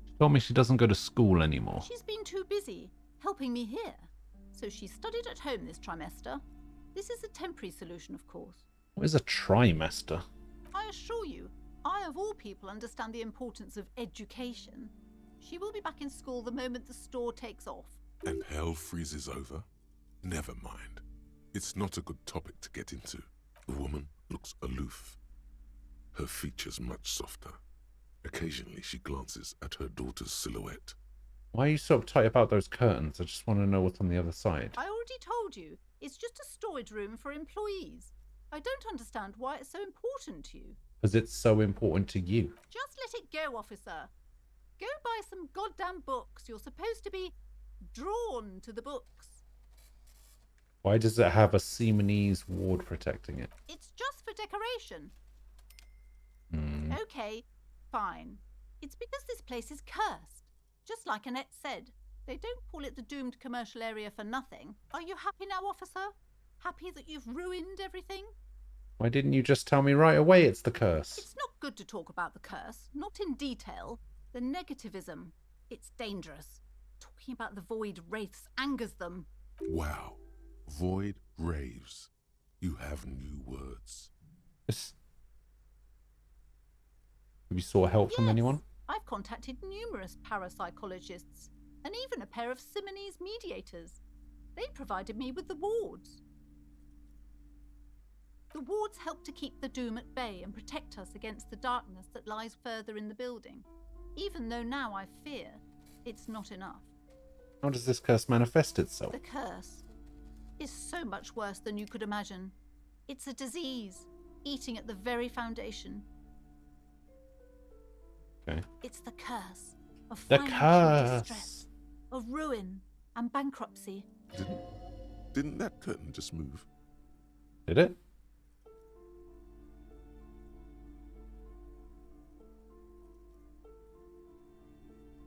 She told me she doesn't go to school anymore. She's been too busy helping me here. So she studied at home this trimester. This is a temporary solution, of course. What is a trimester? I assure you, I of all people understand the importance of education. She will be back in school the moment the store takes off. And hell freezes over? Never mind. It's not a good topic to get into. The woman looks aloof. Her features much softer. Occasionally she glances at her daughter's silhouette. Why are you so uptight about those curtains? I just want to know what's on the other side. I already told you, it's just a storage room for employees. I don't understand why it's so important to you. Because it's so important to you. Just let it go, officer. Go buy some goddamn books. You're supposed to be drawn to the books. Why does it have a Simonese ward protecting it? It's just for decoration. Hmm. Okay, fine. It's because this place is cursed. Just like Annette said, they don't call it the doomed commercial area for nothing. Are you happy now, officer? Happy that you've ruined everything? Why didn't you just tell me right away it's the curse? It's not good to talk about the curse, not in detail. The negativism, it's dangerous. Talking about the void wraiths angers them. Wow. Void raves. You have new words. Have you sought help from anyone? I've contacted numerous parapsychologists and even a pair of Simonese mediators. They provided me with the wards. The wards help to keep the doom at bay and protect us against the darkness that lies further in the building. Even though now I fear it's not enough. How does this curse manifest itself? The curse is so much worse than you could imagine. It's a disease, eating at the very foundation. Okay. It's the curse of The financial curse. distress, of ruin and bankruptcy. Didn't that curtain just move? Did it?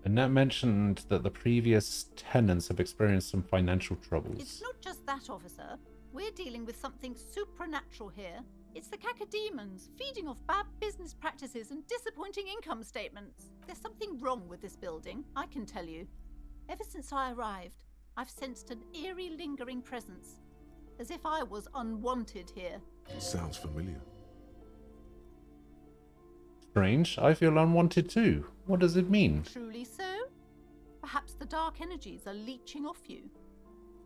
Annette mentioned that the previous tenants have experienced some financial troubles. It's not just that, officer. We're dealing with something supernatural here. It's the cacodemons feeding off bad business practices and disappointing income statements. There's something wrong with this building, I can tell you. Ever since I arrived, I've sensed an eerie lingering presence, as if I was unwanted here. Sounds familiar. Strange. I feel unwanted too. What does it mean? Truly so? Perhaps the dark energies are leeching off you.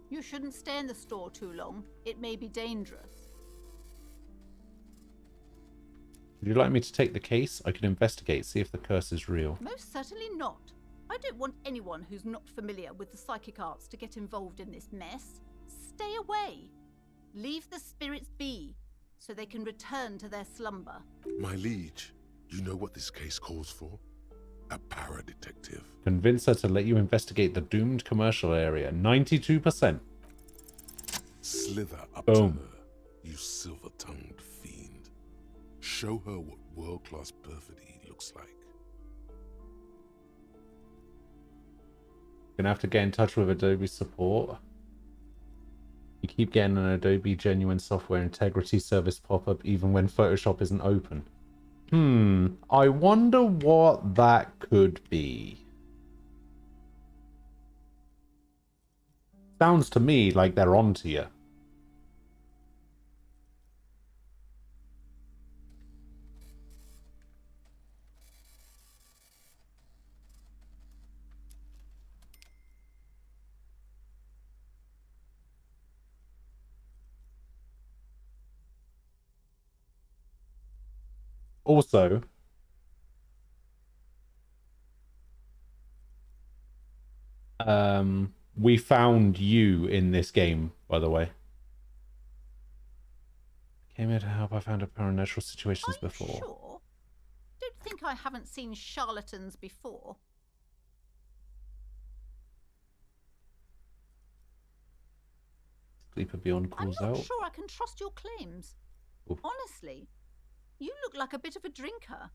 You shouldn't stay in the store too long. It may be dangerous. Would you like me to take the case? I could investigate, see if the curse is real. Most certainly not. I don't want anyone who's not familiar with the psychic arts to get involved in this mess. Stay away. Leave the spirits be, so they can return to their slumber. My liege, you know what this case calls for? A para-detective. Convince her to let you investigate the doomed commercial area. 92%. Slither up Boom. to her, you silver-tongued fiend. Show her what world-class perfidy looks like. Gonna have to get in touch with Adobe support. You keep getting an Adobe Genuine Software Integrity Service pop-up even when Photoshop isn't open. I wonder what that could be. Sounds to me like they're onto you. Also, we found you in this game, by the way. Came here to help. I found supernatural situations before. Sure. Don't think I haven't seen charlatans before. Sleeper Beyond I'm calls not out. sure I can trust your claims. Oof. Honestly, you look like a bit of a drinker.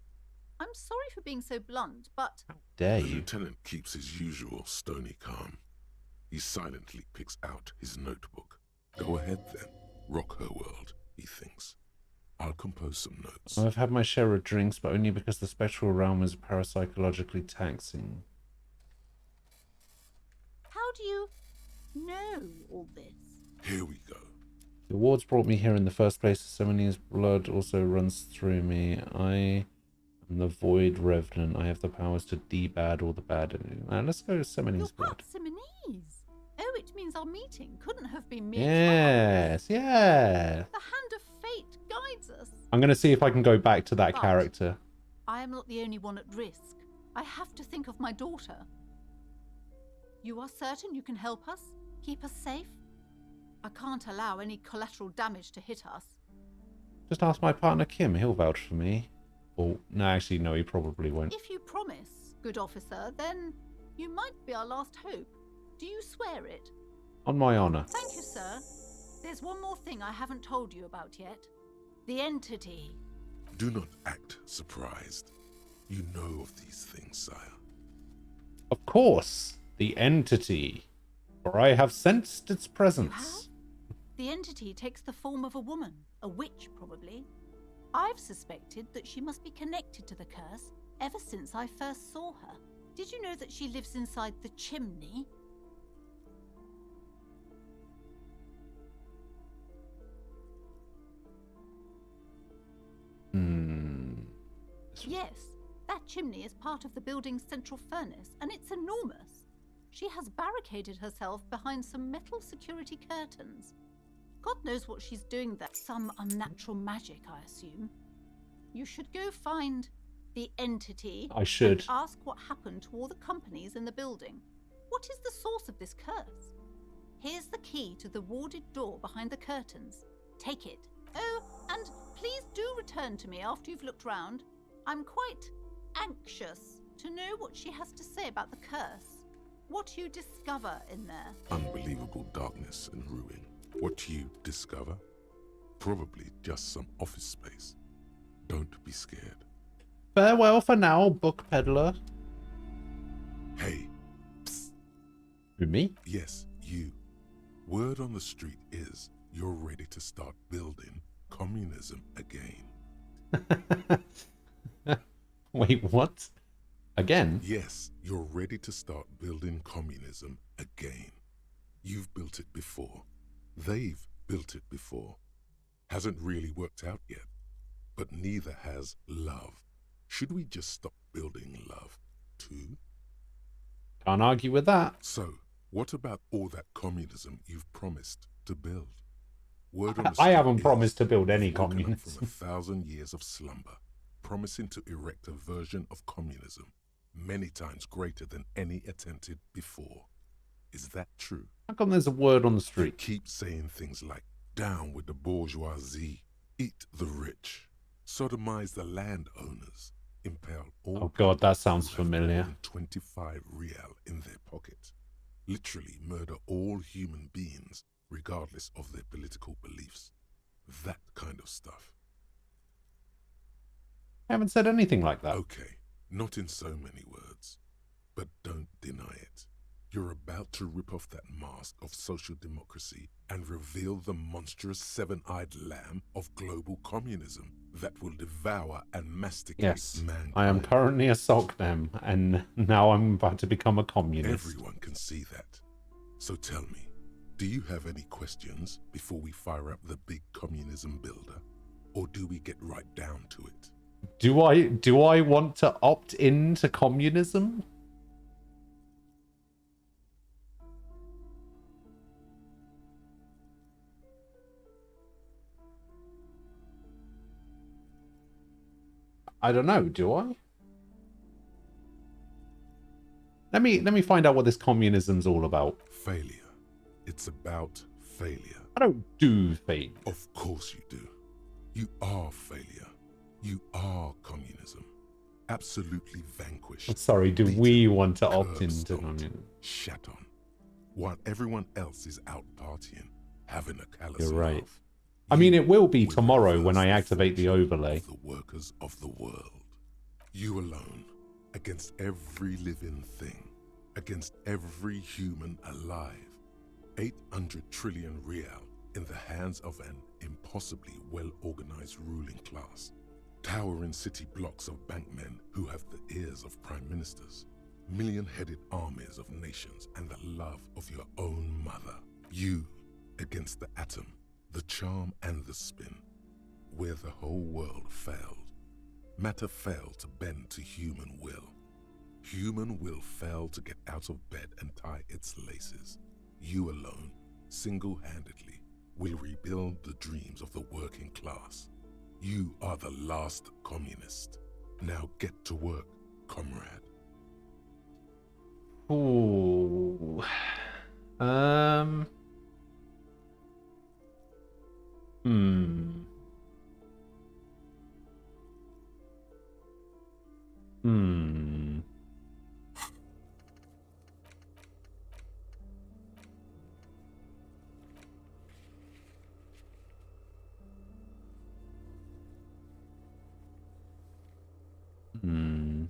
I'm sorry for being so blunt, but... Dare The you? lieutenant keeps his usual stony calm. He silently picks out his notebook. Go ahead then. Rock her world, he thinks. I'll compose some notes. I've had my share of drinks, but only because the spectral realm is parapsychologically taxing. How do you know all this? Here we go. The awards brought me here in the first place. Semini's blood also runs through me. I am the Void Revenant. I have the powers to debad all the bad. Let's go Semini's blood. Simonese. Oh, it means our meeting couldn't have been mere Yes, yeah. The hand of fate guides us. I'm going to see if I can go back to that But character. I am not the only one at risk. I have to think of my daughter. You are certain you can help us? Keep us safe? I can't allow any collateral damage to hit us. Just ask my partner Kim. He'll vouch for me. Oh, no, actually, no, he probably won't. If you promise, good officer, then you might be our last hope. Do you swear it? On my honor. Thank you, sir. There's one more thing I haven't told you about yet. The entity. Do not act surprised. You know of these things, sire. Of course, the entity. For I have sensed its presence. The entity takes the form of a woman, a witch probably. I've suspected that she must be connected to the curse ever since I first saw her. Did you know that she lives inside the chimney? Yes, that chimney is part of the building's central furnace, and it's enormous. She has barricaded herself behind some metal security curtains. God knows what she's doing there. Some unnatural magic, I assume. You should go find the entity. I should. And ask what happened to all the companies in the building. What is the source of this curse? Here's the key to the warded door behind the curtains. Take it. Oh, and please do return to me after you've looked round. I'm quite anxious to know what she has to say about the curse. What you discover in there. Unbelievable darkness and ruin. What you discover? Probably just some office space. Don't be scared. Farewell for now, book peddler. Hey. Psst. Who, me? Yes, you. Word on the street is you're ready to start building communism again. Wait, what? Again? Yes, you're ready to start building communism again. You've built it before. They've built it before. Hasn't really worked out yet. But neither has love. Should we just stop building love, too? Can't argue with that. So, what about all that communism you've promised to build? Word on the I street haven't is promised to build any you've woken up communism. from 1,000 years of slumber, promising to erect a version of communism many times greater than any attempted before. Is that true? How come there's a word on the You street? keep saying things like, down with the bourgeoisie, eat the rich, sodomize the landowners, impale all Oh god, that sounds who have familiar. more than 25 real in their pocket. Literally murder all human beings, regardless of their political beliefs. That kind of stuff. I haven't said anything like that. Okay, not in so many words, but don't deny it. You're about to rip off that mask of social democracy and reveal the monstrous seven-eyed lamb of global communism that will devour and masticate Yes, mankind. I am currently a Socknem, and now I'm about to become a communist. Everyone can see that. So tell me, do you have any questions before we fire up the big communism builder? Or do we get right down to it? Do I want to opt into communism? I don't know, do I? Let me find out what this communism's all about. Failure. It's about failure. I don't do failure. Of course you do. You are failure. You are communism. Absolutely vanquished. Sorry, do beaten, we want to opt into curbstoned, communism? shat on. While everyone else is out partying, having a callous You're right. laugh. I mean, it will be will tomorrow when reverse I the activate the fortune overlay. of the workers of the world. You alone, against every living thing, against every human alive. 800 trillion real in the hands of an impossibly well-organized ruling class. Towering city blocks of bankmen who have the ears of prime ministers. Million-headed armies of nations and the love of your own mother. You against the atom, the charm and the spin. Where the whole world failed. Matter failed to bend to human will. Human will failed to get out of bed and tie its laces. You alone, single-handedly, will rebuild the dreams of the working class. You are the last communist. Now get to work, comrade. Ooh. Hmm. Hmm. Hmm.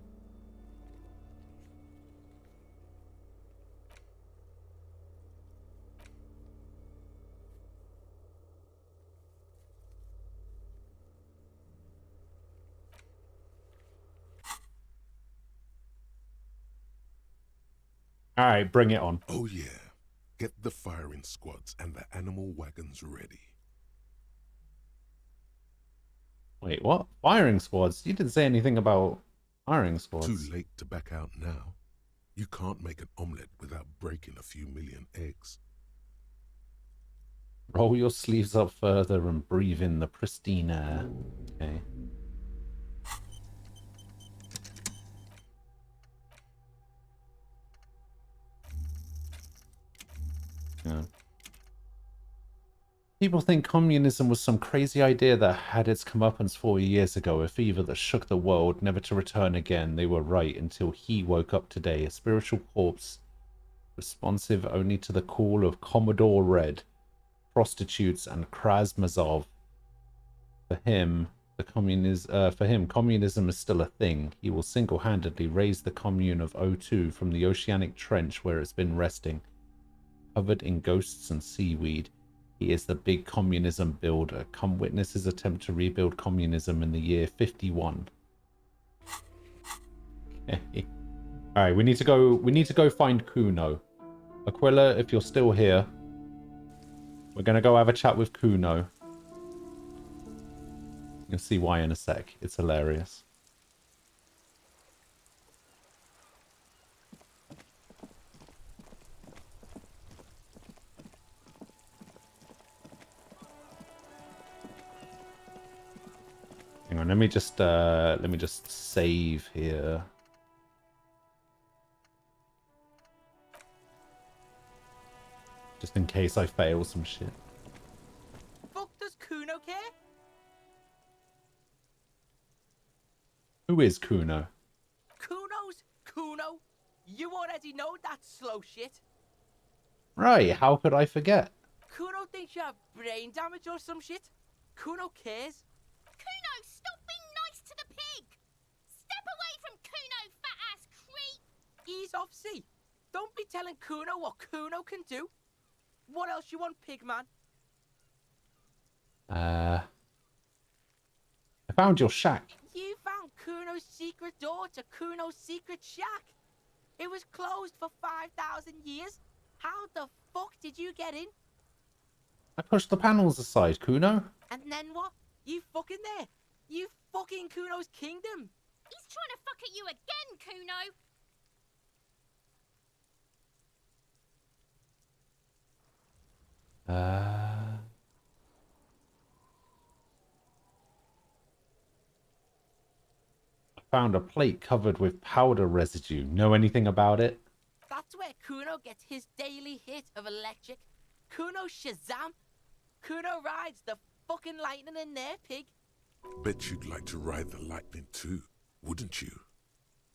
All right, bring it on. Oh yeah. Get the firing squads and the animal wagons ready. Wait, what? Firing squads? You didn't say anything about firing squads. Too late to back out now. You can't make an omelette without breaking a few million eggs. Roll your sleeves up further and breathe in the pristine air. Okay. Yeah. People think communism was some crazy idea that had its comeuppance 40 years ago, a fever that shook the world, never to return again. They were right until he woke up today, a spiritual corpse, responsive only to the call of Commodore Red, prostitutes, and Krasmazov. For him, communism is still a thing. He will single-handedly raise the commune of O2 from the oceanic trench where it's been resting, covered in ghosts and seaweed. He is the big communism builder. Come witness his attempt to rebuild communism in the year 51. Okay. All right, we need to go find Kuno. Aquila, if you're still here, we're gonna go have a chat with Kuno. You'll see why in a sec. It's hilarious. Hang on, let me just save here. Just in case I fail some shit. Fuck does Kuno care? Who is Kuno? Kuno's Kuno? You already know that slow shit. Right, how could I forget? Kuno thinks you have brain damage or some shit. Kuno cares. Kuno, stop being nice to the pig! Step away from Kuno, fat-ass creep! Ease off, see. Don't be telling Kuno what Kuno can do. What else you want, pigman? I found your shack. You found Kuno's secret door to Kuno's secret shack. It was closed for 5,000 years. How the fuck did you get in? I pushed the panels aside, Kuno. And then what? You fucking there. You fucking Kuno's kingdom. He's trying to fuck at you again, Kuno! Found a plate covered with powder residue. Know anything about it? That's where Kuno gets his daily hit of electric. Kuno Shazam. Kuno rides the fucking lightning in there, pig. Bet you'd like to ride the lightning too, wouldn't you?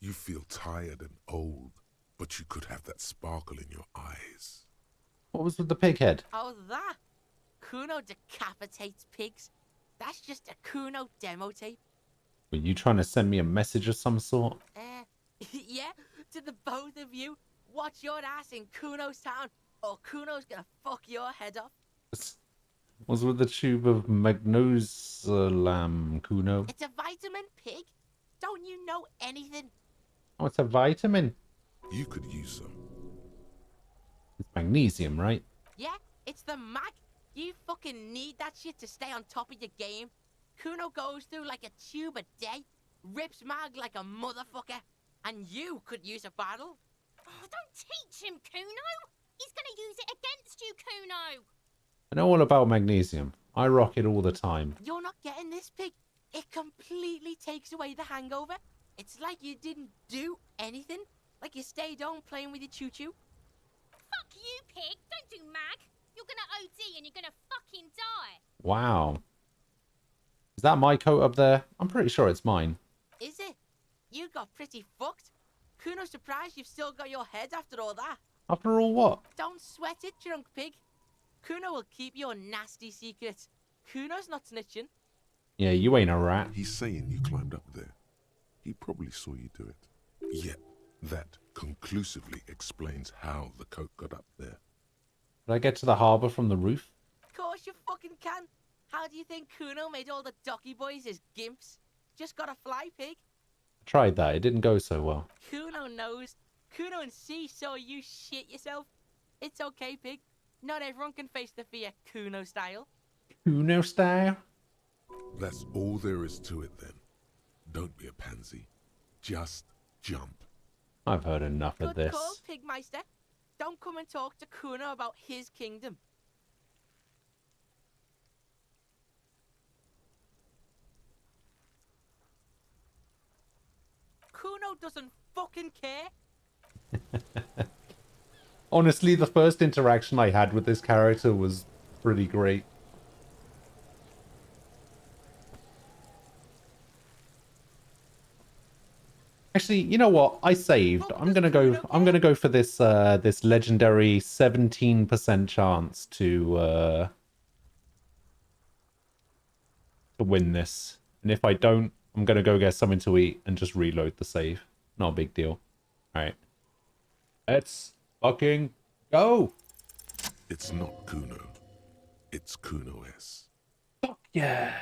You feel tired and old, but you could have that sparkle in your eyes. What was with the pig head? Oh, that? Kuno decapitates pigs. That's just a Kuno demo tape. Were you trying to send me a message of some sort? Yeah, to the both of you. Watch your ass in Kuno's town, or Kuno's gonna fuck your head off. Was with the tube of magnosalam, Kuno? It's a vitamin, pig. Don't you know anything? Oh, it's a vitamin. You could use some. It's magnesium, right? Yeah, it's the mag. You fucking need that shit to stay on top of your game. Kuno goes through like a tube a day, rips mag like a motherfucker, and you could use a bottle. Oh, don't teach him, Kuno. He's gonna use it against you, Kuno. I know all about magnesium. I rock it all the time. You're not getting this, pig. It completely takes away the hangover. It's like you didn't do anything. Like you stayed home playing with your choo-choo. Fuck you, pig. Don't do mag. You're gonna OD and you're gonna fucking die. Wow. Is that my coat up there? I'm pretty sure it's mine. Is it? You got pretty fucked. Kuno's surprised you've still got your head after all that. After all what? Don't sweat it, drunk pig. Kuno will keep your nasty secrets. Kuno's not snitching. Yeah, you ain't a rat. He's saying you climbed up there. He probably saw you do it. Yet, that conclusively explains how the coat got up there. Did I get to the harbour from the roof? Of course you fucking can. How do you think Kuno made all the docky boys his gimps? Just gotta fly, pig. I tried that. It didn't go so well. Kuno knows. Kuno and C saw you shit yourself. It's okay, pig. Not everyone can face the fear Kuno style. Kuno style? That's all there is to it then. Don't be a pansy. Just jump. I've heard enough of Good this. call, Pigmeister. Don't come and talk to Kuno about his kingdom. Kuno doesn't fucking care. Honestly, the first interaction I had with this character was pretty great. Actually, you know what? I saved. I'm gonna go for this this legendary 17% chance to win this. And if I don't, I'm gonna go get something to eat and just reload the save. Not a big deal. Alright. Let's fucking go! It's not Kuno. It's Kuno S. Fuck yeah!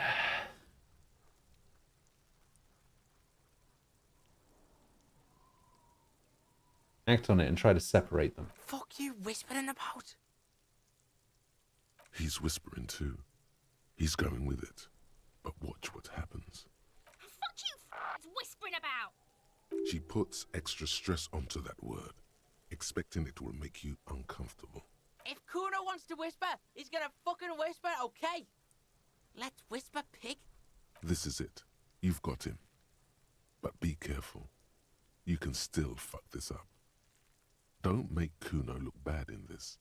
Act on it and try to separate them. Fuck you whispering about? He's whispering too. He's going with it. But watch what happens. Fuck you whispering about. She puts extra stress onto that word, expecting it will make you uncomfortable. If Kuno wants to whisper, he's gonna fucking whisper, okay? Let's whisper, pig. This is it. You've got him. But be careful. You can still fuck this up. Don't make Kuno look bad in this.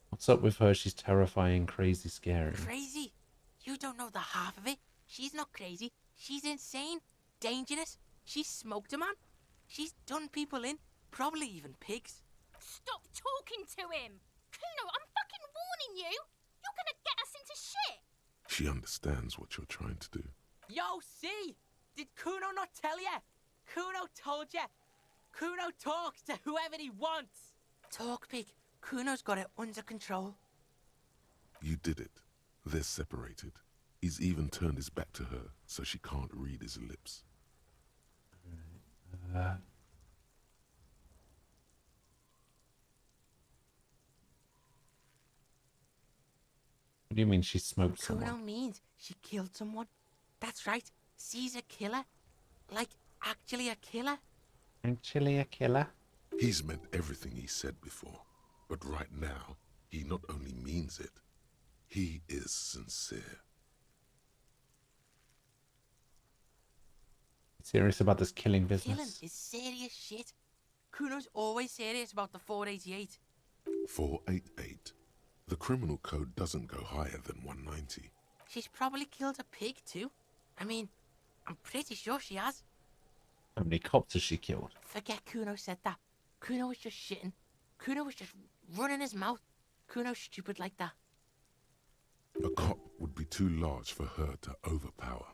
What's up with her? She's terrifying, crazy, scary. Crazy? You don't know the half of it. She's not crazy. She's insane. Dangerous. She's smoked a man. She's done people in. Probably even pigs. Stop talking to him. Kuno, I'm fucking warning you. You're gonna get us into shit. She understands what you're trying to do. Yo, see? Did Kuno not tell ya? Kuno told ya. Kuno talks to whoever he wants. Talk, pig. Kuno's got it under control. You did it. They're separated. He's even turned his back to her, so she can't read his lips. What do you mean she smoked Kuno someone? means she killed someone. That's right. She's a killer. Like, actually a killer. Actually a killer? He's meant everything he said before, but right now, He not only means it, he is sincere. Serious about this killing Killing business? is serious shit. Kuno's always serious about the 488. 488. The criminal code doesn't go higher than 190. She's probably killed a pig too. I mean, I'm pretty sure she has. How many cops has she killed? Forget Kuno said that. Kuno was just shitting. Kuno was just running his mouth. Kuno's stupid like that. A cop would be too large for her to overpower,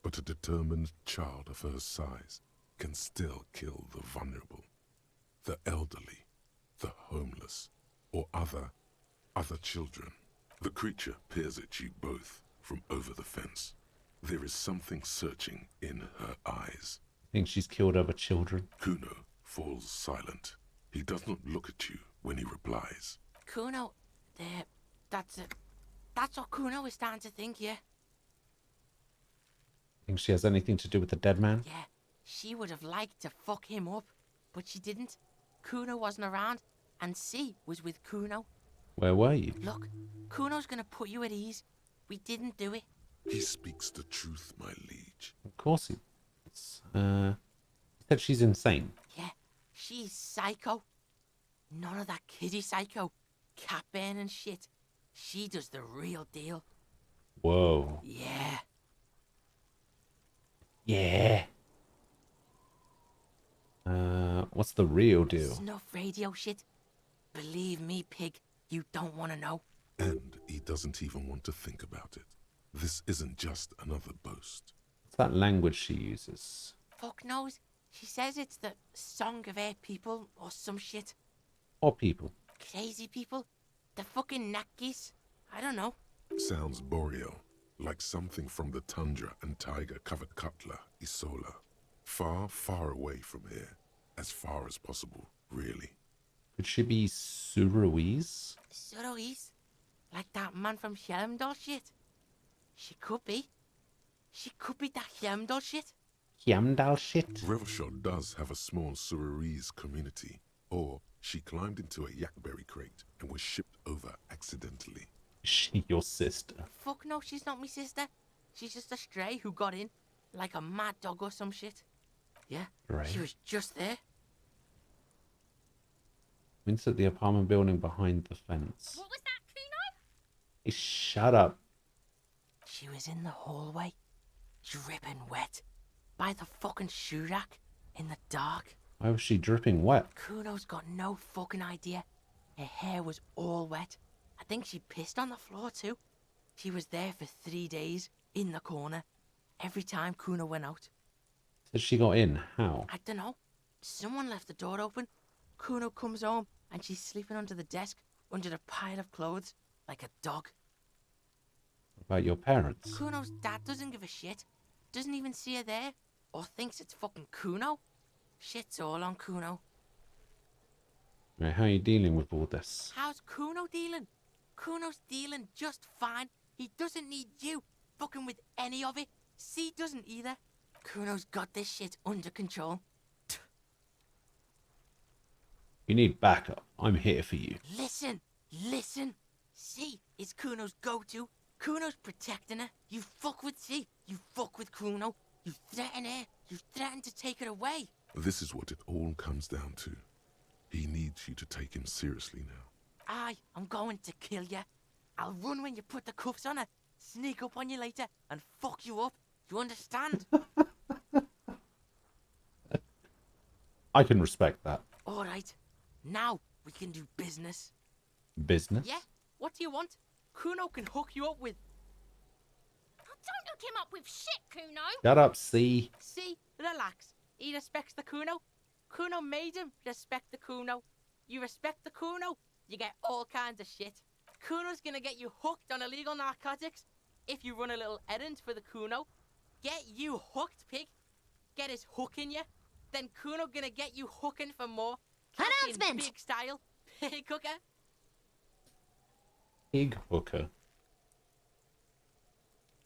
but a determined child of her size can still kill the vulnerable, the elderly, the homeless, or other children. The creature peers at you both from over the fence. There is something searching in her eyes. I think she's killed other children. Kuno falls silent. He does not look at you when he replies. Kuno, that's it. That's what Kuno is starting to think, yeah. Think she has anything to do with the dead man? Yeah, she would have liked to fuck him up, but she didn't. Kuno wasn't around, and C was with Kuno. Where were you? Look, Kuno's gonna put you at ease. We didn't do it. He speaks the truth, my liege. Of course he said she's insane. Yeah, she's psycho. None of that kiddie psycho. Cat burning shit. She does the real deal. Whoa. Yeah. Yeah. What's the real deal? Snuff radio shit. Believe me, pig, you don't want to know. And he doesn't even want to think about it. This isn't just another boast. What's that language she uses? Fuck knows. She says it's the Song of Air People or some shit. What people? Crazy people. The fucking Nakis. I don't know. Sounds boreal, like something from the tundra and tiger-covered Cutler, Isola. Far, far away from here. As far as possible, really. Could she be Suruese? Suruese? Like that man from Helmdall shit? She could be. She could be that Helmdall shit. Hyamdal shit? Revachol does have a small Suruese community. Or she climbed into a yakberry crate and was shipped over accidentally. Is she your sister? Fuck no, she's not my sister. She's just a stray who got in. Like a mad dog or some shit. Yeah, right. She was just there. Means at the apartment building behind the fence. What was that, Kuno? Hey, shut up. She was in the hallway, dripping wet, by the fucking shoe rack, in the dark. Why was she dripping wet? Kuno's got no fucking idea. Her hair was all wet. I think she pissed on the floor too. She was there for 3 days, in the corner, every time Kuno went out. Said she got in. How? I don't know. Someone left the door open. Kuno comes home and she's sleeping under the desk, under the pile of clothes, like a dog. What about your parents? Kuno's dad doesn't give a shit. Doesn't even see her there. Or thinks it's fucking Kuno. Shit's all on Kuno. Right, how are you dealing with all this? How's Kuno dealing? Kuno's dealing just fine. He doesn't need you fucking with any of it. C doesn't either. Kuno's got this shit under control. You need backup. I'm here for you. Listen. C is Kuno's go-to. Kuno's protecting her. You fuck with C. You fuck with Kuno. You threaten her. You threaten to take her away. This is what it all comes down to. He needs you to take him seriously now. I'm going to kill you. I'll run when you put the cuffs on her, sneak up on you later, and fuck you up. You understand? I can respect that. All right. Now we can do business. Business? Yeah? What do you want? Kuno can hook you up with... Don't hook him up with shit, Kuno. Shut up, C. See? Relax. He respects the Kuno. Kuno made him respect the Kuno. You respect the Kuno, you get all kinds of shit. Kuno's gonna get you hooked on illegal narcotics if you run a little errand for the Kuno. Get you hooked, pig. Get his hook in you. Then Kuno gonna get you hooking for more. Announcement! Big style. Pig hooker. Pig hooker.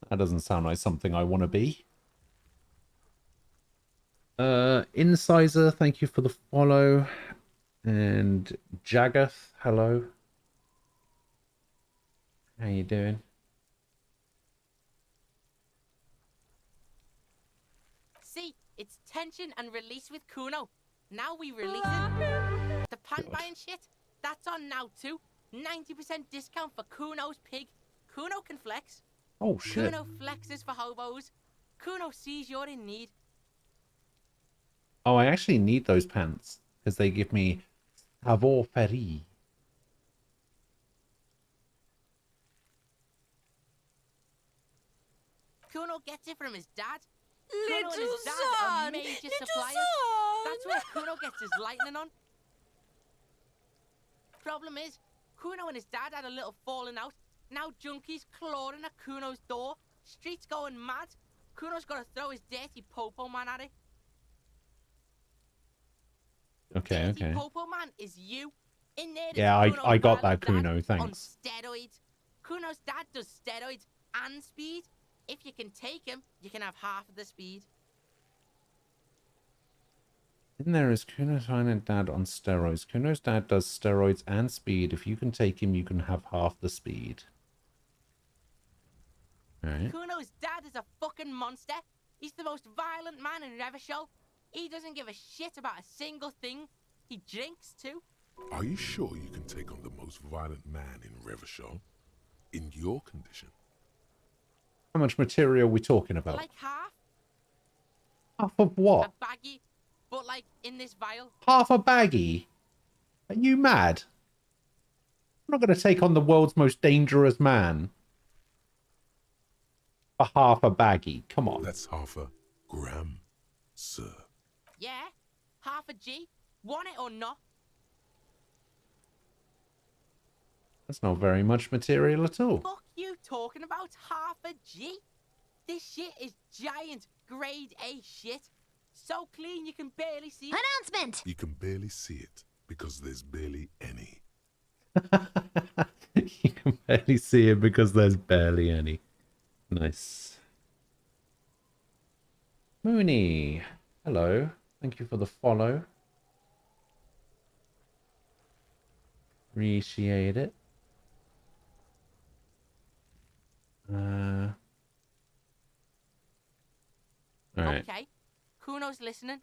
That doesn't sound like something I want to be. Incisor, thank you for the follow. And Jagath, hello. How you doing? See, it's tension and release with Kuno. Now we release it. The pan buying shit, that's on now too. 90% discount for Kuno's pig. Kuno can flex. Oh shit. Kuno flexes for hobos. Kuno sees you're in need. Oh, I actually need those pants because they give me savoir-faire. Kuno gets it from his dad. Kuno and his dad are major suppliers. That's where Kuno gets his lightning on. Problem is, Kuno and his dad had a little falling out. Now junkies clawing at Kuno's door. Streets going mad. Kuno's got to throw his dirty popo man at it. Okay, Dirty okay. popo man is you. In there, Yeah, I got that, Kuno. on Thanks. steroids. Kuno's dad does steroids and speed. If you can take him, you can have half of the speed. In there is Kuno's silent dad on steroids. Kuno's dad does steroids and speed. If you can take him, you can have half the speed. Alright. Kuno's dad is a fucking monster. He's the most violent man in Revachol. He doesn't give a shit about a single thing. He drinks too. Are you sure you can take on the most violent man in Revachol? In your condition? How much material are we talking about? Like half. Half of what? A baggie, but like in this vial. Half a baggie? Are you mad? I'm not going to take on the world's most dangerous man for half a baggie. Come on. That's half a gram, sir. Yeah, half a G. Want it or not? That's not very much material at all. Fuck you talking about half a G? This shit is giant grade A shit. So clean you can barely see it. Announcement! You can barely see it because there's barely any. You can barely see it because there's barely any. Nice. Mooney. Hello. Thank you for the follow. Appreciate it. Alright. Okay, Kuno's listening.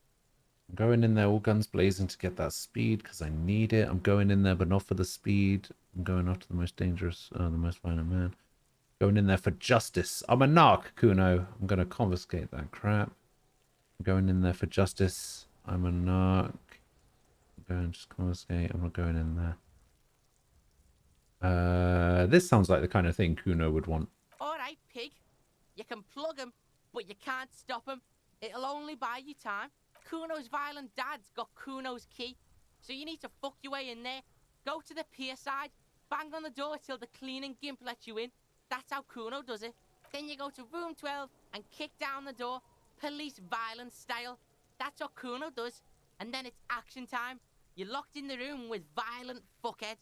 I'm going in there all guns blazing to get that speed because I need it. I'm going in there but not for the speed. I'm going after the most dangerous, the most violent man. Going in there for justice. I'm a narc, Kuno. I'm going to confiscate that crap. I'm going in there for justice. I'm a narc. I'm going to just confiscate. I'm not going in there. This sounds like the kind of thing Kuno would want. Alright, pig. You can plug him, but you can't stop him. It'll only buy you time. Kuno's violent dad's got Kuno's key. So you need to fuck your way in there. Go to the pier side. Bang on the door till the cleaning gimp lets you in. That's how Kuno does it. Then you go to room 12 and kick down the door. Police violence style. That's what Kuno does. And then it's action time. You're locked in the room with violent fuckhead.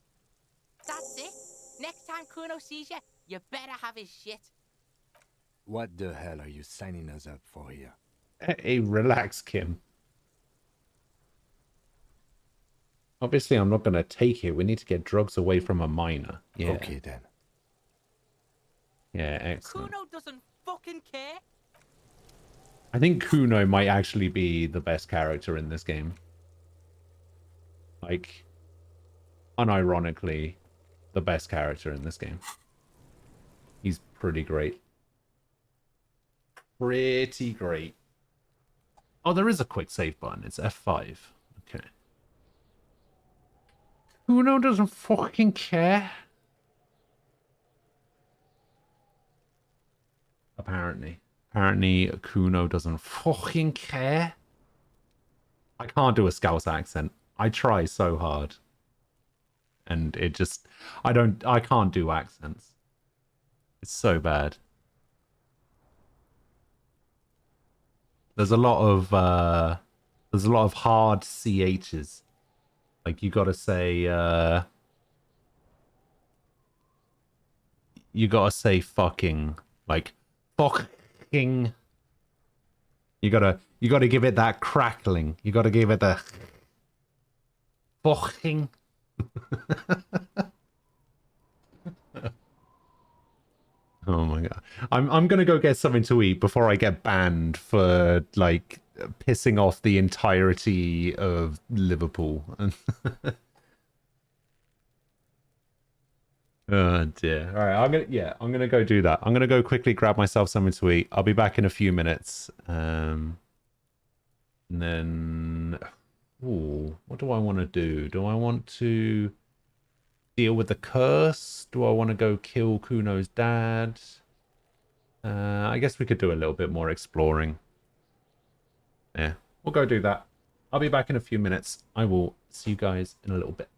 That's it. Next time Kuno sees you, you better have his shit. What the hell are you signing us up for here? Hey, relax, Kim. Obviously, I'm not going to take it. We need to get drugs away from a minor. Yeah. Okay, then. Yeah, excellent. Kuno doesn't fucking care. I think Kuno might actually be the best character in this game. Like, unironically, the best character in this game. He's pretty great. Pretty great. Oh, there is a quick save button. It's F5. Okay. Kuno doesn't fucking care. Apparently. Apparently, Kuno doesn't fucking care. I can't do a Scouse accent. I try so hard. And it just... I can't do accents. It's so bad. There's a lot of hard CHs. Like, you gotta say, you gotta say fucking. Like, fucking. You gotta give it that crackling. You gotta give it the fucking. Oh my god. I'm gonna go get something to eat before I get banned for like pissing off the entirety of Liverpool. Oh dear. All right, I'm gonna go do that. I'm gonna go quickly grab myself something to eat. I'll be back in a few minutes. And then, ooh, what do I want to do? Do I want to deal with the curse? Do I want to go kill Kuno's dad? I guess we could do a little bit more exploring. Yeah, we'll go do that. I'll be back in a few minutes. I will see you guys in a little bit.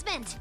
Announcement!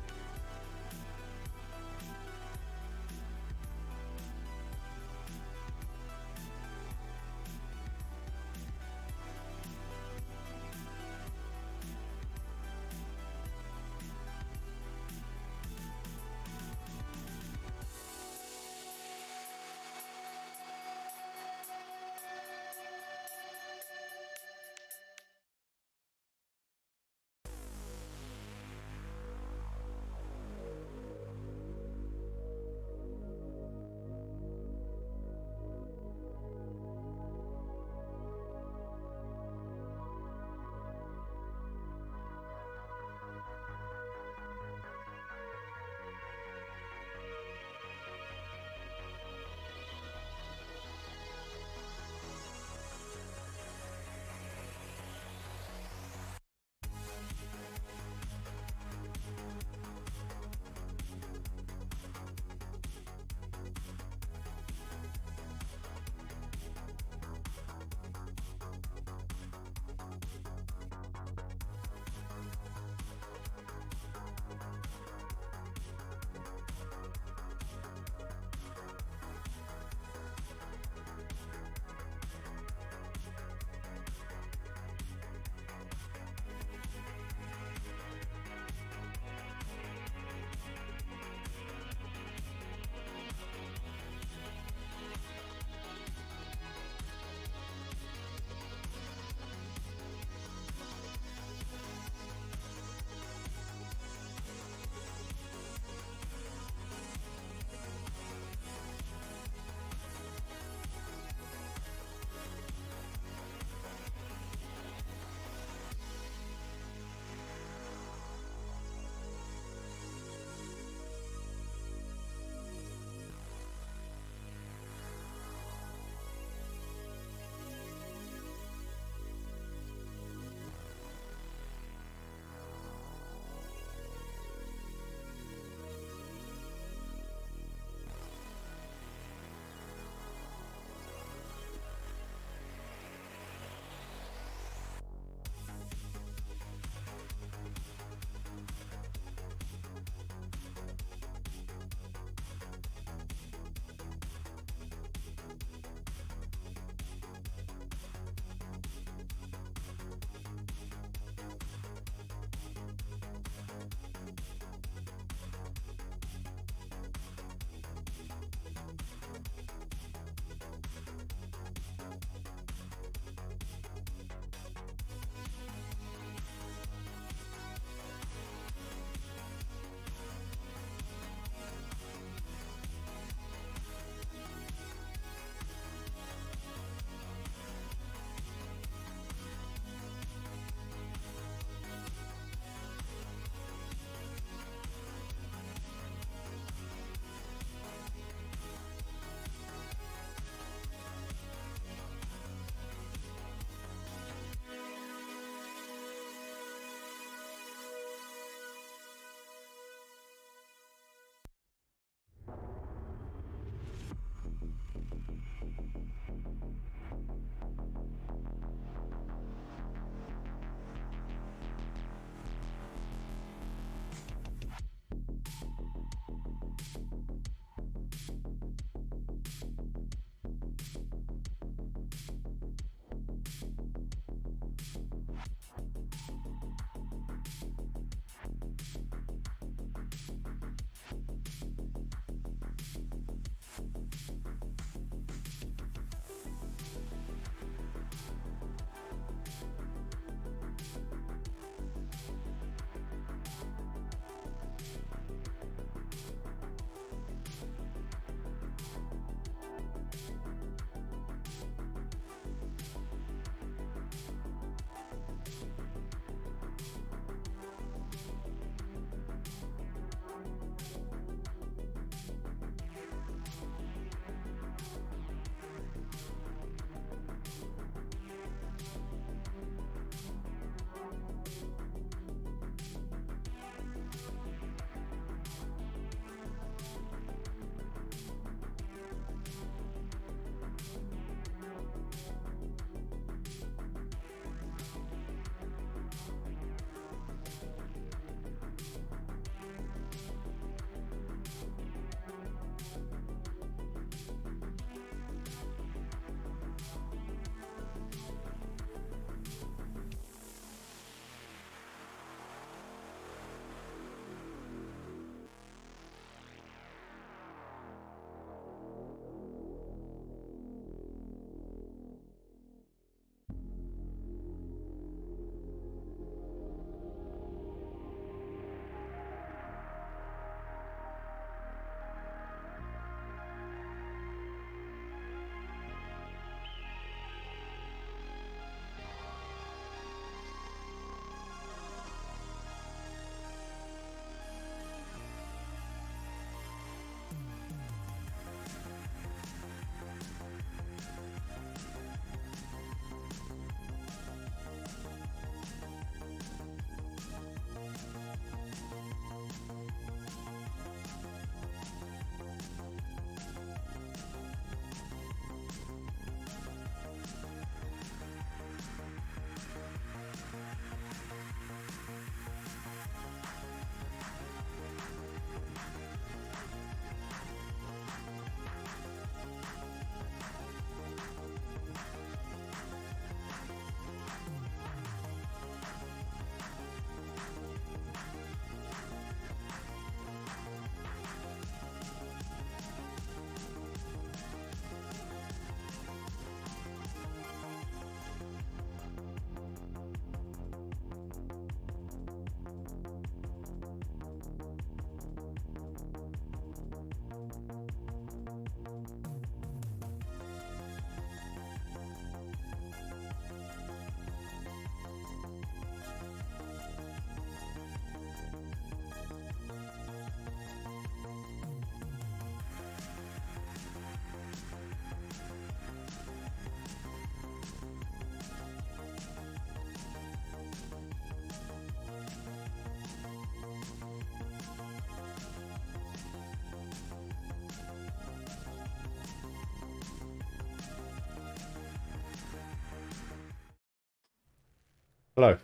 Hello,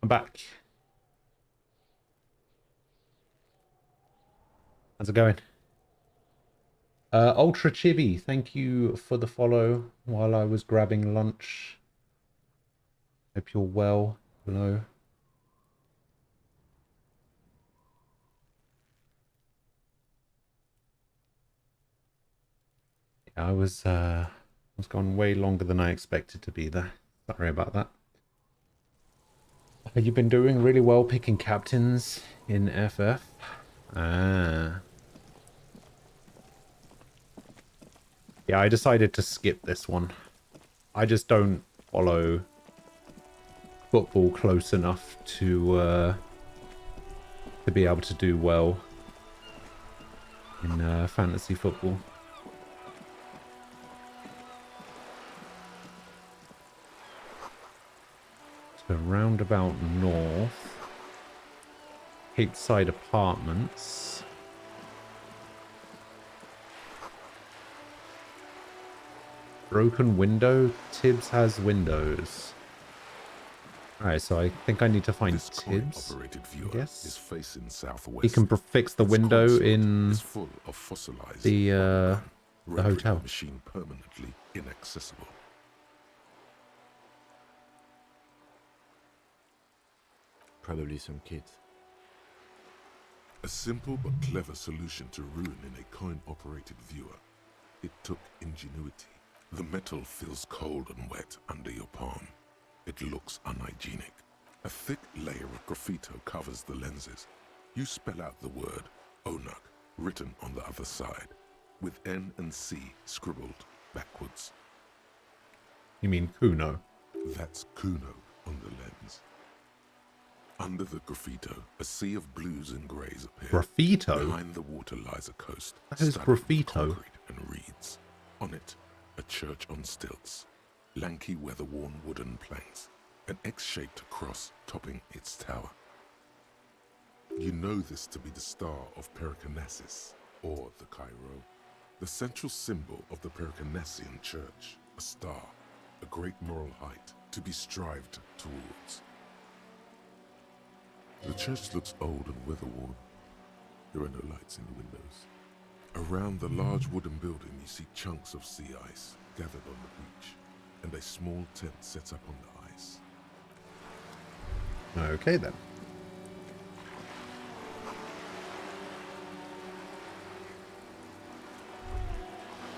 I'm back. How's it going? Ultra Chibi, thank you for the follow while I was grabbing lunch. Hope you're well. Hello. Yeah, I was gone way longer than I expected to be there. Sorry about that. You've been doing really well picking captains in FF. Ah. Yeah, I decided to skip this one. I just don't follow football close enough to be able to do well in fantasy football. So roundabout north, Cape Side Apartments. Broken window. Tibbs has windows. Alright, so I think I need to find Tibbs. I guess is facing southwest. he can fix the window in is full of fossilized the hotel. The machine permanently inaccessible. Probably some kids. A simple but clever solution to ruin in a coin-operated viewer. It took ingenuity. The metal feels cold and wet under your palm. It looks unhygienic. A thick layer of graffito covers the lenses. You spell out the word Onuk written on the other side, with N and C scribbled backwards. You mean Kuno? That's Kuno on the lens. Under the graffito, a sea of blues and greys appear. Graffito? Behind the water lies a coast. That is graffito. Concrete and reeds. On it, a church on stilts. Lanky, weather-worn wooden planks. An X-shaped cross topping its tower. You know this to be the star of Pericanasis, or the Cairo. The central symbol of the Pericanessian church. A star. A great moral height to be strived towards. The church looks old and weather-worn. There are no lights in the windows. Around the large wooden building you see chunks of sea ice gathered on the beach, and a small tent set up on the ice. Okay then.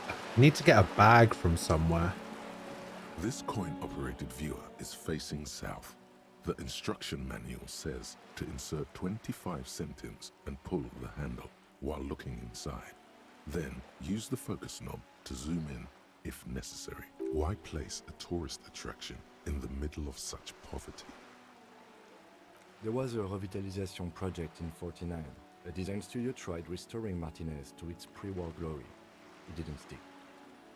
I need to get a bag from somewhere. This coin-operated viewer is facing south. The instruction manual says to insert 25 centimes and pull the handle while looking inside. Then use the focus knob to zoom in if necessary. Why place a tourist attraction in the middle of such poverty? There was a revitalization project in 49. A design studio tried restoring Martinez to its pre-war glory. It didn't stick.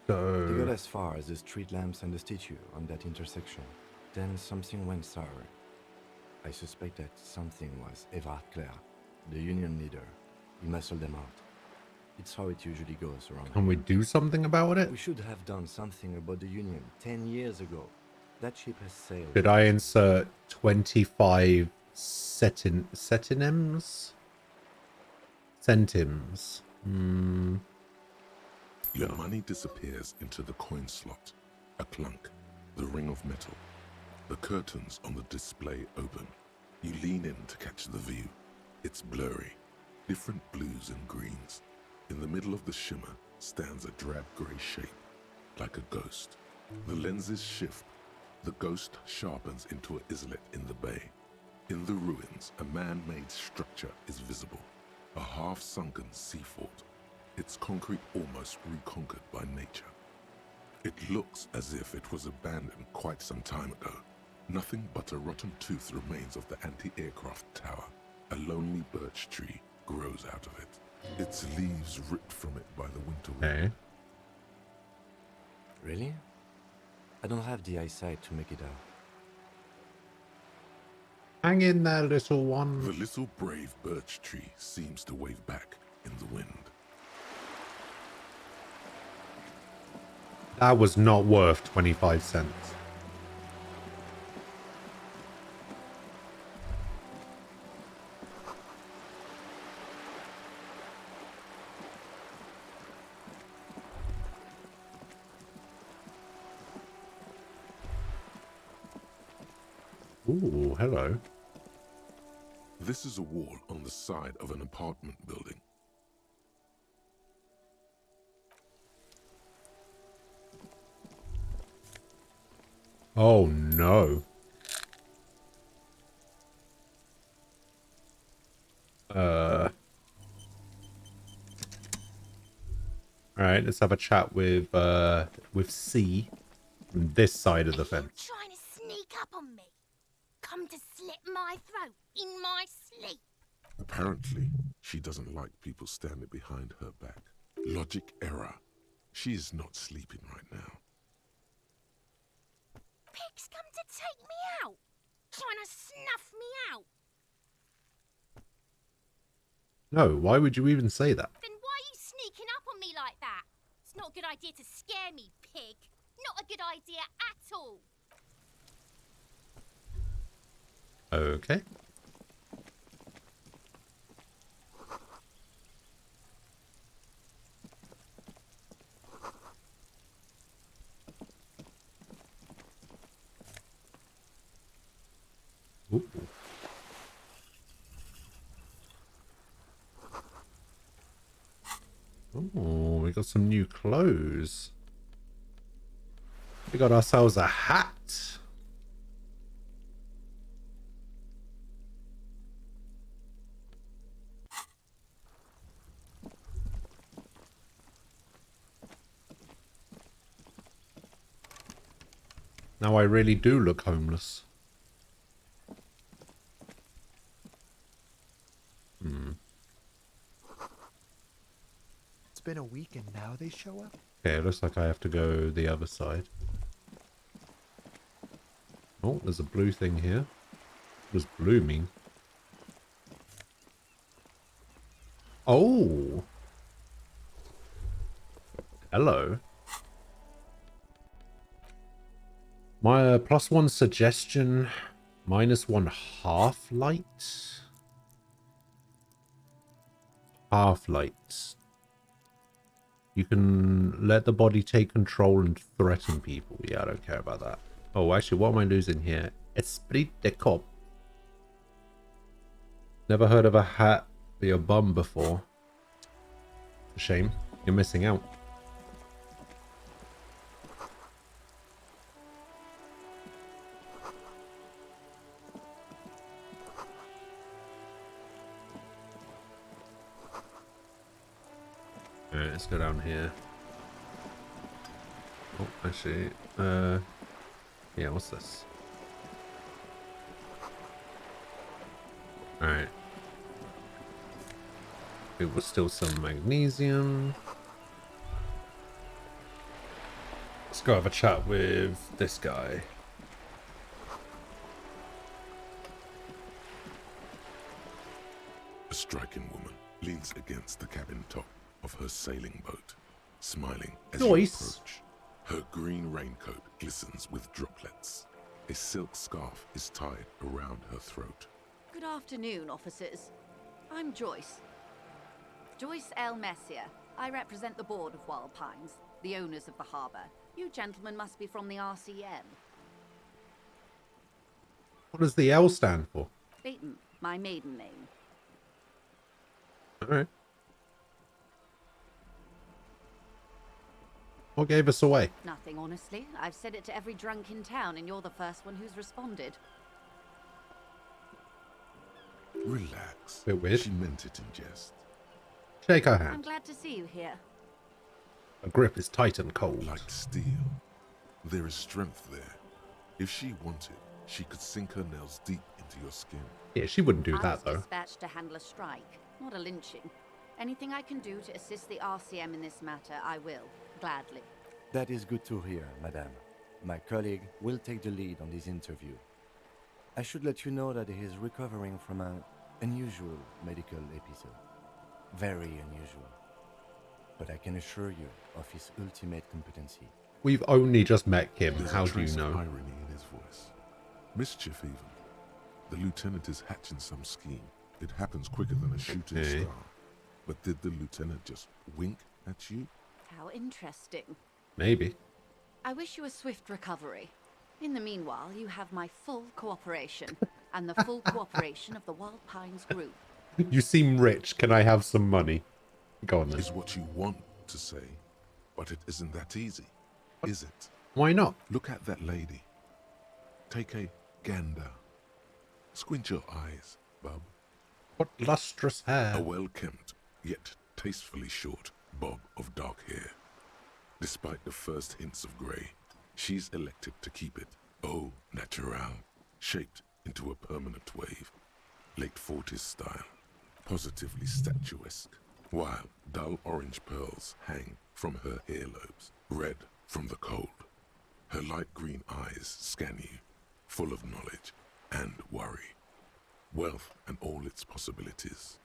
They got as far as the street lamps and the statue on that intersection. Then something went sour. I suspect that something was Everard Clare, the union leader. He muscled them out. It's how it usually goes around. Can we do something about it? We should have done something about the union 10 years ago. That ship has sailed. Did I insert 25 centims? Centims. Your money disappears into the coin slot. A clunk. The ring of metal. The curtains on the display open. You lean in to catch the view. It's blurry. Different blues and greens. In the middle of the shimmer stands a drab grey shape, like a ghost. The lenses shift. The ghost sharpens into an islet in the bay. In the ruins, a man-made structure is visible. A half-sunken sea fort. Its concrete almost reconquered by nature. It looks as if it was abandoned quite some time ago. Nothing but a rotten tooth remains of the anti-aircraft tower. A lonely birch tree grows out of it. Its leaves ripped from it by the winter wind. Really? I don't have the eyesight to make it out. Hang in there, little one. The little brave birch tree seems to wave back in the wind. That was not worth 25 cents. Ooh, hello. This is a wall on the side of an apartment building. Oh no. Alright, let's have a chat with C from this side of the fence. Trying to sneak up on me? Come to slit my throat in my sleep? Apparently, she doesn't like people standing behind her back. Logic error. She is not sleeping right now. Pig's come to take me out, trying to snuff me out. No, why would you even say that? Then why are you sneaking up on me like that? It's not a good idea to scare me, pig. Not a good idea at all. Okay. Ooh. Oh, we got some new clothes. We got ourselves a hat. Now I really do look homeless. It's been a week and now they show up? Okay, it looks like I have to go the other side. Oh, there's a blue thing here. What does blue mean? Oh! Hello. My +1 suggestion, -1 half light. Half light. You can let the body take control and threaten people. Yeah, I don't care about that. Oh, actually, what am I losing here? Esprit de corps. Never heard of a hat for your bum before. Shame. You're missing out. Alright, let's go down here. Oh, actually, yeah, what's this? Alright. It was still some magnesium. Let's go have a chat with this guy. A striking woman leans against the cabin top of her sailing boat, smiling as you approach. Her green raincoat glistens with droplets. A silk scarf is tied around her throat. Good afternoon, officers. I'm Joyce. Joyce L. Messier. I represent the board of Wild Pines, the owners of the harbour. You gentlemen must be from the RCM. What does the L stand for? Leighton, my maiden name. Alright. What gave us away? Nothing, honestly. I've said it to every drunk in town, and you're the first one who's responded. Relax. Bit weird. She meant it in jest. Shake her I'm hand. glad to see you here. Her grip is tight and cold. Like steel. There is strength there. If she wanted, she could sink her nails deep into your skin. Yeah, she wouldn't do I that, was though. dispatched to handle a strike, not a lynching. Anything I can do to assist the RCM in this matter, I will. Gladly. That is good to hear, madame. My colleague will take the lead on this interview. I should let you know that he is recovering from an unusual medical episode. Very unusual. But I can assure you of his ultimate competency. We've only just met him. There's How a do you trace of know? irony in his voice. Mischief even. The lieutenant is hatching some scheme. It happens quicker than a shooting star. But did the lieutenant just wink at you? How interesting. Maybe. I wish you a swift recovery. In the meanwhile, you have my full cooperation, and the full cooperation of the Wild Pines group. You seem rich. Can I have some money? Go on then. Is what you want to say, but it isn't that easy, is it? Why not? Look at that lady. Take a gander. Squint your eyes, bub. What lustrous hair. A well-kempt, yet tastefully short bob of dark hair. Despite the first hints of grey, she's elected to keep it au naturel, shaped into a permanent wave. Late 40s style, positively statuesque, while dull orange pearls hang from her earlobes, red from the cold. Her light green eyes scan you, full of knowledge and worry. Wealth and all its possibilities.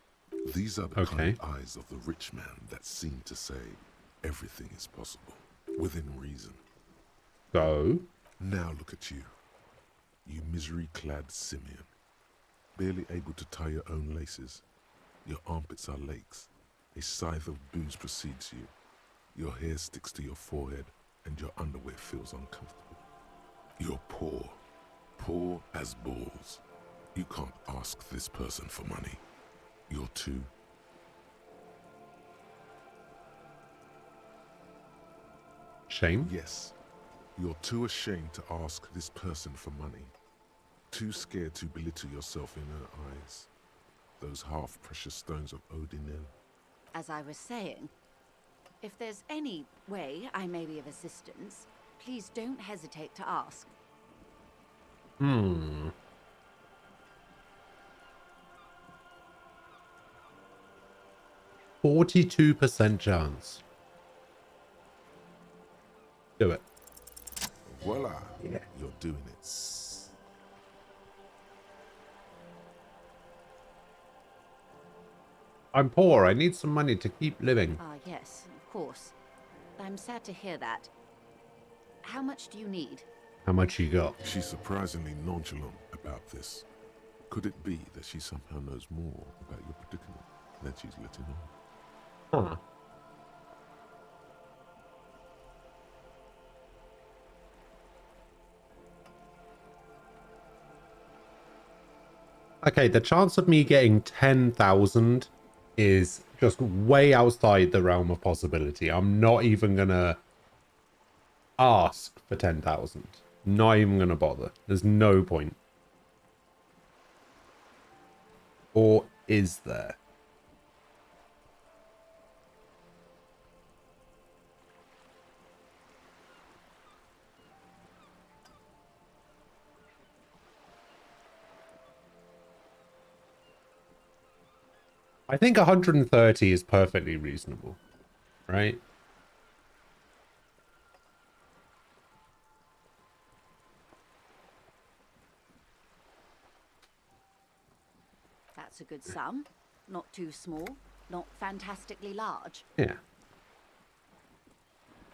These are the kind of eyes of the rich man that seem to say everything is possible, within reason. So? Now look at you. You misery-clad simian. Barely able to tie your own laces. Your armpits are lakes. A scythe of booze precedes you. Your hair sticks to your forehead and your underwear feels uncomfortable. You're poor. Poor as balls. You can't ask this person for money. You're too... Shame? Yes. You're too ashamed to ask this person for money. Too scared to belittle yourself in her eyes. Those half-precious stones of Odinel. As I was saying, if there's any way I may be of assistance, please don't hesitate to ask. 42% chance. Do it. Voila. Yeah. You're doing it. I'm poor. I need some money to keep living. Ah, yes, of course. I'm sad to hear that. How much do you need? How much you got? She's surprisingly nonchalant about this. Could it be that she somehow knows more about your predicament than she's letting on? Huh. Okay, the chance of me getting 10,000 is just way outside the realm of possibility. I'm not even gonna ask for 10,000. Not even gonna bother. There's no point. Or is there? I think 130 is perfectly reasonable, right? That's a good sum. Not too small, not fantastically large. Yeah.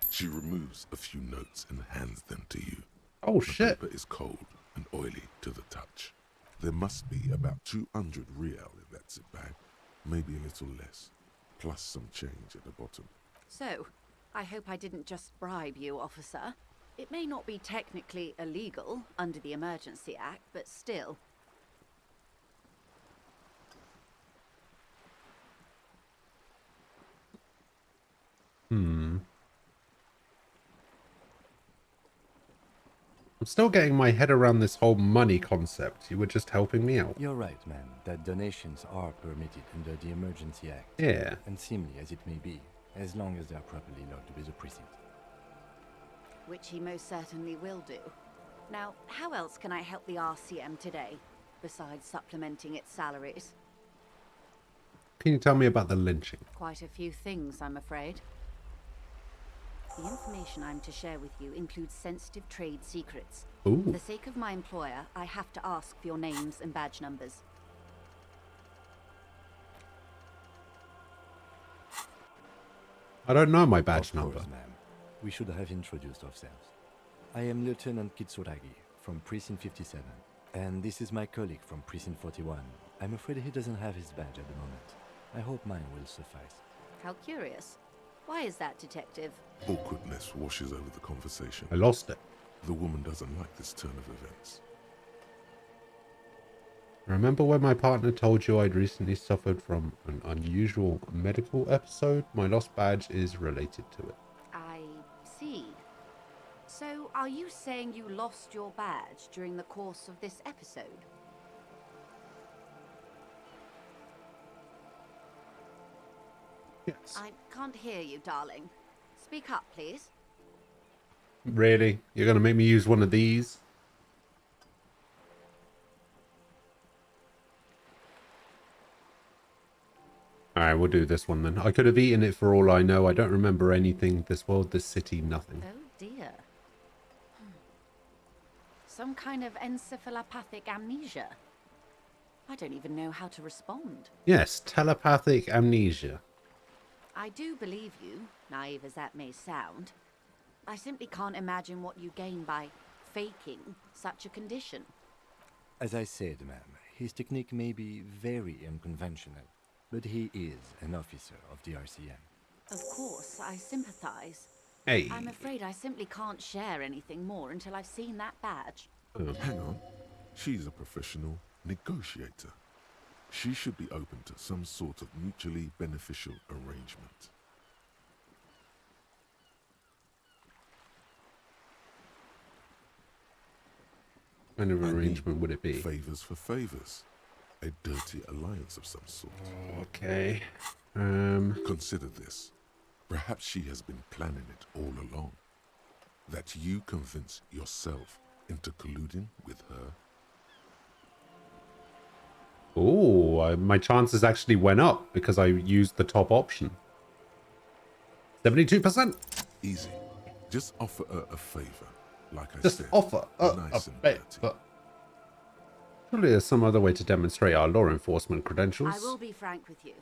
She removes a few notes and hands them to you. Oh, the shit. paper is cold and oily to the touch. There must be about 200 real in that zip bag. Maybe a little less, plus some change at the bottom. So, I hope I didn't just bribe you, officer. It may not be technically illegal under the Emergency Act, but still. I'm still getting my head around this whole money concept. You were just helping me out. You're right, man, that donations are permitted under the Emergency Act. Yeah. And seemly as it may be, as long as they are properly logged with the precinct. Which he most certainly will do. Now, how else can I help the RCM today, besides supplementing its salaries? Can you tell me about the lynching? Quite a few things, I'm afraid. The information I'm to share with you includes sensitive trade secrets. Ooh. For the sake of my employer, I have to ask for your names and badge numbers. I don't know my badge Of number. course, ma'am. We should have introduced ourselves. I am Lieutenant Kitsuragi from Precinct 57, and this is my colleague from Precinct 41. I'm afraid he doesn't have his badge at the moment. I hope mine will suffice. How curious. Why is that, Detective? Awkwardness washes over the conversation. I lost it. The woman doesn't like this turn of events. Remember when my partner told you I'd recently suffered from an unusual medical episode? My lost badge is related to it. I see. So, are you saying you lost your badge during the course of this episode? Yes. I can't hear you, darling. Speak up, please. Really? You're going to make me use one of these? Alright, we'll do this one then. I could have eaten it for all I know. I don't remember anything. This world, this city, nothing. Oh dear. Some kind of encephalopathic amnesia. I don't even know how to respond. Yes, telepathic amnesia. I do believe you, naive as that may sound. I simply can't imagine what you gain by faking such a condition. As I said, ma'am, his technique may be very unconventional, but he is an officer of the RCM. Of course, I sympathize. Hey. I'm afraid I simply can't share anything more until I've seen that badge. Hang on. She's a professional negotiator. She should be open to some sort of mutually beneficial arrangement. What kind of arrangement would it be? Favors for favors. A dirty alliance of some sort. Okay. Consider this. Perhaps she has been planning it all along. That you convince yourself into colluding with her. Oh, my chances actually went up because I used the top option. 72%. Easy. Just offer her a favor. Like I Just said. offer nice a and favor. dirty. Surely there's some other way to demonstrate our law enforcement credentials. I will be frank with you.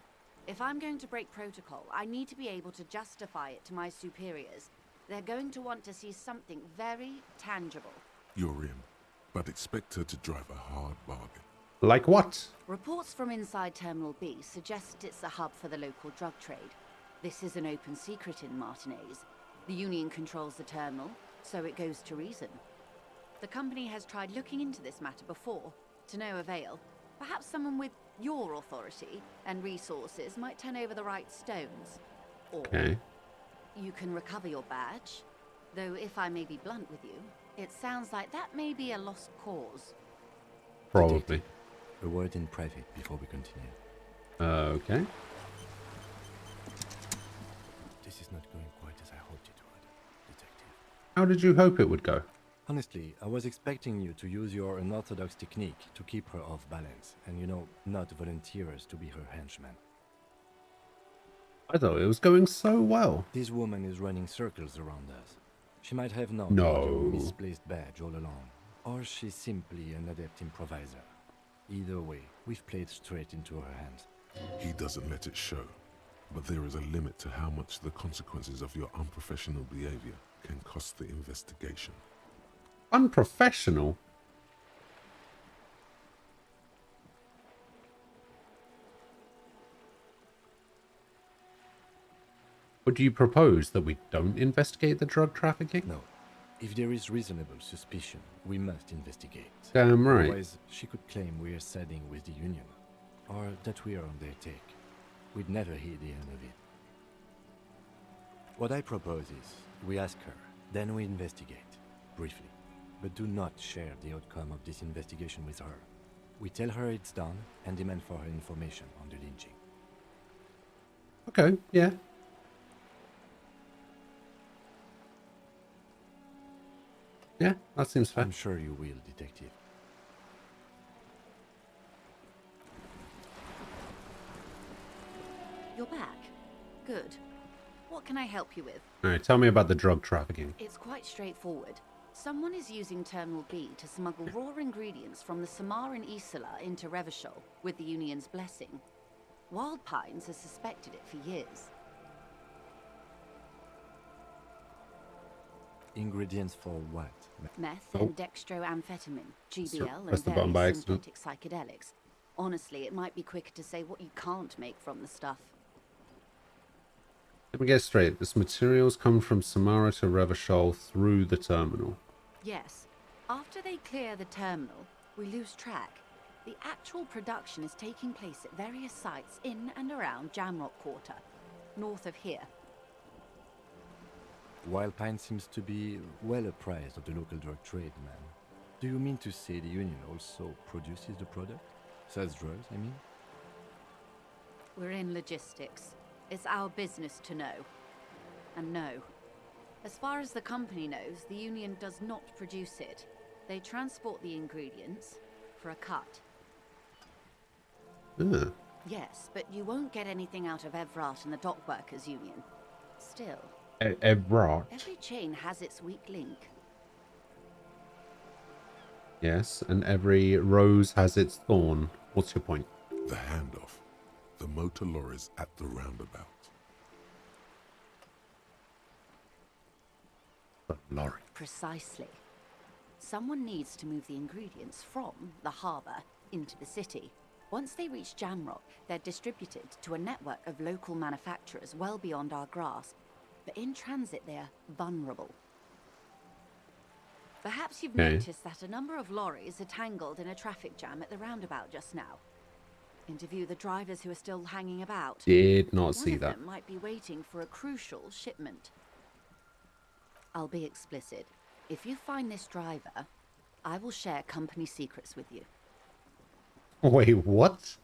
If I'm going to break protocol, I need to be able to justify it to my superiors. They're going to want to see something very tangible. You're in, but expect her to drive a hard bargain. Like what? Reports from inside Terminal B suggest it's a hub for the local drug trade. This is an open secret in Martinez. The Union controls the terminal, so it goes to reason. The company has tried looking into this matter before, to no avail. Perhaps someone with your authority and resources might turn over the right stones. Or you can recover your badge. Though if I may be blunt with you, it sounds like that may be a lost cause. Probably. A word in private before we continue. Okay. This is not going quite as I hoped it would, Detective. How did you hope it would go? Honestly, I was expecting you to use your unorthodox technique to keep her off balance, and not volunteer us to be her henchman. I thought it was going so well. This woman is running circles around us. She might have known No. about your misplaced badge all along, or she's simply an adept improviser. Either way, we've played straight into her hands. He doesn't let it show, but there is a limit to how much the consequences of your unprofessional behavior can cost the investigation. Unprofessional? Would you propose that we don't investigate the drug trafficking? No. If there is reasonable suspicion, we must investigate. Damn right. Otherwise, she could claim we are siding with the Union, or that we are on their take. We'd never hear the end of it. What I propose is, we ask her, then we investigate, briefly. But do not share the outcome of this investigation with her. We tell her it's done and demand for her information on the lynching. Okay, yeah. Yeah, that seems fair. I'm sure you will, Detective. You're back. Good. What can I help you with? Alright, tell me about the drug trafficking. It's quite straightforward. Someone is using Terminal B to smuggle raw ingredients from the Samar and Isola into Revachol with the Union's blessing. Wild Pines has suspected it for years. Ingredients for what? Meth and dextroamphetamine, GBL, Press and the button by various accident. synthetic psychedelics. Honestly, it might be quicker to say what you can't make from the stuff. Let me get straight. This materials come from Samara to Revachol through the terminal. Yes. After they clear the terminal, we lose track. The actual production is taking place at various sites in and around Jamrock Quarter, north of here. Wild Pine seems to be well apprised of the local drug trade, man. Do you mean to say the Union also produces the product? Sells drugs, I mean? We're in logistics. It's our business to know. And no. As far as the company knows, the Union does not produce it. They transport the ingredients for a cut. Ugh. Yes, but you won't get anything out of Evrat and the Dock Workers Union. Still, Evrat. every chain has its weak link. Yes, and every rose has its thorn. What's your point? The handoff. The motor lorries at the roundabout. The lorry. Precisely. Someone needs to move the ingredients from the harbour into the city. Once they reach Jamrock, they're distributed to a network of local manufacturers well beyond our grasp. But in transit, they're vulnerable. Perhaps you've noticed that a number of lorries are tangled in a traffic jam at the roundabout just now. Interview the drivers who are still hanging about. Did not see One that. of them might be waiting for a crucial shipment. I'll be explicit. If you find this driver, I will share company secrets with you. Wait, what?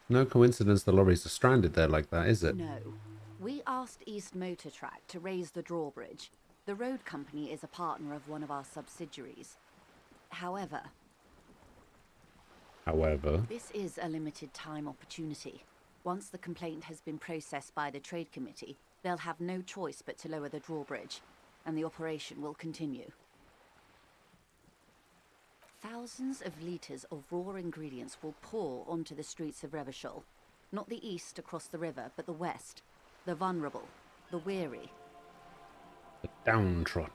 No coincidence the lorries are stranded there like that, is it? No. We asked East Motor Track to raise the drawbridge. The road company is a partner of one of our subsidiaries. However, this is a limited time opportunity. Once the complaint has been processed by the trade committee, they'll have no choice but to lower the drawbridge, and the operation will continue. Thousands of litres of raw ingredients will pour onto the streets of Revachol. Not the east across the river, but the west. The vulnerable, the weary. The downtrodden.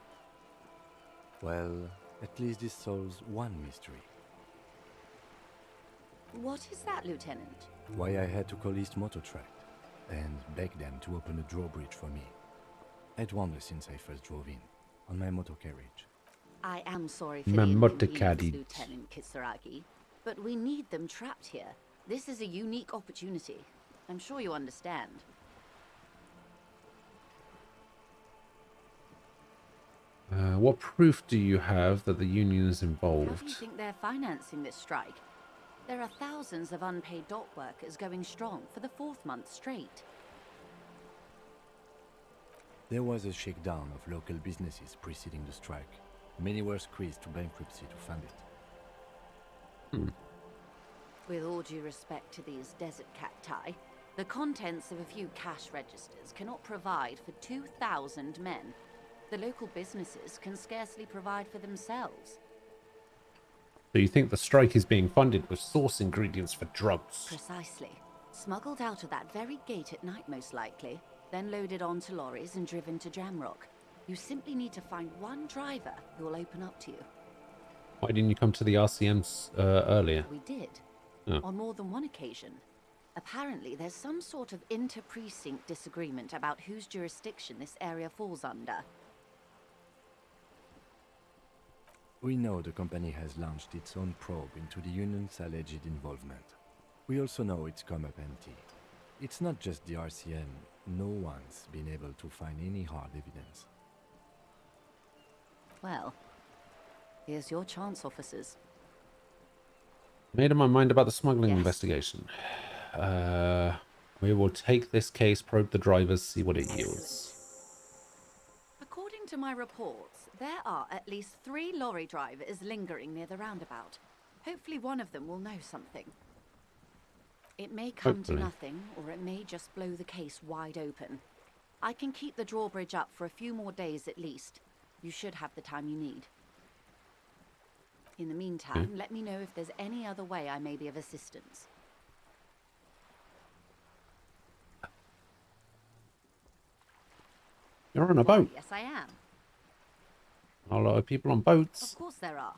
Well, at least this solves one mystery. What is that, Lieutenant? Why I had to call East Motor Track and beg them to open a drawbridge for me. I'd wondered since I first drove in, on my motor carriage. I am sorry for My the motor inconvenience, carriage. Lieutenant Kisaragi, but we need them trapped here. This is a unique opportunity. I'm sure you understand. What proof do you have that the union is How do involved? you think they're financing this strike? There are thousands of unpaid dock workers going strong for the 4th month straight. There was a shakedown of local businesses preceding the strike. Many were squeezed to bankruptcy to fund it. With all due respect to these desert cacti, the contents of a few cash registers cannot provide for 2,000 men. The local businesses can scarcely provide for themselves. So you think the strike is being funded with source ingredients for drugs? Precisely. Smuggled out of that very gate at night, most likely, then loaded onto lorries and driven to Jamrock. You simply need to find one driver who will open up to you. Why didn't you come to the RCMs earlier? We did. Oh. On more than one occasion. Apparently, there's some sort of inter-precinct disagreement about whose jurisdiction this area falls under. We know the company has launched its own probe into the union's alleged involvement. We also know it's come up empty. It's not just the RCM. No one's been able to find any hard evidence. Well, here's your chance, officers. Made up my mind about the smuggling Yes. investigation. We will take this case, probe the drivers, see what it yields. According to my reports, there are at least 3 lorry drivers lingering near the roundabout. Hopefully one of them will know something. It may come Hopefully. to nothing, or it may just blow the case wide open. I can keep the drawbridge up for a few more days at least. You should have the time you need. In the meantime, let me know if there's any other way I may be of assistance. You're on a boat. Yes, I am. A lot of people on boats. Of course there are.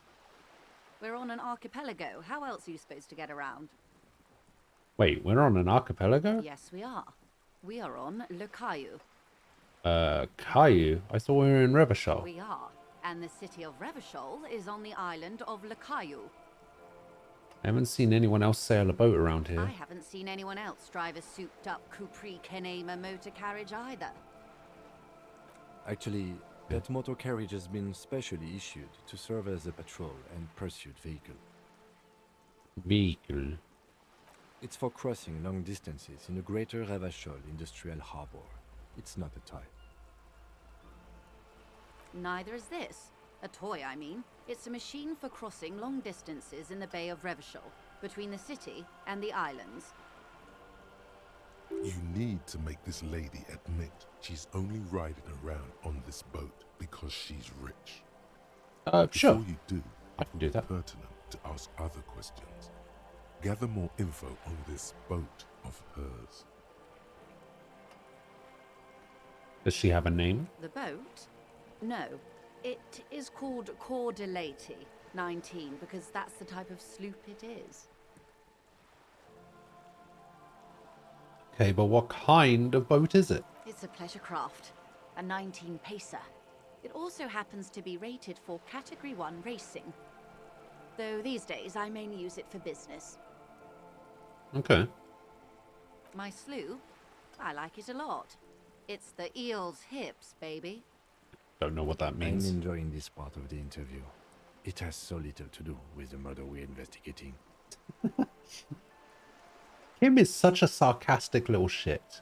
We're on an archipelago. How else are you supposed to get around? Wait, we're on an archipelago? Yes, we are. We are on Le Caillou, Caillou? I thought we were in Revachol. We are, and the city of Revachol is on the island of Le Caillou. I haven't seen anyone else sail a boat around here. I haven't seen anyone else drive a souped-up Capri Kenema motor carriage either. Actually, that motor carriage has been specially issued to serve as a patrol and pursuit vehicle. Vehicle? It's for crossing long distances in the greater Revachol industrial harbor. It's not a toy. Neither is this. A toy, I mean. It's a machine for crossing long distances in the Bay of Revachol, between the city and the islands. You need to make this lady admit she's only riding around on this boat because she's rich. Sure. Before you do, I can do that. Pertinent to ask other questions. Gather more info on this boat of hers. Does she have a name? The boat? No. It is called Cordelati 19 because that's the type of sloop it is. Okay, but what kind of boat is it? It's a pleasure craft, a 19 pacer. It also happens to be rated for Category 1 racing. Though these days I mainly use it for business. Okay. My sloop? I like it a lot. It's the eel's hips, baby. Don't know what that means. I'm enjoying this part of the interview. It has so little to do with the murder we're investigating. Kim is such a sarcastic little shit.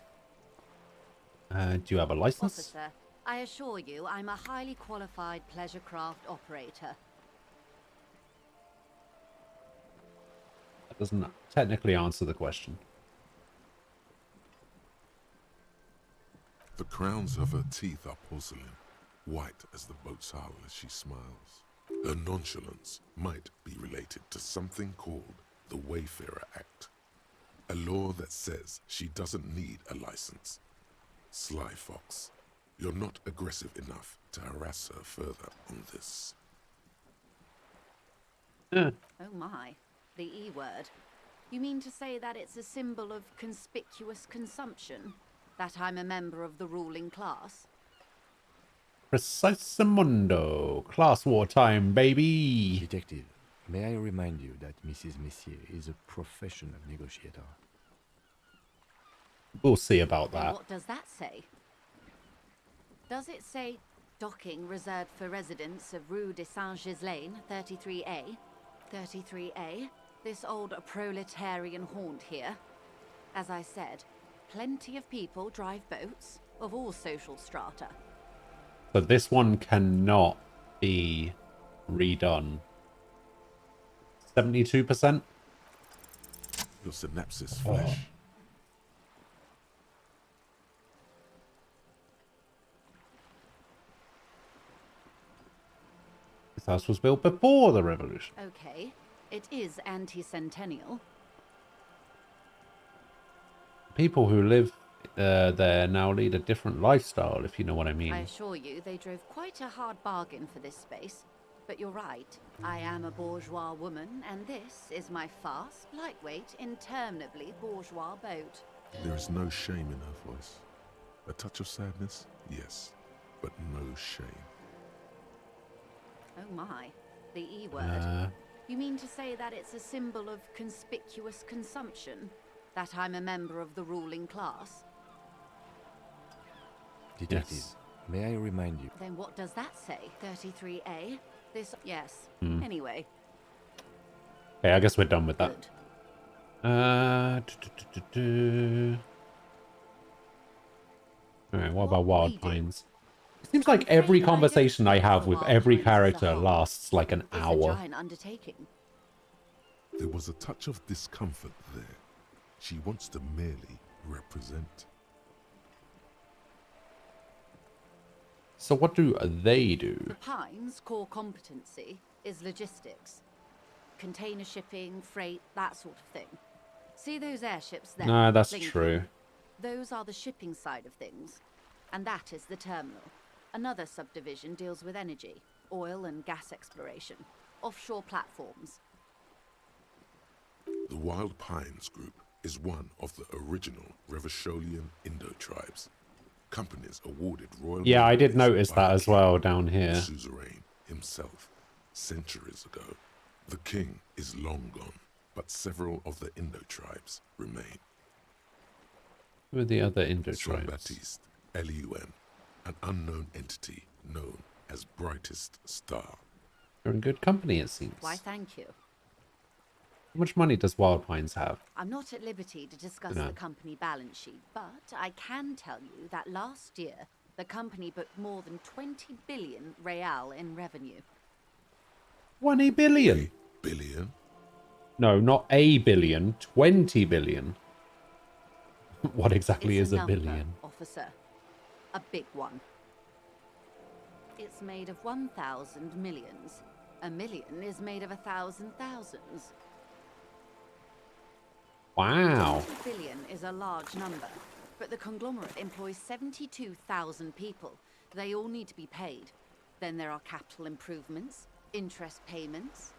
Do you have a license? Officer, I assure you I'm a highly qualified pleasure craft operator. That doesn't technically answer the question. The crowns of her teeth are porcelain, white as the boat's hull as she smiles. Her nonchalance might be related to something called the Wayfarer Act, a law that says she doesn't need a license. Sly Fox, you're not aggressive enough to harass her further on this. Oh my, the E word. You mean to say that it's a symbol of conspicuous consumption? That I'm a member of the ruling class? Precisamundo. Class war time, baby. Detective, may I remind you that Mrs. Messier is a professional negotiator? We'll see about Then that. what does that say? Does it say docking reserved for residents of Rue de Saint-Ghislain, 33A? 33A? This old proletarian haunt here? As I said, plenty of people drive boats, of all social strata. So this one cannot be redone. 72%? Your synapses flash. This house was built before the revolution. Okay, it is anti-centennial. People who live there now lead a different lifestyle, if you know what I mean. I assure you, they drove quite a hard bargain for this space. But you're right, I am a bourgeois woman, and this is my fast, lightweight, interminably bourgeois boat. There is no shame in her voice. A touch of sadness, yes, but no shame. Oh my, the E word. You mean to say that it's a symbol of conspicuous consumption? That I'm a member of the ruling class? Detective, Yes. may I remind you? Then what does that say? 33A? This, yes. Hmm. Anyway. Okay, I guess we're done with that. Good. Alright, what about Wild Pines? It seems like every conversation I have with every character lasts like an It's a hour. giant undertaking. There was a touch of discomfort there. She wants to merely represent. So what do they do? The Pines' core competency is logistics. Container shipping, freight, that sort of thing. See those airships there? Nah, that's blinking? true. Those are the shipping side of things. And that is the terminal. Another subdivision deals with energy, oil and gas exploration, offshore platforms. The Wild Pines group is one of the original Revacholian Indo tribes. companies awarded royal. Yeah, I did monopolies notice by that the as king, well down the here. suzerain himself, centuries ago. The king is long gone, but several of the Indo tribes remain. Who are the other Indo Swan tribes? Baptiste, Elysium, an unknown entity known as Brightest Star. You're in good company, it seems. Why, thank you. How much money does Wild Pines have? I'm not at liberty to discuss No. the company balance sheet, but I can tell you that last year, the company booked more than 20 billion real in revenue. 20 billion? Billion? No, not a billion. 20 billion. What exactly It's is a number, billion? officer. A big one. It's made of 1,000 millions. A million is made of 1,000 thousands. Wow. 20 billion is a large number, but the conglomerate employs 72,000 people. They all need to be paid. Then there are capital improvements, interest payments.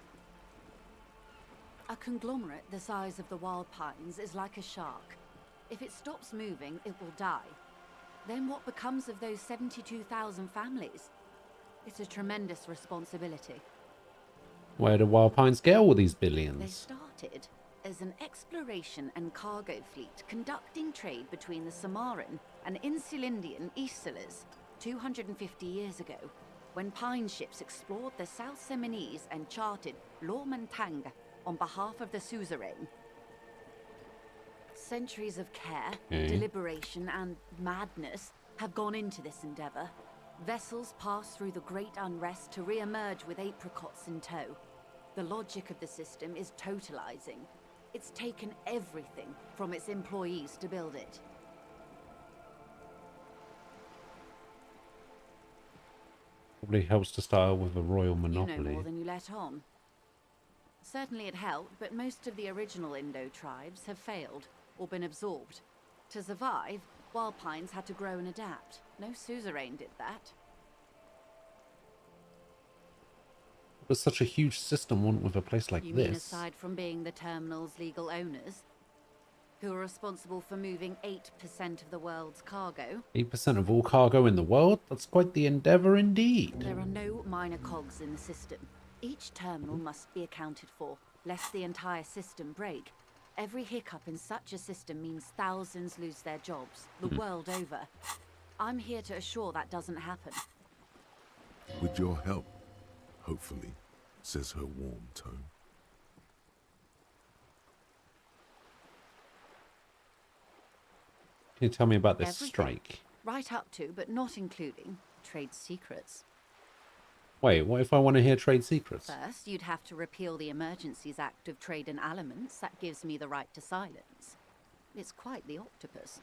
A conglomerate the size of the Wild Pines is like a shark. If it stops moving, it will die. Then what becomes of those 72,000 families? It's a tremendous responsibility. Where do Wild Pines get all these They billions? started as an exploration and cargo fleet conducting trade between the Samaran and Insulindian Isolas 250 years ago, when pine ships explored the South Seminese and charted Lomantang on behalf of the suzerain. Centuries of care, deliberation, and madness have gone into this endeavor. Vessels pass through the great unrest to re-emerge with apricots in tow. The logic of the system is totalizing. It's taken everything from its employees to build it. Probably helps to start with a royal You know monopoly. more than you let on. Certainly it helped, but most of the original Indo tribes have failed or been absorbed. To survive, Wild Pines had to grow and adapt. No suzerain did that. What does such a huge system want with a place like You this? mean aside from being the terminal's legal owners, who are responsible for moving 8% of the world's cargo? 8% of all cargo in the world? That's quite the endeavor indeed. There are no minor cogs in the system. Each terminal must be accounted for, lest the entire system break. Every hiccup in such a system means thousands lose their jobs, the world over. I'm here to assure that doesn't happen. With your help, hopefully, says her warm tone. Can you tell me about this Everything. strike? Right up to, but not including, trade secrets. Wait, what if I want to hear trade secrets? First, you'd have to repeal the Emergencies Act of Trade and Aliments. That gives me the right to silence. It's quite the octopus.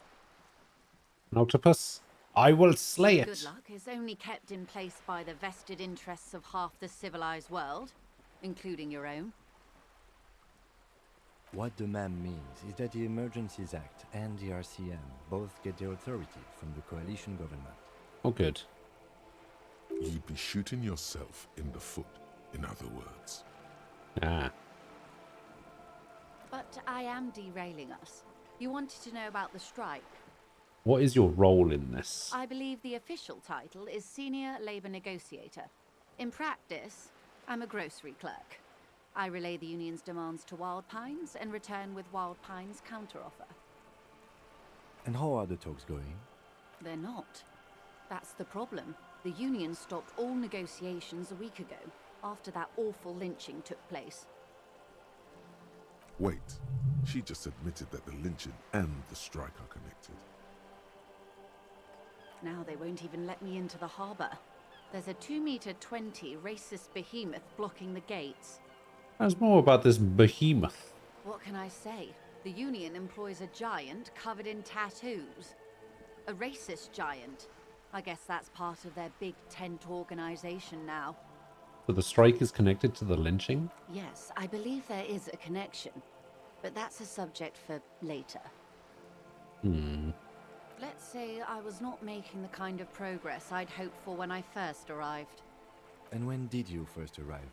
An octopus? I will slay it! Good luck is only kept in place by the vested interests of half the civilized world, including your own. What the ma'am means is that the Emergencies Act and the RCM both get their authority from the coalition government. Oh, good. You'd be shooting yourself in the foot, in other words. Ah. But I am derailing us. You wanted to know about the strike. What is your role in this? I believe the official title is Senior Labour Negotiator. In practice, I'm a grocery clerk. I relay the union's demands to Wild Pines and return with Wild Pines' counteroffer. And how are the talks going? They're not. That's the problem. The union stopped all negotiations a week ago, after that awful lynching took place. Wait, she just admitted that the lynching and the strike are connected. Now they won't even let me into the harbour. There's a 2-meter-20 racist behemoth blocking the gates. How's more about this behemoth? What can I say? The union employs a giant covered in tattoos. A racist giant. I guess that's part of their big tent organisation now. So the strike is connected to the lynching? Yes, I believe there is a connection. But that's a subject for later. Let's say I was not making the kind of progress I'd hoped for when I first arrived. And when did you first arrive?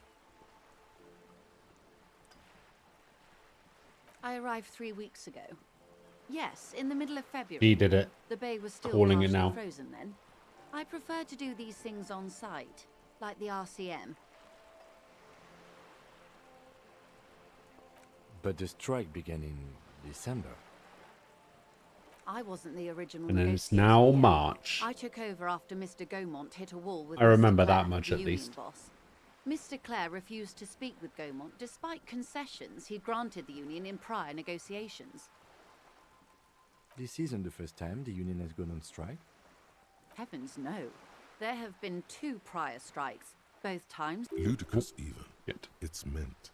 I arrived 3 weeks ago. Yes, in the middle of February. He did it. The bay was still Calling it partially now. frozen then. I prefer to do these things on site, like the RCM. But the strike began in December. I wasn't the original And then it's negotiator now here. March. I took over after Mr. Gaumont hit a wall with I remember Mr. Clare, that much the at union least. boss. Mr. Clare refused to speak with Gaumont despite concessions he'd granted the union in prior negotiations. This isn't the first time the union has gone on strike. Heavens no. There have been 2 prior strikes, both times. Ludicrous even. It's meant.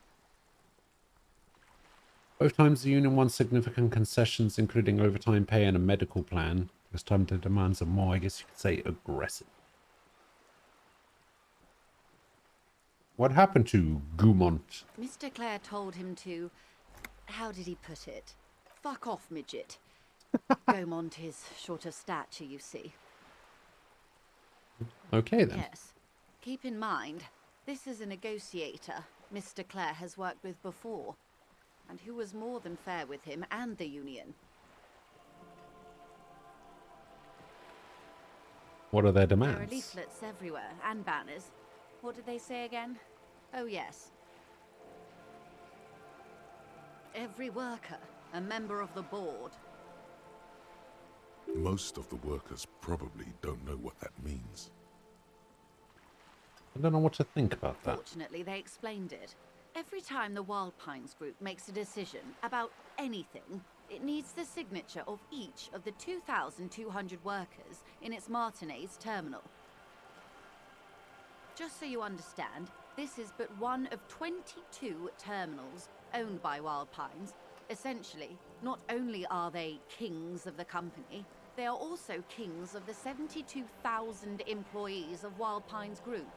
Both times the union won significant concessions, including overtime pay and a medical plan. This time the demands are more, I guess you could say, aggressive. What happened to Gaumont? Mr. Clare told him to, how did he put it? Fuck off, midget. Gaumont is short of stature, you see. Okay then. Yes. Keep in mind, this is a negotiator Mr. Clare has worked with before, and who was more than fair with him and the union. What are their There are demands? leaflets everywhere, and banners. What did they say again? Oh yes. Every worker, a member of the board. Most of the workers probably don't know what that means. I don't know what to think about that. Fortunately, they explained it. Every time the Wild Pines group makes a decision about anything, it needs the signature of each of the 2,200 workers in its Martinez terminal. Just so you understand, this is but one of 22 terminals owned by Wild Pines. Essentially, not only are they kings of the company, they are also kings of the 72,000 employees of Wild Pines Group.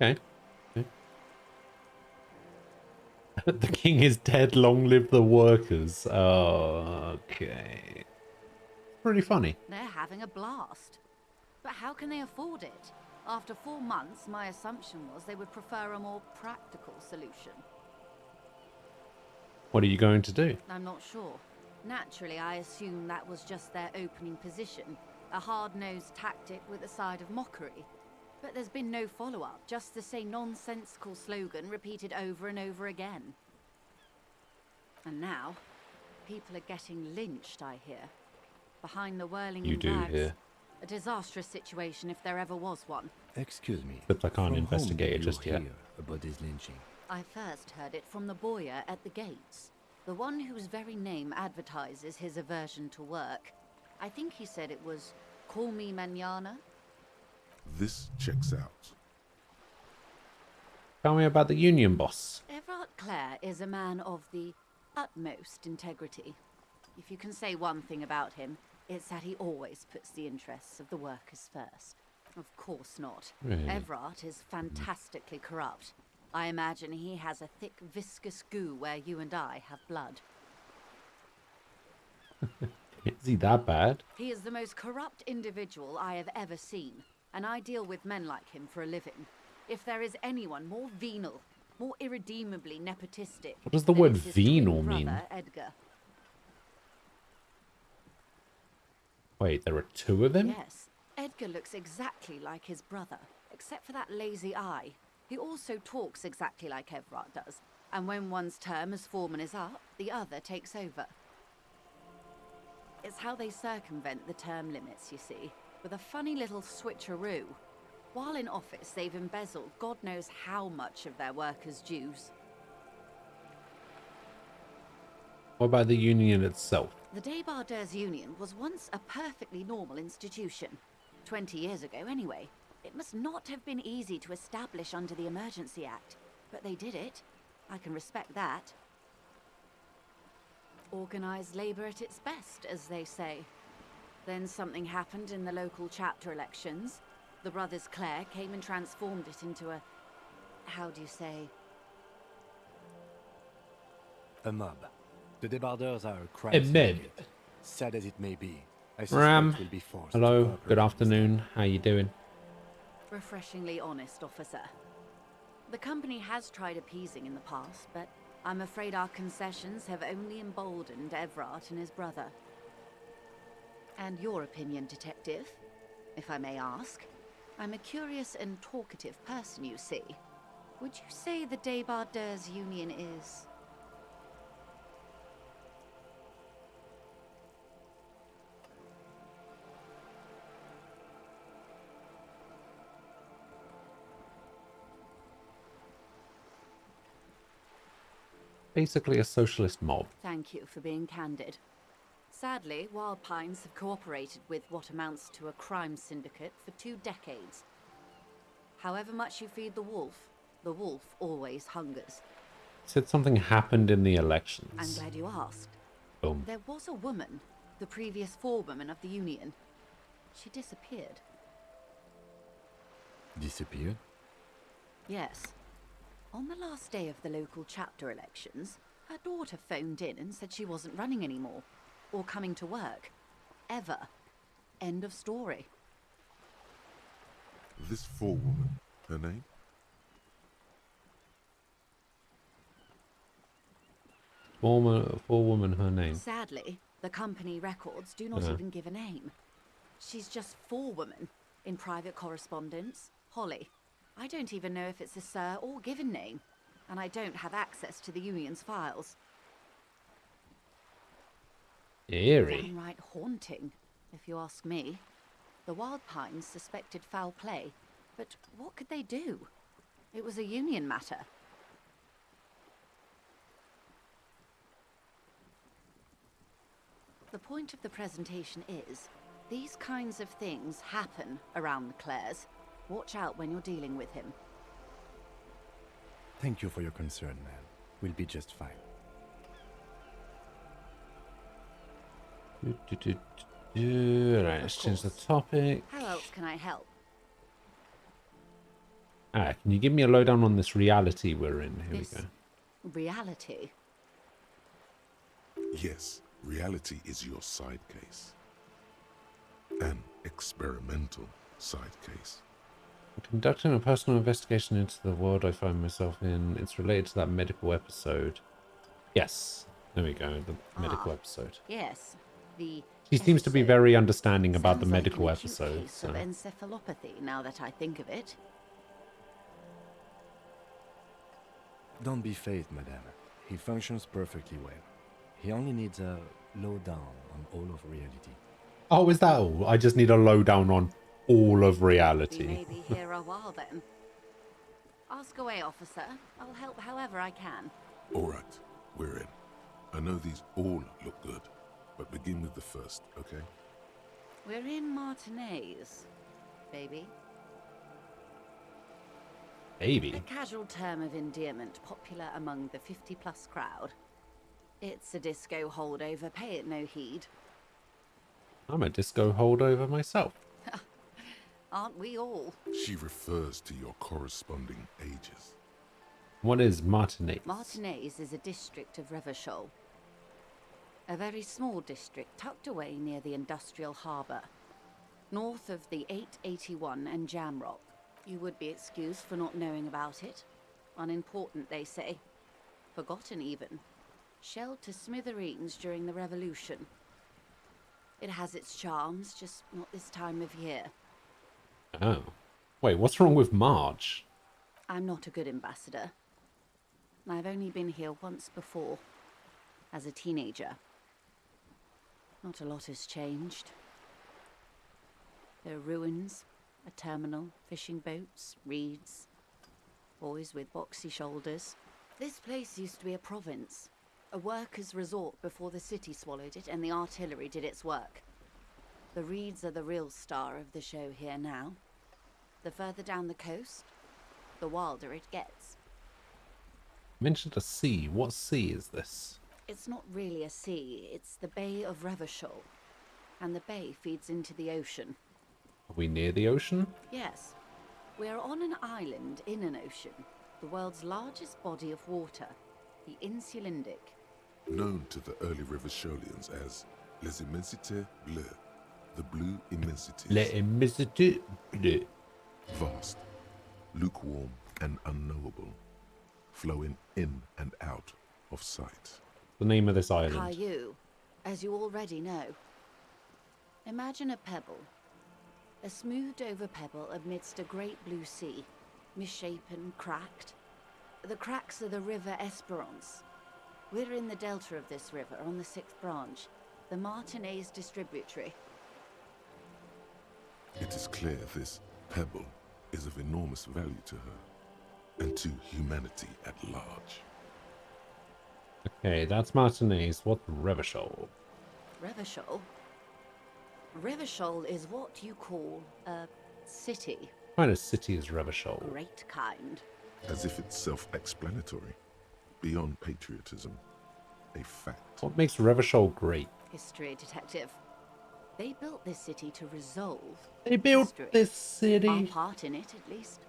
Okay. The king is dead, long live the workers. Oh, okay. Pretty funny. They're having a blast. But how can they afford it? After 4 months, my assumption was they would prefer a more practical solution. What are you going to do? I'm not sure. Naturally, I assume that was just their opening position, a hard-nosed tactic with a side of mockery. But there's been no follow-up, just the same nonsensical slogan repeated over and over again. And now, people are getting lynched, I hear. Behind the whirling You do rags. hear. A disastrous situation if there ever was one. Excuse me. Except I can't From investigate whom it did just you yet. hear about this lynching? I first heard it from the boyer at the gates. The one whose very name advertises his aversion to work. I think he said it was, "Call me mañana." This checks out. Tell me about the union boss. Everard Clare is a man of the utmost integrity. If you can say one thing about him, it's that he always puts the interests of the workers first. Of course not. Really? Everard is fantastically corrupt. I imagine he has a thick, viscous goo where you and I have blood. Is he that bad? He is the most corrupt individual I have ever seen, and I deal with men like him for a living. If there is anyone more venal, more irredeemably nepotistic, What does the then word it's his twin venal mean? brother, Edgar. Wait, there are 2 of them? Yes, Edgar looks exactly like his brother, except for that lazy eye. He also talks exactly like Everard does, and when one's term as foreman is up, the other takes over. It's how they circumvent the term limits, you see, with a funny little switcheroo. While in office, they've embezzled God knows how much of their workers' dues. What about the union itself? The Débardeurs Union was once a perfectly normal institution. 20 years ago, anyway. It must not have been easy to establish under the Emergency Act, but they did it. I can respect that. Organised labour at its best, as they say. Then something happened in the local chapter elections. The brothers Clare came and transformed it into a... how do you say? A mob. The Débardeurs are a crime A mob. syndicate. Sad as it may be, I suspect Ram, we'll be forced to hello, cooperate good with afternoon. How you doing? Refreshingly honest, officer. The company has tried appeasing in the past, but I'm afraid our concessions have only emboldened Everard and his brother. And your opinion, Detective, if I may ask? I'm a curious and talkative person, you see. Would you say the Débardeurs Union is... basically a socialist mob? Thank you for being candid. Sadly, Wild Pines have cooperated with what amounts to a crime syndicate for 2 decades. However much you feed the wolf always hungers. Said something happened in the I'm elections. glad you asked. Boom. There was a woman, the previous forewoman of the Union. She disappeared. Disappeared? Yes. On the last day of the local chapter elections, her daughter phoned in and said she wasn't running anymore, or coming to work. Ever. End of story. This forewoman, her name? Forewoman, her name. Sadly, the company records do not even give a name. She's just forewoman in private correspondence, Holly. I don't even know if it's a sir or given name, and I don't have access to the Union's files. Eerie. Downright haunting, if you ask me. The Wild Pines suspected foul play, but what could they do? It was a Union matter. The point of the presentation is, these kinds of things happen around the Clares. Watch out when you're dealing with him. Thank you for your concern, man. We'll be just fine. Right, let's change the topic. How else can I help? Alright, can you give me a lowdown on this reality we're in? Here we go. Reality? Yes, reality is your side case. An experimental side case. I'm conducting a personal investigation into the world I find myself in. It's related to that medical episode. Yes, there we go, the medical episode. Yes, the She seems to be very understanding about the sounds like medical an acute episode. case So. of encephalopathy, now that I think of it. Don't be phased, madame. He functions perfectly well. He only needs a lowdown on all of reality. Oh, is that all? I just need a lowdown on all of reality. We may be here a while then. Ask away, officer. I'll help however I can. All right, we're in. I know these all look good, but begin with the first, okay? We're in Martinez, baby. Baby? A casual term of endearment popular among the 50-plus crowd. It's a disco holdover, pay it no heed. I'm a disco holdover myself. Aren't we all? She refers to your corresponding ages. What is Martinez? Martinez is a district of Revachol. A very small district tucked away near the industrial harbour. North of the 881 and Jamrock. You would be excused for not knowing about it. Unimportant, they say. Forgotten, even. Shelled to smithereens during the Revolution. It has its charms, just not this time of year. Oh. Wait, what's wrong with March? I'm not a good ambassador. I've only been here once before, as a teenager. Not a lot has changed. There are ruins, a terminal, fishing boats, reeds, boys with boxy shoulders. This place used to be a province, a workers' resort before the city swallowed it and the artillery did its work. The reeds are the real star of the show here now. The further down the coast, the wilder it gets. You mentioned a sea. What sea is this? It's not really a sea, it's the Bay of Revachol. And the bay feeds into the ocean. Are we near the ocean? Yes. We're on an island in an ocean. The world's largest body of water. The Insulindic. Known to the early Revacholians as Les Immensités Bleues, the blue immensities. Les Immensités Bleues. Vast, lukewarm and unknowable, flowing in and out of sight. The name of this island. Caillou, as you already know. Imagine a pebble. A smoothed over pebble amidst a great blue sea, misshapen, cracked. The cracks are the river Esperance. We're in the delta of this river on the 6th branch, the Martinez distributary. It is clear this pebble is of enormous value to her, and to humanity at large. Okay, that's Martinez. What's Revachol? Revachol? Revachol is what you call a city. What kind of city is Revachol? Great kind. As if it's self-explanatory, beyond patriotism, a fact. What makes Revachol great? History detective. They built this city to resolve They built history. this city. Our part in it, at least.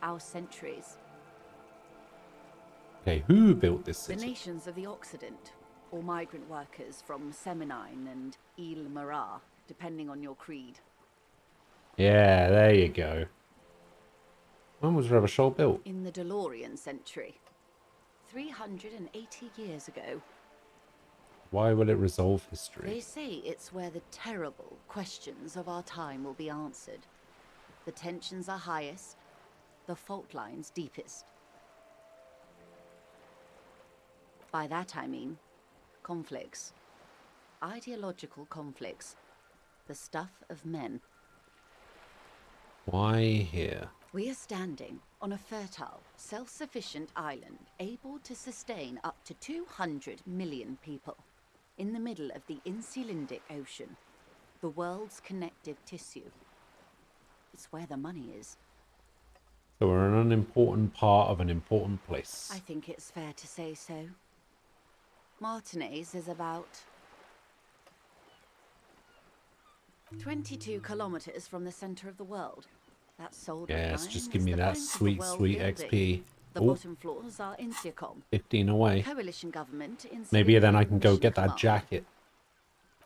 Our centuries. Okay, who built this The city? nations of the Occident, or migrant workers from Seminine and Ile Marat, depending on your creed. Yeah, there you go. When was Revachol built? In the DeLorean century. 380 years ago. Why will it resolve history? They say it's where the terrible questions of our time will be answered. The tensions are highest, the fault lines deepest. By that I mean conflicts. Ideological conflicts. The stuff of men. Why here? We are standing on a fertile, self-sufficient island able to sustain up to 200 million people. In the middle of the Insulindic Ocean, the world's connective tissue. It's where the money is. So we're an unimportant part of an important place. I think it's fair to say so. Martinez is about 22 kilometers from the center of the world. That soldering Yes, line just is give me the that bank of the sweet, world sweet building. XP. The Oh, bottom floors are Insiacom. 15 away. Coalition government in Maybe then I can go Mission get that Command. jacket.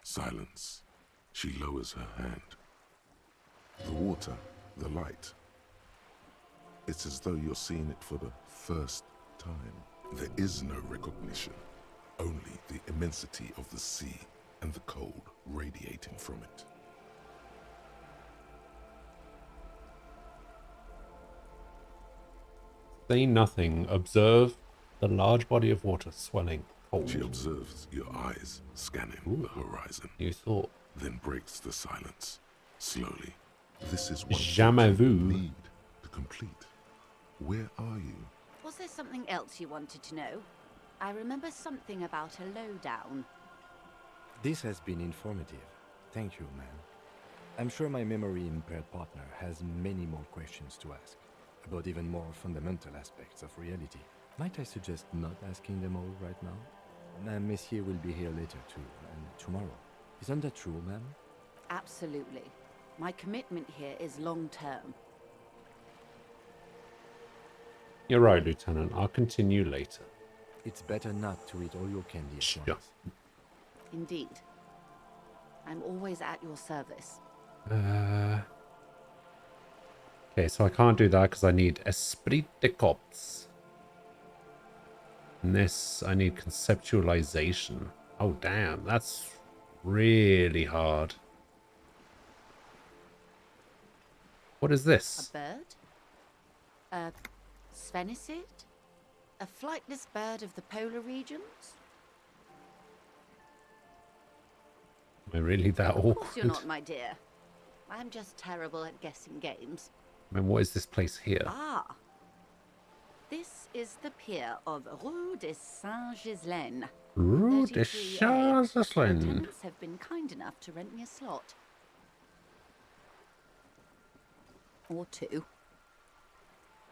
Silence. She lowers her hand. The water, the light. It's as though you're seeing it for the first time. There is no recognition, only the immensity of the sea and the cold radiating from it. Say nothing. Observe the large body of water swelling. Cold. She observes your eyes scanning the horizon. You thought. Then breaks the silence, slowly. This is what Jamais you vu. need to complete. Where are you? Was there something else you wanted to know? I remember something about a lowdown. This has been informative. Thank you, ma'am. I'm sure my memory-impaired partner has many more questions to ask, about even more fundamental aspects of reality. Might I suggest not asking them all right now? Madame Messier will be here later too, and tomorrow. Isn't that true, ma'am? Absolutely. My commitment here is long-term. You're right, Lieutenant. I'll continue later. It's better not to eat all your candy at Sure. once. Indeed. I'm always at your service. Okay, so I can't do that because I need Esprit de Corps. And this, I need conceptualization. Oh, damn. That's really hard. What is A this? bird? A sphenicid? A flightless bird of the polar regions? Am I really that Of course awkward? you're not, my dear. I'm just terrible at guessing games. I mean, what is this place here? Ah. This is the pier of Rue de Saint-Ghislain. Rue de 33A. Saint-Ghislain. Tenants have been kind enough to rent me a slot. Or two.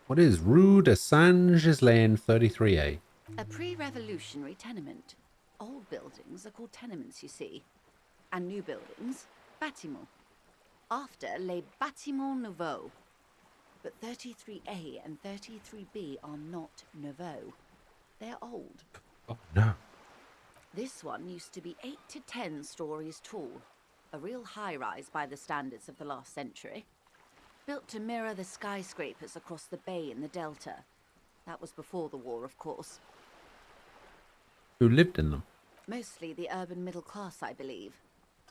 What is Rue de Saint-Ghislain 33A? A pre-revolutionary tenement. Old buildings are called tenements, you see. And new buildings, bâtiments. After les bâtiments nouveaux. But 33A and 33B are not nouveaux. They're old. Oh, no. This one used to be 8 to 10 stories tall. A real high-rise by the standards of the last century. Built to mirror the skyscrapers across the bay in the Delta. That was before the war, of course. Who lived in them? Mostly the urban middle class, I believe.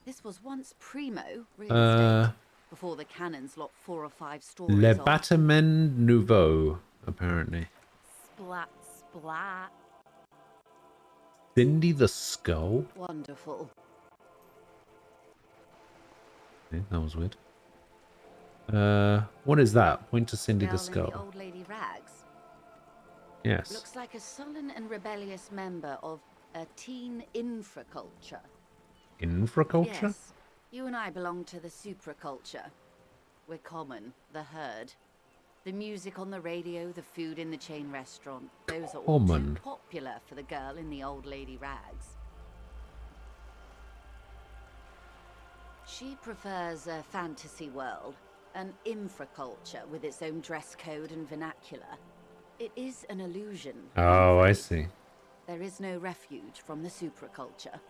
This was once primo real Uh, estate, before the cannons locked 4 or 5 Le stories of Bâtiment Nouveau, apparently. splat splat. Cindy the Skull? Wonderful. Okay, that was weird. What is that? Point to Cindy the Girl in Skull. the old lady rags. Yes. Looks like a sullen and rebellious member of a teen infraculture. Infraculture? Yes. You and I belong to the supraculture. We're common, the herd. The music on the radio, the food in the chain restaurant. Those are all too Common. popular for the girl in the old lady rags. She prefers a fantasy world, an infraculture with its own dress code and vernacular. It is an illusion. Oh, I see. There is no refuge from the supraculture.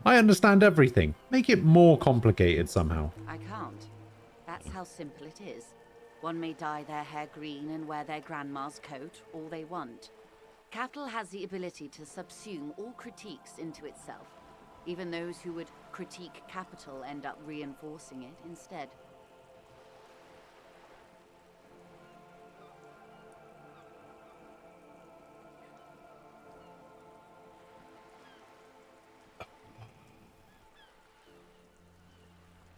I understand everything. Make it more complicated somehow. I can't. That's how simple it is. One may dye their hair green and wear their grandma's coat all they want. Capital has the ability to subsume all critiques into itself. Even those who would critique capital end up reinforcing it instead.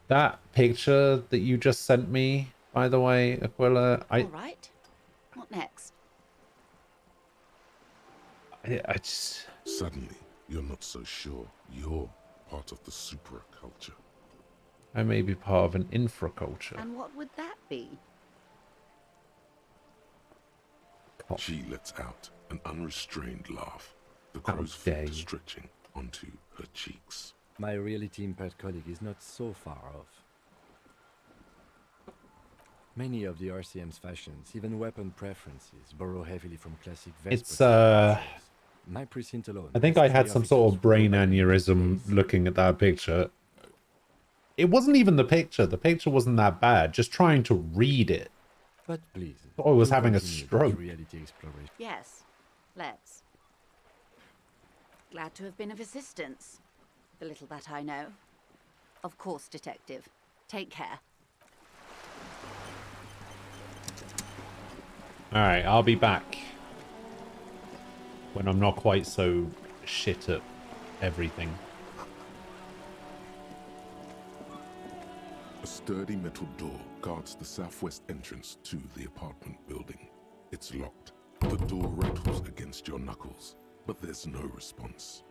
That picture that you just sent me, by the way, Aquila, All right. What next? I just... Suddenly, you're not so sure you're part of the supraculture. I may be part of an infraculture. And what would that be? She lets out an unrestrained laugh, the How crow's dare feet you. stretching onto her cheeks. My reality impaired colleague is not so far off. Many of the RCM's fashions, even weapon preferences, borrow heavily from classic It's, My precinct alone. I think I had some sort of brain aneurysm looking at that picture. It wasn't even the picture. The picture wasn't that bad. Just trying to read it. But please. I was do having a continue that stroke. reality exploration. Yes, let's. Glad to have been of assistance. The little that I know. Of course, Detective. Take care. Alright, I'll be back. When I'm not quite so shit at everything. A sturdy metal door guards the southwest entrance to the apartment building. It's locked. The door rattles against your knuckles, but there's no response.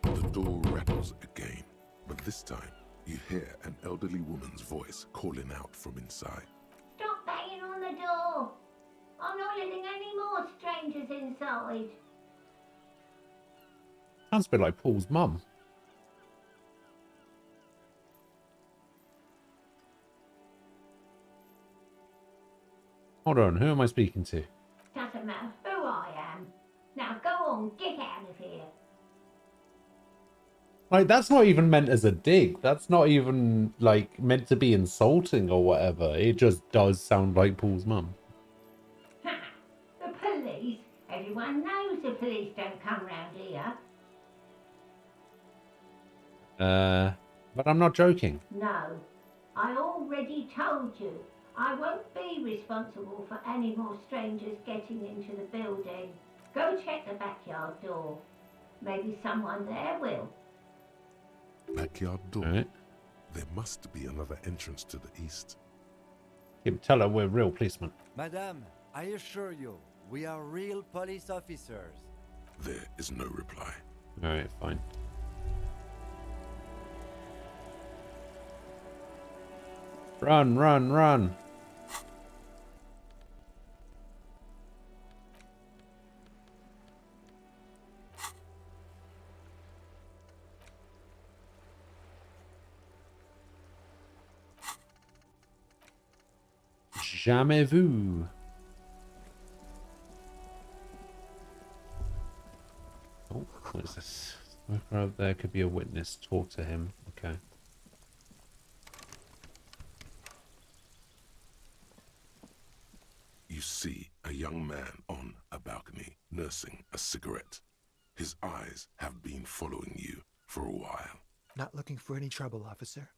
The door rattles again, but this time you hear an elderly woman's voice calling out from inside. Stop banging on the door! I'm not letting any more strangers inside. Sounds a bit like Paul's mum. Hold on, who am I speaking to? Doesn't matter who I am. Now go on, get out of here. Like, that's not even meant as a dig. That's not even, like, meant to be insulting or whatever. It just does sound like Paul's mum. Ha! The police? Everyone knows the police don't come round here. But I'm not joking. No. I already told you. I won't be responsible for any more strangers getting into the building. Go check the backyard door. Maybe someone there will. Backyard door? Alright. There must be another entrance to the east. Tell her we're real policemen. Madame, I assure you, we are real police officers. There is no reply. Alright, fine. Run, run, run. Jamais vu. Oh, what is this? Smoker out there could be a witness. Talk to him. Okay. You see a young man on a balcony nursing a cigarette. His eyes have been following you for a while. Not looking for any trouble, officer.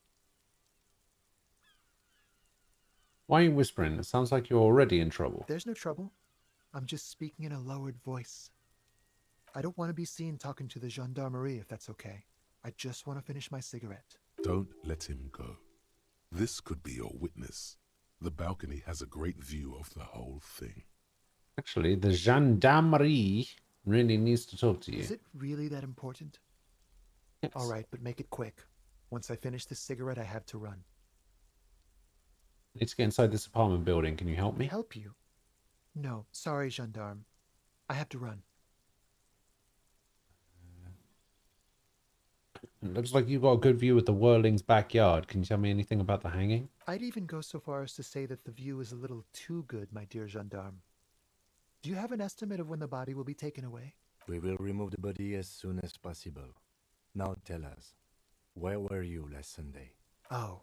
Why are you whispering? It sounds like you're already in trouble. There's no trouble. I'm just speaking in a lowered voice. I don't want to be seen talking to the gendarmerie if that's okay. I just want to finish my cigarette. Don't let him go. This could be your witness. The balcony has a great view of the whole thing. Actually, the gendarmerie really needs to talk to you. Is it really that important? Yes. All right, but make it quick. Once I finish this cigarette, I have to run. I need to get inside this apartment building. Can you help me? Help you? No, sorry, gendarme. I have to run. It looks like you've got a good view of the Whirling's backyard. Can you tell me anything about the hanging? I'd even go so far as to say that the view is a little too good, my dear gendarme. Do you have an estimate of when the body will be taken away? We will remove the body as soon as possible. Now tell us, where were you last Sunday? Oh.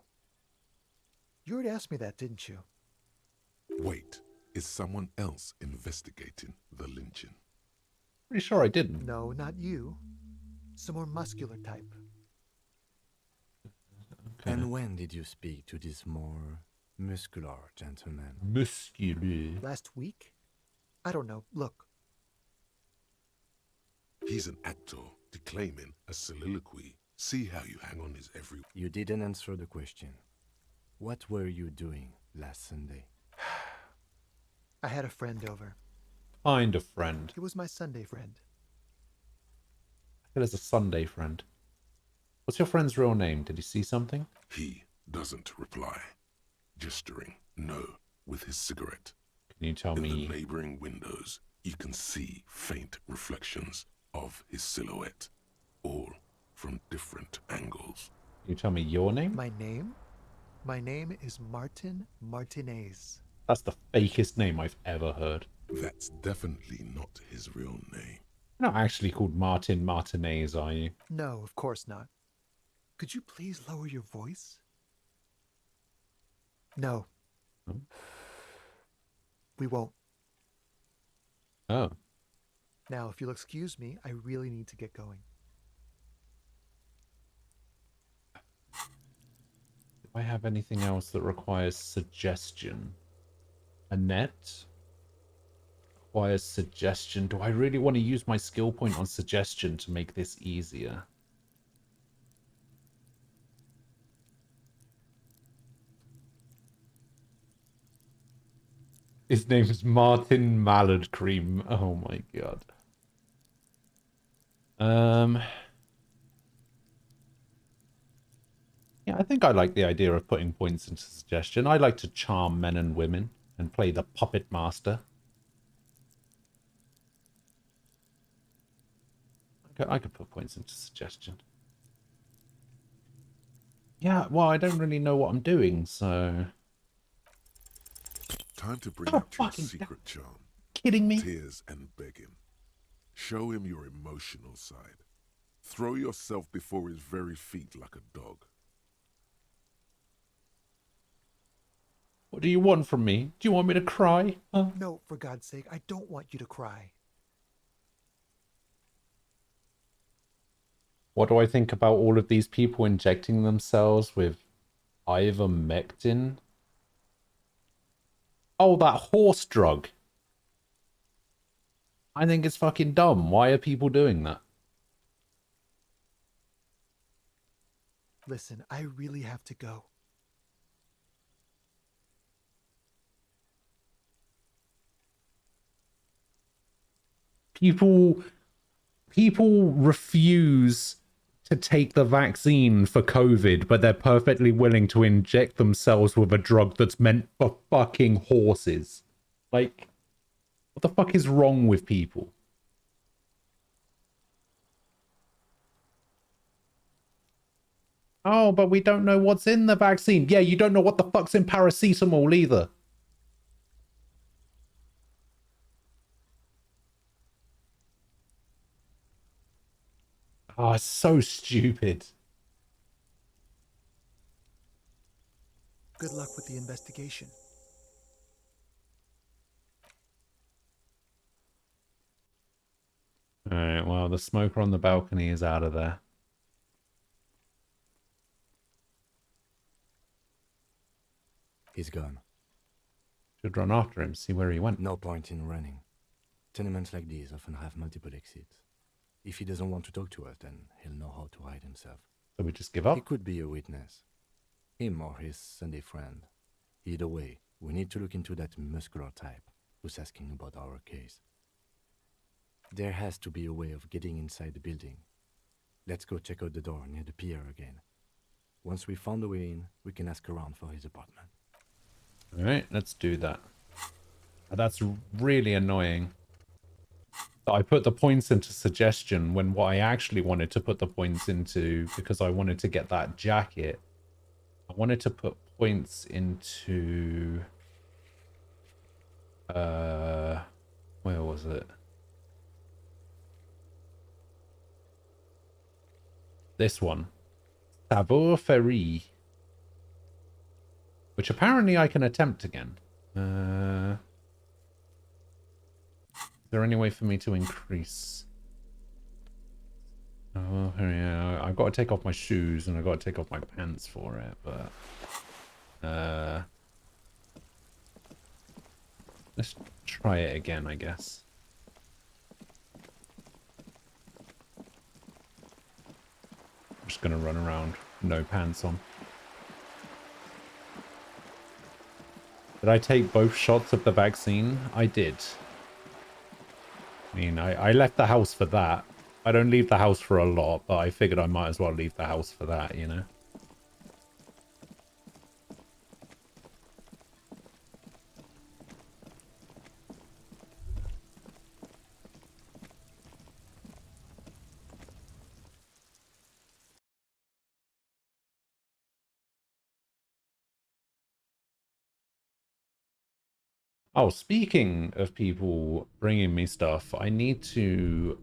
You already asked me that, didn't you? Wait, is someone else investigating the lynching? Pretty sure I didn't. No, not you. Some more muscular type. Okay. And when did you speak to this more muscular gentleman? Muscular. Last week? I don't know. Look. He's an actor declaiming a soliloquy. See how you hang on his every... You didn't answer the question. What were you doing last Sunday? I had a friend over. Kind of friend. He was my Sunday friend. It is a Sunday friend. What's your friend's real name? Did you see something? He doesn't reply, gesturing no with his cigarette. Can you tell me? In the neighboring windows, you can see faint reflections of his silhouette, all from different angles. Can you tell me your name? My name? My name is Martin Martinez. That's the fakest name I've ever heard. That's definitely not his real name. You're not actually called Martin Martinez, are you? No, of course not. Could you please lower your voice? No. Hmm? We won't. Oh. Now, if you'll excuse me, I really need to get going. Do I have anything else that requires suggestion? Annette? Requires suggestion. Do I really want to use my skill point on suggestion to make this easier? His name's Martin Mallard Cream. Oh my god. Yeah, I think I like the idea of putting points into suggestion. I like to charm men and women and play the puppet master. I could put points into suggestion. Yeah, well, I don't really know what I'm doing, so... Time to bring out your secret charm. Kidding me? Tears and begging. Show him your emotional side. Throw yourself before his very feet like a dog. What do you want from me? Do you want me to cry? Huh? No, for God's sake, I don't want you to cry. What do I think about all of these people injecting themselves with ivermectin? Oh, that horse drug. I think it's fucking dumb. Why are people doing that? Listen, I really have to go. People refuse to take the vaccine for COVID, but they're perfectly willing to inject themselves with a drug that's meant for fucking horses. Like, what the fuck is wrong with people? Oh, but we don't know what's in the vaccine. Yeah, you don't know what the fuck's in paracetamol either. Oh, it's so stupid. Good luck with the investigation. Alright, well, the smoker on the balcony is out of there. He's gone. Should run after him, see where he went. No point in running. Tenements like these often have multiple exits. If he doesn't want to talk to us, then he'll know how to hide himself. So we just give up? He could be a witness. Him or his Sunday friend. Either way, we need to look into that muscular type who's asking about our case. There has to be a way of getting inside the building. Let's go check out the door near the pier again. Once we found a way in, we can ask around for his apartment. Alright, let's do that. That's really annoying. I put the points into suggestion when what I actually wanted to put the points into, because I wanted to get that jacket, I wanted to put points into... where was it? This one. Savoir Ferry. Which apparently I can attempt again. Is there any way for me to increase? Oh, yeah. I've got to take off my shoes and I've got to take off my pants for it, but... let's try it again, I guess. I'm just going to run around, no pants on. Did I take both shots of the vaccine? I did. I mean, I left the house for that. I don't leave the house for a lot, but I figured I might as well leave the house for that, you know? Oh, speaking of people bringing me stuff, I need to,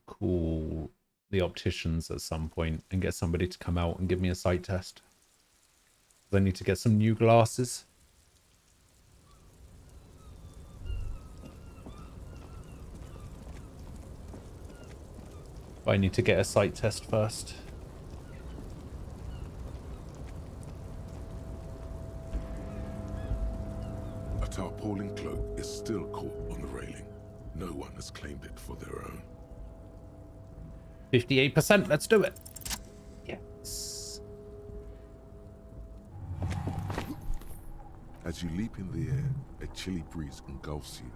call the opticians at some point and get somebody to come out and give me a sight test. I need to get some new glasses. But I need to get a sight test first. A tarpaulin cloak is still caught on the railing. No one has claimed it for their own. 58%, let's do it. Yes. As you leap in the air, a chilly breeze engulfs you,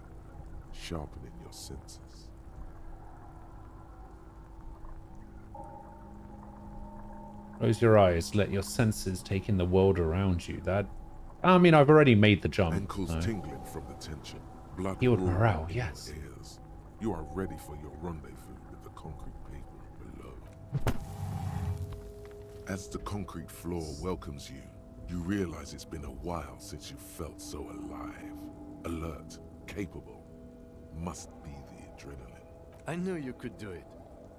sharpening your senses. Close your eyes, let your senses take in the world around you. That, I mean, I've already made the jump. Ankles tingling from the tension, blood healed roaring morale, in yes. your ears. You are ready for your rendezvous with the concrete pavement below. As the concrete floor welcomes you, you realize it's been a while since you felt so alive, alert, capable. Must be the adrenaline. I knew you could do it.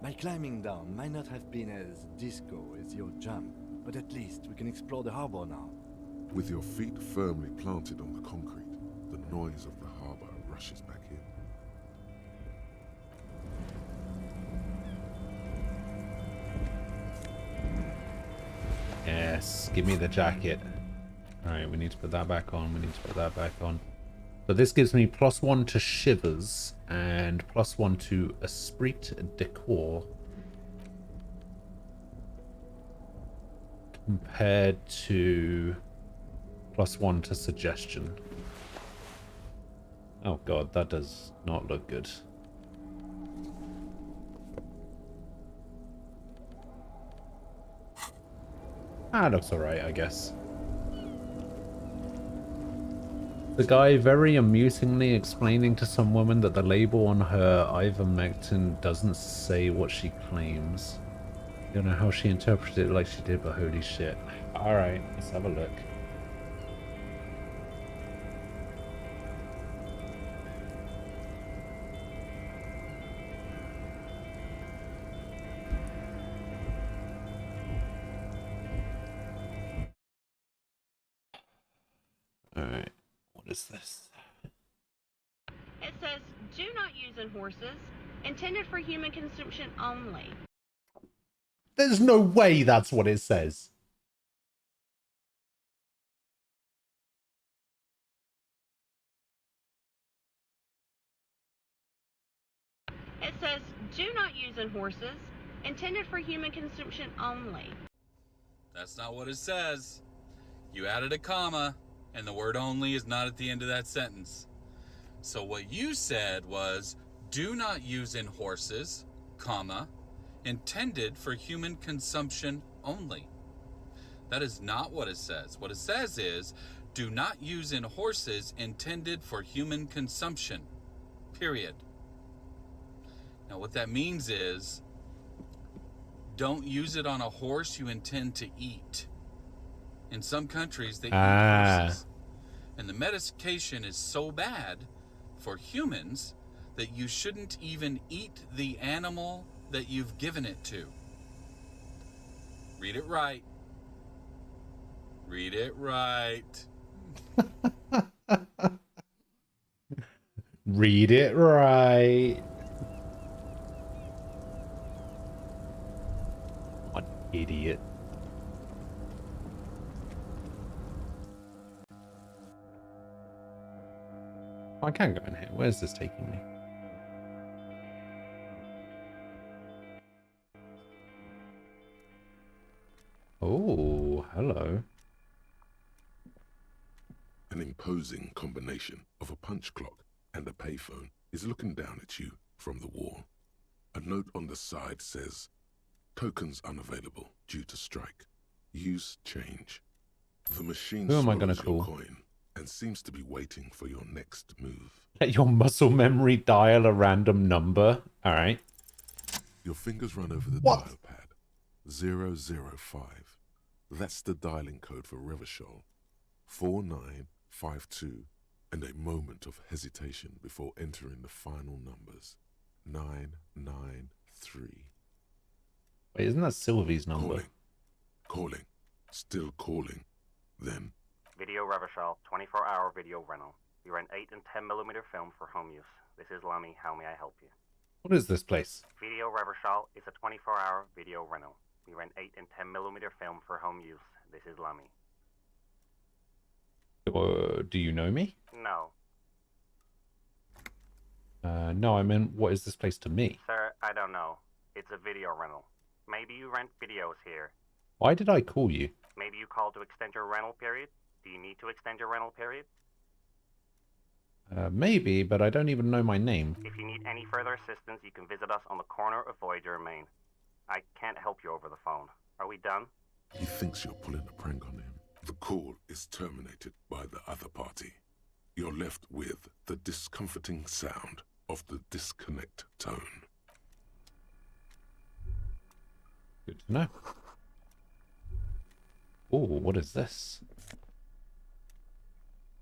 My climbing down might not have been as disco as your jump, but at least we can explore the harbor now. With your feet firmly planted on the concrete, the noise of the harbor rushes back in. Yes, give me the jacket. Alright, we need to put that back on. We need to put that back on. So this gives me +1 to shivers and +1 to esprit de corps. Compared to +1 to suggestion. Oh god, that does not look good. Ah, looks alright, I guess. The guy very amusingly explaining to some woman that the label on her ivermectin doesn't say what she claims. Don't know how she interpreted it like she did, but holy shit. Alright, let's have a look. Alright. What is this? It says, do not use in horses, intended for human consumption only. There's no way that's what it says. It says, do not use in horses, intended for human consumption only. That's not what it says. You added a comma, and the word only is not at the end of that sentence. So what you said was, do not use in horses, comma, intended for human consumption only. That is not what it says. What it says is, do not use in horses intended for human consumption, period. Now what that means is, don't use it on a horse you intend to eat. In some countries, they eat horses. And the medication is so bad for humans that you shouldn't even eat the animal that you've given it to. Read it right. Read it right. Read it right. What idiot. I can go in here. Where's this taking me? Oh, hello. An imposing combination of a punch clock and a payphone is looking down at you from the wall. A note on the side says, tokens unavailable due to strike. Use change. The machine Who am I gonna swallows your call? coin and seems to be waiting for your next move. Let your muscle memory dial a random number. All right. Your fingers run over the What? dial pad. 005. That's the dialing code for Revachol. 4952. And a moment of hesitation before entering the final numbers. 993. Wait, isn't that Sylvie's number? Calling. Still calling. Then Video Revachol, 24-hour video rental. We rent 8 and 10mm film for home use. This is Lummy. How may I help you? What is this place? Video Revachol is a 24-hour video rental. We rent 8 and 10mm film for home use. This is Lummy. Do you know me? No. No, I mean, what is this place to me? Sir, I don't know. It's a video rental. Maybe you rent videos here. Why did I call you? Maybe you called to extend your rental period? Do you need to extend your rental period? Maybe, but I don't even know my name. If you need any further assistance, you can visit us on the corner of Voyager and Main. I can't help you over the phone. Are we done? he thinks you're pulling a prank on him. The call is terminated by the other party. You're left with the discomforting sound of the disconnect tone. Good to know. Oh, what is this?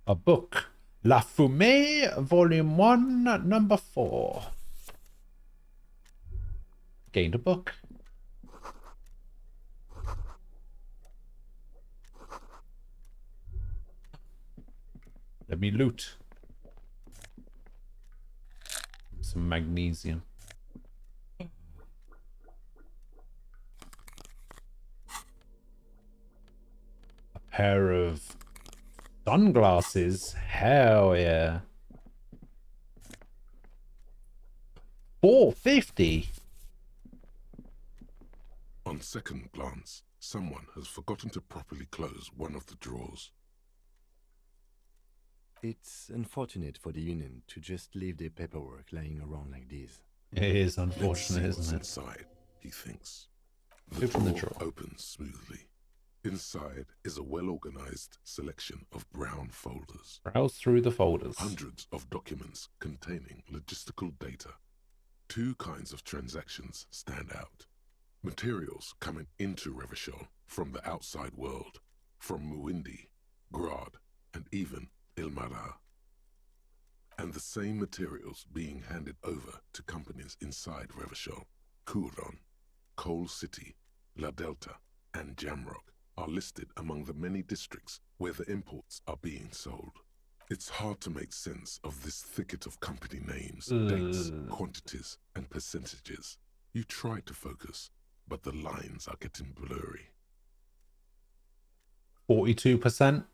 A book. La Fumée, Volume 1, Number 4. Gained a book. Let me loot. Some magnesium. A pair of sunglasses. Hell yeah. $4.50. On second glance, someone has forgotten to properly close one of the drawers. It's unfortunate for the Union to just leave their paperwork lying around like this. It is Let's unfortunate, see what's isn't it? inside, he thinks. The Open the drawer drawer. opens smoothly. Inside is a well-organized selection of brown folders. Browse through the folders. Hundreds of documents containing logistical data. Two kinds of transactions stand out. Materials coming into Revachol from the outside world, from Muindi, Grad, and even Ilmara. And the same materials being handed over to companies inside Revachol. Kuron, Coal City, La Delta, and Jamrock are listed among the many districts where the imports are being sold. It's hard to make sense of this thicket of company names, dates, quantities, and percentages. You try to focus, but the lines are getting blurry. 42%.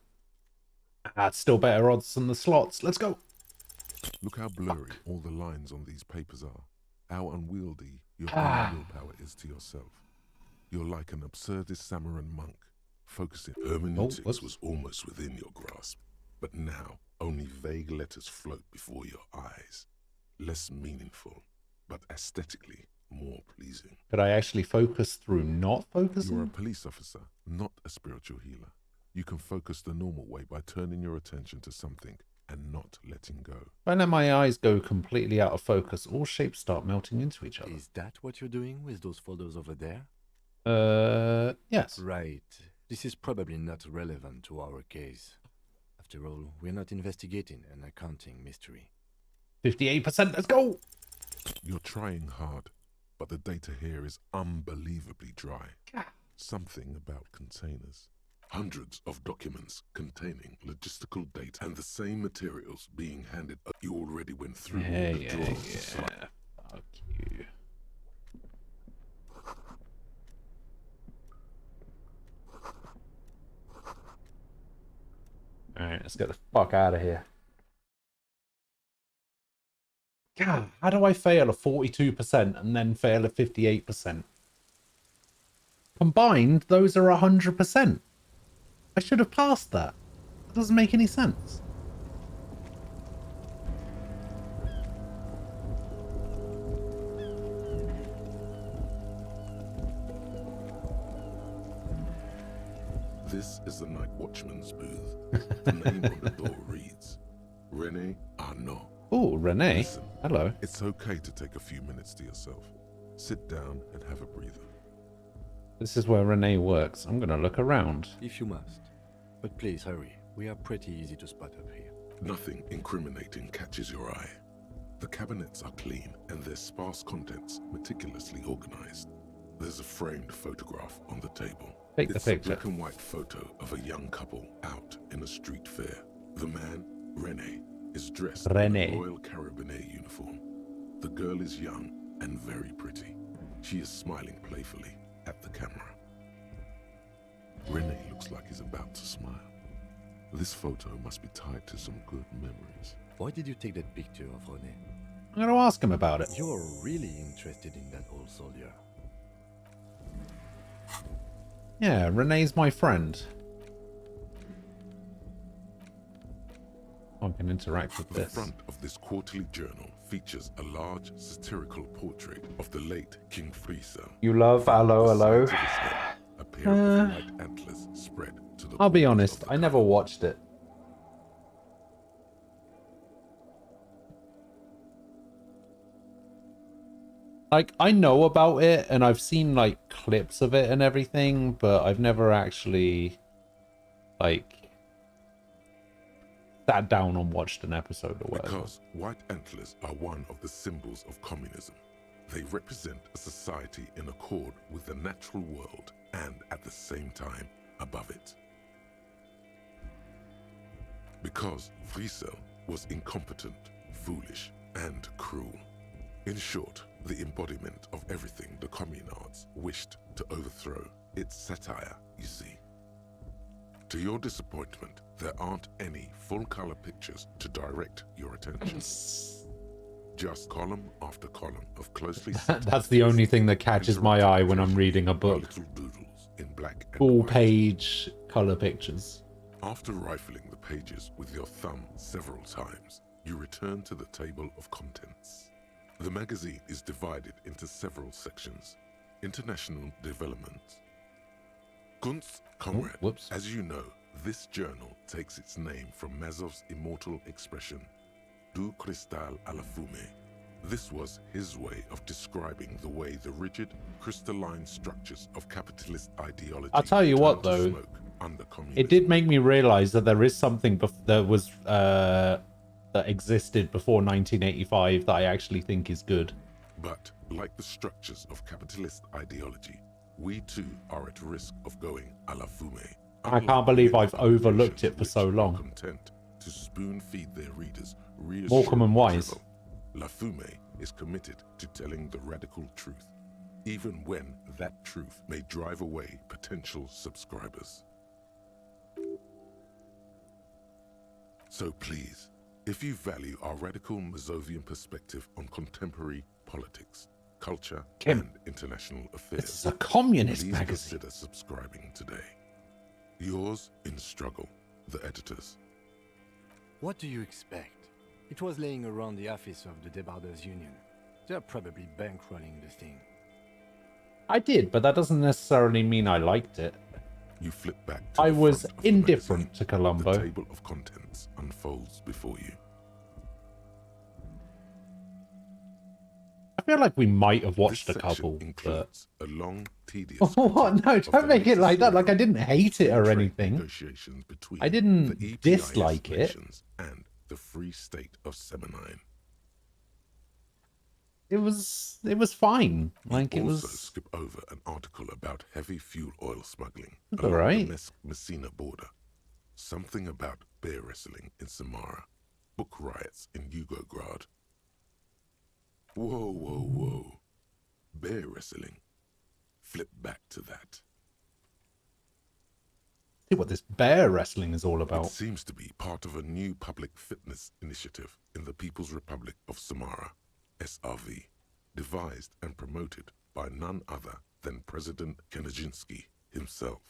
That's still better odds than the slots. Let's go. Look how blurry all the lines on these papers are. How unwieldy your own willpower is to yourself. You're like an absurdist Samaran monk, focusing. Hermeneutics was almost within your grasp, but now only vague letters float before your eyes. Less meaningful, but aesthetically more pleasing. Could I actually focus through not focusing? You're a police officer, not a spiritual healer. You can focus the normal way by turning your attention to something and not letting go. If I let my eyes go completely out of focus, all shapes start melting into each other. Is that what you're doing with those photos over there? Yes. Right. This is probably not relevant to our case. After all, we're not investigating an accounting mystery. 58%, let's go! You're trying hard, but the data here is unbelievably dry. Something about containers. Hundreds of documents containing logistical data and the same materials being handed. You already went through the drawings. Fuck you. Alright, let's get the fuck out of here. God, how do I fail a 42% and then fail a 58%? Combined, those are 100%. I should have passed that. That doesn't make any sense. This is the night watchman's booth. The name on the door reads René Arnaud. Oh, René. Listen, hello. It's okay to take a few minutes to yourself. Sit down and have a breather. This is where René works. I'm gonna look around. If you must. But please hurry. We are pretty easy to spot up here. Nothing incriminating catches your eye. The cabinets are clean and their sparse contents meticulously organized. There's a framed photograph on the table. Take the It's picture. a black and white photo of a young couple out in a street fair. The man, René, is dressed in a Royal Carabinier uniform. The girl is young and very pretty. She is smiling playfully at the camera. René looks like he's about to smile. This photo must be tied to some good memories. Why did you take that picture of René? I'm gonna ask him about it. You're really interested in that old soldier. Yeah, René's my friend. I can interact with The this. front of this quarterly journal features a large satirical portrait of the late King Friesel. You love hello, hello. A pair of white antlers spread to the I'll be honest, I never watched it. Like, I know about it, and I've seen, like, clips of it and everything, but I've never actually, like, sat down and watched an episode or whatever. Because white antlers are one of the symbols of communism. They represent a society in accord with the natural world and, at the same time, above it. Because Friesel was incompetent, foolish, and cruel. In short, the embodiment of everything the communards wished to overthrow. It's satire, you see. To your disappointment, there aren't any full-color pictures to direct your attention. Just column after column of closely That's the only thing that catches my eye when I'm reading a book. little doodles in black and Full white. page color pictures. After rifling the pages with your thumb several times, you return to the table of contents. The magazine is divided into several sections. International development. Kunst, comrade. Whoops. As you know, this journal takes its name from Mazov's immortal expression, Du cristal à la fumée. This was his way of describing the way the rigid, crystalline structures of capitalist ideology I'll tell you what, turned to though, smoke under communism. it did make me realize that there is something that was that existed before 1985 that I actually think is good. But, like the structures of capitalist ideology, we too are at risk of going à la fumée. I can't believe I've overlooked it for so long. Content to spoon-feed their readers Morecambe and Wise. drivel. La Fumée is committed to telling the radical truth, even when that truth may drive away potential subscribers. So please, if you value our radical Mazovian perspective on contemporary politics, culture, Kim, and international affairs, this is a communist please magazine. consider subscribing today. Yours in struggle, the editors. What do you expect? It was laying around the office of the Debarders Union. They're probably bankrolling the thing. I did, but that doesn't necessarily mean I liked it. You flip back to I the was front of the indifferent magazine. to Columbo. The table of contents unfolds before you. I feel like we might have watched This a couple, section includes a long, tedious what? No, critique of don't the make it like that. necessary Like I didn't hate it or free trade anything. negotiations between I didn't the EPIS dislike it. nations and the Free State of Seminine. It was fine. Like You it also was. skip over an article about heavy fuel oil smuggling That's along alright. the Messina border. Something about bear wrestling in Samara. Book riots in Yugograd. Whoa, whoa, whoa. Bear wrestling. Flip back to that. See what this bear wrestling is all It about. seems to be part of a new public fitness initiative in the People's Republic of Samara, SRV, devised and promoted by none other than President Kanajinsky himself.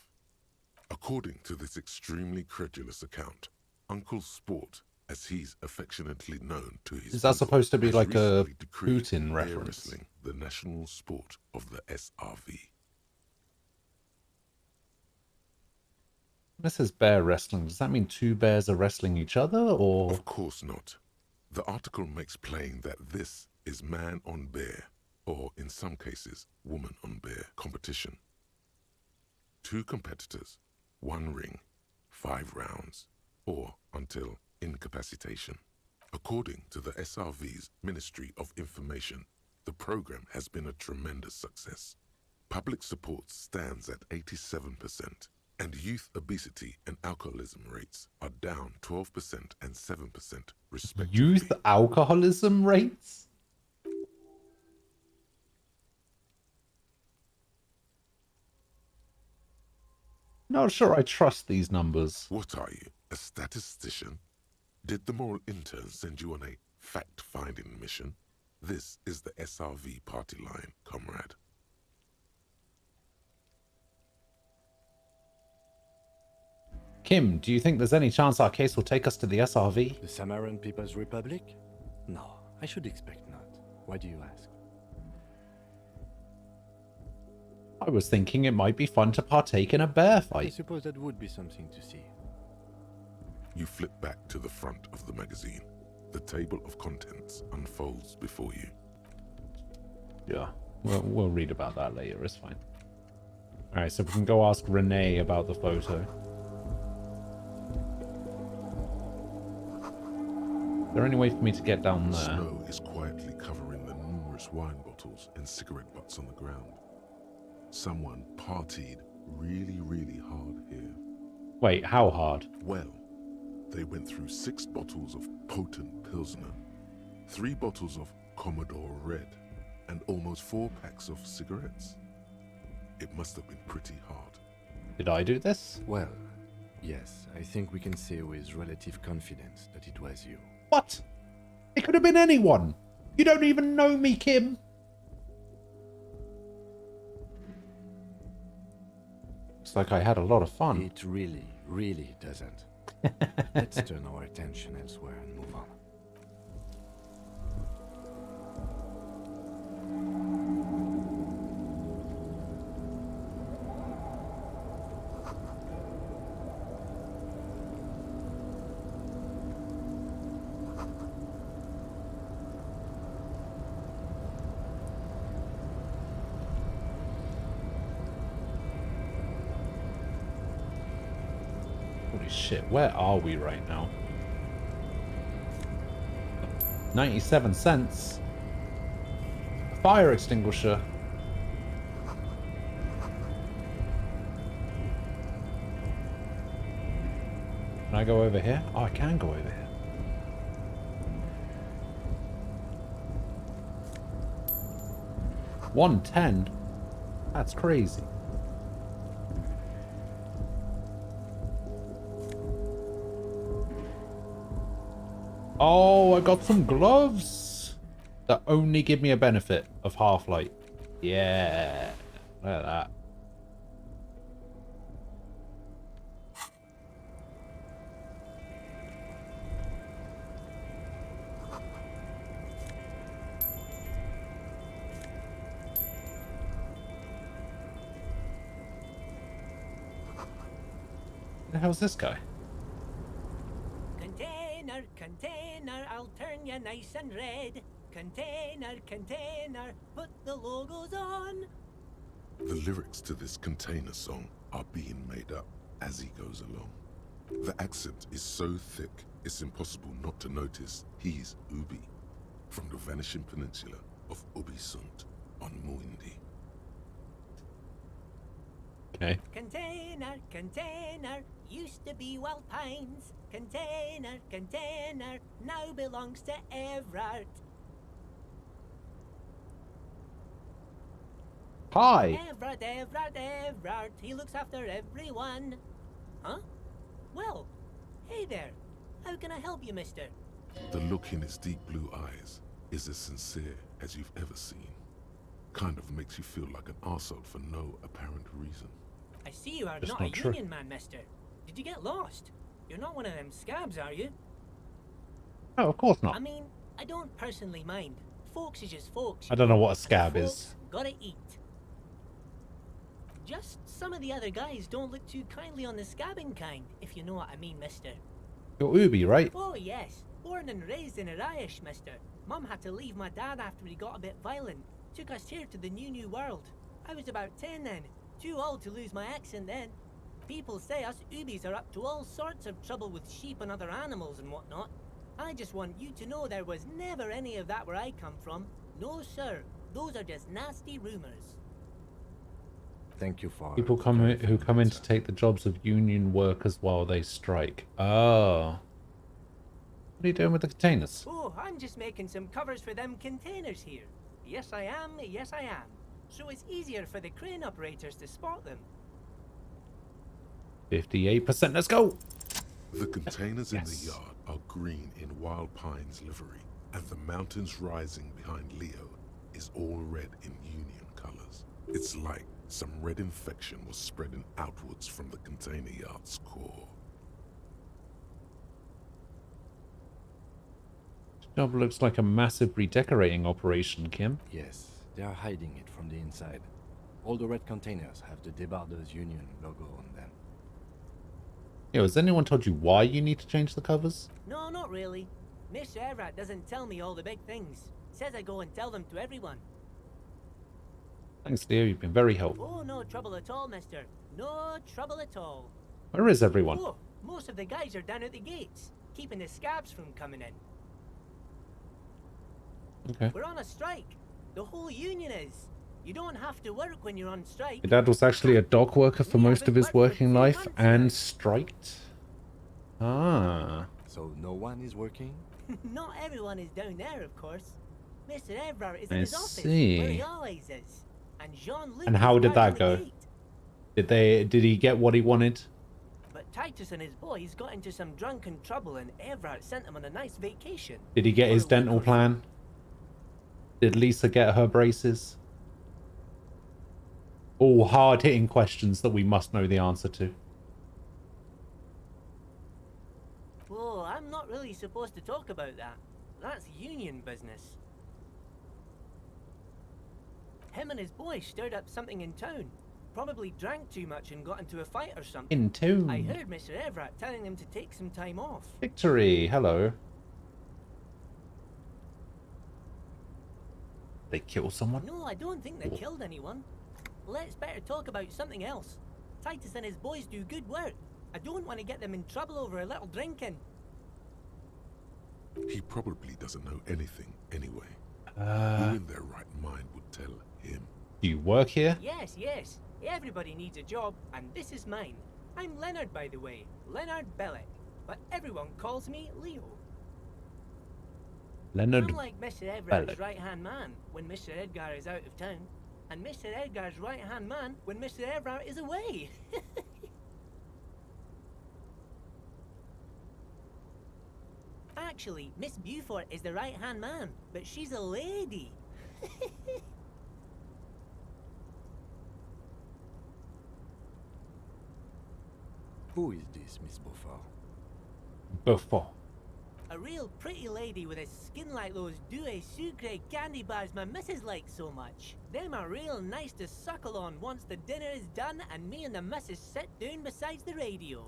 According to this extremely credulous account, Uncle Sport, as he's affectionately known to his Is that people, supposed to be has like a recently decreed Putin bear reference? wrestling the national sport of the SRV. This is bear wrestling. Does that mean two bears are wrestling each other, or? Of course not. The article makes plain that this is man on bear, or in some cases, woman on bear competition. 2 competitors, 1 ring, 5 rounds, or until incapacitation. According to the SRV's Ministry of Information, the program has been a tremendous success. Public support stands at 87%, and youth obesity and alcoholism rates are down 12% and 7% respectively. Youth alcoholism rates? Not sure I trust these numbers. What are you, a statistician? Did the moral intern send you on a fact-finding mission? This is the SRV party line, comrade. Kim, do you think there's any chance our case will take us to the SRV? The Samaran People's Republic? No, I should expect not. Why do you ask? I was thinking it might be fun to partake in a bear I fight. suppose that would be something to see. You flip back to the front of the magazine. The table of contents unfolds before you. Yeah, we'll read about that later, it's fine. Alright, so we can go ask Renee about the photo. Is there any way for me to get down there? Snow is quietly covering the numerous wine bottles and cigarette butts on the ground. Someone partied really, really hard here. Wait, how hard? Well, they went through 6 bottles of potent Pilsner, 3 bottles of Commodore Red, and almost 4 packs of cigarettes. It must have been pretty hard. Did I do this? Well, yes, I think we can say with relative confidence that it was you. What? It could have been anyone. You don't even know me, Kim. Looks like I had a lot of fun. It really, really doesn't. Let's turn our attention elsewhere and move on. Holy shit, where are we right now? 97 cents. A fire extinguisher. Can I go over here? Oh, I can go over here. $110? That's crazy. Oh, I got some gloves that only give me a benefit of half light. Yeah, look at that. The hell's this guy? Container, container, I'll turn you nice and red. Container, container, put the logos on. The lyrics to this container song are being made up as he goes along. The accent is so thick, it's impossible not to notice he's Ubi, from the vanishing peninsula of Ubisunt on Muindi. Okay. Container, container, used to be Wild Pines. Container, container, now belongs to Everard. Hi. Everard, Everard, Everard, he looks after everyone. Huh? Well, hey there. How can I help you, mister? The look in his deep blue eyes is as sincere as you've ever seen. Kind of makes you feel like an arsehole for no apparent reason. I see you are That's not not a true. union man, mister. Did you get lost? You're not one of them scabs, are you? Oh, of course not. I mean, I don't personally mind. Folks is just folks. I don't know what a and scab folks is. Gotta eat. Just some of the other guys don't look too kindly on the scabbing kind, if you know what I mean, mister. You're Ubi, right? Oh, yes. Born and raised in Irish, mister. Mum had to leave my dad after he got a bit violent. Took us here to the new world. I was about 10 then. Too old to lose my accent then. People say us Ubis are up to all sorts of trouble with sheep and other animals and whatnot. I just want you to know there was never any of that where I come from. No, sir. Those are just nasty rumors. Thank you for People who come in to take the jobs of union workers while they strike. Oh. What are you doing with the containers? Oh, I'm just making some covers for them containers here. Yes, I am. Yes, I am. So it's easier for the crane operators to spot them. 58%, let's go! The containers in the yard are green in Wild Pines livery, and the mountains rising behind Leo is all red in Union colors. It's like some red infection was spreading outwards from the container yard's core. This job looks like a massive redecorating operation, Kim. Yes, they are hiding it from the inside. All the red containers have the Debarders Union logo on them. Yo, has anyone told you why you need to change the covers? No, not really. Mr. Everett doesn't tell me all the big things. Says I go and tell them to everyone. Thanks, dear. You've been very helpful. Oh, no trouble at all, mister. No trouble at all. Where is everyone? Oh, most of the guys are down at the gates, keeping the scabs from coming in. Okay. We're on a strike. The whole union is. You don't have to work when you're on strike. My dad was actually a dock worker for most of his working life and striked. Ah. So no one is working? Not everyone is down there, of course. Mr. Everard is I in his office, see. where he always is. And Jean-Luc And how is did guarding that the go? gate. Did he get what he wanted? But Titus and his boys got into some drunken trouble and Everard sent them on a nice vacation. Did he get his dental plan? Did Lisa get her braces? All hard-hitting questions that we must know the answer to. Oh, I'm not really supposed to talk about that. That's union business. Him and his boys stirred up something in town. Probably drank too much and got into a fight or something. In town? I heard Mr. Everett telling them to take some time off. Victory, hello. They kill someone? No, I don't think they killed anyone. Let's better talk about something else. Titus and his boys do good work. I don't want to get them in trouble over a little drinking. He probably doesn't know anything anyway. Who in their right mind would tell him? Do you work here? Yes, yes. Everybody needs a job, and this is mine. I'm Leonard, by the way. Leonard Bellick. but everyone calls me Leo. Leonard I'm like Mr. Everard's Belloc. right-hand man when Mr. Edgar is out of town, and Mr. Edgar's right-hand man when Mr. Everard is away. Actually, Miss Beaufort is the right-hand man, but she's a lady. Who is this, Miss Beaufort? Beaufort. A real pretty lady with a skin like those Douai Sucre candy bars my missus likes so much. Them are real nice to suckle on once the dinner is done and me and the missus sit down beside the radio.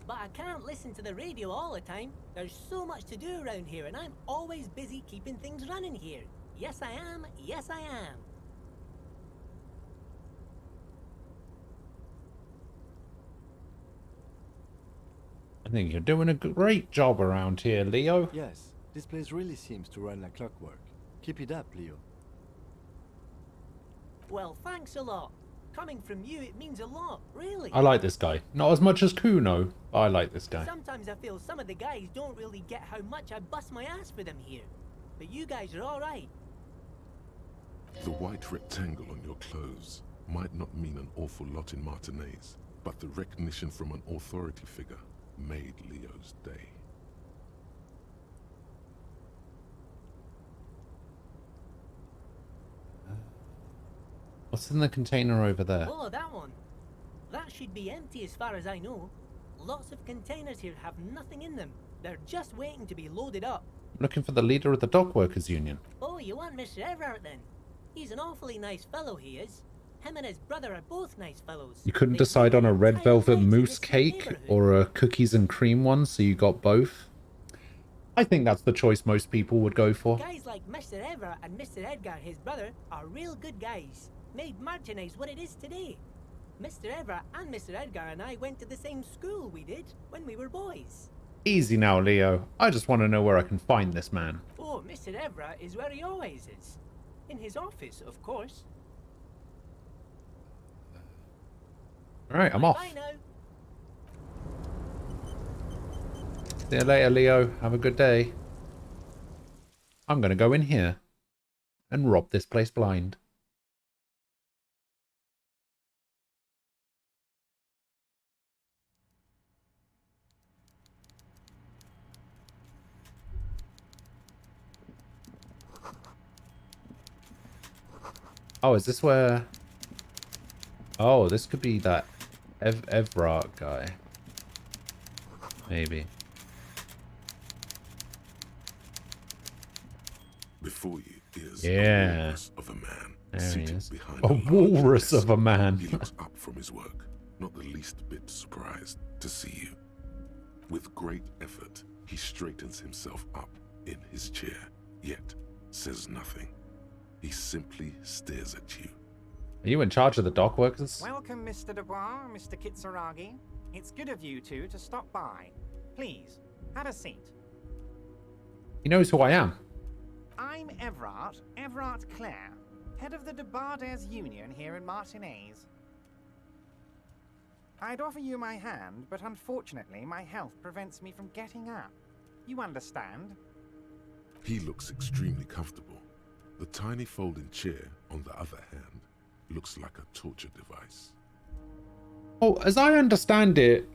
But I can't listen to the radio all the time. There's so much to do around here and I'm always busy keeping things running here. Yes I am, yes I am. I think you're doing a great job around here, Leo. Yes, this place really seems to run like clockwork. Keep it up, Leo. Well, thanks a lot. Coming from you, it means a lot, really. I like this guy. Not as much as Kuno, but I like this guy. Sometimes I feel some of the guys don't really get how much I bust my ass for them here. But you guys are alright. The white rectangle on your clothes might not mean an awful lot in Martinez, but the recognition from an authority figure made Leo's day. What's in the container over there? Oh, that one. That should be empty as far as I know. Lots of containers here have nothing in them. They're just waiting to be loaded up. I'm looking for the leader of the Dockworkers Union. Oh, you want Mr. Everett then? He's an awfully nice fellow, he is. Him and his brother are both nice fellows. You couldn't decide on a red velvet mousse cake or a cookies and cream one, so you got both? I think that's the choice most people would go for. Guys like Mr. Everett and Mr. Edgar, his brother, are real good guys. Made Martinez what it is today. Mr. Everett and Mr. Edgar and I went to the same school we did when we were boys. Easy now, Leo. I just want to know where I can find this man. Oh, Mr. Everett is where he always is. In his office, of course. Alright, I'm off. Bye now. See you later, Leo. Have a good day. I'm going to go in here and rob this place blind. Oh, is this where... Oh, this could be that Evrart guy. Maybe. Before you is Yeah. a walrus of a man There he seated is. behind A large walrus desk. of a man. He looks up from his work, not the least bit surprised to see you. With great effort, he straightens himself up in his chair, yet says nothing. He simply stares at you. Are you in charge of the dock workers? Welcome, Mr. Dubois, Mr. Kitsuragi. It's good of you two to stop by. Please, have a seat. He knows who I am. I'm Everard Clare, head of the Debarders Union here in Martinez. I'd offer you my hand, but unfortunately my health prevents me from getting up. You understand? He looks extremely comfortable. The tiny folding chair, on the other hand, looks like a torture device. Oh, as I understand it,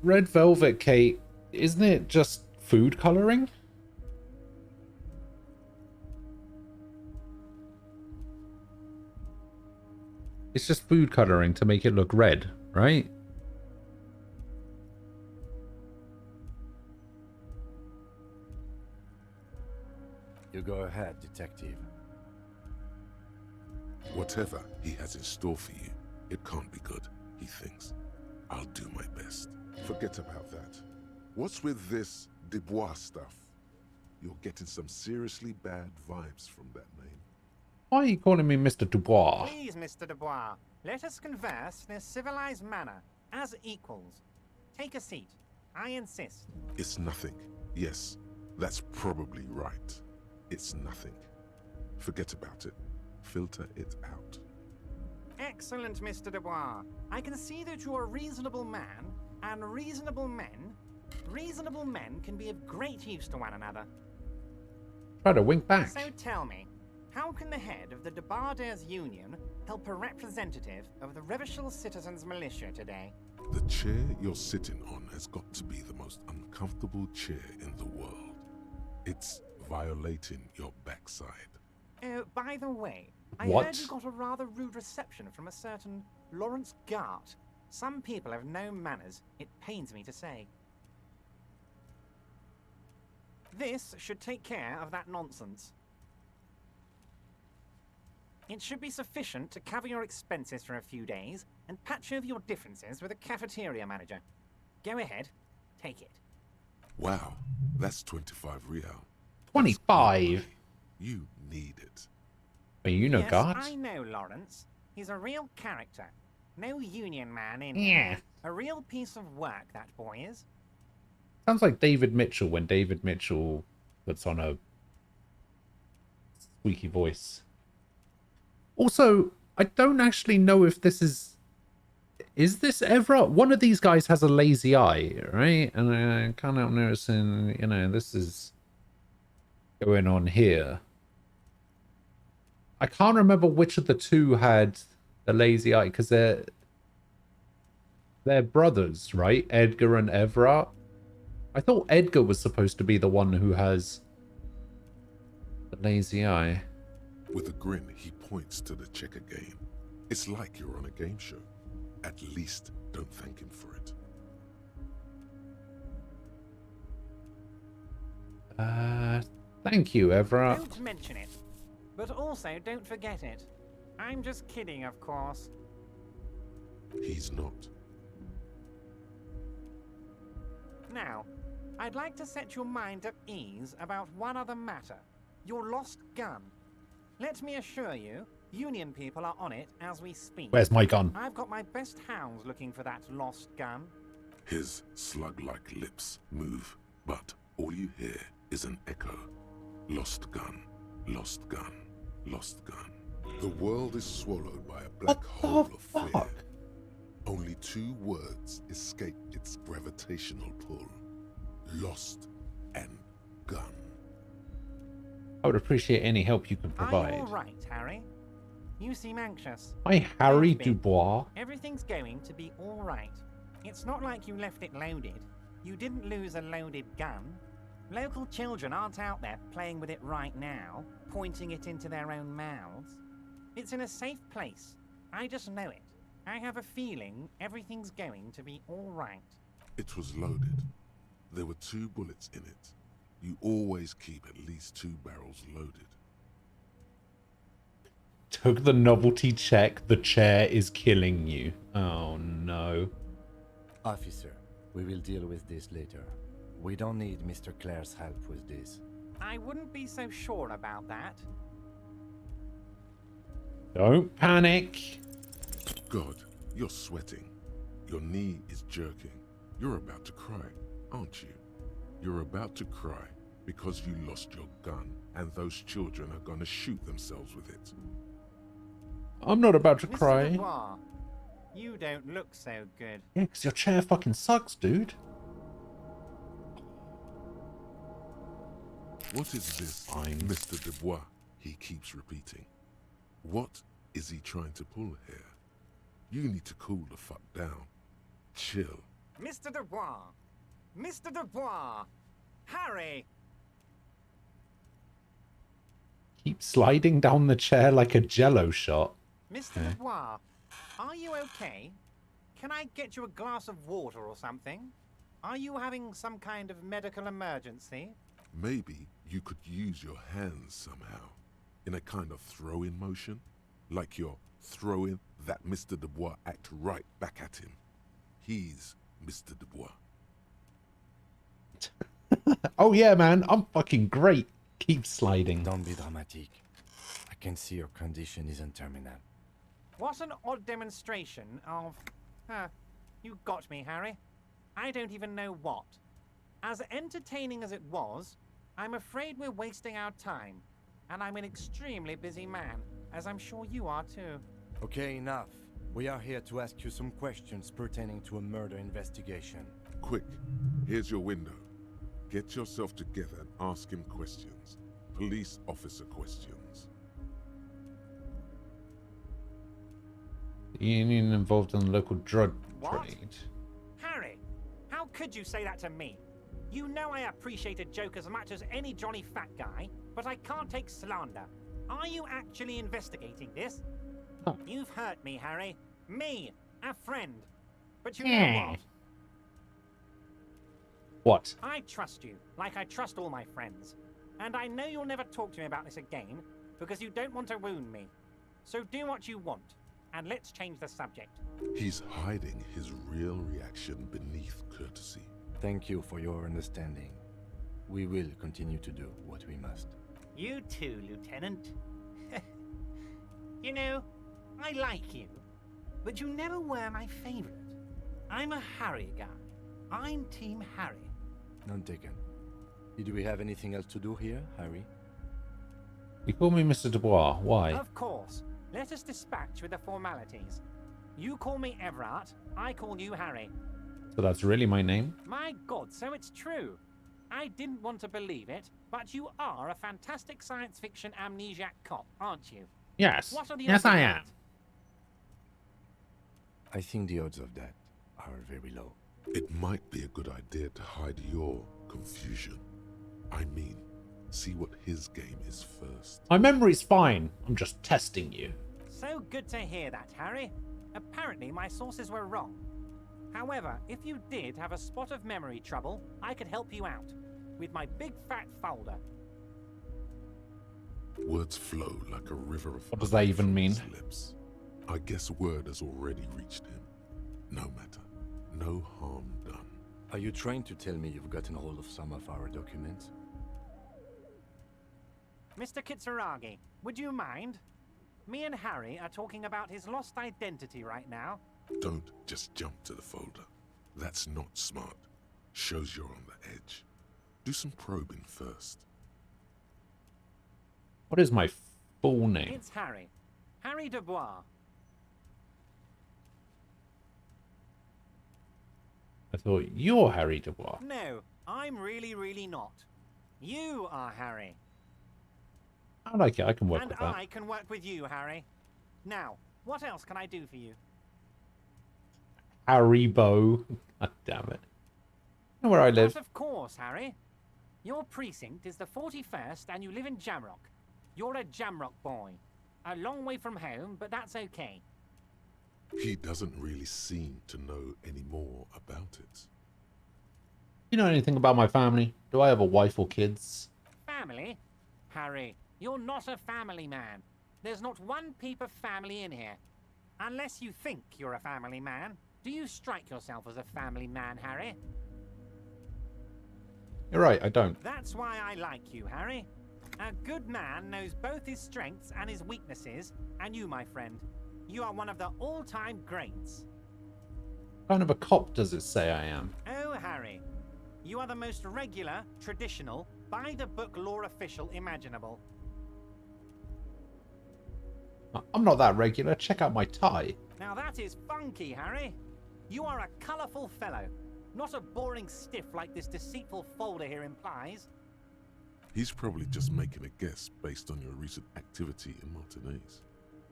red velvet cake, isn't it just food coloring? It's just food coloring to make it look red, right? You go ahead, detective. Whatever he has in store for you, it can't be good, he thinks. I'll do my best. Forget about that. What's with this Dubois stuff? You're getting some seriously bad vibes from that name. Why are you calling me Mr. Dubois? Please, Mr. Dubois, let us converse in a civilized manner, as equals. Take a seat. I insist. It's nothing. Yes, that's probably right. It's nothing. Forget about it. Filter it out. Excellent, Mr. Dubois. I can see that you're a reasonable man, and reasonable men can be of great use to one another. Try to wink back. So tell me, how can the head of the Debarders Union help a representative of the Revachol Citizens Militia today? The chair you're sitting on has got to be the most uncomfortable chair in the world. It's violating your backside. Oh, by the way, I What? heard you got a rather rude reception from a certain Lawrence Gart. Some people have no manners, it pains me to say. This should take care of that nonsense. It should be sufficient to cover your expenses for a few days and patch over your differences with a cafeteria manager. Go ahead, take it. Wow, that's 25 real. 25? You need it. Well, you know yes, God. I know Lawrence. He's a real character. No union man in Yeah. A real piece of work, that boy is. Sounds like David Mitchell when David Mitchell puts on a squeaky voice. Also, I don't actually know if this is... Is this Evra? One of these guys has a lazy eye, right? And I can't help noticing, you know, this is going on here. I can't remember which of the two had the lazy eye, because they're brothers, right? Edgar and Evra. I thought Edgar was supposed to be the one who has the lazy eye. With a grin, he points to the checker game. It's like you're on a game show. At least don't thank him for it. Thank you, Evra. Don't mention it. But also don't forget it. I'm just kidding, of course. He's not. Now, I'd like to set your mind at ease about one other matter. Your lost gun. Let me assure you, Union people are on it as we speak. Where's my gun? I've got my best hounds looking for that lost gun. His slug-like lips move, but all you hear is an echo. Lost gun, lost gun, lost gun. The world is swallowed by a black hole of fear. Only two words escape its gravitational pull. Lost and gun. I would appreciate any help you can Are provide. you all right, Harry? You seem anxious. Hi, Harry Don't be. Dubois. Everything's going to be all right. It's not like you left it loaded. You didn't lose a loaded gun. Local children aren't out there playing with it right now, pointing it into their own mouths. It's in a safe place. I just know it. I have a feeling everything's going to be all right. It was loaded. There were 2 bullets in it. You always keep at least 2 barrels loaded. Took the novelty check. The chair is killing you. Oh, no. Officer, we will deal with this later. We don't need Mr. Clare's help with this. I wouldn't be so sure about that. Don't panic. God, you're sweating. Your knee is jerking. You're about to cry, aren't you? You're about to cry because you lost your gun and those children are going to shoot themselves with it. I'm not about to Mr. cry. Dubois, you don't look so good. Yeah, because your chair fucking sucks, dude. What is this, Mr. Dubois? He keeps repeating. What is he trying to pull here? You need to cool the fuck down. Chill. Mr. Dubois! Mr. Dubois! Harry! Keep sliding down the chair like a jello shot. Mr. Dubois, are you okay? Can I get you a glass of water or something? Are you having some kind of medical emergency? Maybe you could use your hands somehow, in a kind of throw-in motion, like you're throwing that Mr. Dubois act right back at him. He's Mr. Dubois. Oh yeah, man, I'm fucking great. Keep sliding. Don't be dramatic. I can see your condition isn't terminal. What an odd demonstration of... you got me, Harry. I don't even know what. As entertaining as it was, I'm afraid we're wasting our time. And I'm an extremely busy man, as I'm sure you are too. Okay, enough. We are here to ask you some questions pertaining to a murder investigation. Quick, here's your window. Get yourself together and ask him questions. Police officer questions. The union involved in the local drug What? trade. Harry, how could you say that to me? You know I appreciate a joke as much as any jolly fat guy, but I can't take slander. Are you actually investigating this? Huh. You've hurt me, Harry. Me, a friend. But you Yeah. know what? What? I trust you, like I trust all my friends. And I know you'll never talk to me about this again, because you don't want to wound me. So do what you want, and let's change the subject. He's hiding his real reaction beneath courtesy. Thank you for your understanding. We will continue to do what we must. You too, Lieutenant. You know, I like you, but you never were my favorite. I'm a Harry guy. I'm Team Harry. None taken. Did we have anything else to do here, Harry? You call me Mr. Dubois. Why? Of course. Let us dispatch with the formalities. You call me Everard, I call you Harry. So that's really my name? My God, so it's true. I didn't want to believe it, but you are a fantastic science fiction amnesiac cop, aren't you? Yes. What are the Yes, odds I of am. that? I think the odds of that are very low. It might be a good idea to hide your confusion. I mean, see what his game is first. My memory's fine. I'm just testing you. So good to hear that, Harry. Apparently, my sources were wrong. However, if you did have a spot of memory trouble, I could help you out with my big fat folder. Words flow like a river of What does that even mean? his lips. I guess word has already reached him. No matter. No harm done. Are you trying to tell me you've gotten hold of some of our documents? Mr. Kitsuragi, would you mind? Me and Harry are talking about his lost identity right now. Don't just jump to the folder. That's not smart. Shows you're on the edge. Do some probing first. What is my full name? It's Harry. Harry Dubois. I thought you're Harry Dubois. No, I'm really not. You are Harry. I like it. I can work And with that. I can work with you, Harry. Now, what else can I do for you? Haribo. God damn it. You know where I live? But of course, Harry. Your precinct is the 41st and you live in Jamrock. You're a Jamrock boy. A long way from home, but that's okay. He doesn't really seem to know any more about it. You know anything about my family? Do I have a wife or kids? Family? Harry, you're not a family man. There's not one peep of family in here. Unless you think you're a family man. Do you strike yourself as a family man, Harry? You're right, I don't. That's why I like you, Harry. A good man knows both his strengths and his weaknesses, and you, my friend, you are one of the all-time greats. What kind of a cop does it say I am? Oh, Harry, you are the most regular, traditional, by-the-book law official imaginable. I'm not that regular. Check out my tie. Now that is funky, Harry. You are a colourful fellow, not a boring stiff like this deceitful folder here implies. He's probably just making a guess based on your recent activity in Martinez.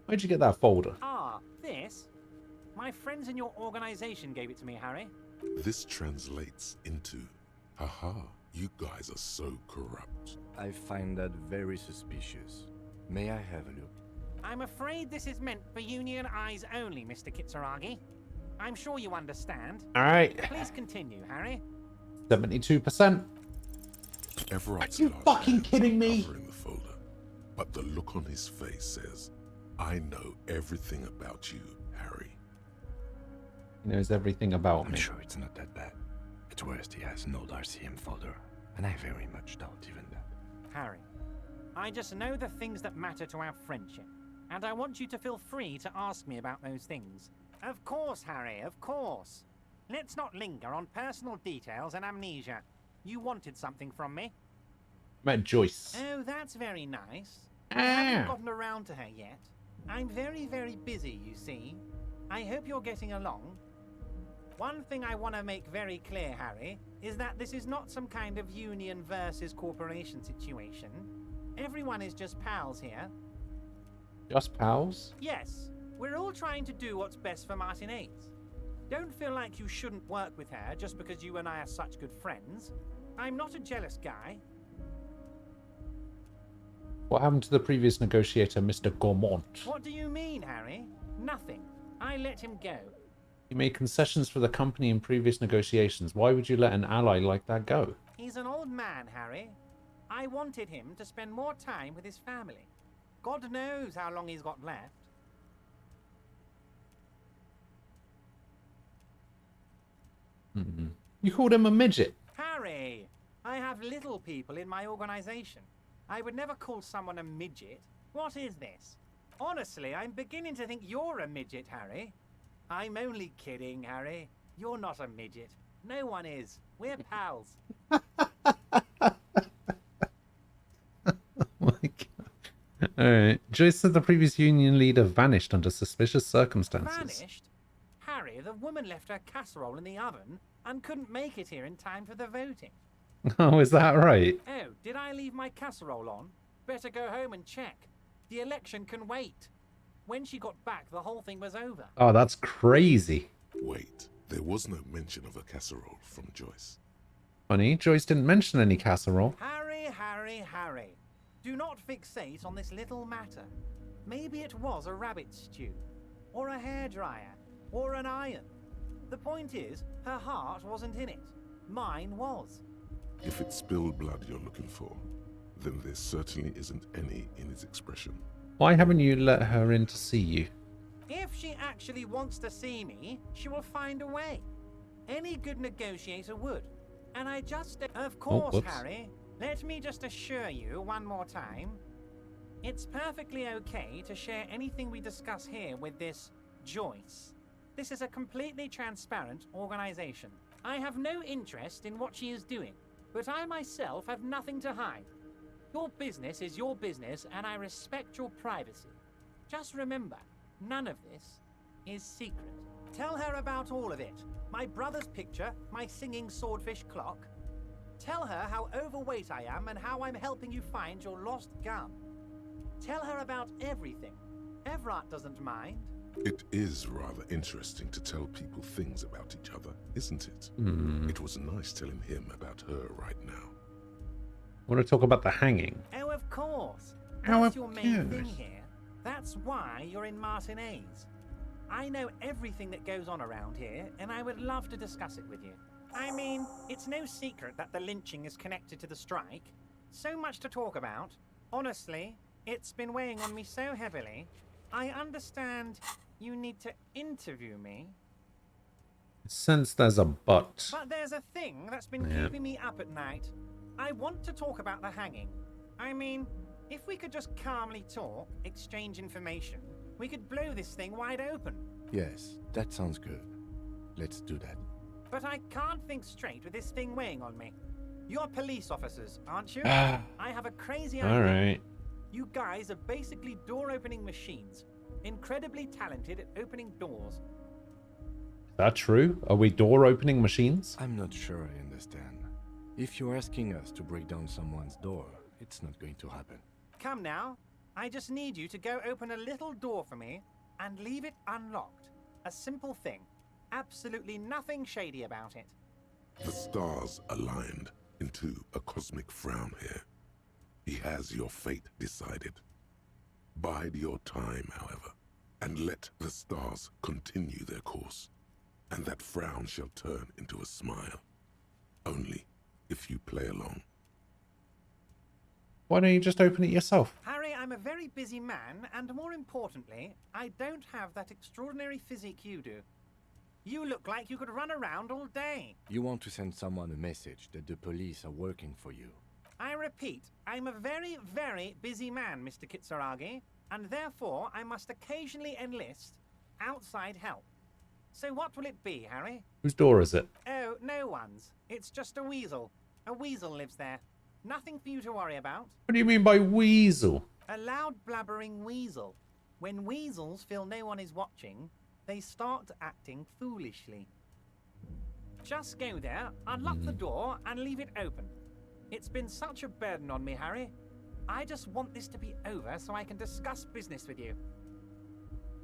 Where'd you get that folder? Ah, this? My friends in your organization gave it to me, Harry. This translates into, haha, you guys are so corrupt. I find that very suspicious. May I have a look? I'm afraid this is meant for Union eyes only, Mr. Kitsuragi. I'm sure you understand. All right. Please continue, Harry. 72%. Everard's Are you large fucking hands kidding me? cover in the folder, but the look on his face says, I know everything about you, Harry. He knows everything about I'm me. sure it's not that bad. At worst, he has an old RCM folder, and I very much doubt even that. Harry, I just know the things that matter to our friendship, and I want you to feel free to ask me about those things. Of course, Harry, of course. Let's not linger on personal details and amnesia. You wanted something from me. I met Joyce. Oh, that's very nice. I haven't gotten around to her yet. I'm very, very busy, you see. I hope you're getting along. One thing I want to make very clear, Harry, is that this is not some kind of union versus corporation situation. Everyone is just pals here. Just pals? Yes, we're all trying to do what's best for Martinez. Don't feel like you shouldn't work with her just because you and I are such good friends. I'm not a jealous guy. What happened to the previous negotiator, Mr. Gourmont? What do you mean, Harry? Nothing. I let him go. He made concessions for the company in previous negotiations. Why would you let an ally like that go? He's an old man, Harry. I wanted him to spend more time with his family. God knows how long he's got left. You called him a midget. Harry, I have little people in my organization. I would never call someone a midget. What is this? Honestly, I'm beginning to think you're a midget, Harry. I'm only kidding, Harry. You're not a midget. No one is. We're pals. Alright. Joyce said the previous union leader vanished under suspicious circumstances. Vanished? Harry, the woman left her casserole in the oven and couldn't make it here in time for the voting. Oh, is that right? Oh, did I leave my casserole on? Better go home and check. The election can wait. When she got back, the whole thing was over. Oh, that's crazy. Wait, there was no mention of a casserole from Joyce. Funny, Joyce didn't mention any casserole. Harry, Harry, Harry. Do not fixate on this little matter. Maybe it was a rabbit stew, or a hairdryer, or an iron. The point is, her heart wasn't in it. Mine was. If it's spilled blood you're looking for, then there certainly isn't any in his expression. Why haven't you let her in to see you? If she actually wants to see me, she will find a way. Any good negotiator would. And I just... Of course, Harry. Let me just assure you one more time. It's perfectly okay to share anything we discuss here with this Joyce. This is a completely transparent organization. I have no interest in what she is doing, but I myself have nothing to hide. Your business is your business, and I respect your privacy. Just remember, none of this is secret. Tell her about all of it. My brother's picture, my singing swordfish clock. Tell her how overweight I am and how I'm helping you find your lost gun. Tell her about everything. Everett doesn't mind. It is rather interesting to tell people things about each other, isn't it? It was nice telling him about her right now. Want to talk about the hanging? Oh, of course. Oh, That's of your main thing course. here. That's why you're in Martinez. I know everything that goes on around here, and I would love to discuss it with you. I mean, it's no secret that the lynching is connected to the strike. So much to talk about. Honestly, it's been weighing on me so heavily. I understand you need to interview me. Since there's a but. But there's a thing that's been Yeah. keeping me up at night. I want to talk about the hanging. I mean, if we could just calmly talk, exchange information, we could blow this thing wide open. Yes, that sounds good. Let's do that. But I can't think straight with this thing weighing on me. You're police officers, aren't you? Ah. I have a crazy idea. Alright. You guys are basically door-opening machines. Incredibly talented at opening doors. Is that true? Are we door opening machines? I'm not sure I understand. If you're asking us to break down someone's door, it's not going to happen. Come now. I just need you to go open a little door for me and leave it unlocked. A simple thing. Absolutely nothing shady about it. The stars aligned into a cosmic frown here. He has your fate decided. Bide your time, however, and let the stars continue their course, and that frown shall turn into a smile. Only if you play along. Why don't you just open it yourself? Harry, I'm a very busy man, and more importantly, I don't have that extraordinary physique you do. You look like you could run around all day. You want to send someone a message that the police are working for you. I repeat, I'm a very, very busy man, Mr. Kitsuragi, and therefore I must occasionally enlist outside help. So what will it be, Harry? Whose door is it? Oh, no one's. It's just a weasel. A weasel lives there. Nothing for you to worry about. What do you mean by weasel? A loud blabbering weasel. When weasels feel no one is watching, they start acting foolishly. Just go there, unlock the door, and leave it open. It's been such a burden on me, Harry. I just want this to be over so I can discuss business with you.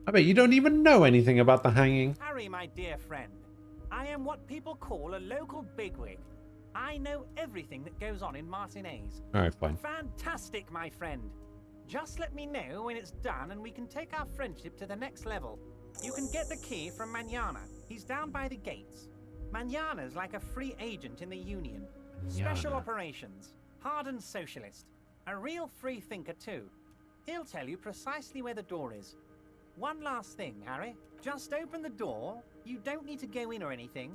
I bet you don't even know anything about the hanging. Harry, my dear friend, I am what people call a local bigwig. I know everything that goes on in Martinez. Alright, fine. Fantastic, my friend. Just let me know when it's done and we can take our friendship to the next level. You can get the key from Manana. He's down by the gates. Manana's like a free agent in the Union. Special operations. Hardened socialist. A real free thinker too. He'll tell you precisely where the door is. One last thing, Harry. Just open the door. You don't need to go in or anything.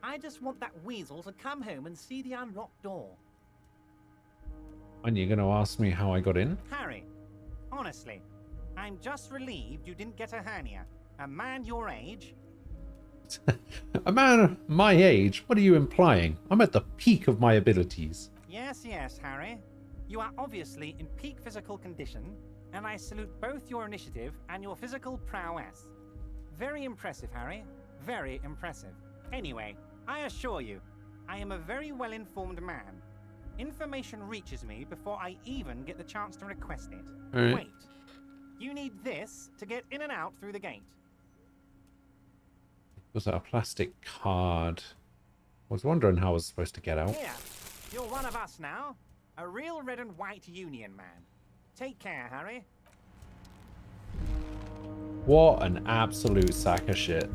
I just want that weasel to come home and see the unlocked door. And you're going to ask me how I got in? Harry, honestly, I'm just relieved you didn't get a hernia. A man your age... A man my age? What are you implying? I'm at the peak of my abilities. Yes, Harry. You are obviously in peak physical condition, and I salute both your initiative and your physical prowess. Very impressive, Harry. Very impressive. Anyway, I assure you, I am a very well-informed man. Information reaches me before I even get the chance to request it. Right. Wait. You need this to get in and out through the gate. Was that a plastic card? I was wondering how I was supposed to get out. Here, you're one of us now. A real red and white Union man. Take care, Harry. What an absolute sack of shit.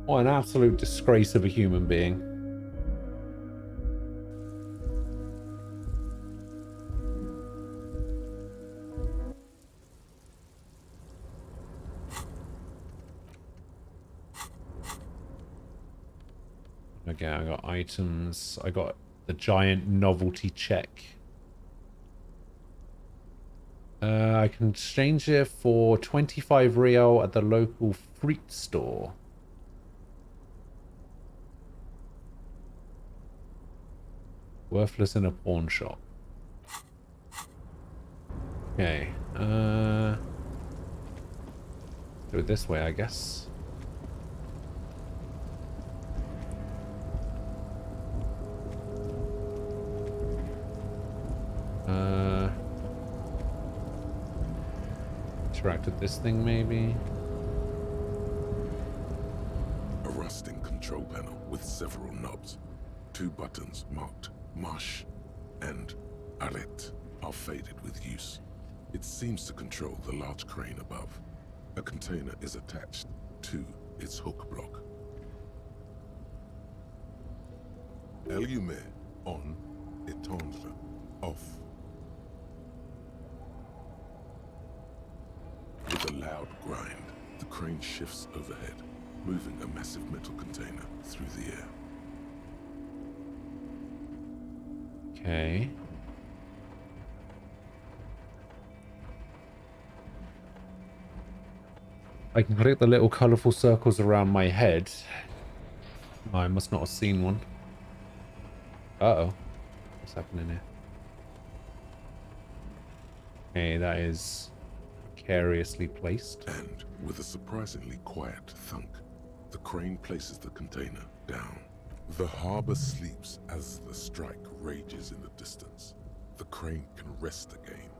What an absolute disgrace of a human being. Okay, I got items. I got the giant novelty check. I can exchange it for 25 Real at the local fruit store. Worthless in a pawn shop. Okay. Do it this way, I guess. Interact with this thing, maybe? A rusting control panel with several knobs. 2 buttons marked Marsh and Arrête are faded with use. It seems to control the large crane above. A container is attached to its hook block. Elysium on, étendre off. With a loud grind, the crane shifts overhead, moving a massive metal container through the air. Okay. I can click the little colourful circles around my head. Oh, I must not have seen one. Uh-oh. What's happening here? Okay, that is precariously placed. And with a surprisingly quiet thunk, the crane places the container down. The harbor sleeps as the strike rages in the distance. The crane can rest again,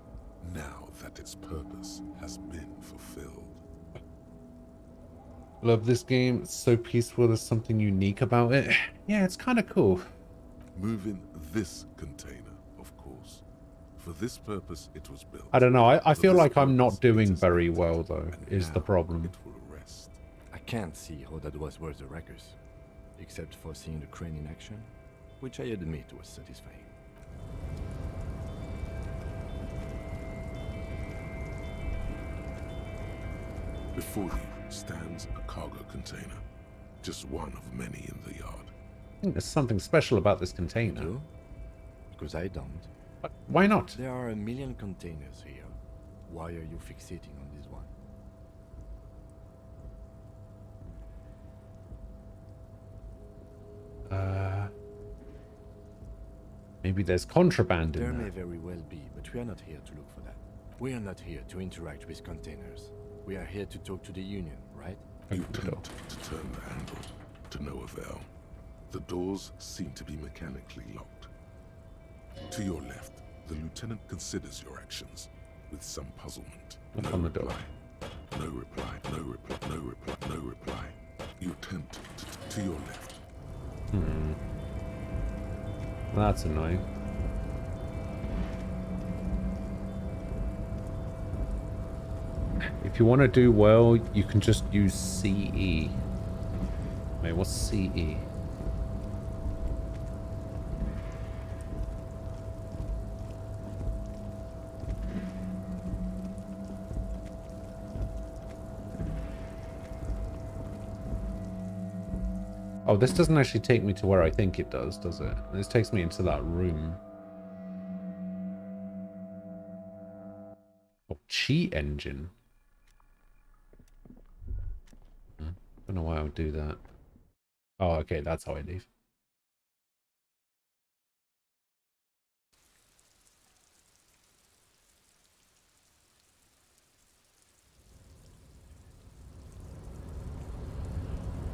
now that its purpose has been fulfilled. Love this game. It's so peaceful. There's something unique about it. Yeah, it's kind of cool. Moving this container, of course. For this purpose, it was built. I don't know. I feel like I'm not doing very well, though, is the problem. It will rest. I can't see how that was worth the wreckers, except for seeing the crane in action, which I admit was satisfying. Before you stands a cargo container, just one of many in the yard. I think there's something special about this container. You? Because I don't. But why not? There are a million containers here. Why are you fixating on this one? Maybe there's contraband in There there. may very well be, but we are not here to look for that. We are not here to interact with containers. We are here to talk to the Union, right? You attempt to turn the handle, to no avail. The doors seem to be mechanically locked. To your left, the lieutenant considers your actions with some puzzlement. Knock on the door. No reply, no reply, no reply, no reply. You attempt to your left. That's annoying. If you want to do well, you can just use CE. Wait, what's CE? Oh, this doesn't actually take me to where I think it does it? This takes me into that room. Oh, cheat engine. Don't know why I would do that. Oh, okay, that's how I leave.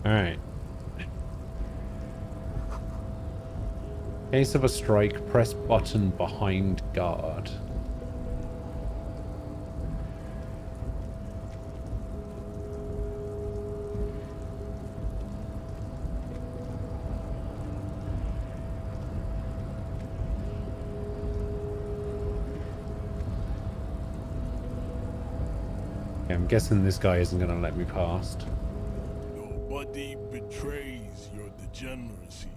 Alright. Case of a strike, press button behind guard. Okay, I'm guessing this guy isn't going to let me past. Nobody betrays your degeneracy.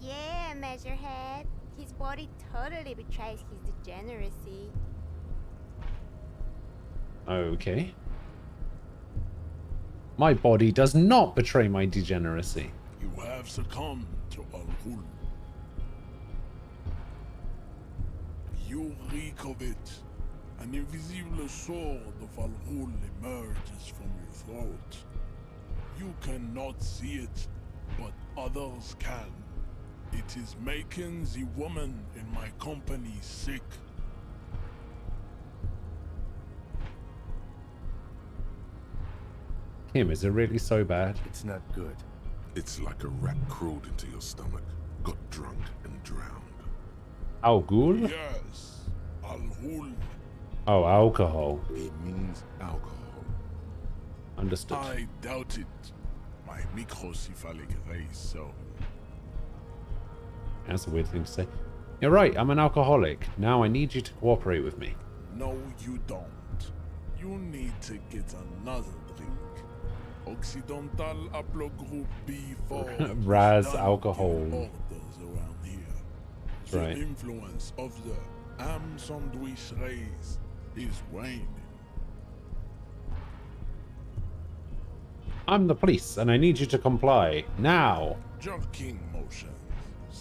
Yeah, Measurehead. His body totally betrays his degeneracy. Okay. My body does not betray my degeneracy. You have succumbed to Al-Ghul. You reek of it. An invisible sword of Al-Ghul emerges from your throat. You cannot see it, but others can. It is making the woman in my company sick. Kim, is it really so bad? It's not good. It's like a rat crawled into your stomach, got drunk and drowned. Al-Ghul? Yes, Al-Ghul. Oh, alcohol. It means alcohol. Understood. I doubt it. My microcephalic race, so. That's a weird thing to say. You're right, I'm an alcoholic. Now I need you to cooperate with me. No, you don't. You need to get another drink. Occidental Haplogroup B4. Raz alcohol. Orders around here. That's The right. influence of the ham sandwich race is waning. I'm the police, and I need you to comply. Now! Jerking motions.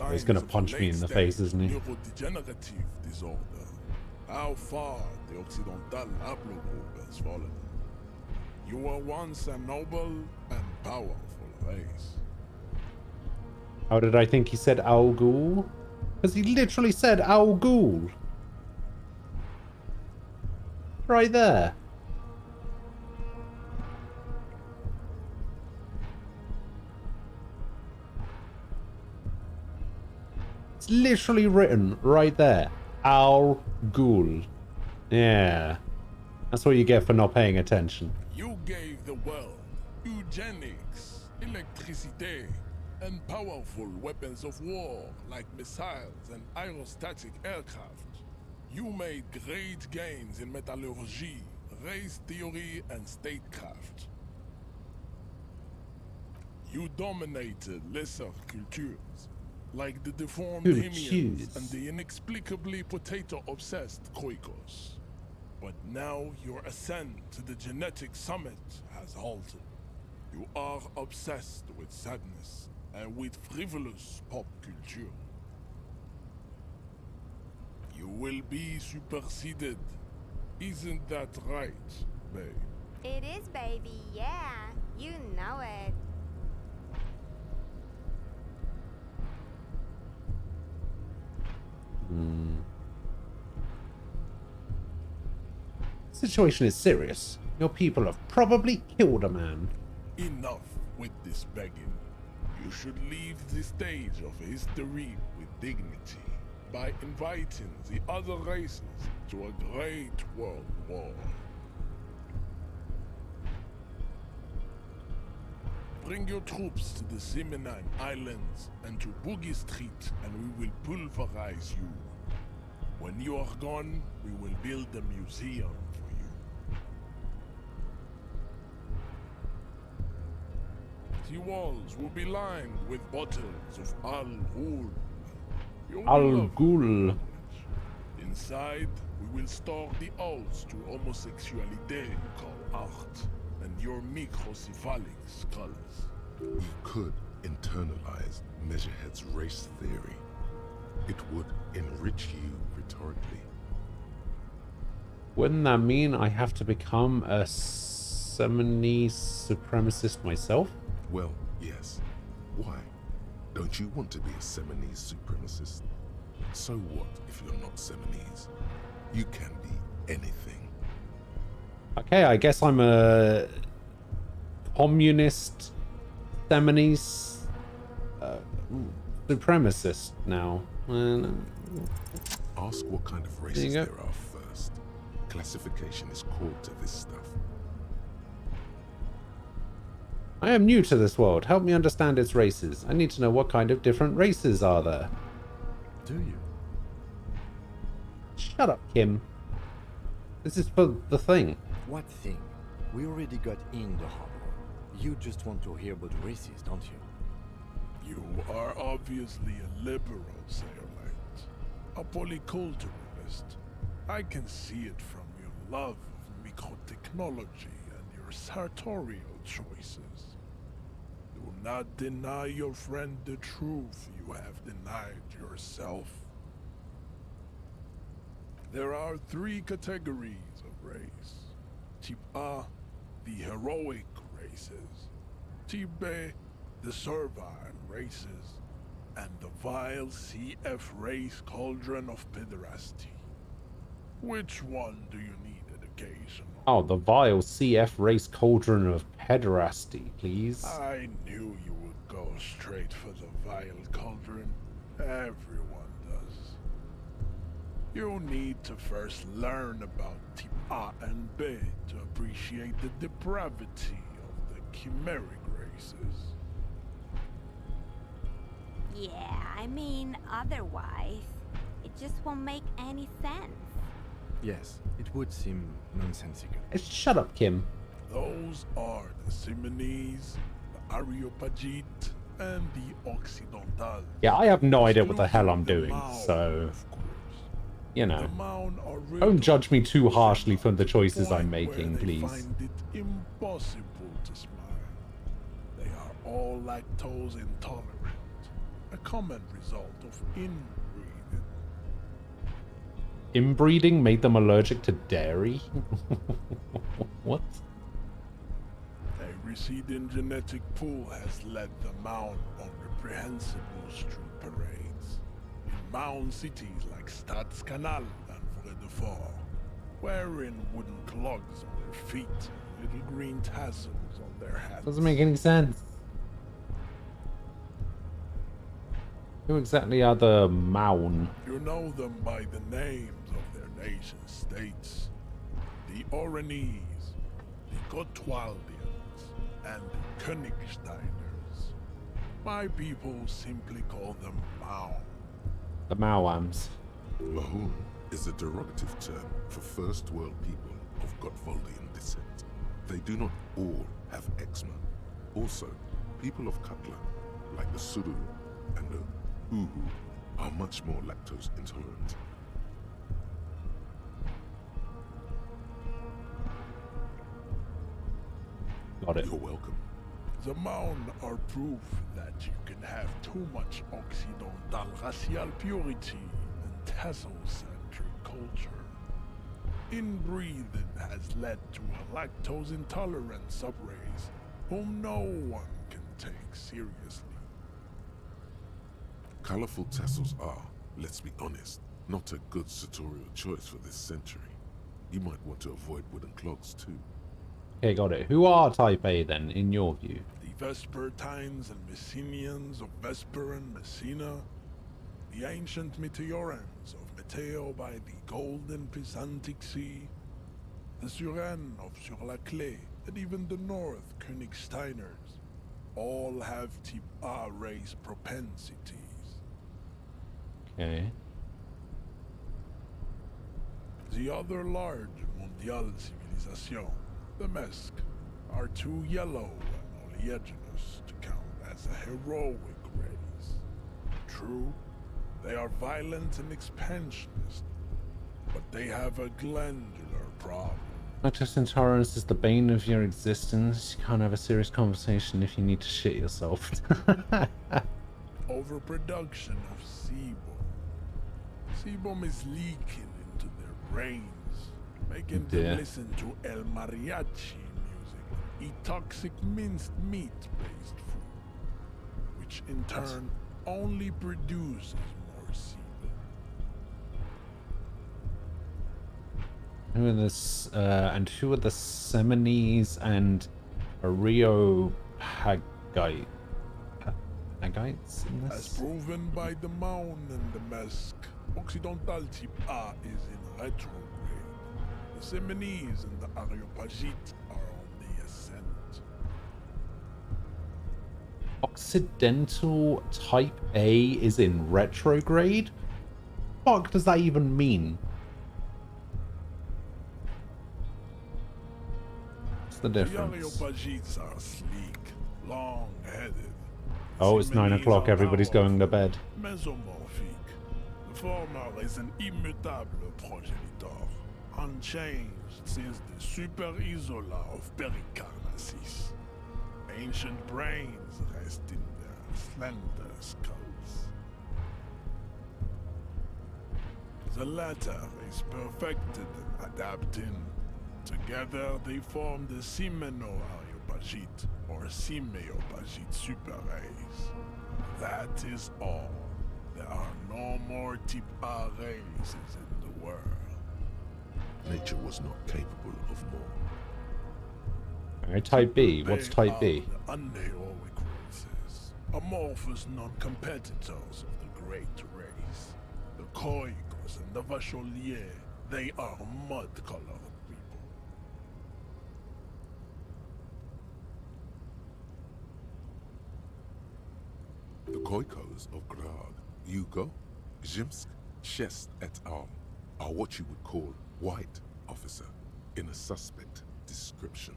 Oh, he's gonna punch me in the face, isn't he? Neurodegenerative disorder. How far the Occidental Haplogroup has fallen. You were once a noble and powerful race. How did I think he said Al-Ghul? Because he literally said Al-Ghul. Right there. It's literally written right there. Al-Ghul. Yeah. That's what you get for not paying attention. You gave the world eugenics, electricity, and powerful weapons of war like missiles and aerostatic aircraft. You made great gains in metallurgy, race theory, and statecraft. You dominated lesser cultures, like the deformed Hemians and the inexplicably potato-obsessed Khoikos. But now your ascent to the genetic summit has halted. You are obsessed with sadness and with frivolous pop culture. You will be superseded. Isn't that right, babe? It is, baby, yeah. You know it. Situation is serious. Your people have probably killed a man. Enough with this begging. You should leave the stage of history with dignity by inviting the other races to a great world war. Bring your troops to the Simonine Islands and to Boogie Street, and we will pulverize you. When you are gone, we will build a museum for you. The walls will be lined with bottles of Al Ghul. Al Ghul. Inside, we will store the odes to homosexuality called art and your microcephalic skulls. You could internalize Measurehead's race theory. It would enrich you rhetorically. Wouldn't that mean I have to become a Seminese supremacist myself? Well, yes. Why? Don't you want to be a Seminese supremacist? So what if you're not Seminese? You can be anything. Okay, I guess I'm a communist Seminese supremacist now. Ask what kind of races there are first. Classification is core to this stuff. I am new to this world. Help me understand its races. I need to know what kind of different races are there. Do you? Shut up, Kim. This is for the thing. What thing? We already got in the harbor. You just want to hear about races, don't you? You are obviously a liberal, Sailorite. A polyculturalist. I can see it from your love of microtechnology and your sartorial choices. Do not deny your friend the truth you have denied yourself. There are 3 categories of race. Type A, the heroic races. Type B, the servile races. And the vile CF race cauldron of pederasty. Which one do you need education on? Oh, the vile CF race cauldron of pederasty, please. I knew you would go straight for the vile cauldron. Everyone does. You need to first learn about Type A and B to appreciate the depravity of the chimeric races. Yeah, I mean, otherwise, it just won't make any sense. Yes, it would seem nonsensical. Shut up, Kim. Those are the Simonese, the Areopagite, and the Occidental. Yeah, I have no idea what the hell I'm doing, so... You know. Don't judge me too harshly for the choices I'm making, please. Find it impossible to smile. They are all lactose intolerant. A common result of inbreeding. Inbreeding made them allergic to dairy? What? A receding genetic pool has led the Maun on reprehensible street parades. In Maun cities like Stadskanal and Vredefort, wearing wooden clogs on their feet and little green tassels on their hats. Doesn't make any sense. Who exactly are the Maun? You know them by the names of their nation states. The Oranese, the Gotwaldians, and the Königsteiners. My people simply call them Maun. The Mawams. Mahun is a derogative term for first world people of Gotwaldian descent. They do not all have eczema. Also, people of Katla, like the Suru and the Uhu, are much more lactose intolerant. Got it. You're welcome. The Maun are proof that you can have too much Occidental racial purity and tassel-centric culture. Inbreeding has led to a lactose-intolerant subrace whom no one can take seriously. Colorful tassels are, let's be honest, Not a good sartorial choice for this century. You might want to avoid wooden clogs too. Okay, got it. Who are Type A then, in your view? The Vespertines and Messenians of Vesper and Messina. The ancient Meteorans of Meteo by the golden Pisantic Sea. The Suren of Sur-la-Clé, and even the North Königsteiners. All have Type A race propensities. Okay. The other large Mondial civilization, the Mesk, are too yellow and oleaginous to count as a heroic race. True, they are violent and expansionist, but they have a glandular problem. Lactose intolerance is the bane of your existence. You can't have a serious conversation if you need to shit yourself. Overproduction of sebum. Sebum is leaking into their brains, making them listen to El Mariachi music, eat toxic minced meat-based food, which in turn only produces more sebum. Who are this? And who are the Seminese and Areopagites in this? As proven by the Maun and the Mesk, Occidental Type A is in retrograde. The Seminese and the Areopagites are on the ascent. Occidental Type A is in retrograde? What does that even mean? What's the difference? The Areopagites are sleek, long-headed. Oh, it's 9 o'clock. Everybody's going to bed. Mesomorphic. The former is an immutable progenitor, unchanged since the Super Isola of Pericarnassus. Ancient brains rest in their slender skulls. The latter is perfected and adapting. Together they form the Simeno-Areopagite or Simeopagite super race. That is all. There are no more Type A races in the world. Nature was not capable of more. Alright, Type B. What's Type B? The unheroic races, amorphous non-competitors of the great race. The Khoikos and the Vacholier, they are mud-colored people. The Khoikos of Grad, Yugo, Zhimsk, Shest et al. Are what you would call white, officer, in a suspect description.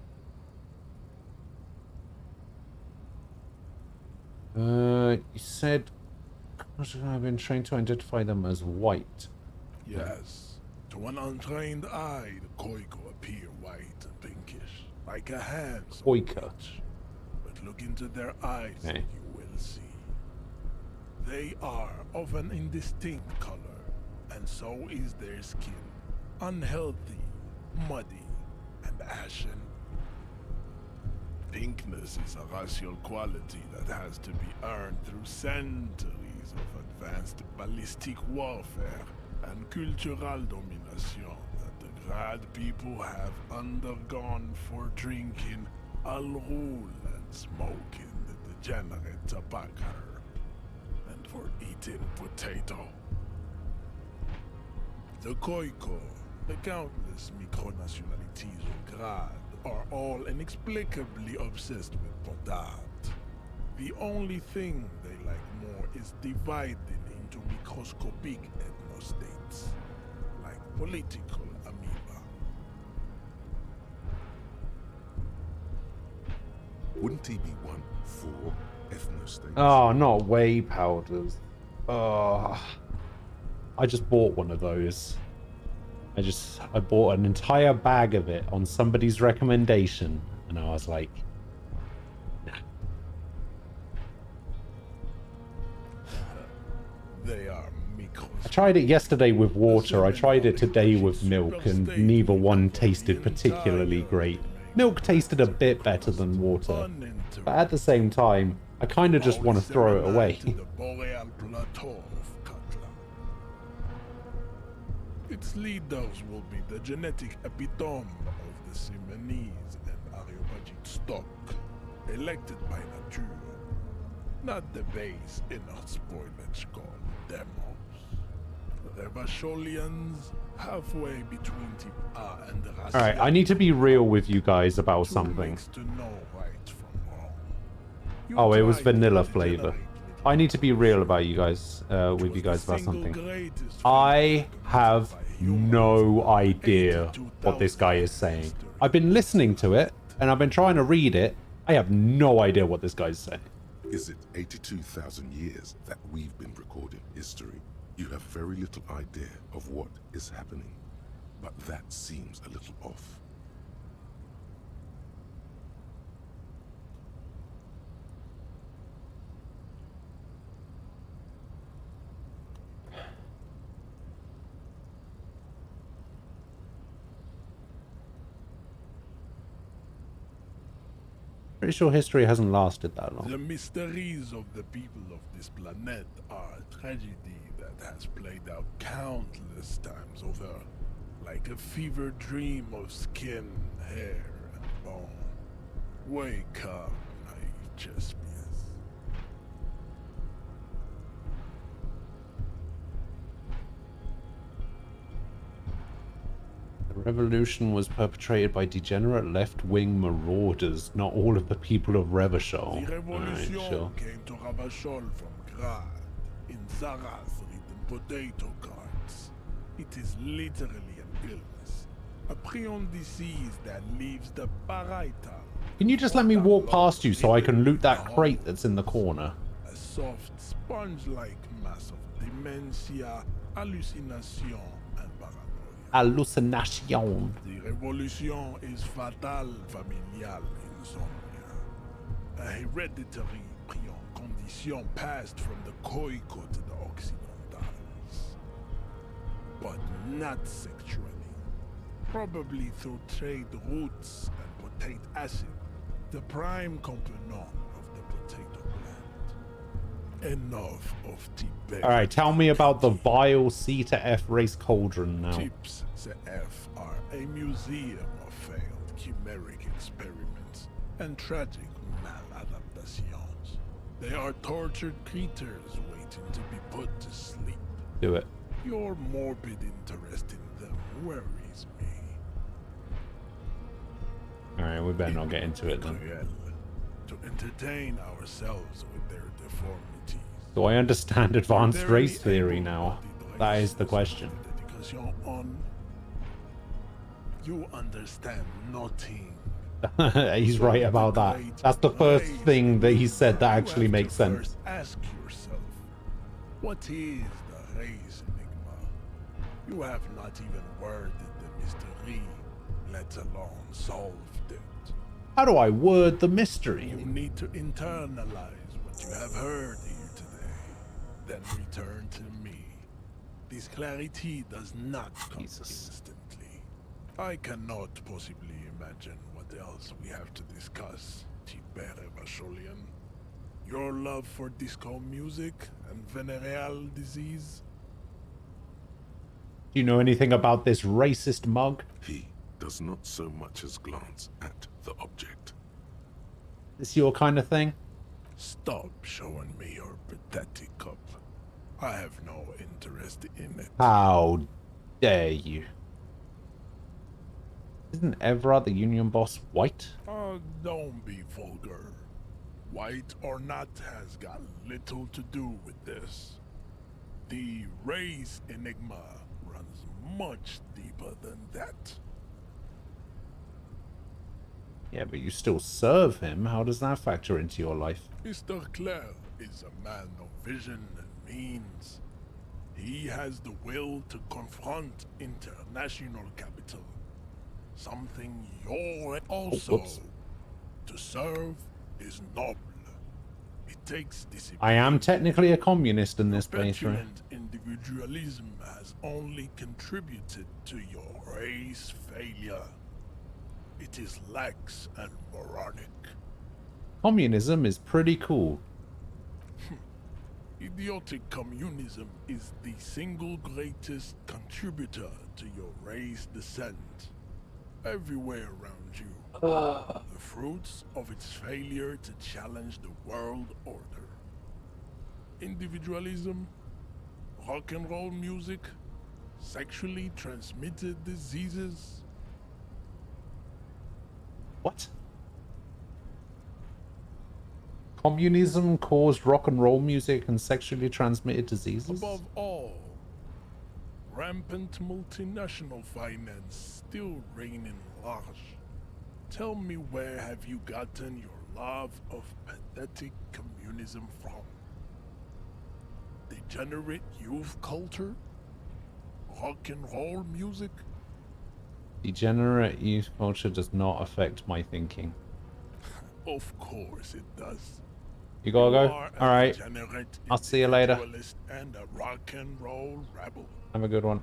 You said I've been trained to identify them as white. Yes. To an untrained eye, the Khoiko appear white and pinkish, like a hand's Khoika. But look into their eyes and you will see. They are of an indistinct color, and so is their skin. Unhealthy, muddy, and ashen. Pinkness is a racial quality that has to be earned through centuries of advanced ballistic warfare and cultural domination that the Grad people have undergone for drinking Al Rul and smoking the degenerate tobacco, and for eating potato. The Khoiko, the countless micronationalities of Grad, are all inexplicably obsessed with Podat. The only thing they like more is dividing into microscopic ethnostates, like political amoeba. Wouldn't he be one for ethnostates? Oh, not whey powders. Oh, I just bought one of those. I bought an entire bag of it on somebody's recommendation, and I was like, nah. They are I tried it yesterday with water, I tried it today with milk, and neither one tasted particularly great. Milk tasted a bit better than water, but at the same time, I kind of just want to throw it away. Its leaders will be the genetic epitome of the Simonese and Areopagite stock, elected by nature, not the base inner spoilage called demos. The Revacholians, halfway between Type A and the Alright, I need to be real with you guys about something. to know right from wrong. You Oh, it was tried to vanilla degenerate flavor. I need to be real about you guys, with you guys about something. I have no idea what this guy is saying. I've been listening to it, and I've been trying to read it. I have no idea what this guy's saying. Is it 82,000 years that we've been recording history? You have very little idea of what is happening, but that seems a little off. Pretty sure history hasn't lasted that long. The mysteries of the people of this planet are a tragedy that has played out countless times over, like a fever dream of skin, hair, and bone. Wake up, naive Chespius. The revolution was perpetrated by degenerate left-wing marauders, not all of the people of Revachol. The revolution Alright, sure. came to Ravachol from Grad, in Zaras written potato carts. It is literally an illness, a prion disease that leaves the parietal, Can you just let me walk past you so I can loot that crate that's in the corner? a soft sponge-like mass of dementia, hallucination, and paranoia. Hallucination. The revolution is fatal familial insomnia, a hereditary prion condition passed from the Coico to the Occidentals, but not sexually, probably through trade routes and potate acid, the prime component of the potato plant. Enough of Tibet. Alright, tell me about the vile C to F race cauldron now. Tips CF are a museum of failed chimeric experiments and tragic maladaptations. They are tortured creatures waiting to be put to sleep. Do it. Your morbid interest in them worries me. Alright, we better not get into it then. To entertain ourselves with their deformities. Do I understand advanced race theory now? That is the question. On, you understand nothing. He's right about that. That's the first thing that he said that actually makes sense. Ask yourself, what is the race enigma? You have not even worded the mystery, let alone solved it. How do I word the mystery? You need to internalize what you have heard here today, then return to me. This clarity does not come instantly. I cannot possibly imagine what else we have to discuss, Tibere Vacholian. Your love for disco music and venereal disease? Do you know anything about this racist mug? He does not so much as glance at the object. This your kind of thing? Stop showing me your pathetic cup. I have no interest in it. How dare you? Isn't Evra the Union boss white? Don't be vulgar. White or not has got little to do with this. The race enigma runs much deeper than that. Yeah, but you still serve him. How does that factor into your life? Mr. Clare is a man of vision and means. He has the will to confront international capital. Something you're also. To serve is noble. It takes discipline. I am technically a communist in this playthrough. Petulant individualism has only contributed to your race failure. It is lax and moronic. Communism is pretty cool. Idiotic communism is the single greatest contributor to your race descent. Everywhere around you. The fruits of its failure to challenge the world order. Individualism, rock and roll music, sexually transmitted diseases. What? Communism caused rock and roll music and sexually transmitted diseases? Above all, rampant multinational finance still reigning large. Tell me, where have you gotten your love of pathetic communism from? Degenerate youth culture? Rock and roll music? Degenerate youth culture does not affect my thinking. Of course it does. You gotta go? Are a Alright. degenerate I'll see you later. individualist and a rock and roll rebel. Have a good one.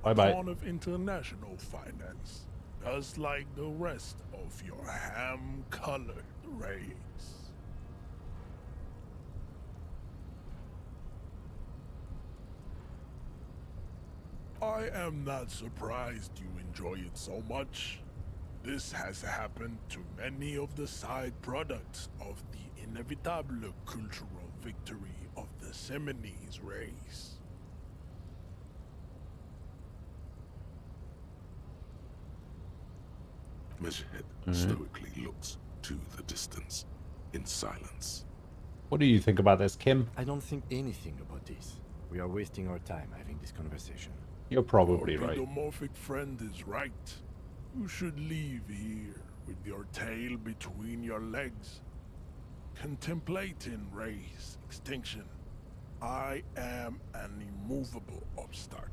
Bye A bye. pawn of international finance, just like the rest of your ham-colored race. I am not surprised you enjoy it so much. This has happened to many of the side products of the inevitable cultural victory of the Seminoles race. Measurehead stoically looks to the distance, in silence. What do you think about this, Kim? I don't think anything about this. We are wasting our time having this conversation. You're probably Your right. pedomorphic friend is right. You should leave here with your tail between your legs, contemplating race extinction. I am an immovable obstacle.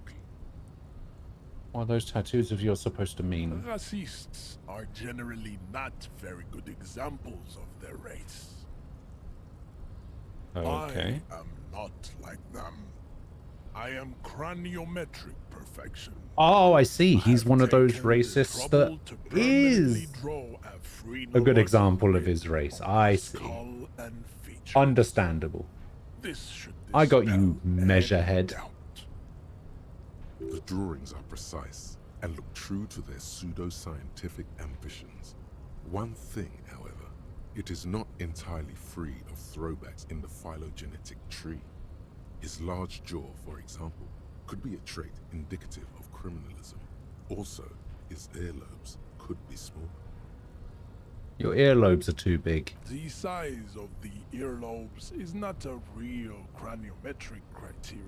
What are those tattoos of yours supposed to mean? Racists are generally not very good examples of their race. Okay. I am not like them. I am craniometric perfection. Oh, I see. He's one of those racists that is a good example of his race. I see. Understandable. I got you, Measurehead. The drawings are precise and look true to their pseudo-scientific ambitions. One thing, however, it is not entirely free of throwbacks in the phylogenetic tree. His large jaw, for example, could be a trait indicative of criminalism. Also, his earlobes could be small. Your earlobes are too big. The size of the earlobes is not a real craniometric criteria.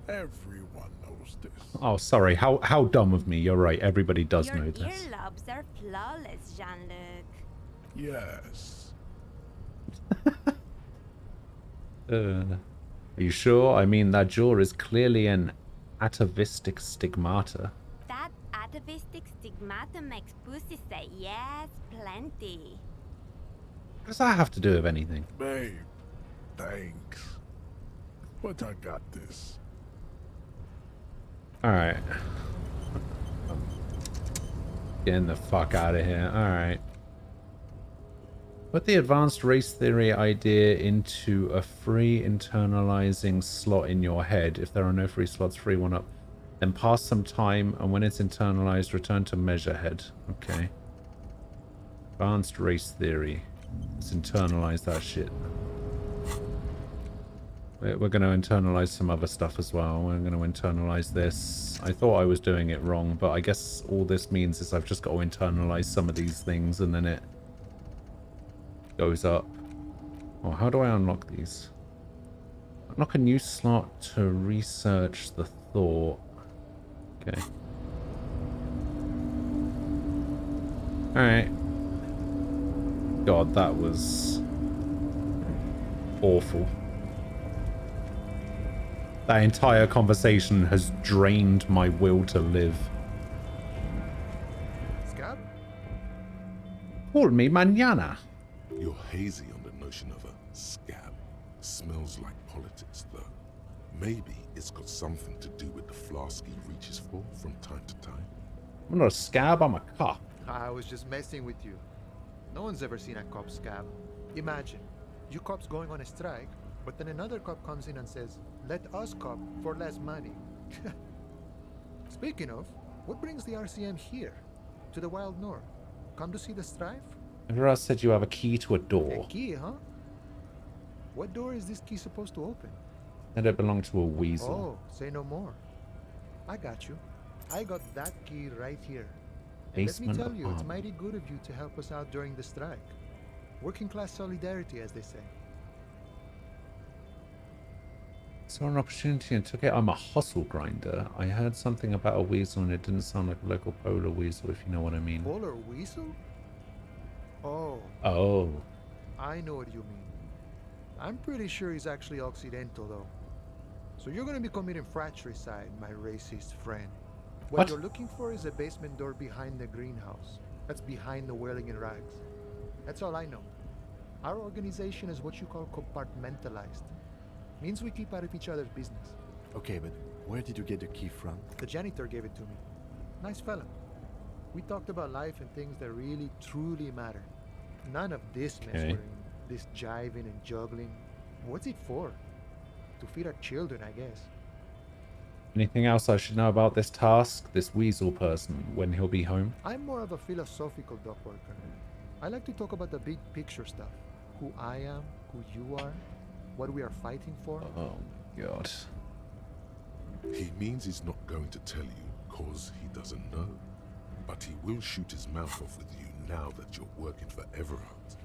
Everyone knows this. Oh, sorry. How dumb of me. You're right. Everybody does know this. Your earlobes are flawless, Jean-Luc. Yes. Are you sure? I mean, that jaw is clearly an atavistic stigmata. That atavistic stigmata makes pussy say yes, plenty. What does that have to do with anything? Babe, thanks. But I got this. Alright. Getting the fuck out of here. Alright. Put the advanced race theory idea into a free internalizing slot in your head. If there are no free slots, free one up. Then pass some time, and when it's internalized, return to Measurehead. Okay. Advanced race theory. Let's internalize that shit. We're going to internalize some other stuff as well. We're going to internalize this. I thought I was doing it wrong, but I guess all this means is I've just got to internalize some of these things, and then it goes up. Oh, how do I unlock these? Unlock a new slot to research the thought. Okay. Alright. God, that was awful. That entire conversation has drained my will to live. Scab? Call me mañana. You're hazy on the notion of a scab. Smells like politics, though. Maybe it's got something to do with the flask he reaches for from time to time. I'm not a scab, I'm a cop. I was just messing with you. No one's ever seen a cop scab. Imagine, you cops going on a strike, But then another cop comes in and says, let us cop for less money. Speaking of, what brings the RCM here? To the Wild North? Come to see the strife? Everyone else said you have a key to a door. A key, huh? What door is this key supposed to open? And it belonged to a weasel. Oh, say no more. I got you. I got that key right here. And Basement let me tell you, it's apartment. mighty good of you to help us out during the strike. Working class solidarity, as they say. Saw an opportunity and took it. I'm a hustle grinder. I heard something about a weasel and it didn't sound like a local polar weasel, if you know what I mean. Polar weasel? Oh. Oh. I know what you mean. I'm pretty sure he's actually Occidental, though. So you're gonna be committing fratricide, my racist friend. What you're looking for is a basement door behind the greenhouse. That's behind the wailing in rags. That's all I know. Our organization is what you call compartmentalized. Means we keep out of each other's business. Okay, but where did you get the key from? The janitor gave it to me. Nice fella. We talked about life and things that really, truly matter. None of this mess we're in. This jiving and juggling. What's it for? To feed our children, I guess. Anything else I should know about this task? This weasel person, when he'll be home? I'm more of a philosophical dock worker. I like to talk about the big picture stuff. Who I am, who you are, what we are fighting for. Oh my god. He means he's not going to tell you cause he doesn't know. But he will shoot his mouth off with you now that you're working for Everhart.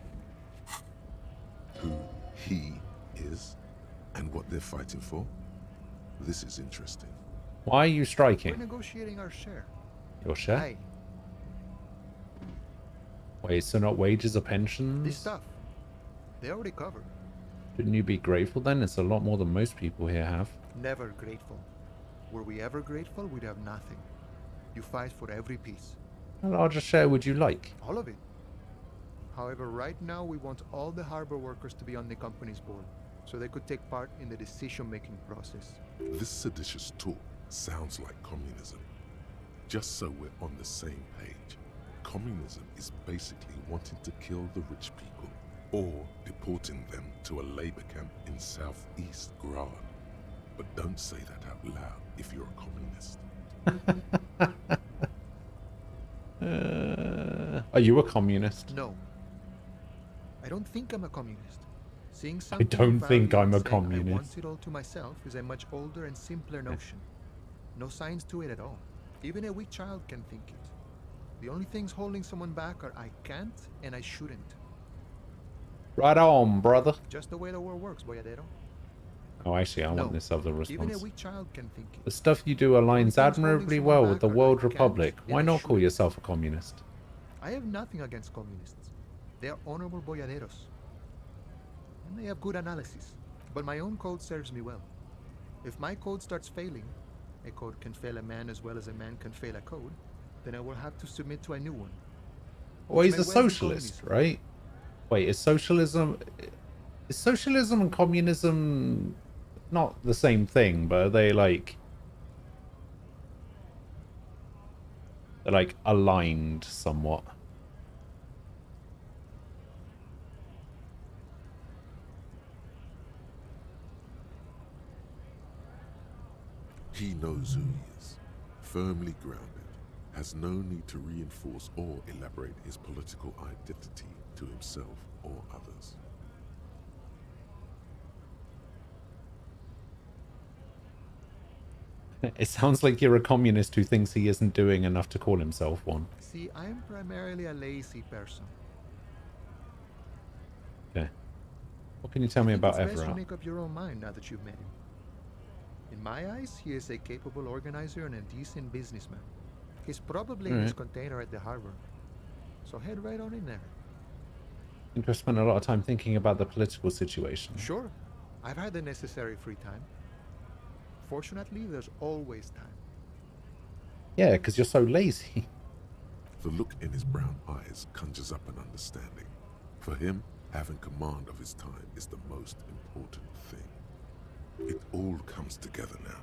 Who he is and what they're fighting for? This is interesting. Why are you striking? We're negotiating our share. Your share? Aye. Wait, so not wages or pensions? This stuff. They already covered. Shouldn't you be grateful then? It's a lot more than most people here have. Never grateful. Were we ever grateful, we'd have nothing. You fight for every piece. How large a share would you like? All of it. However, right now we want all the harbor workers to be on the company's board, so they could take part in the decision-making process. This seditious talk sounds like communism. Just so we're on the same page, communism is basically wanting to kill the rich people or deporting them to a labor camp in southeast Grad. But don't say that out loud if you're a communist. Are you a communist? No. I don't think I'm a communist. Seeing I something don't think I'm a saying I want communist. it all to myself is a much older and simpler notion. No science to it at all. Even a weak child can think it. The only things holding someone back are I can't and I shouldn't. Right on, brother. Just the way the world works, boyadero. Oh, actually, I want this other Even a response. weak child can think it. The stuff you do aligns admirably well with the World Republic. and Why I not call shouldn't. yourself a communist? I have nothing against communists. They are honorable boyaderos. And they have good analysis. But my own code serves me well. If my code starts failing, a code can fail a man as well as a man can fail a code, then I will have to submit to a new one. Well, he's Which a may well be socialist, communism. right? Wait, is socialism and communism not the same thing, but are they like they're like aligned somewhat? He knows who he is, firmly grounded, has no need to reinforce or elaborate his political identity to himself or others. It sounds like you're a communist who thinks he isn't doing enough to call himself one. See, I am primarily a lazy person. Okay. What can you tell me about It's best you Everett? make up your own mind now that you've met him. In my eyes, he is a capable organizer and a decent businessman. He's probably in his Alright. container at the harbor. So head right on in there. I think I spent a lot of time thinking about the political situation. Sure, I've had the necessary free time. Fortunately, there's always time. Yeah, because you're so lazy. The look in his brown eyes conjures up an understanding. For him, having command of his time is the most important thing. It all comes together now.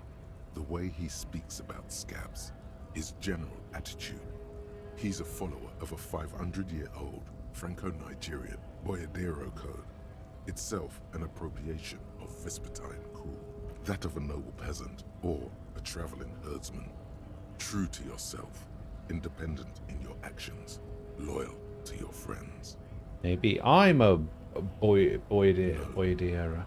The way he speaks about scabs, his general attitude. He's a follower of a 500-year-old Franco-Nigerian Boyadero code. itself an appropriation of Vespertine cool, that of a noble peasant or a traveling herdsman. True to yourself, independent in your actions, loyal to your friends. Maybe I'm a Boydiera.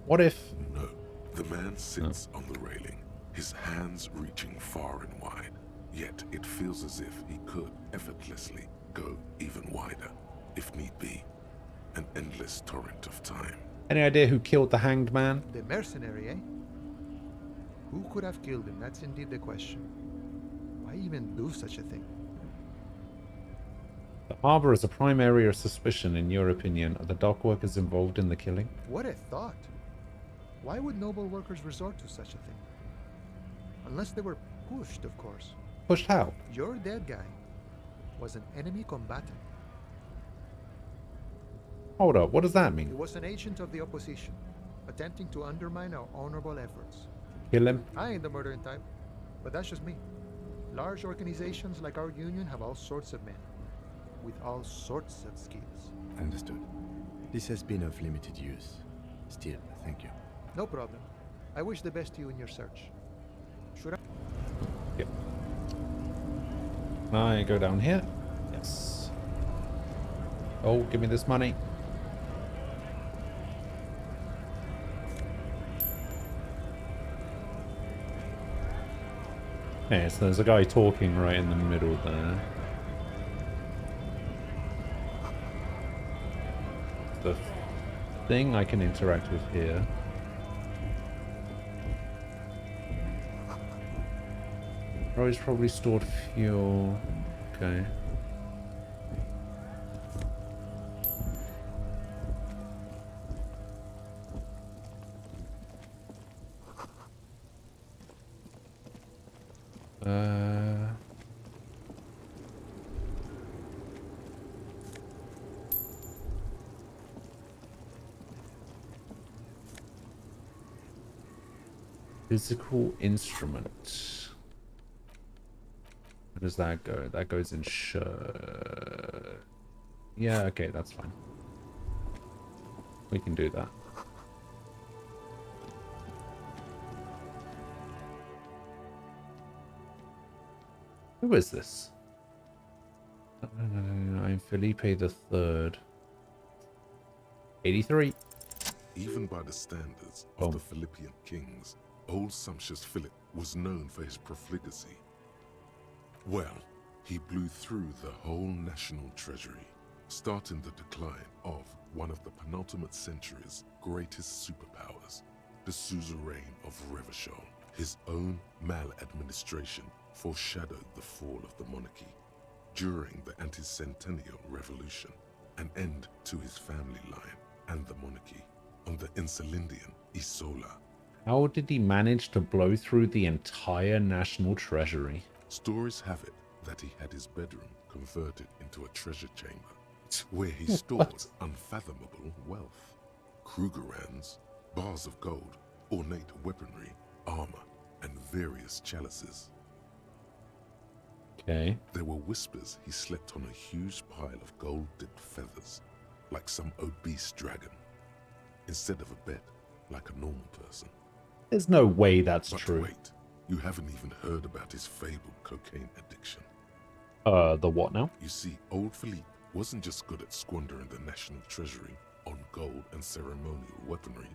What if... No. The man sits on the railing, his hands reaching far and wide. Yet it feels as if he could effortlessly go even wider, if need be. An endless torrent of time. Any idea who killed the hanged man? The mercenary, eh? Who could have killed him? That's indeed the question. Why even do such a thing? The harbor is a prime area of suspicion, in your opinion. Are the dock workers involved in the killing? What a thought. Why would noble workers resort to such a thing? Unless they were pushed, of course. Pushed how? Your dead guy was an enemy combatant. Hold up, what does that mean? He was an agent of the opposition, attempting to undermine our honorable efforts. Kill him? I ain't the murdering type, but that's just me. Large organizations like our union have all sorts of men, with all sorts of skills. Understood. This has been of limited use. Still, thank you. No problem. I wish the best to you in your search. Should I? Yep. Can I go down here? Yes. Oh, give me this money. Okay, so there's a guy talking right in the middle there. The thing I can interact with here. Oh, he's probably stored fuel. Okay. Physical instrument. Where does that go? That goes in yeah, okay, that's fine. We can do that. Who is this? I'm Felipe the Third. 83. Even by the standards of the Philippian kings, old sumptuous Philip was known for his profligacy. Well, he blew through the whole national treasury, starting the decline of one of the penultimate century's greatest superpowers, the suzerain of Revachol. His own maladministration foreshadowed the fall of the monarchy. During the anti-centennial revolution, an end to his family line and the monarchy on the Insulindian Isola. How did he manage to blow through the entire national treasury? Stories have it that he had his bedroom converted into a treasure chamber, where he stored unfathomable wealth. Krugerrands, bars of gold, ornate weaponry, armor, and various chalices. Okay. There were whispers he slept on a huge pile of gold-dipped feathers, like some obese dragon, instead of a bed, like a normal person. There's no way that's true. Wait, you haven't even heard about his fabled cocaine addiction. The what now? You see, old Philippe wasn't just good at squandering the national treasury on gold and ceremonial weaponry,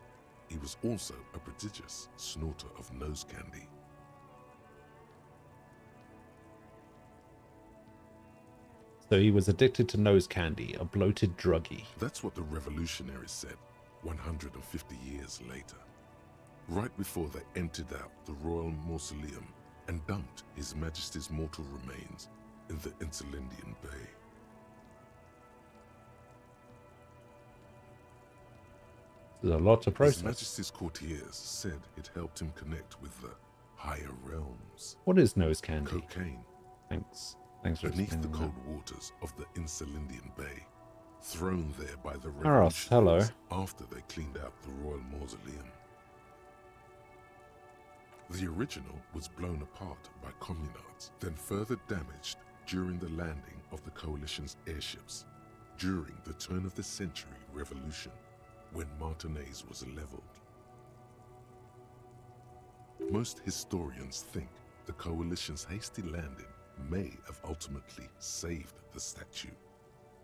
he was also a prodigious snorter of nose candy. So he was addicted to nose candy, a bloated druggie. That's what the revolutionaries said 150 years later, right before they emptied out the royal mausoleum and dumped His Majesty's mortal remains in the Insulindian Bay. There's a lot to process. His Majesty's courtiers said it helped him connect with the higher realms. What is nose candy? Cocaine. Thanks. Thanks for Beneath the explaining cold that. waters of the Insulindian Bay, thrown there by the Aros, hello. revolutionaries after they cleaned out the royal mausoleum. The original was blown apart by communards, then further damaged during the landing of the coalition's airships. during the turn of the century revolution, when Martinaise was leveled. Most historians think the coalition's hasty landing may have ultimately saved the statue.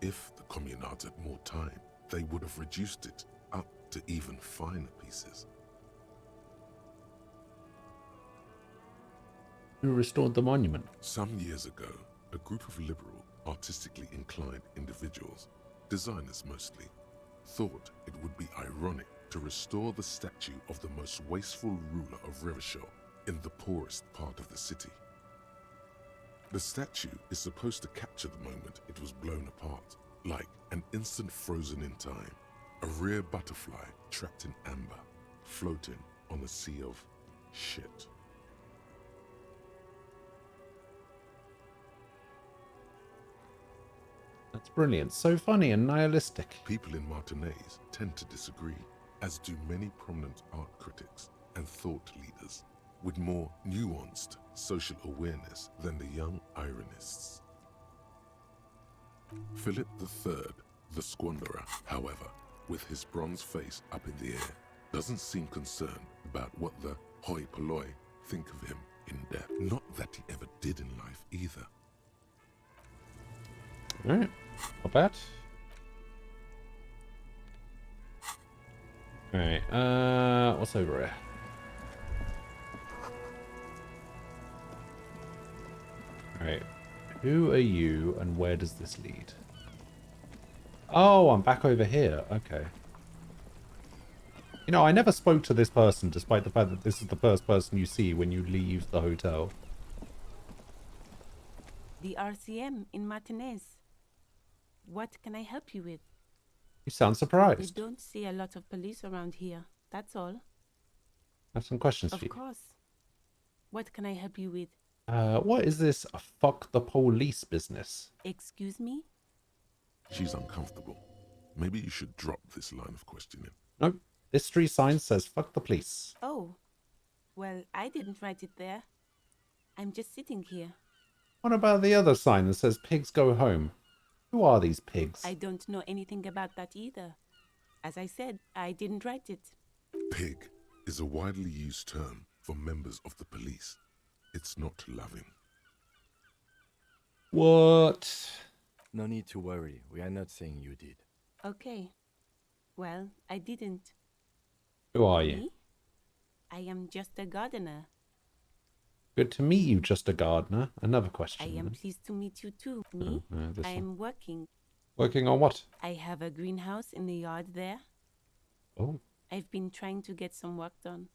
If the communards had more time, they would have reduced it up to even finer pieces. Who restored the monument? Some years ago, a group of liberal, artistically inclined individuals, designers mostly, thought it would be ironic to restore the statue of the most wasteful ruler of Revachol in the poorest part of the city. The statue is supposed to capture the moment it was blown apart, like an instant frozen in time, a rare butterfly trapped in amber, floating on a sea of shit. That's brilliant. So funny and nihilistic. People in Martinaise tend to disagree, as do many prominent art critics and thought leaders with more nuanced social awareness than the young ironists. Philip III, the Squanderer, however, with his bronze face up in the air, doesn't seem concerned about what the hoi polloi think of him in death. Not that he ever did in life either. Alright, not bad. Alright, what's over here? Alright, who are you and where does this lead? Oh, I'm back over here. Okay. You know, I never spoke to this person, despite the fact that this is the first person you see when you leave the hotel. The RCM in Martinaise. What can I help you with? You sound We surprised. don't see a lot of police around here, that's all. I have some questions Of for you. course. What can I help you with? What is this fuck the police business? Excuse me? She's uncomfortable. Maybe you should drop this line of questioning. Nope. This street sign says fuck the police. Oh. Well, I didn't write it there. I'm just sitting here. What about the other sign that says pigs go home? Who are these pigs? I don't know anything about that either. As I said, I didn't write it. Pig is a widely used term for members of the police. It's not loving. What? No need to worry. We are not saying you did. Okay. Well, I didn't. Who are you? Me? I am just a gardener. Good to meet you, just a gardener. Another question. I am then. pleased to meet you too. Me? This I one. am working. Working on what? I have a greenhouse in the yard there. Oh. I've been trying to get some work done.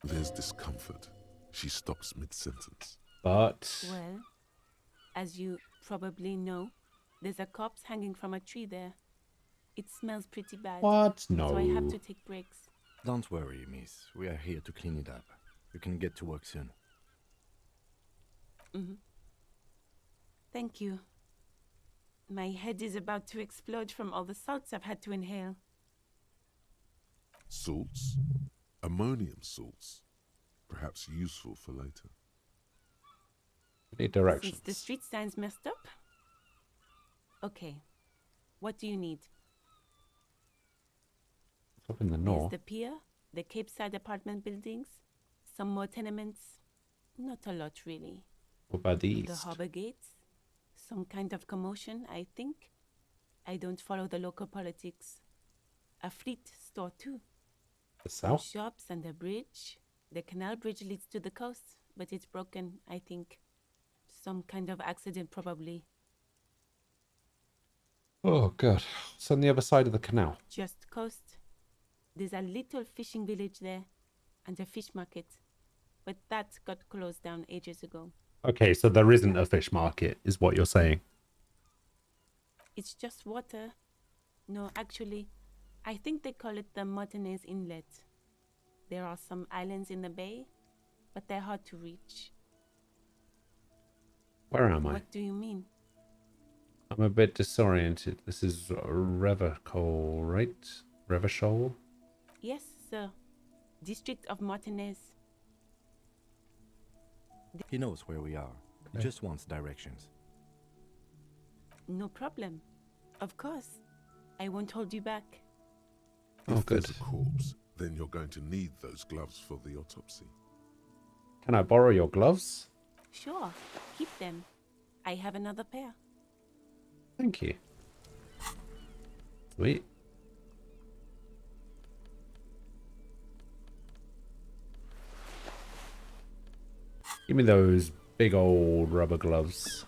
There's discomfort. She stops mid-sentence. But... Well, as you probably know, there's a corpse hanging from a tree there. It smells pretty bad. What? No. So I have to take breaks. Don't worry, miss. We are here to clean it up. You can get to work soon. Thank you. My head is about to explode from all the salts I've had to inhale. Salts? Ammonium salts. Perhaps useful for later. Need directions. Since the street sign's messed up? Okay. What do you need? Up in the There's north. the pier, the Cape Side apartment buildings, some more tenements. Not a lot, really. What about the The east? harbor gates. Some kind of commotion, I think. I don't follow the local politics. A fleet store, too. The Some south? shops and a bridge. The canal bridge leads to the coast, but it's broken, I think. Some kind of accident, probably. Oh, God. It's on the other side of the canal. Just coast. There's a little fishing village there, and a fish market. But that got closed down ages ago. Okay, so there isn't a fish market, is what you're saying. It's just water. No, actually, I think they call it the Martinaise Inlet. There are some islands in the bay, but they're hard to reach. Where am I? What do you mean? I'm a bit disoriented. This is Revachol, right? Revachol? Yes, sir. District of Martinaise. He knows where we are. He Okay. just wants directions. No problem. Of course. I won't hold you back. Oh, good. If there's a corpse, then you're going to need those gloves for the autopsy. Can I borrow your gloves? Sure, keep them. I have another pair. Thank you. Sweet. Give me those big old rubber gloves.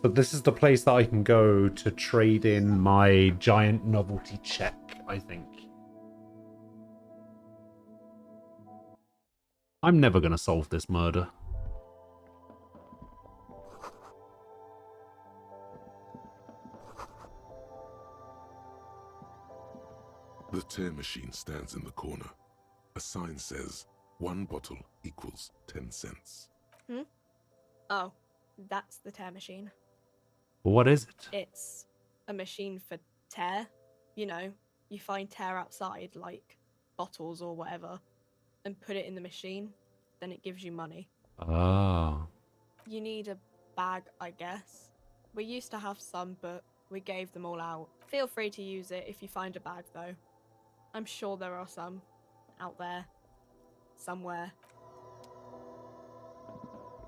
So this is the place that I can go to trade in my giant novelty check, I think. I'm never going to solve this murder. The tear machine stands in the corner. A sign says, 1 bottle equals 10 cents. Hmm? Oh, that's the tear machine. What is it? It's a machine for tear. You know, you find tear outside, like bottles or whatever, and put it in the machine, then it gives you money. Oh. You need a bag, I guess. We used to have some, but we gave them all out. Feel free to use it if you find a bag, though. I'm sure there are some out there, somewhere.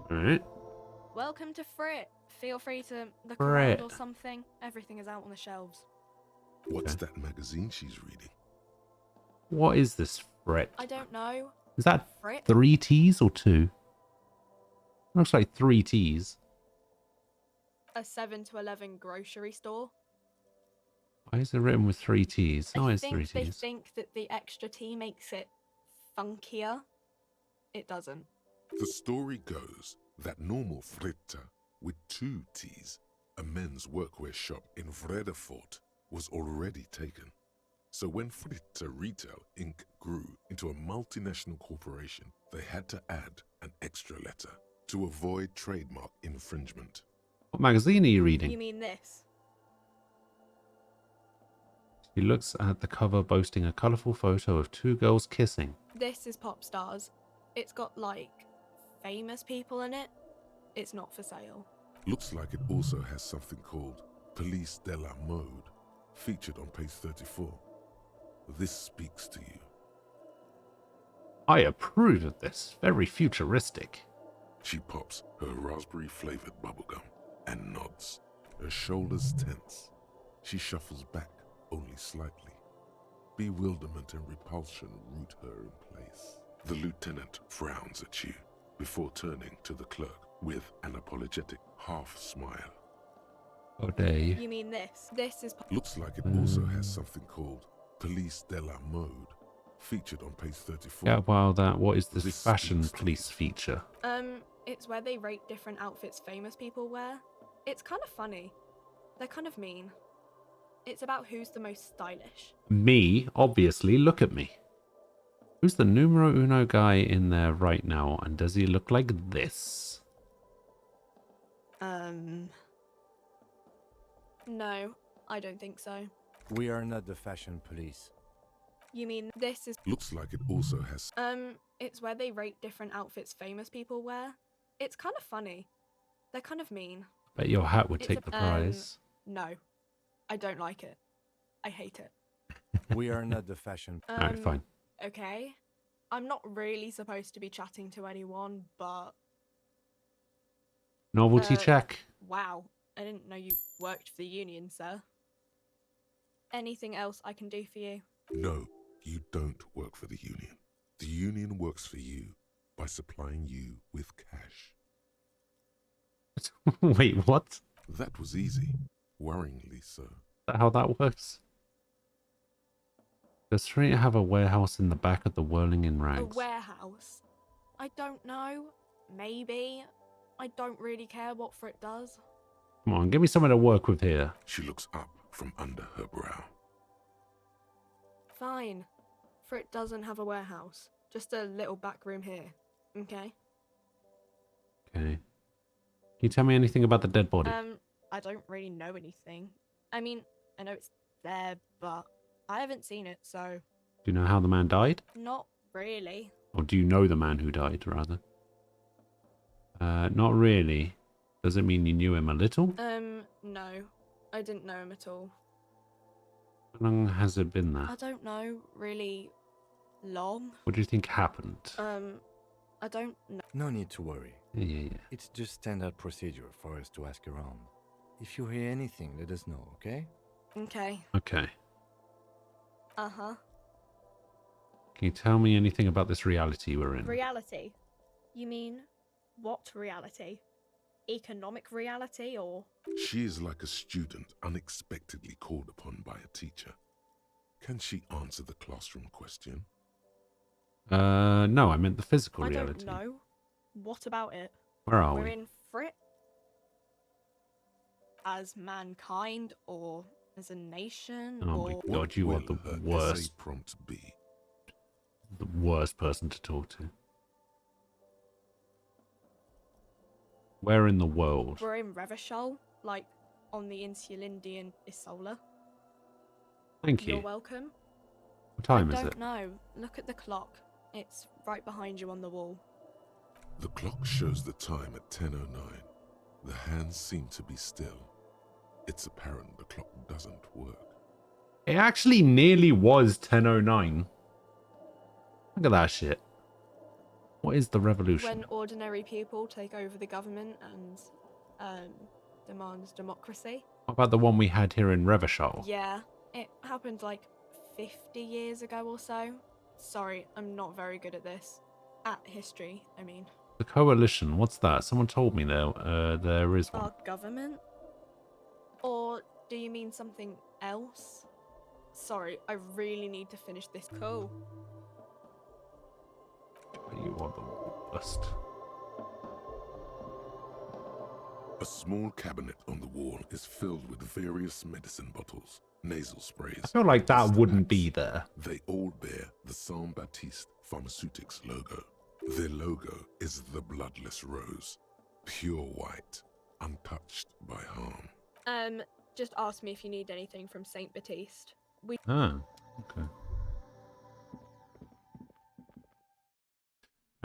Alright. Welcome to Frit. Feel free to look Frit. around or something. Everything is out on the shelves. What's that magazine she's reading? What is this fret? I don't know. Is that Frit? 3 T's or 2? Looks like 3 T's. A 7 to 11 grocery store. Why is it written with 3 T's? Oh, I it's 3 think they T's. think that the extra T makes it funkier. It doesn't. The story goes that normal Fritta with 2 T's, a men's workwear shop in Vredefort, was already taken. So when Fritta Retail Inc. grew into a multinational corporation, they had to add an extra letter to avoid trademark infringement. What magazine are you reading? You mean this? He looks at the cover boasting a colourful photo of 2 girls kissing. This is Pop Stars. It's got, like, famous people in it. It's not for sale. Looks like it also has something called Police de la Mode, featured on page 34. This speaks to you. I approve of this. Very futuristic. She pops her raspberry-flavored bubblegum and nods, her shoulders tense. She shuffles back only slightly. Bewilderment and repulsion root her in place. The lieutenant frowns at you before turning to the clerk with an apologetic half-smile. Oh, dare you. You mean this? This is... Looks like it also has something called Police de la Mode, featured on page 34. Yeah, well, what is this fashion police feature? It's where they rate different outfits famous people wear. It's kind of funny. They're kind of mean. It's about who's the most stylish. Me, obviously. Look at me. Who's the numero uno guy in there right now? And does he look like this? No, I don't think so. We are not the fashion police. You mean this is... Looks like it also has... it's where they rate different outfits famous people wear. It's kind of funny. They're kind of mean. Bet your hat would It's take the prize. No, I don't like it. I hate it. We are not the fashion... Alright, fine. Okay. I'm not really supposed to be chatting to anyone, but... Novelty check. Wow, I didn't know you worked for the union, sir. Anything else I can do for you? No, you don't work for the union. The union works for you by supplying you with cash. Wait, what? That was easy. Worryingly so. Is that how that works? Does Street have a warehouse in the back of the whirling in A rags? warehouse? I don't know. Maybe. I don't really care what Frit does. Come on, give me something to work with here. She looks up from under her brow. Fine. Frit doesn't have a warehouse. Just a little back room here. Okay? Okay. Can you tell me anything about the dead body? I don't really know anything. I mean, I know it's there, but I haven't seen it, so... Do you know how the man died? Not really. Or do you know the man who died, rather? Not really. Does it mean you knew him a little? No. I didn't know him at all. How long has it been there? I don't know, really long. What do you think happened? I don't know. No need to worry. Yeah. It's just standard procedure for us to ask around. If you hear anything, let us know, okay? Okay. Okay. Uh-huh. Can you tell me anything about this reality we're in? Reality? You mean, what reality? Economic reality, or...? She is like a student unexpectedly called upon by a teacher. Can she answer the classroom question? No, I meant the physical I reality. don't know. What about it? Where are We're we? in Frit? As mankind, or as a nation, Oh or... my god, you are the worst. Prompt be? The worst person to talk to. Where in the world? We're in Revachol, like on the Insulindian Isola. Thank you. You're welcome. What time I is it? don't know. Look at the clock. It's right behind you on the wall. The clock shows the time at 10:09. The hands seem to be still. It's apparent the clock doesn't work. It actually nearly was 10:09. Look at that shit. What is the revolution? When ordinary people take over the government and demand democracy. What about the one we had here in Revachol? Yeah, it happened like 50 years ago or so. Sorry, I'm not very good at this. At history, I mean. The coalition, what's that? Someone told me there is one. Our government? Or do you mean something else? Sorry, I really need to finish this call. You are the worst. A small cabinet on the wall is filled with various medicine bottles, nasal sprays. I feel like that wouldn't be there. They all bear the Saint Baptiste Pharmaceutics logo. Their logo is the bloodless rose, pure white, untouched by harm. Just ask me if you need anything from Saint Baptiste. Ah, okay.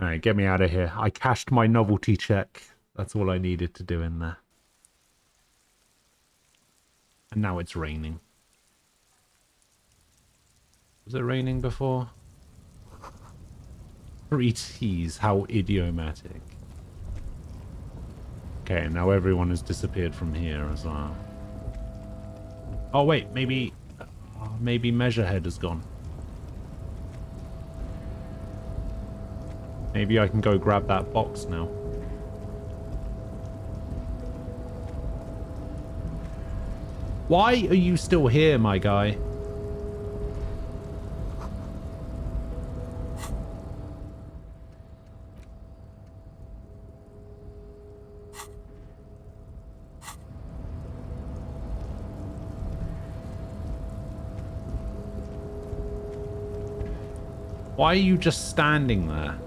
Alright, get me out of here. I cashed my novelty check. That's all I needed to do in there. And now it's raining. Was it raining before? Pretties, how idiomatic. Okay, now everyone has disappeared from here as well. Oh wait, maybe Measurehead has gone. Maybe I can go grab that box now. Why are you still here, my guy? Why are you just standing there?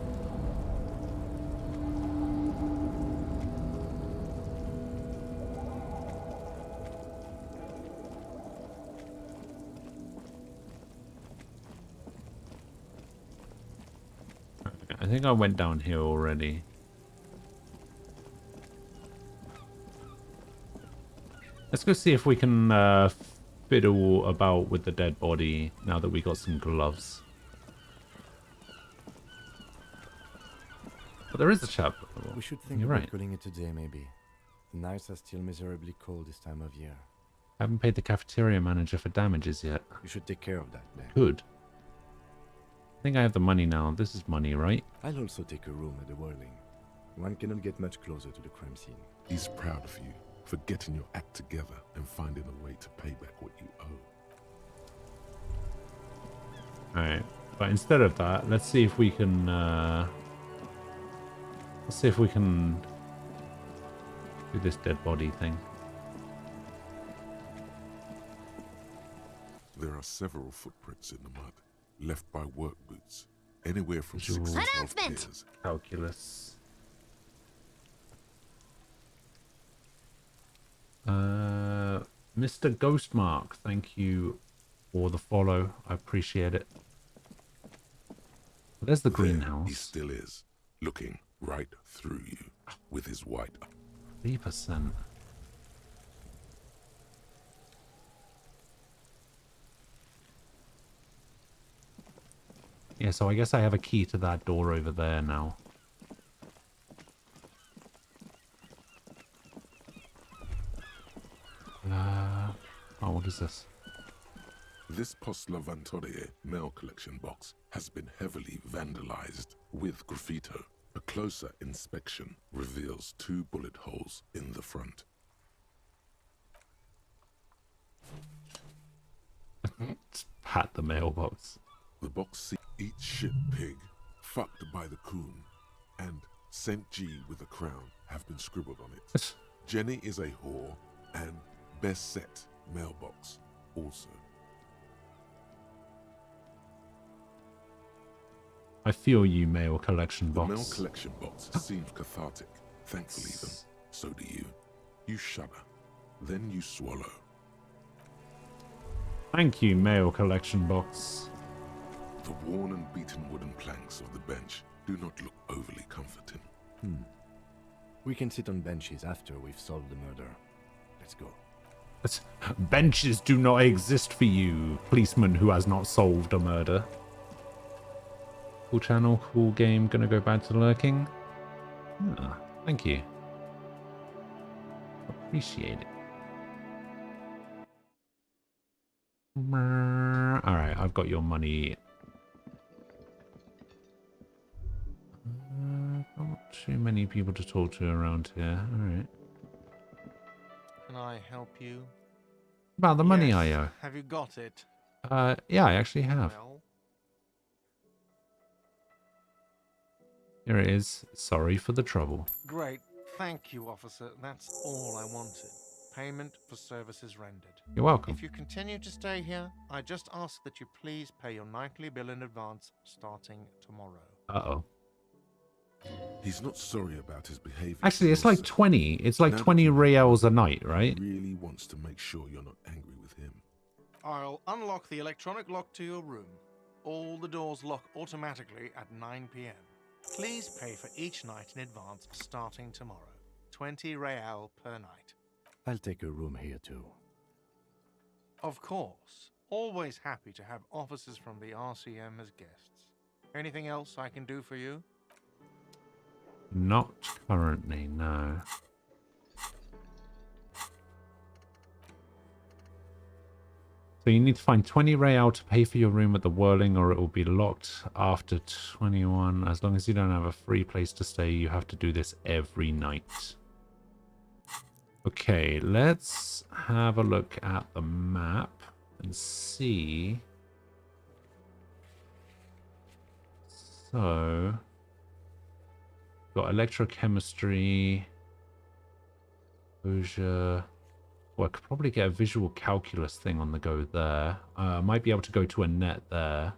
I think I went down here already. Let's go see if we can fiddle about with the dead body now that we got some gloves. But there is a chap. We should think You're about right. cooling it today, maybe. The nights are still miserably cold this time of year. I haven't paid the cafeteria manager for damages yet. You should take care of that, man. Good. I think I have the money now. This is money, right? I'll also take a room at the Whirling. One cannot get much closer to the crime scene. He's proud of you for getting your act together and finding a way to pay back what you owe. Alright. But instead of that, let's see if we can do this dead body thing. There are several footprints in the mud, left by work boots. Anywhere from 6 to 12 pairs. Calculus. Mr. Ghostmark, thank you for the follow. I appreciate it. There's the greenhouse. He still is, looking right through you with his white 3%. Yeah, so I guess I have a key to that door over there now. Oh, what is this? This Post Lavatorie mail collection box has been heavily vandalized with graffito. A closer inspection reveals 2 bullet holes in the front. Just pat the mailbox. The box eat shit pig, fucked by the coon, and St. G with a crown have been scribbled on it. Jenny is a whore, and best set mailbox also. I feel you, mail collection box. The mail collection box seems cathartic. Thankfully, even. So do you. You shudder. Then you swallow. Thank you, mail collection box. The worn and beaten wooden planks of the bench do not look overly comforting. We can sit on benches after we've solved the murder. Let's go. Benches do not exist for you, policeman who has not solved a murder. Cool channel, cool game, gonna go back to lurking. Ah, thank you. Appreciate it. Alright, I've got your money. Not too many people to talk to around here. Alright. Can I help you? About the money Yes. I owe. Have you got it? Yeah, I actually have. Well, Here it is. Sorry for the trouble. great. Thank you, officer. That's all I wanted. Payment for services rendered. You're welcome. If you continue to stay here, I just ask that you please pay your nightly bill in advance starting tomorrow. Uh-oh. He's not sorry about his behavior. Actually, it's like 20. It's like Now that 20 you- reals a night, right? He really wants to make sure you're not angry with him. I'll unlock the electronic lock to your room. All the doors lock automatically at 9 p.m. Please pay for each night in advance starting tomorrow. 20 real per night. I'll take a room here too. Of course. Always happy to have officers from the RCM as guests. Anything else I can do for you? Not currently, no. So you need to find 20 real to pay for your room at the Whirling, or it will be locked after 21. As long as you don't have a free place to stay, you have to do this every night. Okay, let's have a look at the map and see. So, got electrochemistry, exposure. Well, I could probably get a visual calculus thing on the go there. Might be able to go to a net there.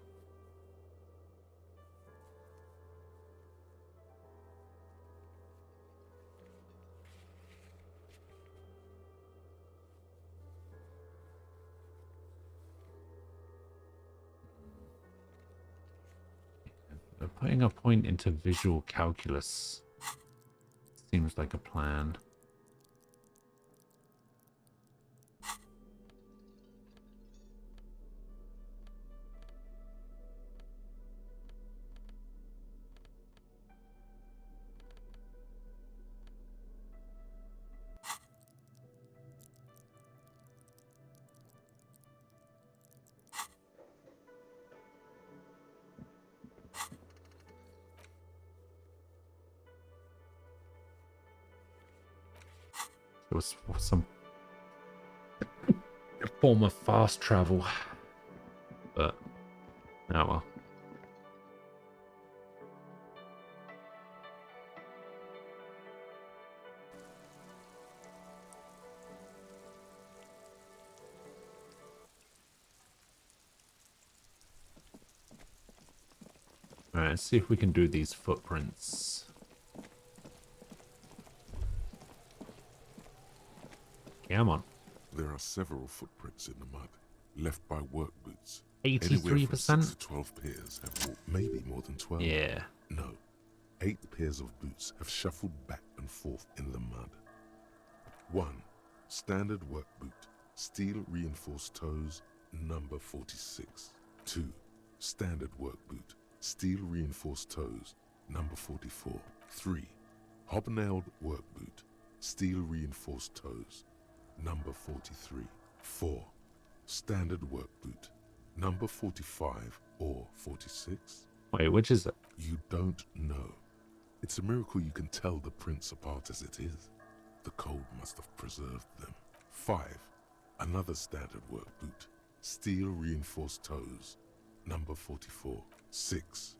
Putting a point into visual calculus seems like a plan. It was some form of fast travel, but oh well. Alright, let's see if we can do these footprints. Come on. There are several footprints in the mud, left by work boots. 83%? Anywhere from 6 to 12 pairs have walked, maybe more than 12. Yeah. No, 8 pairs of boots have shuffled back and forth in the mud. 1. Standard work boot, steel reinforced toes, number 46. 2. Standard work boot, steel reinforced toes, number 44. 3. Hobnailed work boot, steel reinforced toes, number 43. 4. Standard work boot, number 45 or 46. Wait, which is it? You don't know. It's a miracle you can tell the prints apart as it is. The cold must have preserved them. 5. Another standard work boot, steel reinforced toes, number 44. 6.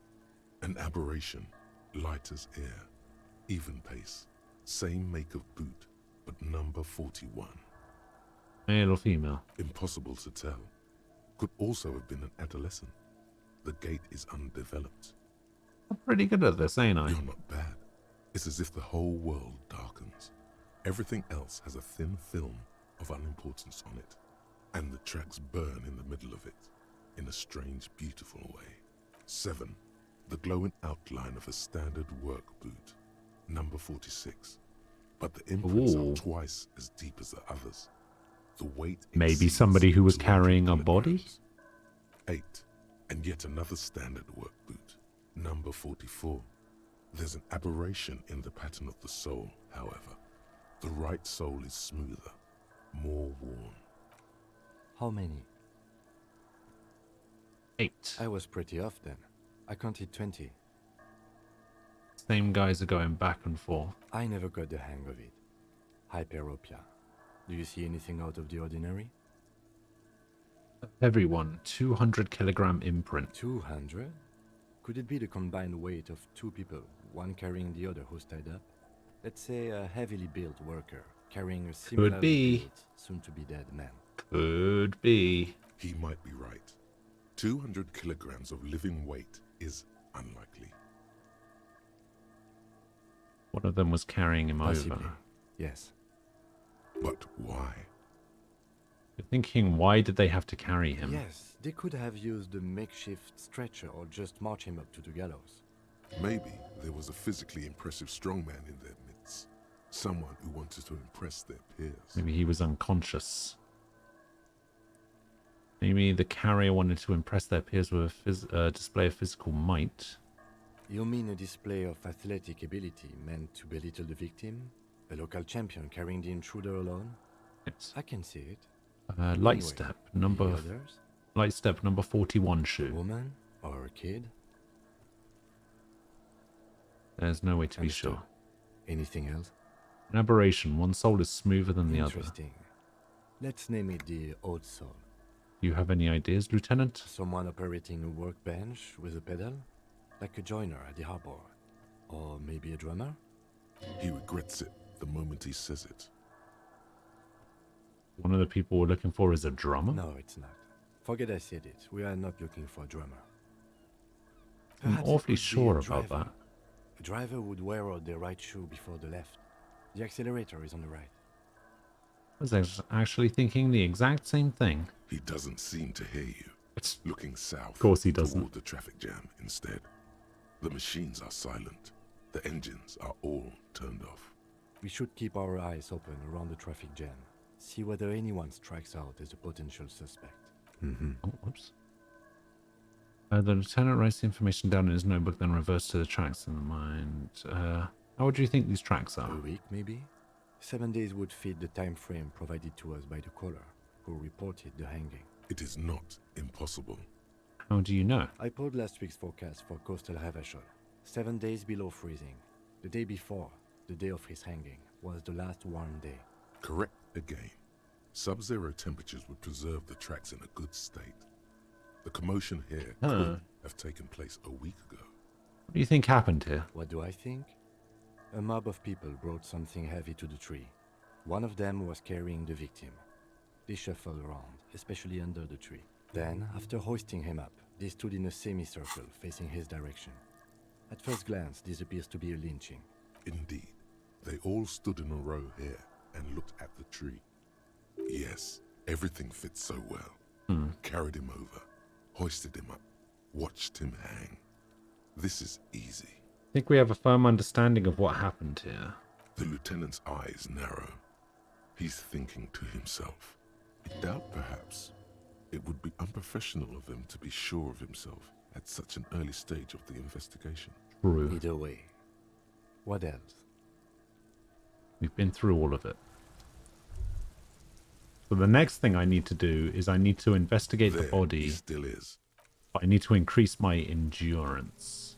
An aberration, light as air, even pace, same make of boot, but number 41. Male or female? Impossible to tell. Could also have been an adolescent. The gait is undeveloped. I'm pretty good at this, ain't I? You're not bad. It's as if the whole world darkens. Everything else has a thin film of unimportance on it, and the tracks burn in the middle of it, in a strange, beautiful way. 7. The glowing outline of a standard work boot, number 46. But the imprints are twice as deep as the others. The weight Maybe somebody who was carrying a body? 8. And yet another standard work boot, number 44. There's an aberration in the pattern of the sole, however. The right sole is smoother, more worn. How many? 8. I was pretty off then. I counted 20. Same guys are going back and forth. I never got the hang of it. Hyperopia. Do you see anything out of the ordinary? Everyone, 200 kilogram imprint. 200? Could it be the combined weight of 2 people, one carrying the other who's tied up? Let's say a heavily built worker carrying a similar built, soon-to-be dead man. Could be. He might be right. 200 kilograms of living weight is unlikely. One of them was carrying him Possibly. over. Yes. But why? You're thinking, why did they have to carry him? Yes, they could have used a makeshift stretcher or just march him up to the gallows. Maybe there was a physically impressive strongman in their midst. Someone who wanted to impress their peers. Maybe he was unconscious. Maybe the carrier wanted to impress their peers with a display of physical might. You mean a display of athletic ability meant to belittle the victim? A local champion carrying the intruder alone? Yes. I can see it. Light Anyway, step the number. others? Light step number 41 shoe. Woman or a kid? There's no way to be Understood. sure. Anything else? An aberration. One sole is smoother than the other. Interesting. Let's name it the odd soul. Do you have any ideas, Lieutenant? Someone operating a workbench with a pedal? Like a joiner at the harbor. Or maybe a drummer? He regrets it the moment he says it. One of the people we're looking for is a drummer? No, it's not. Forget I said it. We are not looking for a drummer. I'm Perhaps it awfully could be sure a about driver. that. A driver would wear out the right shoe before the left. The accelerator is on the right. I was actually thinking the exact same thing. He doesn't seem to hear you. It's looking south. Of course he doesn't. Toward the traffic jam instead. The machines are silent. The engines are all turned off. We should keep our eyes open around the traffic jam. See whether anyone strikes out as a potential suspect. Oh, whoops. The lieutenant writes the information down in his notebook, then reverts to the tracks in the mind. How would you think these tracks are? A week, maybe? 7 days would fit the time frame provided to us by the caller, who reported the hanging. It is not impossible. How do you know? I pulled last week's forecast for coastal Havashol. 7 days below freezing. The day before, the day of his hanging, was the last warm day. Correct again. Sub-zero temperatures would preserve the tracks in a good state. The commotion here could have taken place a week ago. What do you think happened here? What do I think? A mob of people brought something heavy to the tree. One of them was carrying the victim. They shuffled around, especially under the tree. Then, after hoisting him up, they stood in a semicircle facing his direction. At first glance, this appears to be a lynching. Indeed. They all stood in a row here and looked at the tree. Yes, everything fits so well. Carried him over, hoisted him up, watched him hang. This is easy. I think we have a firm understanding of what happened here. The lieutenant's eyes narrow. He's thinking to himself. I doubt, perhaps, it would be unprofessional of him to be sure of himself at such an early stage of the investigation. True. Either way. What else? We've been through all of it. So the next thing I need to do is I need to investigate the body. He still is. But I need to increase my endurance.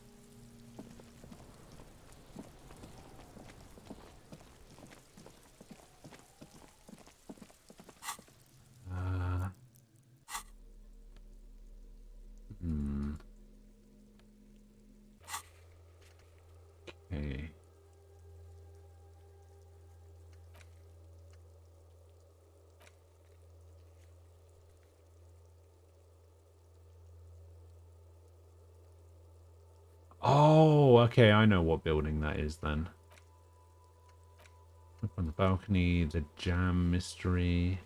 Okay. Oh, okay, I know what building that is then. Up on the balcony, the jam mystery.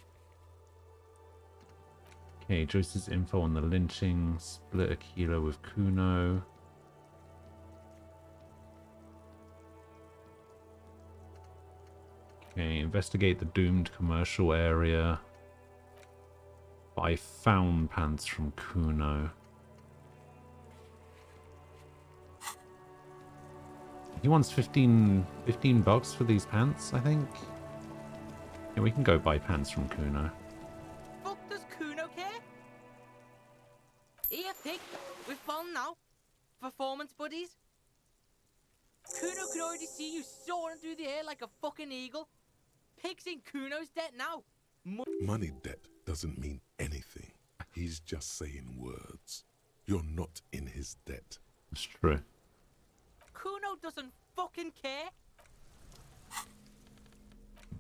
Okay, Joyce's info on the lynching. Split a kilo with Kuno. Okay, investigate the doomed commercial area. Buy found pants from Kuno. He wants 15 bucks for these pants, I think. Yeah, we can go buy pants from Kuno. Fuck does Kuno care? Here, pig. We're fun now. Performance buddies. Kuno can already see you soaring through the air like a fucking eagle. Pig's in Kuno's debt now. Money debt doesn't mean anything. He's just saying words. You're not in his debt. It's true. Kuno doesn't fucking care.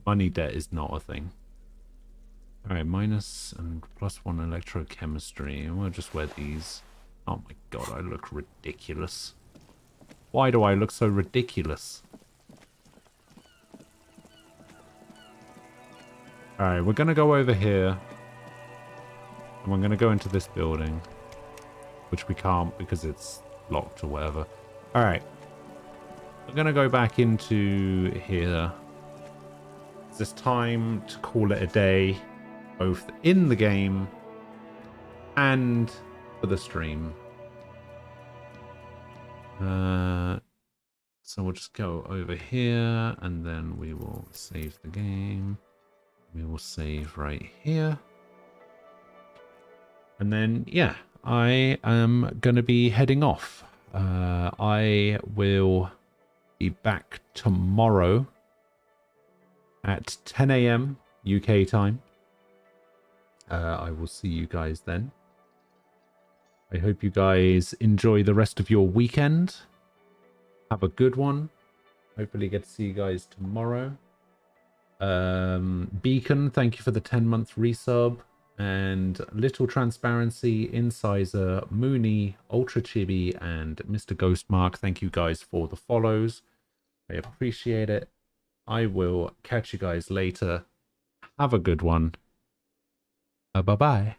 Money debt is not a thing. Alright, minus and plus 1 electrochemistry. And we'll just wear these. Oh my god, I look ridiculous. Why do I look so ridiculous? Alright, we're gonna go over here. And we're gonna go into this building. Which we can't because it's locked or whatever. Alright. We're gonna go back into here. It's time to call it a day. Both in the game and for the stream. So we'll just go over here and then we will save the game. We will save right here. And then, yeah, I am going to be heading off. I will be back tomorrow at 10 AM UK time. I will see you guys then. I hope you guys enjoy the rest of your weekend. Have a good one. Hopefully get to see you guys tomorrow. Beacon, thank you for the 10-month resub. And Little Transparency, Incisor, Mooney, Ultra Chibi, and Mr. Ghostmark, thank you guys for the follows. I appreciate it. I will catch you guys later. Have a good one. Bye-bye.